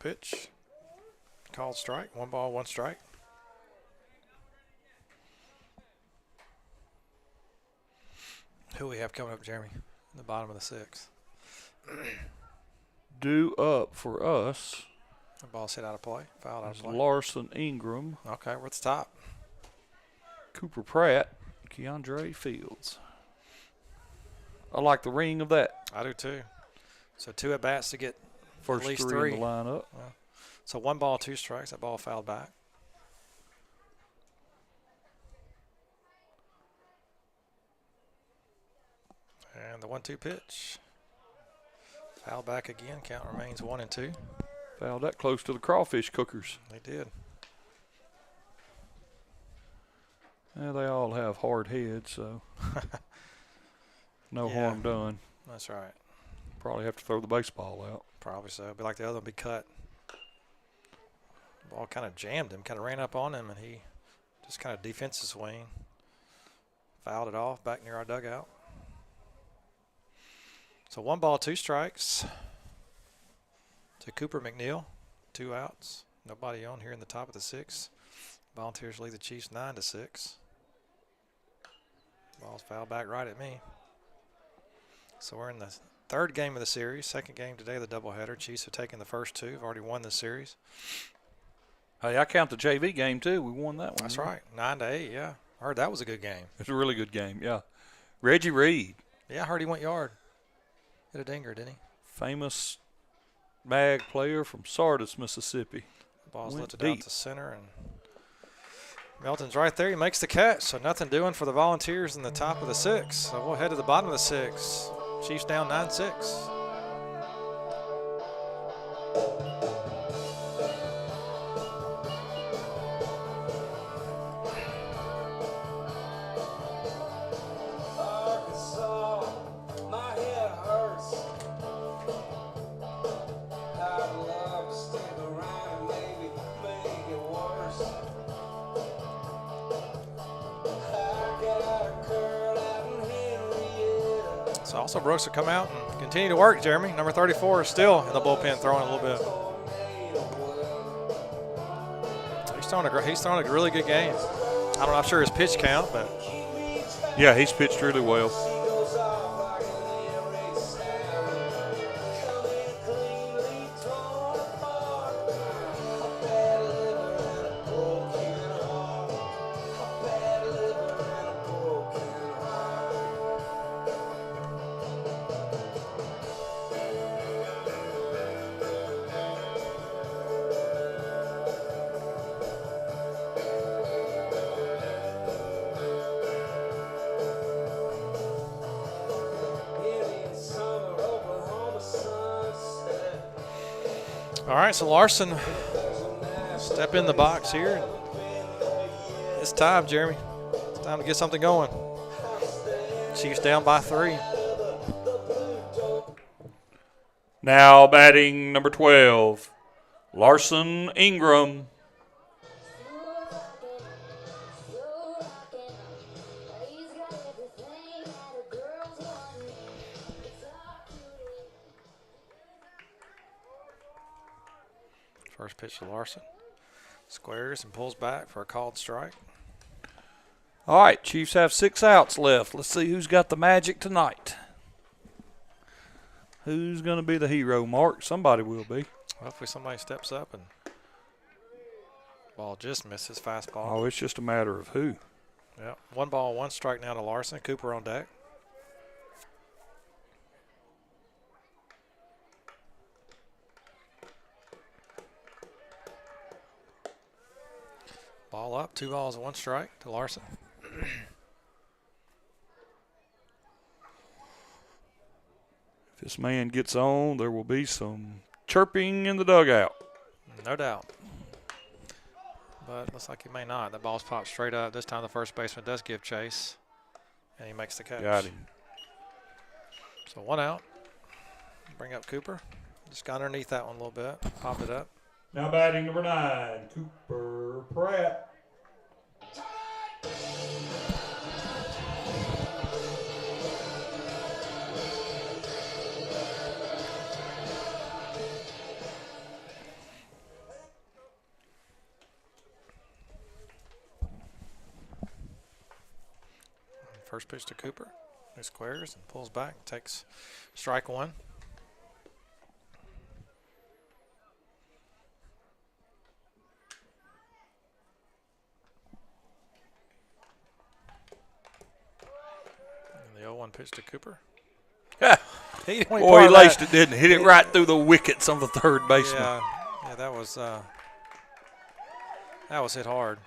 pitch. Called strike. 1 ball, 1 strike. Who we have coming up, Jeremy? In the bottom of the 6th. Due up for us. The ball's hit out of play. Fouled out of play. Larson Ingram. Okay, we're at the top. Cooper Pratt. Keandre Fields. I like the ring of that. I do too. So 2 at bats to get First at least 3 in the lineup. So 1 ball, 2 strikes. That ball fouled back. And the 1-2 pitch. Foul back again. Count remains 1-2. Fouled that close to the crawfish cookers. They did. Yeah, they all have hard heads, so no harm done. That's right. Probably have to throw the baseball out. Probably so. Be like the other one, be cut. Ball kind of jammed him, kind of ran up on him, and he just kind of defensive swing. Fouled it off back near our dugout. So 1 ball, 2 strikes to Cooper McNeil. 2 outs. Nobody on here in the top of the 6th. Volunteers lead the Chiefs 9-6. Ball's fouled back right at me. So we're in the 3rd game of the series. 2nd game today, the doubleheader. Chiefs have taken the first 2. Have already won the series. Hey, I count the JV game, too. We won that one. That's right. 9-8, yeah. I heard that was a good game. It's a really good game, yeah. Reggie Reed. Yeah, I heard he went yard. Hit a dinger, didn't he? Famous bag player from Sardis, Mississippi. The ball's Went lifted deep. out to center, and Melton's right there. He makes the catch, so nothing doing for the Volunteers in the top of the 6th. So we'll head to the bottom of the 6th. Chiefs down 9-6. So also Brooks will come out and continue to work, Jeremy. Number 34 is still in the bullpen throwing a little bit. He's throwing a really good game. I'm not sure his pitch count, but yeah, he's pitched really well. all right, so Larson step in the box here. It's time, Jeremy. It's time to get something going. Chiefs down by 3. Now batting number 12, Larson Ingram. First pitch to Larson. Squares and pulls back for a called strike. All right, Chiefs have 6 outs left. Let's see who's got the magic tonight. Who's going to be the hero, Mark? Somebody will be. Hopefully somebody steps up and ball just misses fastball. Oh, it's just a matter of who. Yep. 1 ball, 1 strike now to Larson. Cooper on deck. Ball up, 2 balls, 1 strike to Larson. If this man gets on, there will be some chirping in the dugout. No doubt. But looks like he may not. That ball's popped straight up. This time the first baseman does give chase, and he makes the catch. Got him. So 1 out. Bring up Cooper. Just got underneath that one a little bit. Popped it up. Now batting number 9, Cooper Pratt. First pitch to Cooper. He squares and pulls back, takes strike one. And the 0-1 pitch to Cooper. He laced it, didn't he? Hit it right through the wickets on the third baseman. Yeah, that was hit hard,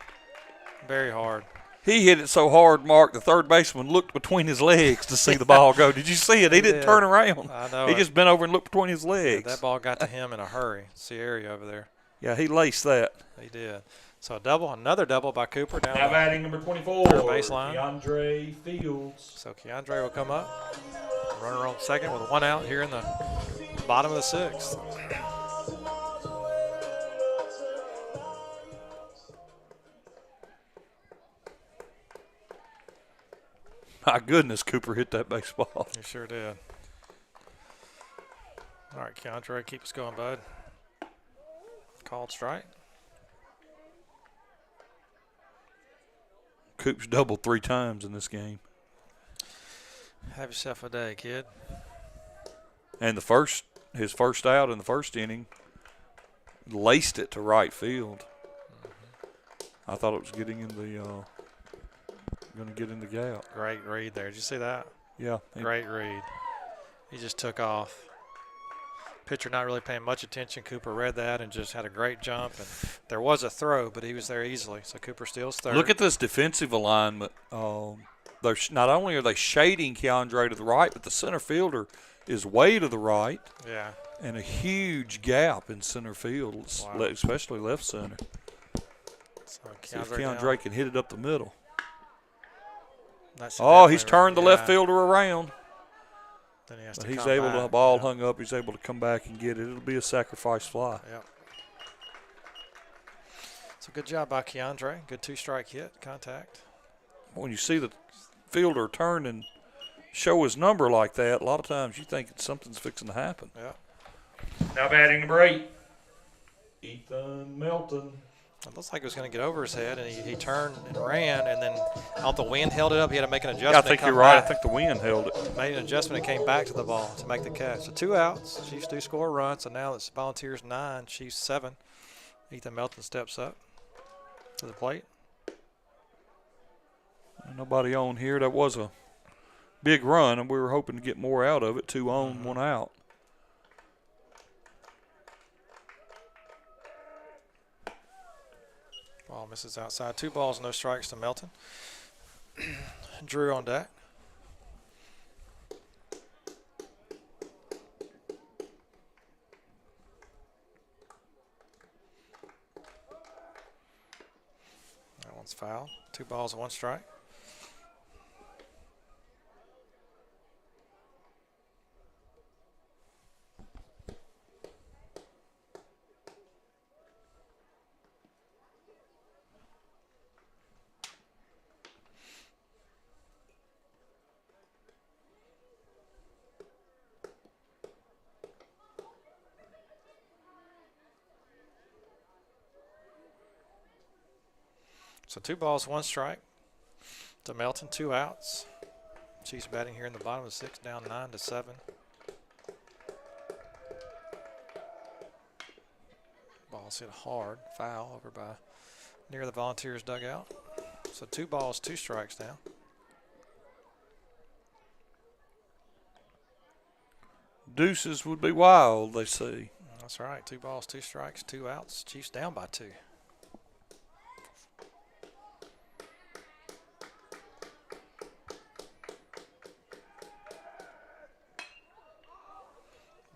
very hard. He hit it so hard, Mark, the third baseman looked between his legs to see the ball go. Did you see it? He didn't turn around. I know. He just bent over and looked between his legs. Yeah, that ball got to him in a hurry. See area over there. Yeah, he laced that. He did. So another double by Cooper down. Now batting number 24, third baseline. Keandre Fields. So Keandre will come up. Runner on second with one out here in the bottom of the sixth. My goodness, Cooper hit that baseball. He sure did. All right, Keandre, keep us going, bud. Called strike. Coop's doubled 3 times in this game. Have yourself a day, kid. And his first out in the first inning, laced it to right field. Mm-hmm. I thought it was getting in the going to get in the gap. Great read there. Did you see that? Yeah. Great read. He just took off. Pitcher not really paying much attention. Cooper read that and just had a great jump. And there was a throw, but he was there easily. So Cooper steals third. Look at this defensive alignment. Not only are they shading Keandre to the right, but the center fielder is way to the right. Yeah. And a huge gap in center field, especially left center. So see if Keandre can hit it up the middle. Oh, he's turned the left fielder around. Then he has but to he's come able back. to ball hung up. He's able to come back and get it. It'll be a sacrifice fly. Yep. So good job by Keandre. Good 2-strike hit, contact. When you see the fielder turn and show his number like that, a lot of times you think something's fixing to happen. Yeah. Now batting number 8, Ethan Melton. It looks like it was going to get over his head, and he turned and ran, and then out the wind held it up. He had to make an adjustment. Yeah, I think you're right. I think the wind held it. Made an adjustment and came back to the ball to make the catch. So 2 outs. Chiefs do score a run. So now it's Volunteers 9, Chiefs 7. Ethan Melton steps up to the plate. Nobody on here. That was a big run, and we were hoping to get more out of it. 2 on, 1 out. Ball misses outside. 2 balls, no strikes to Melton. Drew on deck. That one's foul. 2 balls, 1 strike. So 2 balls, 1 strike to Melton, 2 outs. Chiefs batting here in the bottom of the 6th, down 9-7. Ball's hit hard, foul over by near the Volunteers dugout. So 2 balls, 2 strikes now. Deuces would be wild, they say. That's right. 2 balls, 2 strikes, 2 outs. Chiefs down by 2.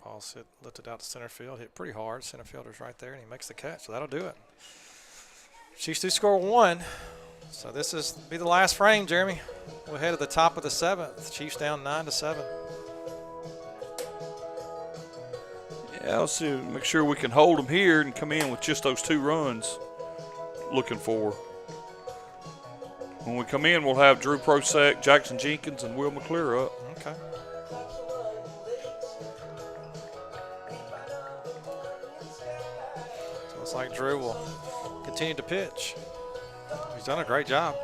Ball's lifted out to center field, hit pretty hard. Center fielder's right there, and he makes the catch. So that'll do it. Chiefs do score 1. So this is be the last frame, Jeremy. We'll head to the top of the 7th. Chiefs down 9-7. Yeah, let's see, make sure we can hold them here and come in with just those 2 runs looking for. When we come in, we'll have Drew Prosek, Jackson Jenkins, and Will McClure up. Okay. So it looks like Drew will continue to pitch. He's done a great job.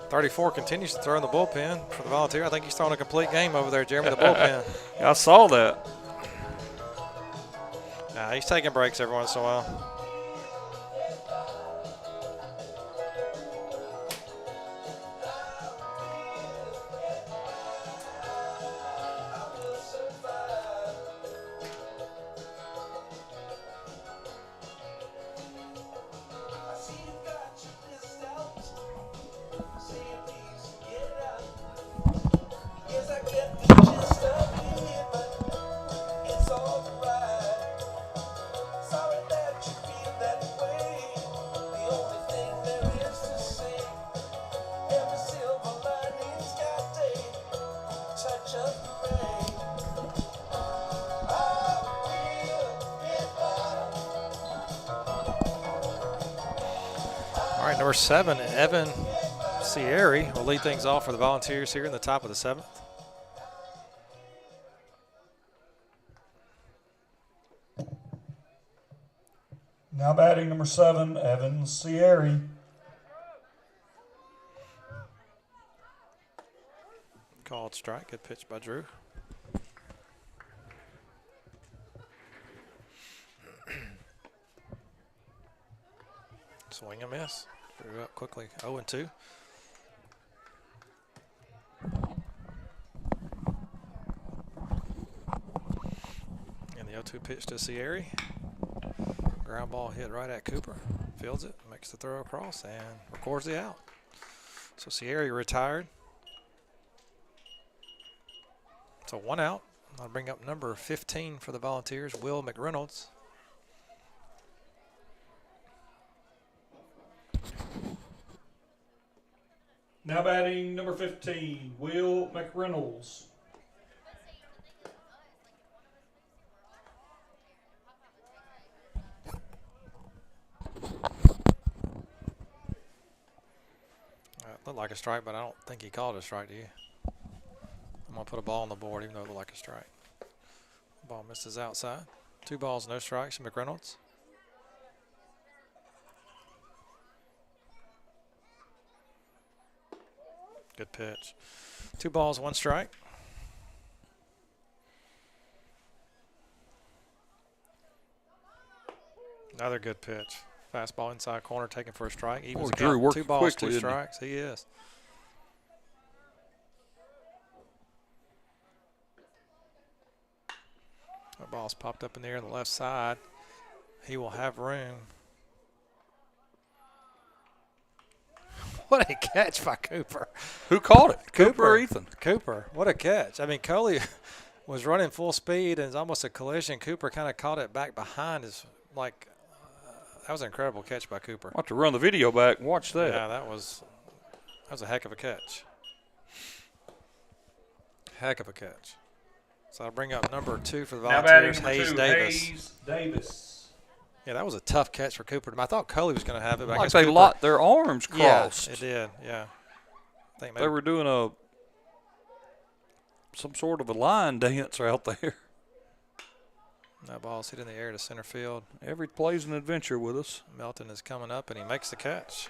34 continues to throw in the bullpen for the Volunteer. I think he's throwing a complete game over there, Jeremy, the bullpen. I saw that. Nah, he's taking breaks every once in a while. Number 7, Evan Sierri will lead things off for the Volunteers here in the top of the 7th. Now batting number 7, Evan Sierri. Called strike. Good pitch by Drew. Swing and miss. Drew up quickly. 0-2. And the 0-2 pitch to Sierri. Ground ball hit right at Cooper. Fields it, makes the throw across, and records the out. So Sierri retired. So 1 out. I'll bring up number 15 for the Volunteers, Will McReynolds. Now batting number 15, Will McReynolds. Looked like a strike, but I don't think he called it a strike, do you? I'm going to put a ball on the board, even though it looked like a strike. Ball misses outside. 2 balls, no strikes, McReynolds. Good pitch. 2 balls, 1 strike. Another good pitch. Fastball inside corner, taken for a strike. Evens Drew count. working 2 balls, quickly, 2 isn't he? strikes. He is. That ball's popped up in the air on the left side. He will have room. What a catch by Cooper. Who caught it? Cooper or Ethan? Cooper. What a catch. I mean, Coley was running full speed and it's almost a collision. Cooper kind of caught it back behind his, that was an incredible catch by Cooper. I'll have to run the video back and watch that. Yeah, that was a heck of a catch. Heck of a catch. So I'll bring up number 2 for the Volunteers, Hayes Davis. Hayes Davis. Yeah, that was a tough catch for Cooper. I thought Coley was going to have it, but I Like guess they Cooper, locked their arms crossed. Yeah, it did, yeah. I think maybe They were doing some sort of a line dance out there. that ball's hit in the air to center field. Every play's an adventure with us. Melton is coming up, and he makes the catch.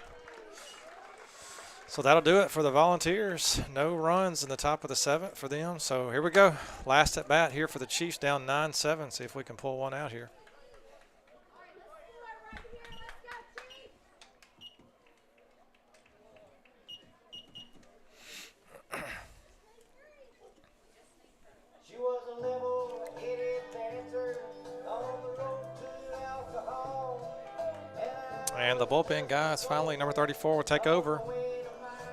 So that'll do it for the Volunteers. No runs in the top of the 7th for them. So here we go. Last at bat here for the Chiefs, down 9-7. See if we can pull one out here. She was a level-headed dancer on the road to alcohol. And the bullpen guys, finally, number 34 will take over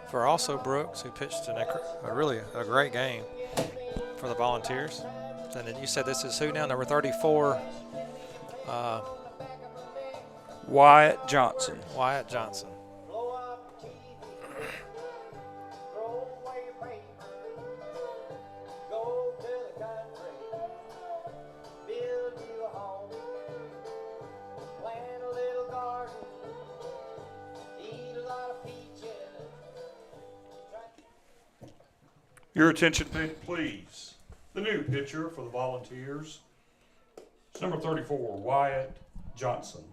for also Brooks, who pitched a really great game for the Volunteers. And then you said this is who now? Number 34. Wyatt Johnson. Wyatt Johnson. Your attention, please. The new pitcher for the Volunteers is number 34, Wyatt Johnson.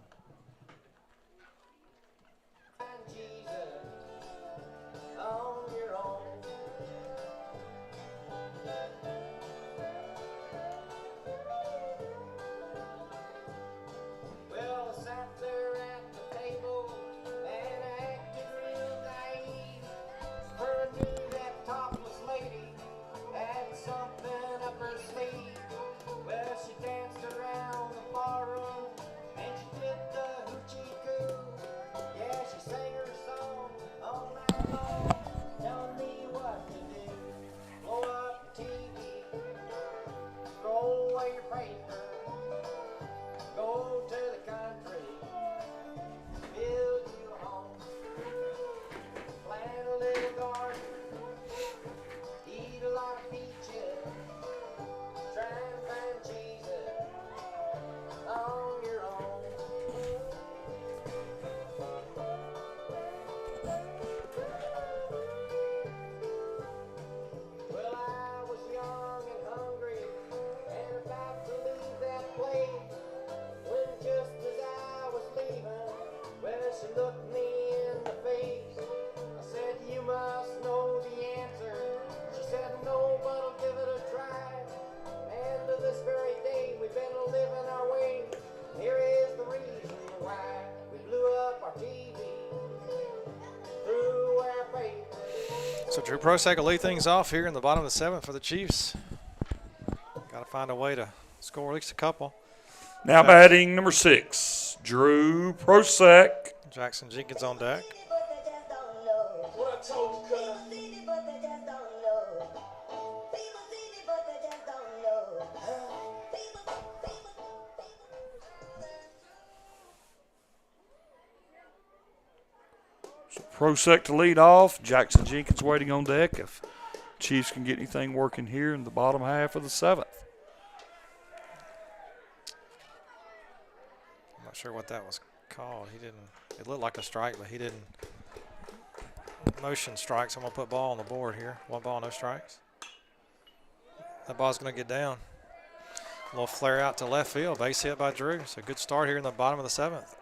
On away your paper, go to the country, build you a home, plant a little garden, eat a lot of peaches, try and find Jesus on your own. Well, I was young and hungry and about to leave that place, when just as I was leaving, well, she looked me in the face. I said, you must know the answer. She said, no, but I'll give it a try. And to this very day, we've been living our way. Here is the reason why we blew up our TV, threw our paper. So Drew Prosek will lead things off here in the bottom of the 7th for the Chiefs. Got to find a way to score at least a couple. Now batting number 6, Drew Prosek. Jackson Jenkins on deck. What I told you, cuz. So Prosek to lead off. Jackson Jenkins waiting on deck if Chiefs can get anything working here in the bottom half of the 7th. I'm not sure what that was called. He didn't. It looked like a strike, but he didn't motion strikes. I'm going to put ball on the board here. 1 ball, no strikes. That ball's going to get down. A little flare out to left field. Base hit by Drew. So good start here in the bottom of the 7th.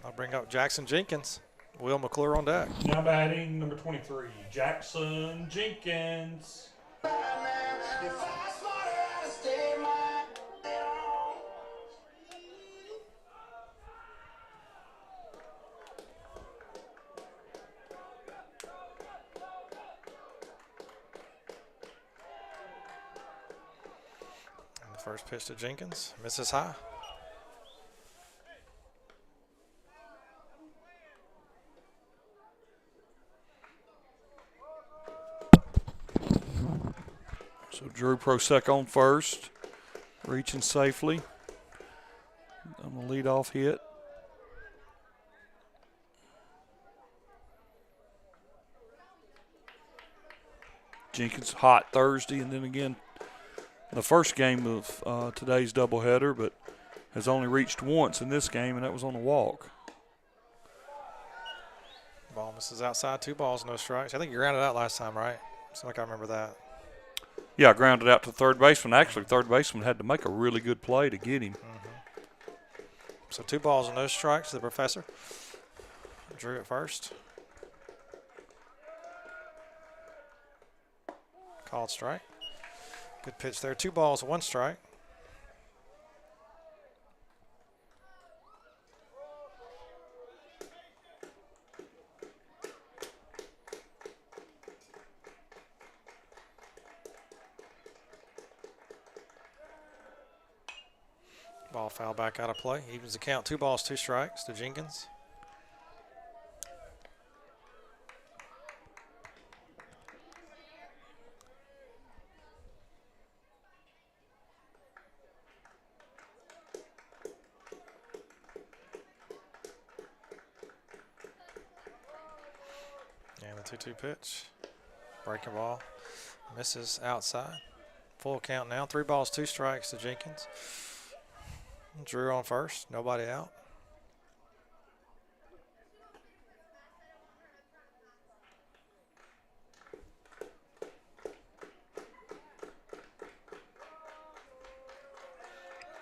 I'll bring up Jackson Jenkins. Will McClure on deck. Now batting number 23, Jackson Jenkins. And the first pitch to Jenkins. Misses high. So Drew Prosek on first, reaching safely on the leadoff hit. Jenkins hot Thursday, and then again the first game of today's doubleheader, but has only reached once in this game, and that was on a walk. Ball misses outside. 2 balls, no strikes. I think you grounded out last time, right? Seems like I remember that. Yeah, grounded out to third baseman. Actually, third baseman had to make a really good play to get him. So 2 balls and no strikes to the professor. Drew at first. Called strike. Good pitch there. 2 balls, 1 strike. Ball foul back out of play. Evens the count. 2 balls, 2 strikes to Jenkins. And the 2-2 pitch. Breaking ball. Misses outside. Full count now. 3 balls, 2 strikes to Jenkins. Drew on first. Nobody out.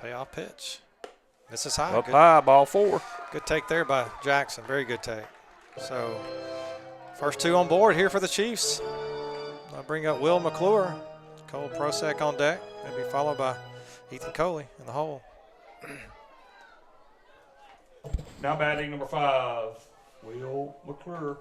Payoff pitch. Misses high. Up high, ball 4. Good take there by Jackson. Very good take. So first 2 on board here for the Chiefs. I'll bring up Will McClure. Cole Prosek on deck. They'll be followed by Ethan Coley in the hole. Now batting number 5, Will McClure.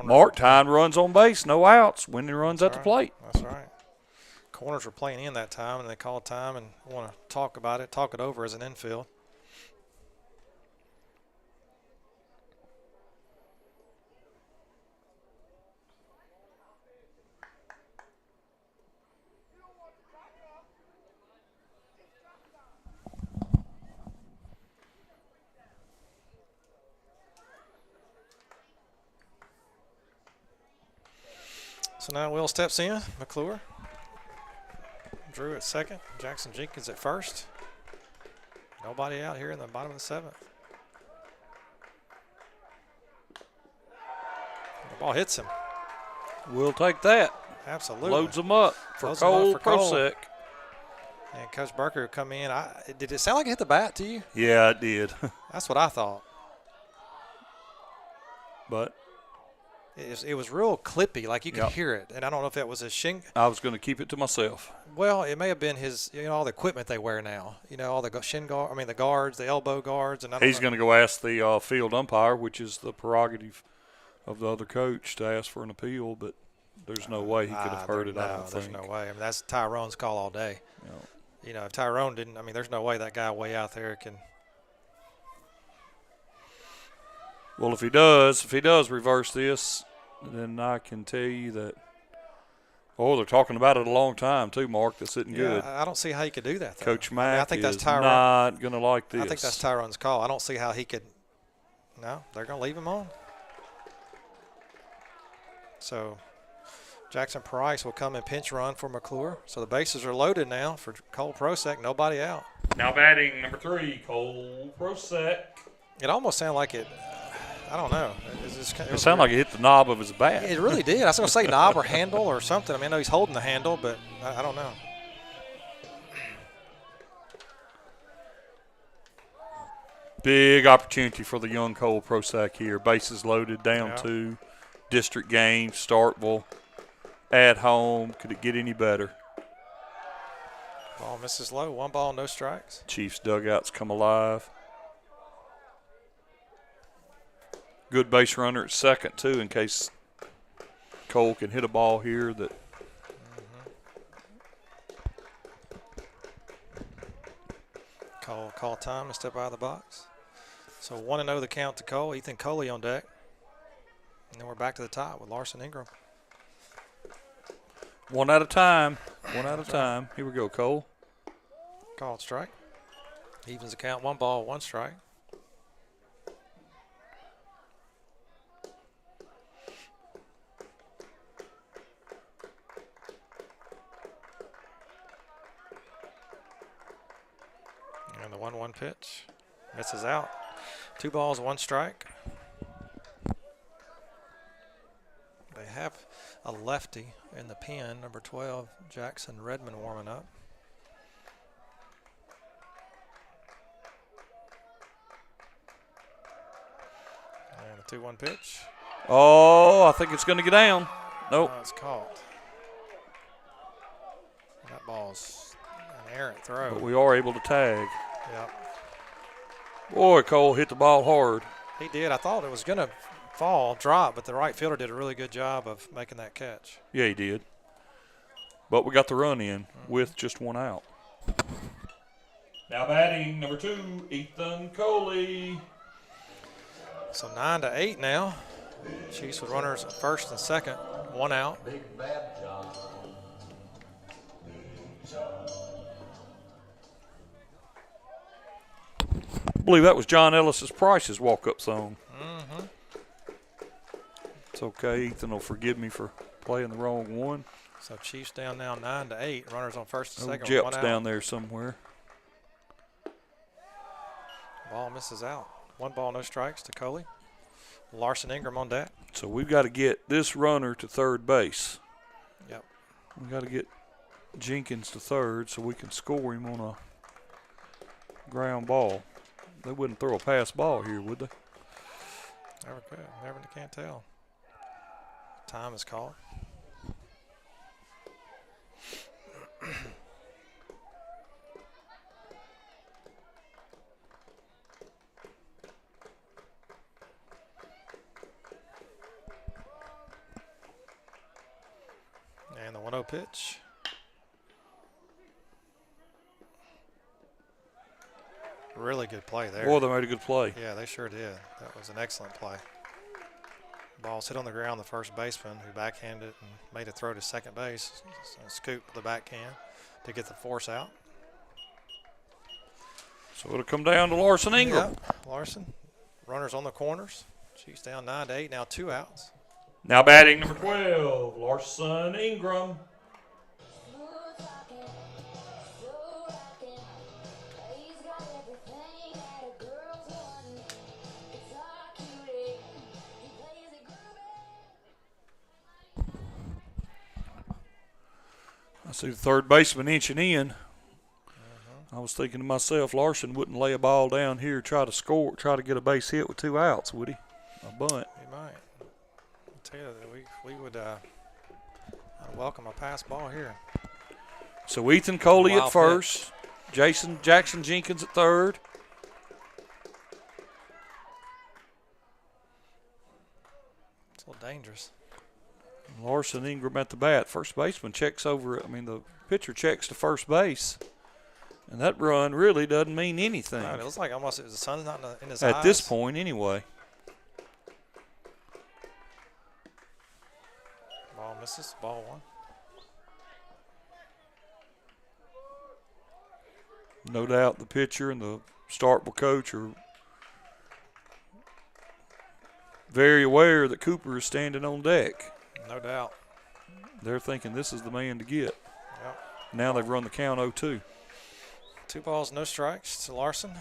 Mark tying runs on base, no outs, winning runs at the plate. That's right. Corners were playing in that time, and they called time and want to talk about it, talk it over as an infield. So now Will steps in, McClure. Drew at second, Jackson Jenkins at first. Nobody out here in the bottom of the seventh. The ball hits him. We'll take that. Absolutely. Loads them up for Cole Prosek. And Coach Barker would come in. Did it sound like it hit the bat to you? Yeah, it did. That's what I thought. But it was real clippy, like you could hear it. And I don't know if that was his shin. I was going to keep it to myself. Well, it may have been his, all the equipment they wear now. All the the guards, the elbow guards. And he's going to go ask the field umpire, which is the prerogative of the other coach, to ask for an appeal. But there's no way he could have heard it, I don't think. There's no way. I mean, that's Tyrone's call all day. If Tyrone didn't, there's no way that guy way out there can. Well, if he does reverse this, then I can tell you that. Oh, they're talking about it a long time too, Mark. That's sitting good. I don't see how he could do that, though. Coach Mack I think that's is Tyrone. not going to like this. I think that's Tyrone's call. I don't see how he could. No, they're going to leave him on. So Jackson Price will come and pinch run for McClure. So the bases are loaded now for Cole Prosek. Nobody out. Now batting number 3, Cole Prosek. It almost sounded like it. I don't know. It sounded like it hit the knob of his bat. It really did. I was going to say knob or handle or something. I know he's holding the handle, but I don't know. Big opportunity for the young Cole Prosek here. Bases loaded, down 2. District game, Starkville, at home. Could it get any better? Ball misses low. 1 ball, no strikes. Chiefs dugouts come alive. Good base runner at second, too, in case Cole can hit a ball here that. Call time to step out of the box. So 1-0 the count to Cole. Ethan Coley on deck. And then we're back to the top with Larson Ingram. One at a time. One at a time. Here we go, Cole. Called strike. Evens the count. 1 ball, 1 strike. And the 1-1 pitch. Misses out. 2 balls, 1 strike. They have a lefty in the pen, number 12, Jackson Redmond, warming up. And a 2-1 pitch. Oh, I think it's going to get down. Nope. Oh, it's caught. That ball's an errant throw. But we are able to tag. Yep. Boy, Cole hit the ball hard. He did. I thought it was going to drop, but the right fielder did a really good job of making that catch. Yeah, he did. But we got the run in with just 1 out. Now batting number 2, Ethan Coley. So 9-8 now. Chiefs with runners at first and second, 1 out. Big bad John. I believe that was John Ellis's Price's walk-up song. Mm-hmm. It's okay. Ethan will forgive me for playing the wrong one. So Chiefs down now 9-8. Runners on first and second. Jep's 1 out. down there somewhere. Ball misses out. 1 ball, no strikes to Coley. Larson Ingram on deck. So we've got to get this runner to third base. Yep. We've got to get Jenkins to third so we can score him on a ground ball. They wouldn't throw a pass ball here, would they? Never could. Never can't tell. Time is called. 1-0 pitch. Really good play there. Boy, they made a good play. Yeah, they sure did. That was an excellent play. Ball's hit on the ground. The first baseman who backhanded it and made a throw to second base, scooped the backhand to get the force out. So it'll come down to Larson Ingram. Yep. Larson, runners on the corners. She's down 9-8, now 2 outs. Now batting number 12, Larson Ingram. I see the third baseman inching in. I was thinking to myself, Larson wouldn't lay a ball down here, try to score, try to get a base hit with 2 outs, would he? A bunt. He might. I'll tell you that we would welcome a pass ball here. So Ethan Coley Wild at first, Jackson Jenkins at third. It's a little dangerous. Larson Ingram at the bat. First baseman checks over. I mean, the pitcher checks to first base. And that run really doesn't mean anything. Right, it looks like almost the sun's not in his eyes. At this point, anyway. Ball misses, ball 1. No doubt the pitcher and the Starkville coach are very aware that Cooper is standing on deck. No doubt. They're thinking this is the man to get. Yep. Now they've run the count 0-2. 2 balls, no strikes to Larson.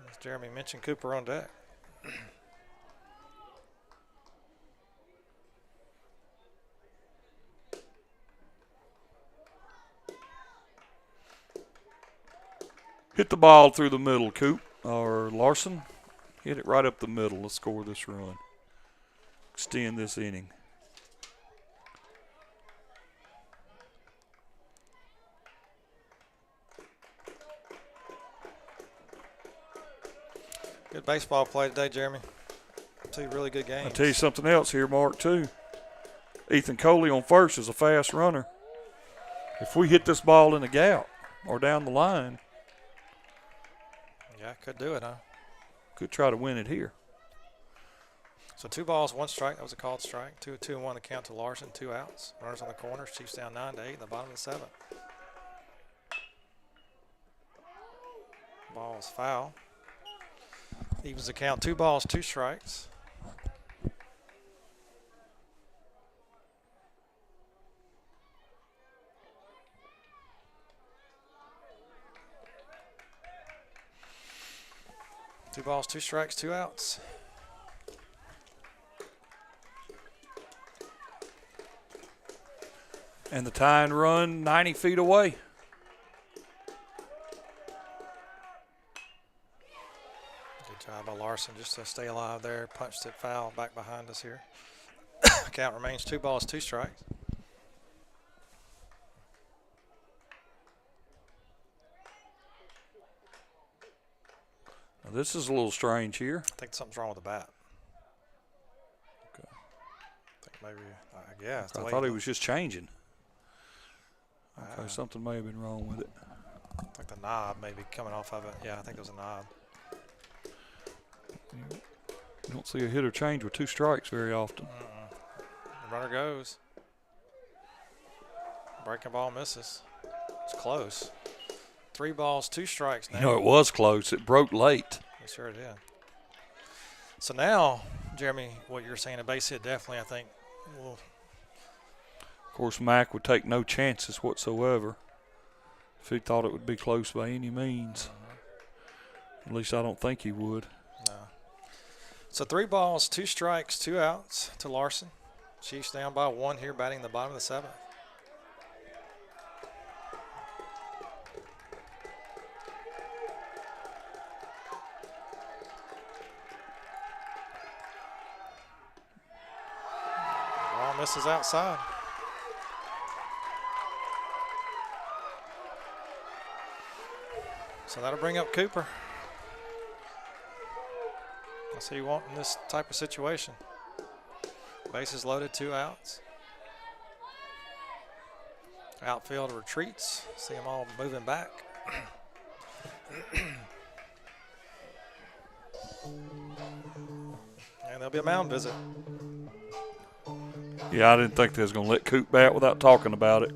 As Jeremy mentioned, Cooper on deck. Hit the ball through the middle, Coop, or Larson. Hit it right up the middle to score this run. Extend this inning. Good baseball play today, Jeremy. 2 really good games. I'll tell you something else here, Mark, too. Ethan Coley on first is a fast runner. If we hit this ball in the gap or down the line, yeah, could do it, huh? Could try to win it here. So 2 balls, 1 strike. That was a called strike. 2-2-1 the count to Larson. 2 outs. Runners on the corners. Chiefs down 9-8 in the bottom of the 7th. Ball is foul. Evens the count. 2 balls, 2 strikes. Two balls, 2 strikes, 2 outs. And the tying run 90 feet away. Good job by Larson just to stay alive there. Punched it foul back behind us here. Count remains 2 balls, 2 strikes. Now this is a little strange here. I think something's wrong with the bat. Okay. I think maybe, yeah. I thought he was just changing. Okay, something may have been wrong with it. I think the knob may be coming off of it. Yeah, I think it was a knob. You don't see a hitter change with 2 strikes very often. The runner goes. Breaking ball misses. It's close. 3 balls, 2 strikes now. You know, it was close. It broke late. It sure did. So now, Jeremy, what you're saying, a base hit definitely, I think, will. Of course, Mack would take no chances whatsoever if he thought it would be close by any means. At least I don't think he would. No. So 3 balls, 2 strikes, 2 outs to Larson. Chiefs down by 1 here, batting the bottom of the 7th. Ball misses outside. So that'll bring up Cooper. That's what you want in this type of situation. Bases loaded, 2 outs. Outfield retreats. See them all moving back. And there'll be a mound visit. Yeah, I didn't think they was going to let Coop bat without talking about it.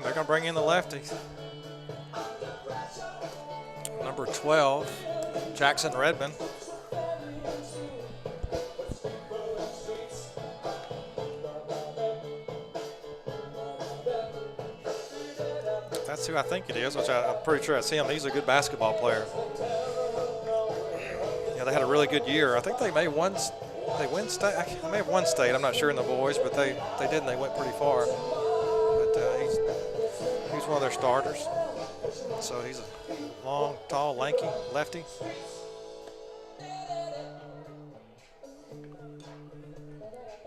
They're going to bring in the lefty. Number 12, Jackson Redmond. That's who I think it is, which I'm pretty sure that's him. He's a good basketball player. Yeah, they had a really good year. I think they may win state. They may have won state. I'm not sure in the boys, but they did, and they went pretty far. He's one of their starters. So he's a long, tall, lanky lefty.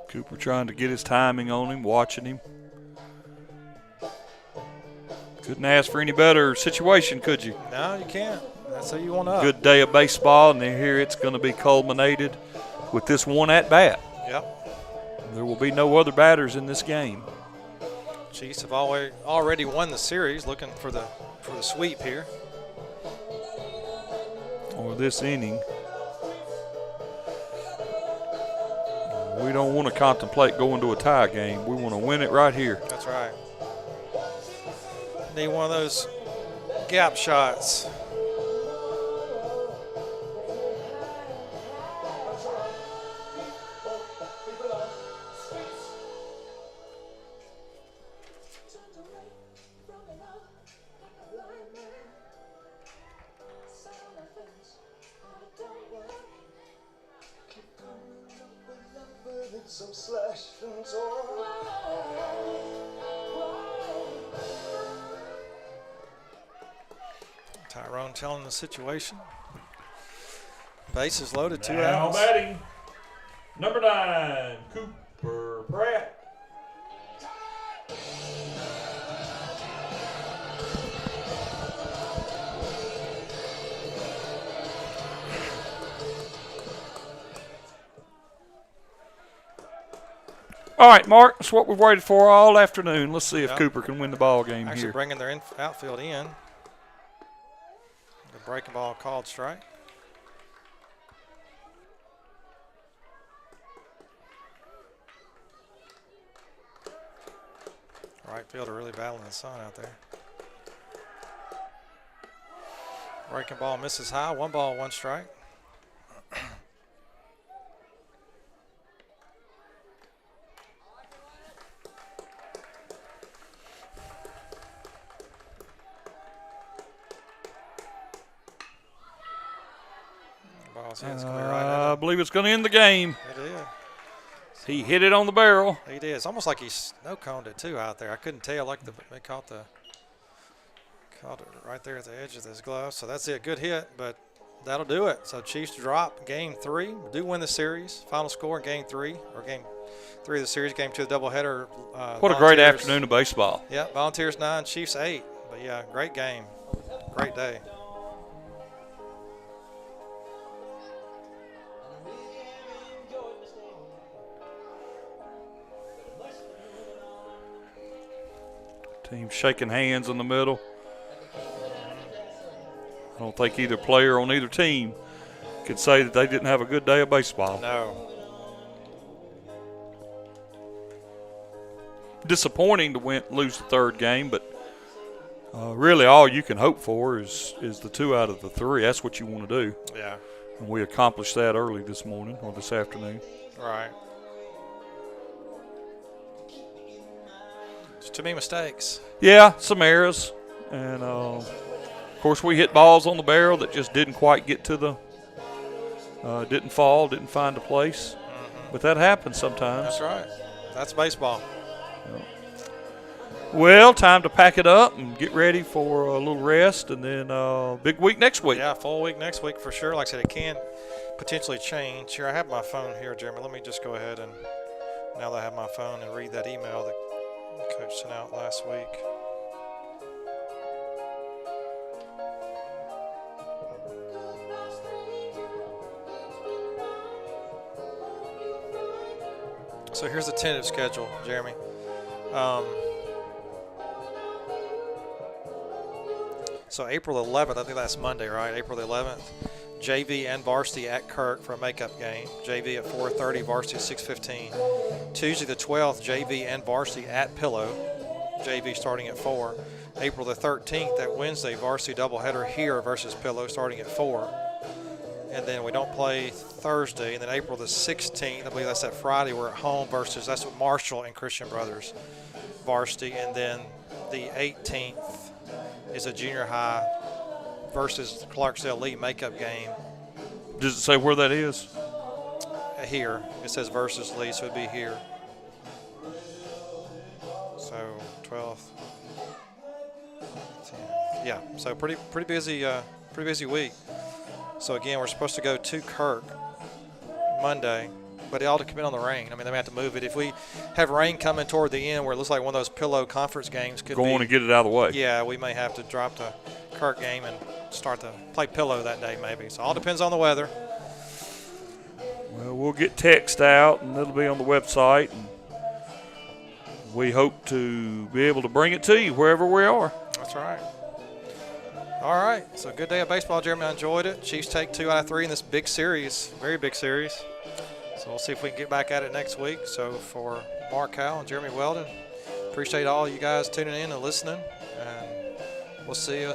Cooper trying to get his timing on him, watching him. Couldn't ask for any better situation, could you? No, you can't. That's who you want up. Good day of baseball, and here it's going to be culminated with this one at bat. Yep. There will be no other batters in this game. Chiefs have already won the series, looking for the sweep here. Or this inning. We don't want to contemplate going to a tie game. We want to win it right here. That's right. Need one of those gap shots. Some slash and tore. Tyrone telling the situation. Bases loaded, 2 Now outs. batting, number 9, Cooper Pratt. All right, Mark, that's what we've waited for all afternoon. Let's see if Cooper can win the ball game Actually here. bringing their outfield in. The breaking ball called strike. Right fielder really battling the sun out there. Breaking ball misses high. 1 ball, 1 strike. I believe it's going to end the game. It is. He hit it on the barrel. He did. It's almost like he snow-coned it, too, out there. I couldn't tell. Like they caught it right there at the edge of his glove. So that's it. Good hit, but that'll do it. So Chiefs drop game 3. Do win the series. Final score in game 3, or game 3 of the series. Game 2 of the doubleheader. What a great afternoon of baseball. Yeah, Volunteers 9, Chiefs 8. But, yeah, great game. Great day. Team shaking hands in the middle. I don't think either player on either team could say that they didn't have a good day of baseball. No. Disappointing to lose the 3rd game, but really all you can hope for is the 2 out of the 3. That's what you want to do. Yeah. And we accomplished that early this morning or this afternoon. Right. Just too many mistakes. Yeah, some errors. And, of course, we hit balls on the barrel that just didn't quite get to the didn't fall, didn't find a place. But that happens sometimes. That's right. That's baseball. Well, time to pack it up and get ready for a little rest, and then big week next week. Yeah, full week next week for sure. Like I said, it can potentially change. Here, I have my phone here, Jeremy. Let me just go ahead and, now that I have my phone, and read that email that the coach sent out last week. So here's the tentative schedule, Jeremy. So April 11th, I think that's Monday, right? April the 11th, JV and varsity at Kirk for a makeup game. JV at 4:30, varsity at 6:15. Tuesday the 12th, JV and varsity at Pillow. JV starting at 4. April the 13th, that Wednesday, varsity doubleheader here versus Pillow starting at 4. And then we don't play Thursday. And then April the 16th, I believe that's that Friday, we're at home versus, that's what Marshall and Christian Brothers varsity. And then the 18th is a junior high versus Clarksdale Lee makeup game. Does it say where that is? Here. It says versus Lee, so it'd be here. So 12th. Yeah, so pretty busy week. So again, we're supposed to go to Kirk Monday, but it all depends on the rain. I mean, they may have to move it. If we have rain coming toward the end where it looks like one of those Pillow conference games could Go on and get it out of the way. Yeah, we may have to drop the Kirk game and play Pillow that day maybe. So all depends on the weather. Well, we'll get text out, and it'll be on the website. And we hope to be able to bring it to you wherever we are. That's right. All right, so good day of baseball, Jeremy. I enjoyed it. Chiefs take 2 out of 3 in this big series, very big series. So we'll see if we can get back at it next week. So for Mark Howell and Jeremy Weldon, appreciate all you guys tuning in and listening, and we'll see you